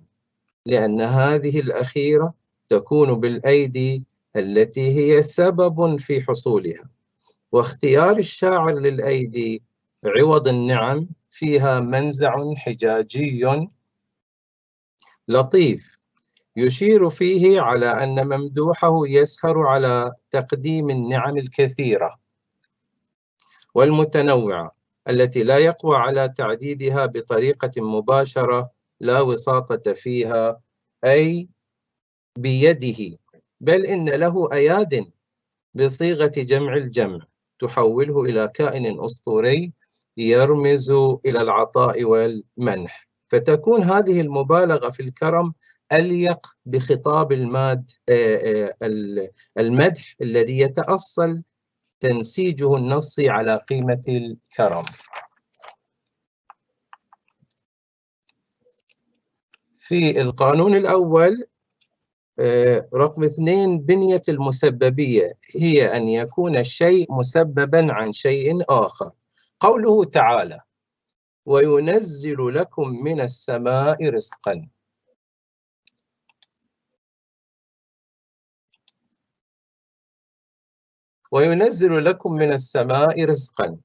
S22: لأن هذه الأخيرة تكون بالأيدي التي هي سبب في حصولها، واختيار الشاعر للأيدي عوض النعم فيها منزع حجاجي لطيف يشير فيه على أن ممدوحه يسهر على تقديم النعم الكثيرة والمتنوعة التي لا يقوى على تعديدها بطريقة مباشرة لا وساطة فيها، أي بيده، بل إن له أياد بصيغة جمع الجمع تحوله إلى كائن أسطوري يرمز إلى العطاء والمنح، فتكون هذه المبالغة في الكرم أليق بخطاب المدح الذي يتأصل تنسيجه النصي على قيمة الكرم. في القانون الأول رقم 2 بنية المسببية هي أن يكون الشيء مسبباً عن شيء آخر. قوله تعالى: وينزل لكم من السماء رزقاً. وينزل لكم من السماء رزقاً،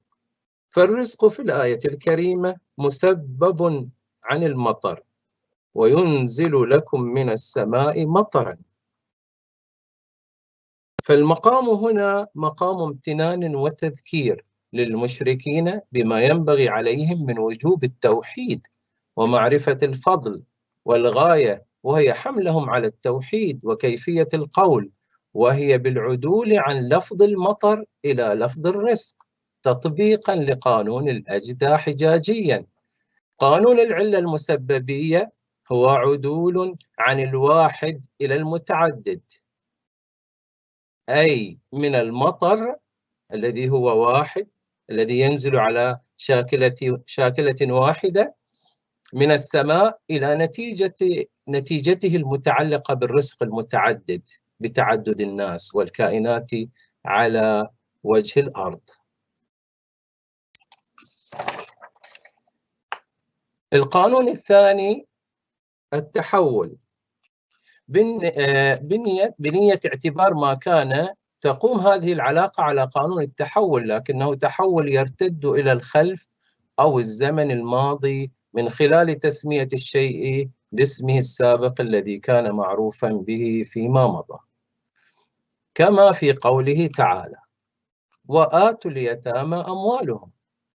S22: فالرزق في الآية الكريمة مسبب عن المطر، وينزل لكم من السماء مطراً. فالمقام هنا مقام امتنان وتذكير للمشركين بما ينبغي عليهم من وجوب التوحيد ومعرفة الفضل والغاية، وهي حملهم على التوحيد وكيفية القول، وهي بالعدول عن لفظ المطر إلى لفظ الرزق تطبيقا لقانون الأجدى حجاجيا. قانون العلة المسببية هو عدول عن الواحد إلى المتعدد، أي من المطر الذي هو واحد الذي ينزل على شاكلة واحدة من السماء إلى نتيجته المتعلقة بالرزق المتعدد بتعدد الناس والكائنات على وجه الأرض. القانون الثاني التحول بنية اعتبار ما كان تقوم هذه العلاقة على قانون التحول، لكنه تحول يرتد إلى الخلف أو الزمن الماضي من خلال تسمية الشيء باسمه السابق الذي كان معروفا به فيما مضى، كما في قوله تعالى: وآتوا اليتامى أموالهم.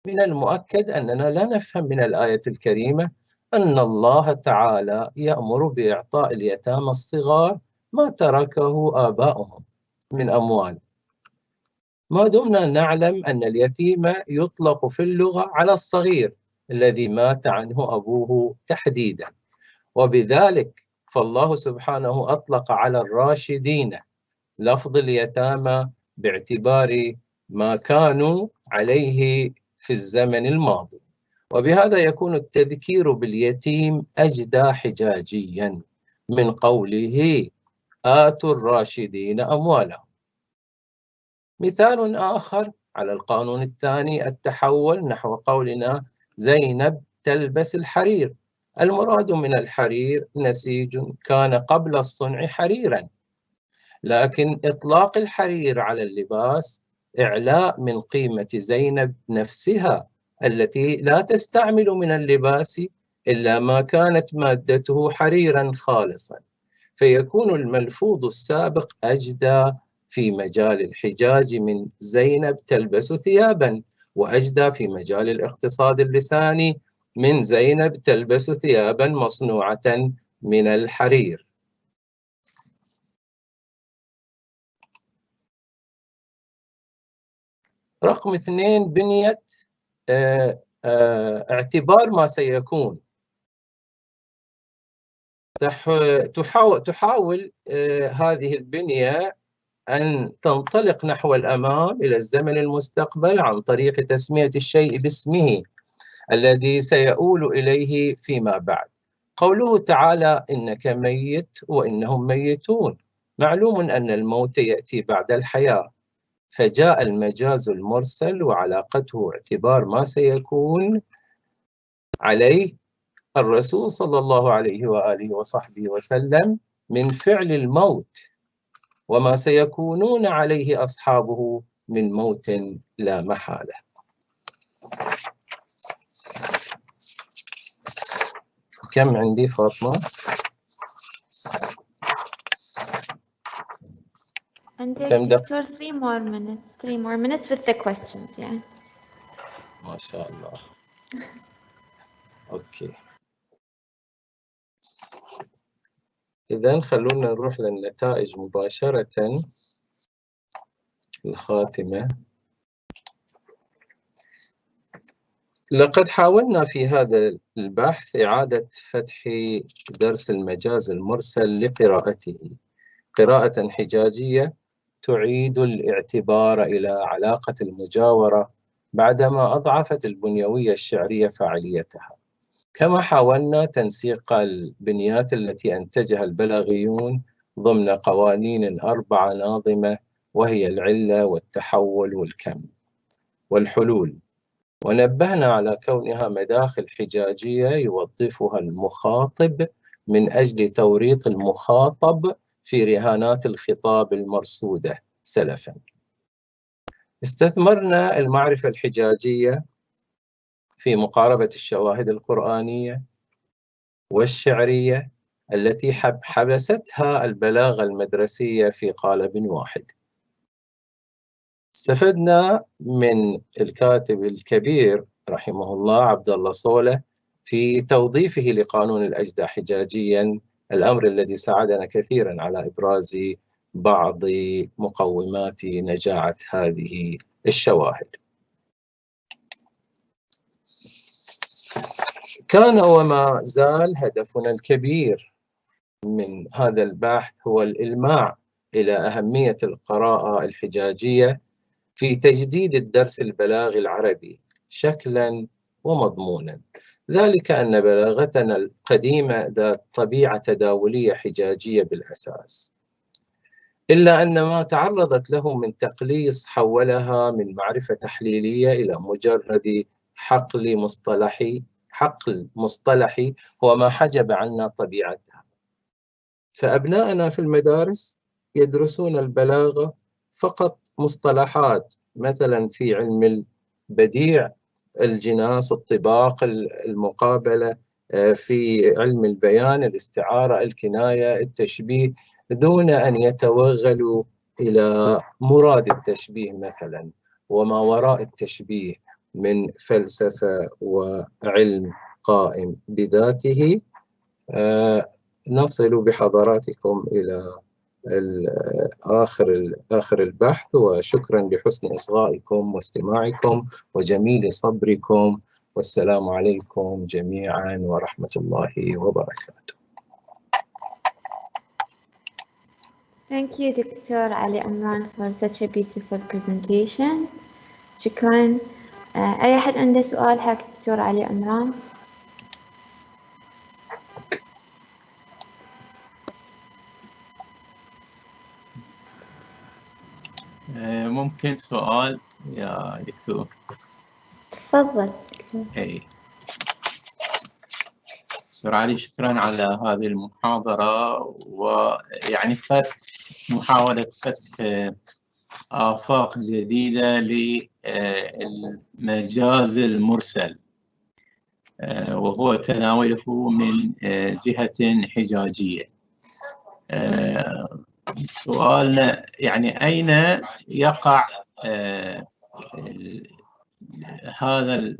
S22: من المؤكد أننا لا نفهم من الآية الكريمة أن الله تعالى يأمر بإعطاء اليتامى الصغار ما تركه آباؤهم من أموال، ما دمنا نعلم أن اليتيم يطلق في اللغة على الصغير الذي مات عنه أبوه تحديدا، وبذلك فالله سبحانه أطلق على الراشدين لفظ اليتامى باعتبار ما كانوا عليه في الزمن الماضي، وبهذا يكون التذكير باليتيم أجدى حجاجيا من قوله آتوا الراشدين أموالهم. مثال آخر على القانون الثاني التحول نحو قولنا زينب تلبس الحرير. المراد من الحرير نسيج كان قبل الصنع حريرا، لكن إطلاق الحرير على اللباس إعلاء من قيمة زينب نفسها التي لا تستعمل من اللباس إلا ما كانت مادته حريرا خالصا، فيكون الملفوظ السابق أجدى في مجال الحجاج من زينب تلبس ثيابا، وأجدى في مجال الاقتصاد اللساني من زينب تلبس ثيابا مصنوعة من الحرير. رقم 2 بنية اعتبار ما سيكون. تحاول هذه البنية أن تنطلق نحو الأمام إلى الزمن المستقبل عن طريق تسمية الشيء باسمه الذي سيؤول إليه فيما بعد. قوله تعالى إنك ميت وإنهم ميتون، معلوم أن الموت يأتي بعد الحياة، فجاء المجاز المرسل وعلاقته اعتبار ما سيكون عليه الرسول صلى الله عليه وآله وصحبه وسلم من فعل الموت، وما سيكونون عليه أصحابه من موت لا محالة. كم عندي فاطمة؟
S1: عندك دكتور 3 more minutes with the questions. يعني
S22: ما شاء الله. أوكي، إذن خلونا نروح للنتائج مباشرة. الخاتمة. لقد حاولنا في هذا البحث إعادة فتح درس المجاز المرسل لقراءته قراءة حجاجية تعيد الاعتبار إلى علاقة المجاورة بعدما أضعفت البنيوية الشعرية فاعليتها، كما حاولنا تنسيق البنيات التي أنتجها البلاغيون ضمن قوانين 4 ناظمة، وهي العلة والتحول والكم والحلول، ونبهنا على كونها مداخل حجاجية يوظفها المخاطب من أجل توريط المخاطب في رهانات الخطاب المرصودة سلفا. استثمرنا المعرفة الحجاجية في مقاربة الشواهد القرآنية والشعرية التي حبستها البلاغة المدرسية في قالب واحد. استفدنا من الكاتب الكبير رحمه الله عبد الله صولة في توظيفه لقانون الأجدة حجاجيا، الأمر الذي ساعدنا كثيرا على إبراز بعض مقومات نجاعة هذه الشواهد. كان وما زال هدفنا الكبير من هذا البحث هو الإلماع إلى أهمية القراءة الحجاجية في تجديد الدرس البلاغي العربي شكلا ومضمونا، ذلك أن بلاغتنا القديمة ذات طبيعة تداولية حجاجية بالأساس، إلا أن ما تعرضت له من تقليص حولها من معرفة تحليلية إلى مجرد حقل مصطلحي هو ما حجب عنا طبيعتها. فأبناءنا في المدارس يدرسون البلاغة فقط مصطلحات، مثلا في علم البديع الجناس، الطباق، المقابلة، في علم البيان الاستعارة، الكناية، التشبيه، دون أن يتوغلوا إلى مراد التشبيه مثلا وما وراء التشبيه من فلسفة وعلم قائم بذاته. نصل بحضراتكم إلى آخر البحث، وشكرا لحسن إصغائكم واستماعكم وجميل صبركم، والسلام عليكم جميعا ورحمة الله وبركاته.
S1: Thank you, Dr. Ali Amran, for such a beautiful presentation. شكرا. أي أحد عنده سؤال حق دكتور علي عمران؟
S5: ممكن سؤال يا دكتور؟
S1: تفضل دكتور.
S5: دكتور علي، شكرا على هذه المحاضرة، ويعني محاولة فتح آفاق جديدة للمجاز المرسل، وهو تناوله من جهة حجاجية. سؤالنا يعني أين يقع هذا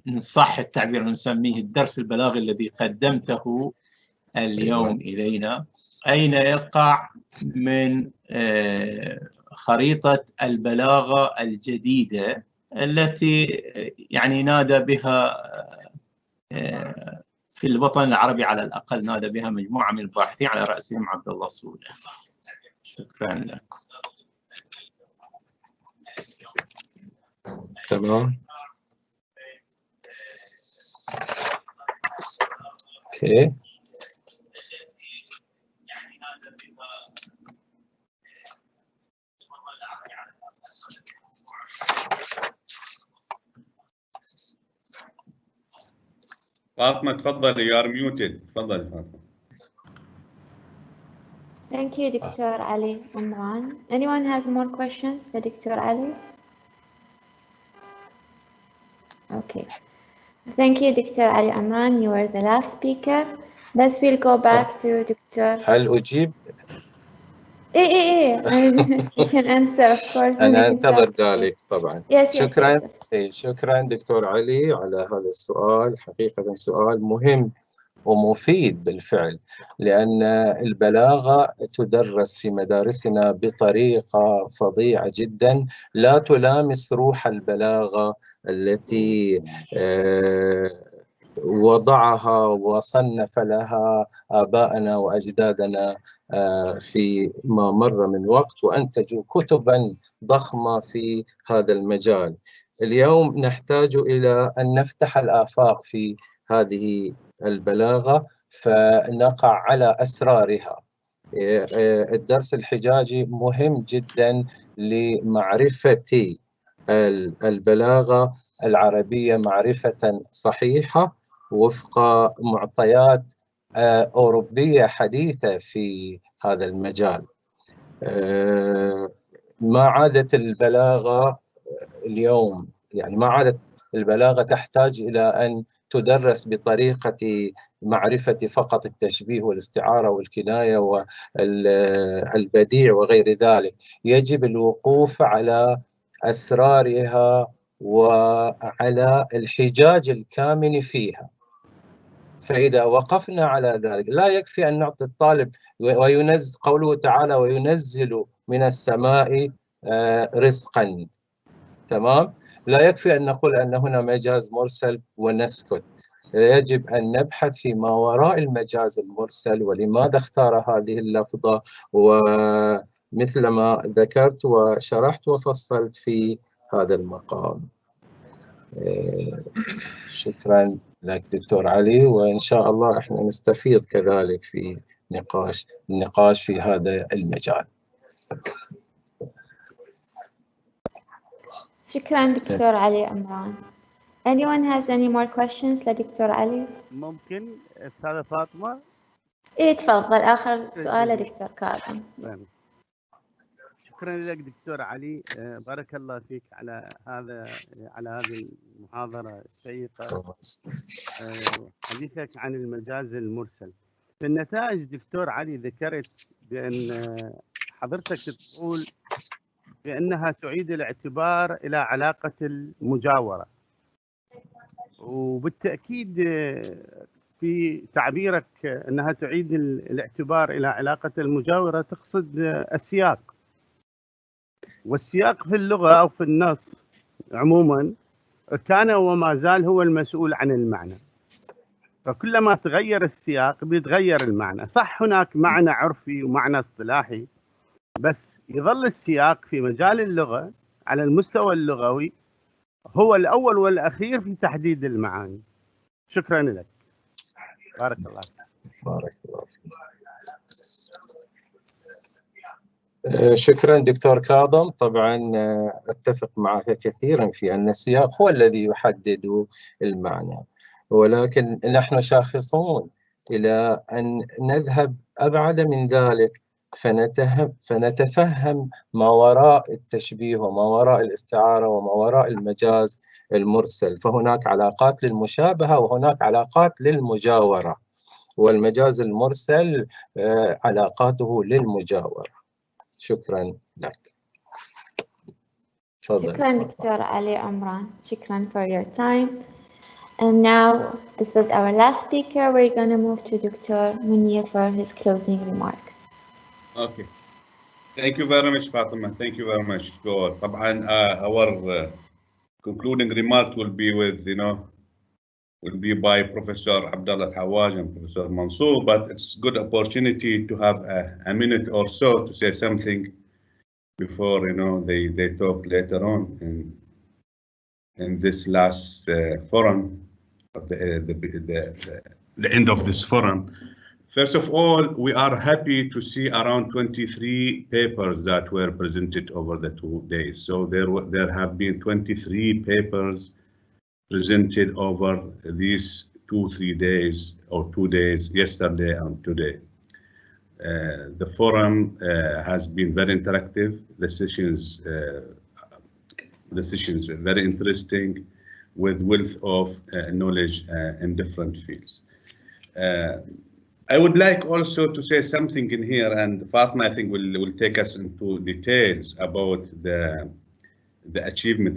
S5: إن صح التعبير نسميه الدرس البلاغي الذي قدمته اليوم إلينا، أين يقع من خريطة البلاغة الجديدة التي يعني نادى بها في الوطن العربي على الأقل، نادى بها مجموعة من الباحثين على رأسهم عبد الله الصولة. شكرا لكم.
S22: تمام. اوكي.
S2: فاطمة تفضلي، you are muted. تفضلي فاطمة.
S1: Thank you, Dr. Ali Amran. Anyone has more questions for Dr. Ali? Okay. Thank you, Dr. Ali Amran. You were the last speaker. Let's we'll go back to Dr.
S22: هل أجيب؟
S1: إيه. You can answer, of course.
S22: أنا أنتظر ذلك طبعا.
S1: Yes.
S22: شكرا. شكرا دكتور علي على هذا السؤال، حقيقة سؤال مهم ومفيد بالفعل، لأن البلاغة تدرس في مدارسنا بطريقة فظيعة جدا لا تلامس روح البلاغة التي وضعها وصنف لها آباءنا وأجدادنا في ما مر من وقت، وأنتجوا كتبا ضخمة في هذا المجال. اليوم نحتاج إلى أن نفتح الآفاق في هذه البلاغة فنقع على أسرارها. الدرس الحجاجي مهم جدا لمعرفة البلاغة العربية معرفة صحيحة وفق معطيات أوروبية حديثة في هذا المجال. ما عادت البلاغة اليوم، يعني ما عادت البلاغة تحتاج إلى أن تدرس بطريقة معرفة فقط التشبيه والاستعارة والكناية والبديع وغير ذلك. يجب الوقوف على أسرارها وعلى الحجاج الكامن فيها. فإذا وقفنا على ذلك لا يكفي أن نعطي الطالب وينزل قوله تعالى وينزل من السماء رزقا، تمام؟ لا يكفي أن نقول أن هنا مجاز مرسل ونسكت، يجب أن نبحث فيما وراء المجاز المرسل ولماذا اختار هذه اللفظة، ومثل ما ذكرت وشرحت وفصلت في هذا المقام. شكرا لك دكتور علي، وإن شاء الله احنا نستفيد كذلك في النقاش في هذا المجال.
S1: شكرا دكتور علي أمران. Anyone has any more questions لدكتور علي؟
S8: ممكن أستاذة فاطمة؟
S1: إيه تفضل، آخر سؤال لدكتور كاظم.
S8: شكرا لك دكتور علي، بارك الله فيك على هذه المحاضرة الشيقة. حديثك عن المجاز المرسل. في النتائج دكتور علي ذكرت بأن حضرتك تقول بأنها تعيد الاعتبار إلى علاقة المجاورة، وبالتأكيد في تعبيرك أنها تعيد الاعتبار إلى علاقة المجاورة تقصد السياق، والسياق في اللغة أو في النص عموما كان وما زال هو المسؤول عن المعنى، فكلما تغير السياق بيتغير المعنى. صح هناك معنى عرفي ومعنى اصطلاحي، بس يظل السياق في مجال اللغة على المستوى اللغوي هو الأول والأخير في تحديد المعاني. شكرا لك، بارك الله فيك.
S22: بارك الله فيك. شكرا دكتور كاظم. طبعا أتفق معك كثيرا في أن السياق هو الذي يحدد المعنى، ولكن نحن شاخصون إلى أن نذهب أبعد من ذلك فنتفهم ما وراء التشبيه وما وراء الاستعارة وما وراء المجاز المرسل. فهناك علاقات للمشابهة وهناك علاقات للمجاورة، والمجاز المرسل علاقاته للمجاورة. شكرا لك.
S1: شكرا دكتور علي عمران. شكرا for your time. And now this was our last speaker. We're going to move to Dr. Muneer for his closing remarks.
S2: Okay. Thank you very much, Fatima. Thank you very much. So, our concluding remarks will be by Professor Abdullah Al Hawaj and Professor Mansoor, but it's a good opportunity to have a minute or so to say something before they talk later on in this last forum, the end of this forum. First of all, we are happy to see around 23 papers that were presented over the 2 days. So there have been 23 papers presented over these 2-3 days, or 2 days, yesterday and today. The forum has been very interactive. The sessions were very interesting, with wealth of knowledge in different fields. I would like also to say something in here, and Fatma, I think, will take us into details about the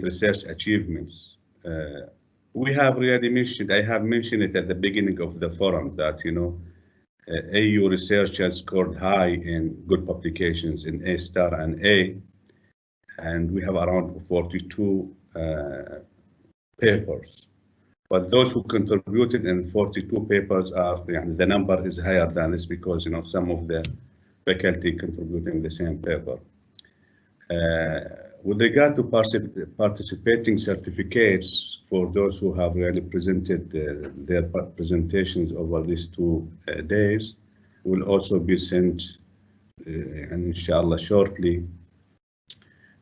S2: research achievements. We have already mentioned, I have mentioned it at the beginning of the forum, that AU research has scored high in good publications in A* and A, and we have around 42 papers. But those who contributed in 42 papers are, the number is higher than this because some of the faculty contributing the same paper. With regard to participating certificates for those who have really presented their presentations over these 2 days, will also be sent, inshallah, shortly.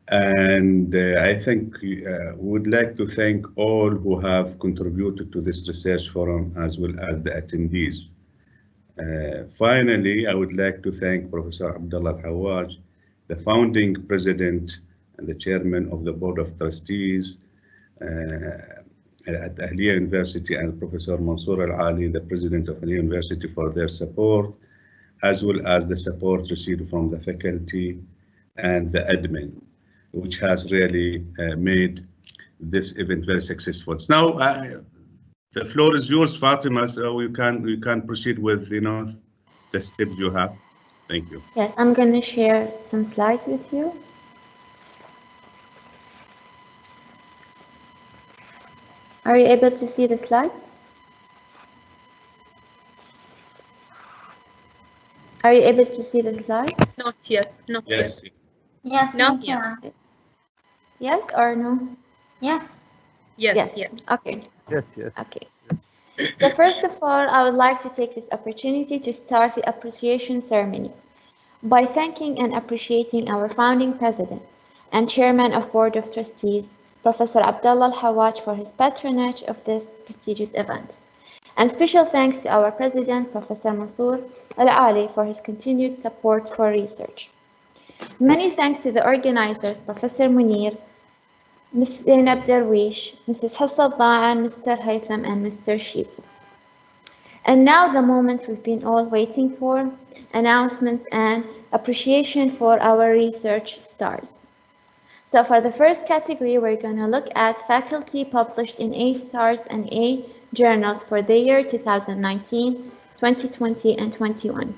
S2: And I think we would like to thank all who have contributed to this research forum, as well as the attendees. Finally, I would like to thank Professor Abdullah Al Hawaj, the founding president and the chairman of the Board of Trustees at Ahlia University, and Professor Mansoor Al-Ali, the president of Ahlia University, for their support, as well as the support received from the faculty and the admin, which has really made this event very successful. So now the floor is yours, Fatima. So we can proceed with the steps you have. Thank you.
S1: Yes, I'm going to share some slides with you. Are you able to see the slides? Are you able to see the slides?
S15: Not yet. Not
S2: Yes.
S15: yet.
S1: Yes,
S15: Not
S1: we
S15: yet.
S1: can. Yes or no?
S15: Yes. Yes. Yes.
S1: Okay.
S8: Yes, yes.
S1: Okay. So first of all, I would like to take this opportunity to start the appreciation ceremony by thanking and appreciating our founding president and chairman of Board of Trustees, Professor Abdullah Al Hawaj, for his patronage of this prestigious event. And special thanks to our president, Professor Mansoor Alaali, for his continued support for research. Many thanks to the organizers, Professor Muneer, Ms. Zainab Darwish, Mrs. Hassan Da'an, Mr. Haytham, and Mr. Sheep. And now the moment we've been all waiting for, announcements and appreciation for our research stars. So for the first category, we're going to look at faculty published in A stars and A journals for the year 2019, 2020, and 21.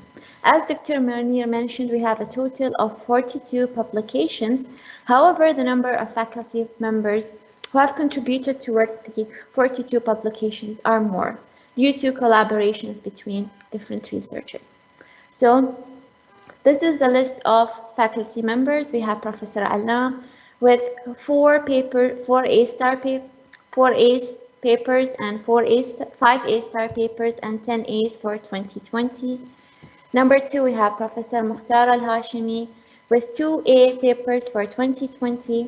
S1: As Dr. Muneer mentioned, we have a total of 42 publications. However, the number of faculty members who have contributed towards the 42 publications are more, due to collaborations between different researchers. So this is the list of faculty members. We have Professor Allam with 4 A-star papers and 5 A-star papers and 10 A's for 2020. Number 2, we have Professor Mukhtar Al-Hashimi with 2 A papers for 2020.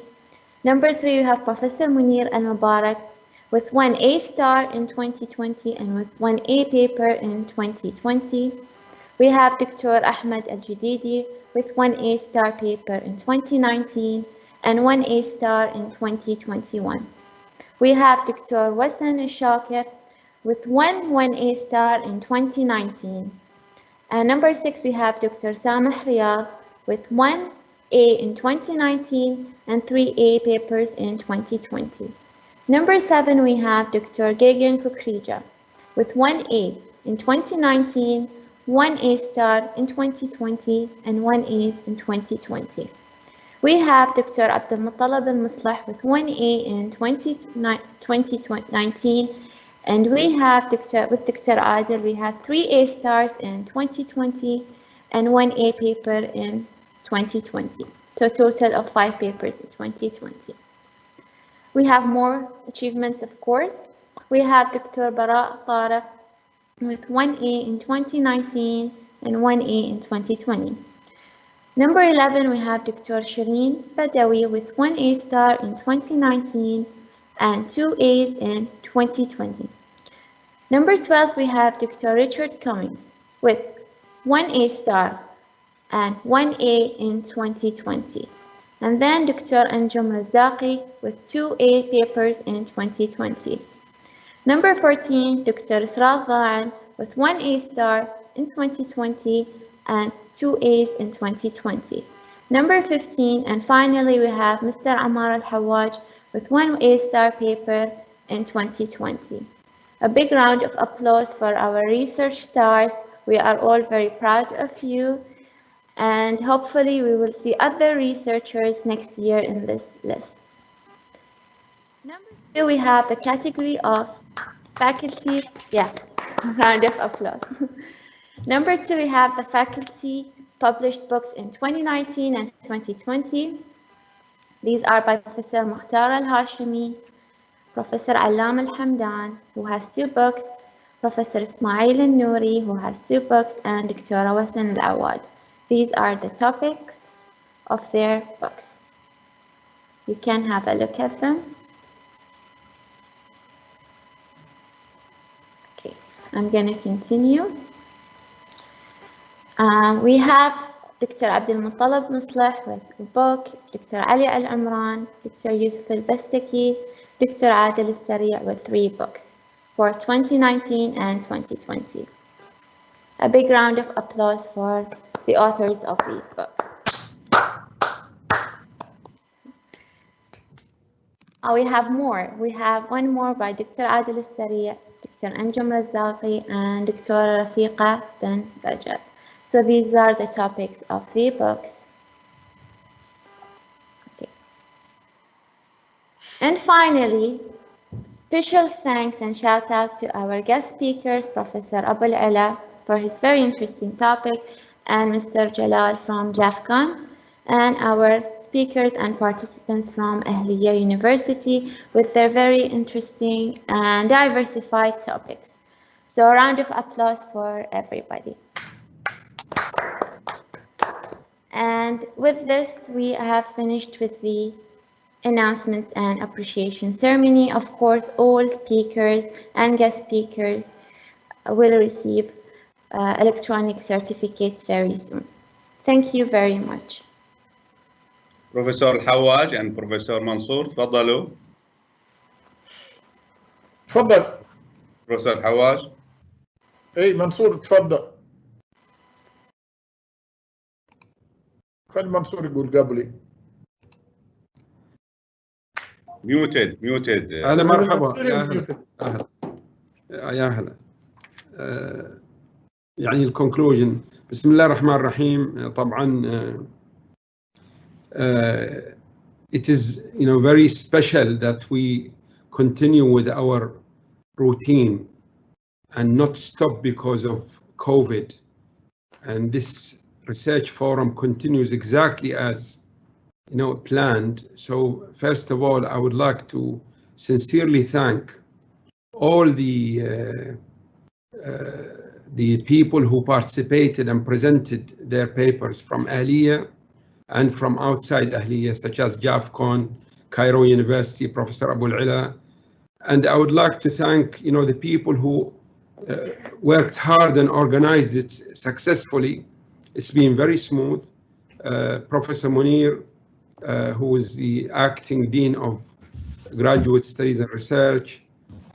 S1: Number 3, we have Professor Muneer Al-Mubarak with 1 A-star in 2020 and with 1 A paper in 2020. We have Dr. Ahmed Al-Jadidi with 1 A-star paper in 2019 and 1 A-star in 2021. We have Dr. Wasan Al-Shakir with 1 A-star in 2019. And number 6, we have Dr. Samah Riyad with 1 A in 2019 and 3 A papers in 2020. Number 7, we have Dr. Gagan Kukreja with 1 A in 2019, 1 A-star in 2020, and 1 A in 2020. We have Dr. Abdul Muttalib Al-Muslih with 1 A in 2019, and we have Dr. Adil, we have 3 A-stars in 2020 and 1 A paper in 2020. So a total of 5 papers in 2020. We have more achievements, of course. We have Dr. Bara Tariq with 1 A in 2019 and 1 A in 2020. Number 11, we have Dr. Shireen Badawi with 1 A-star in 2019 and 2 A's in 2020. Number 12, we have Dr. Richard Cummings with 1 A-star and 1 A in 2020. And then Dr. Anjum Razaki with 2 A papers in 2020. Number 14, Dr. Isra Da'an with 1 A-star in 2020 and 2 A's in 2020. Number 15, and finally we have Mr. Ammar Al Hawaj with 1 A-star paper in 2020. A big round of applause for our research stars. We are all very proud of you, and hopefully we will see other researchers next year in this list. Number 2, we have the category of faculty. Round of applause. Number 2, we have the faculty published books in 2019 and 2020. These are by Professor Mukhtar Al-Hashimi, Professor Allam Al-Hamdan, who has 2 books, Professor Ismail Al-Nouri, who has 2 books, and Dr. Wasan Al-Awad. These are the topics of their books. You can have a look at them. Okay, I'm going to continue. We have Dr. Abdul Muttalib Muslih with a book, Dr. Ali Al-Imran, Dr. Yousif Al Bastaki, Dr. Adil Al-Sari' with 3 books for 2019 and 2020. A big round of applause for the authors of these books. We have more. We have one more by Dr. Adil Al-Sari, Dr. Anjum Razaqi, and Dr. Rafiqa bin Bajab. So these are the topics of the books. Okay. And finally, special thanks and shout out to our guest speakers, Professor Abouelella, for his very interesting topic, and Mr. Jalal from GAFCON, and our speakers and participants from Ahlia University with their very interesting and diversified topics. So a round of applause for everybody. And with this, we have finished with the announcements and appreciation ceremony. Of course, all speakers and guest speakers will receive electronic certificates very soon. Thank you very much.
S2: Professor Al Hawaj and Professor Mansoor, تفضلوا.
S10: تفضل.
S2: Professor Al Hawaj.
S10: اي منصور تفضل. خلي منصور يقول قبلي.
S2: muted.
S7: أهلا مرحبا. يا هلا. يعني الكونكلوجن. بسم الله الرحمن الرحيم. طبعا it is very special that we continue with our routine and not stop because of COVID, and this research forum continues exactly as planned. So first of all, I would like to sincerely thank all the people who participated and presented their papers from Ahlia and from outside Ahlia, such as GAFCON, Cairo University, Professor Abouelella. And I would like to thank the people who worked hard and organized it successfully. It's been very smooth. Professor Muneer, who is the acting Dean of Graduate Studies and Research,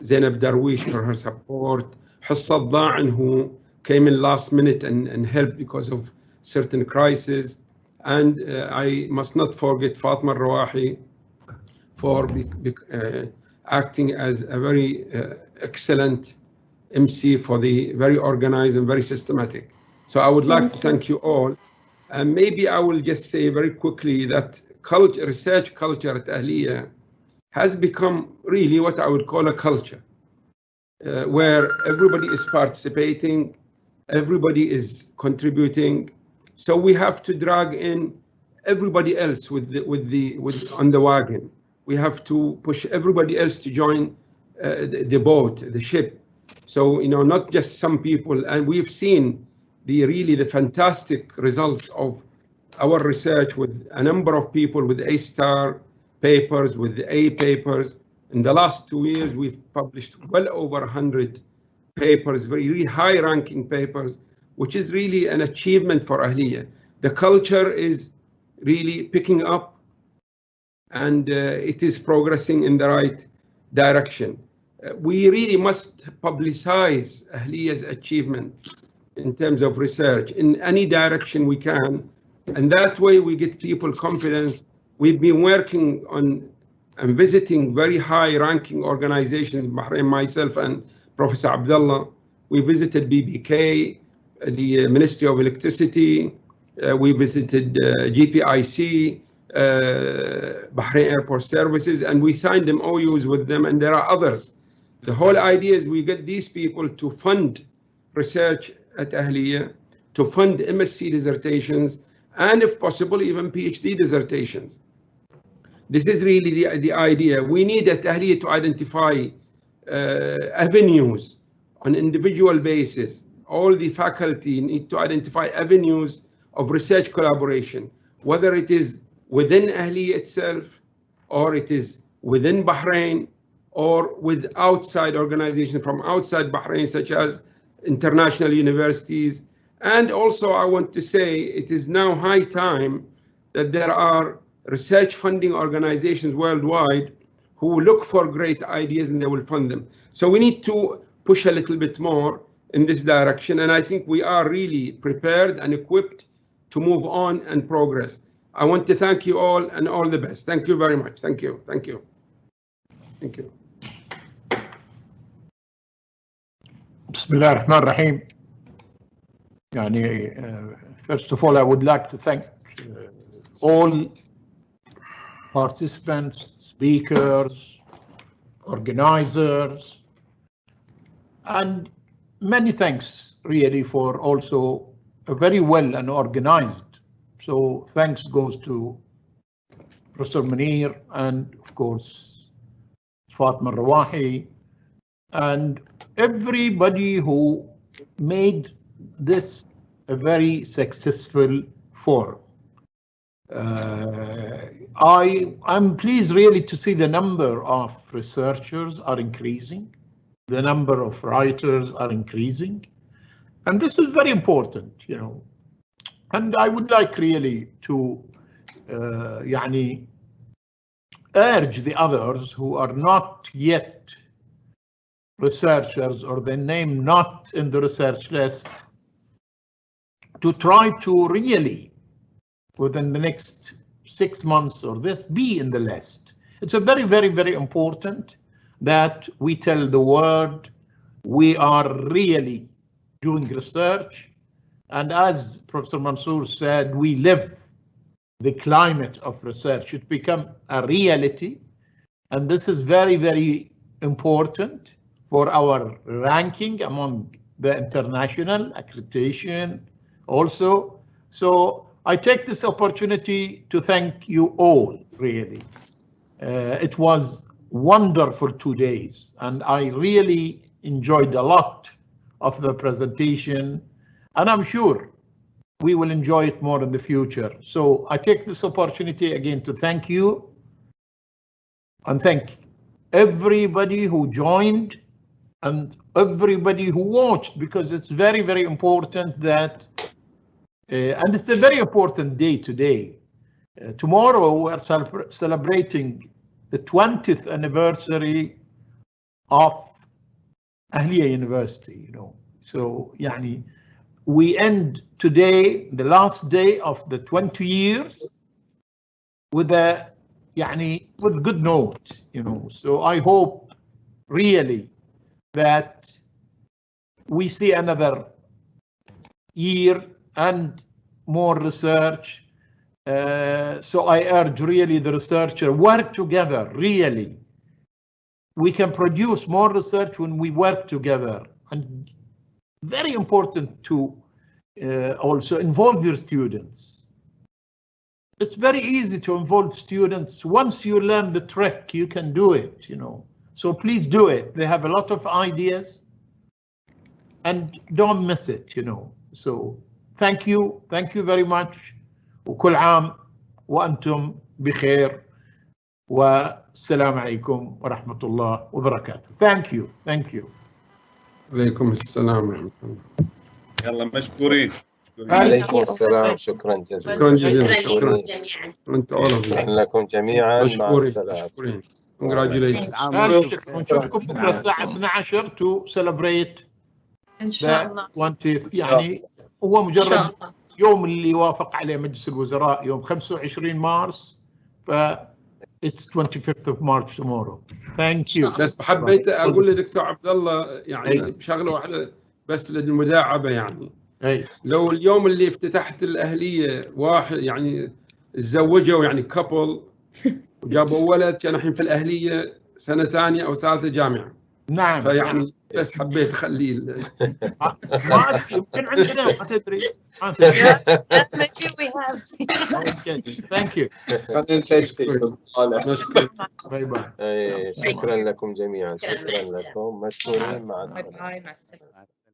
S7: Zainab Darwish for her support, Hussad Da'an, who came in last minute and helped because of certain crises, and I must not forget Fatma Rawahi for acting as a very excellent MC for the very organized and very systematic. So I would like to thank you all. And maybe I will just say very quickly that research culture at Ahlia has become really what I would call a culture, where everybody is participating, everybody is contributing. So we have to drag in everybody else on the wagon. We have to push everybody else to join the boat, the ship. So not just some people. And we've seen the fantastic results of our research with a number of people with A-star papers, with A papers. In the last 2 years, we've published well over 100 papers, very high-ranking papers, which is really an achievement for Ahlia. The culture is really picking up, and it is progressing in the right direction. We really must publicize Ahlia's achievement in terms of research in any direction we can, and that way we get people confidence. We've been working on and visiting very high-ranking organizations, Bahrain, myself and Professor Abdullah. We visited BBK, the Ministry of Electricity. We visited GPIC, Bahrain Airport Services, and we signed MOUs with them, and there are others. The whole idea is we get these people to fund research at Ahlia, to fund MSc dissertations, and if possible, even PhD dissertations. This is really the idea. We need at Ahlia to identify avenues on individual basis. All the faculty need to identify avenues of research collaboration, whether it is within Ahlia itself, or it is within Bahrain, or with outside organizations from outside Bahrain, such as international universities. And also I want to say it is now high time that there are research funding organizations worldwide who look for great ideas and they will fund them. So we need to push a little bit more in this direction, and I think we are really prepared and equipped to move on and progress. I want to thank you all and all the best. Thank you very much. Thank you. Thank you. Thank you.
S11: بسم الله الرحمن الرحيم. First of all, I would like to thank all participants, speakers, organizers, and many thanks really for also a very well and organized. So thanks goes to Professor Muneer and of course Fatima Rawahi and everybody who made this a very successful forum. I'm pleased really to see the number of researchers are increasing, the number of writers are increasing, and this is very important, you know. And I would like really to urge the others who are not yet researchers or their name not in the research list to try to really within the next 6 months or this be in the list. It's a very, very, very important that we tell the world we are really doing research, and as Professor Mansoor said, we live the climate of research. It become a reality, and this is very, very important for our ranking among the international accreditation also. So I take this opportunity to thank you all, really. It was wonderful 2 days, and I really enjoyed a lot of the presentation, and I'm sure we will enjoy it more in the future. So I take this opportunity again to thank you and thank everybody who joined and everybody who watched, because it's very, very important that and it's a very important day today. Tomorrow we are celebrating the 20th anniversary of Ahlia University, you know. So we end today, the last day of the 20 years, with a with good note, you know. So I hope really that we see another year and more research. So I urge really the researcher work together. Really, we can produce more research when we work together, and very important to also involve your students. It's very easy to involve students. Once you learn the trick, you can do it, you know. So please do it. They have a lot of ideas, and don't miss it, you know. So thank you very much. وكل عام وأنتم بخير والسلام عليكم ورحمة الله وبركاته. Thank you.
S7: عليكم السلام ورحمة الله.
S2: يلا مشكورين.
S22: عليكم السلام. شكرا جزيلا.
S7: شكرا
S22: لكم جميعا. مع السلامة.
S7: Congratulations.
S11: ونشوفكم بكرة الساعة 12 to celebrate
S15: إن شاء الله.
S11: 20th. هو مجرد يوم اللي وافق عليه مجلس الوزراء يوم 25 مارس، ف it's 25th of March tomorrow. Thank you.
S7: بس حبيت اقول لدكتور عبد الله شغله واحده بس للمداعبه لو اليوم اللي افتتحت الاهليه واحد تزوجوا كابل وجابوا ولد كان الحين في الاهليه سنه ثانيه او ثالثه جامعه.
S11: نعم.
S7: بس حبيت اخليه
S11: ما يمكن عندنا ما تدري.
S15: Maybe we have.
S11: Thank you. باي باي.
S22: شكرا لكم جميعا. شكرا لكم. مشكورين. مع السلامة.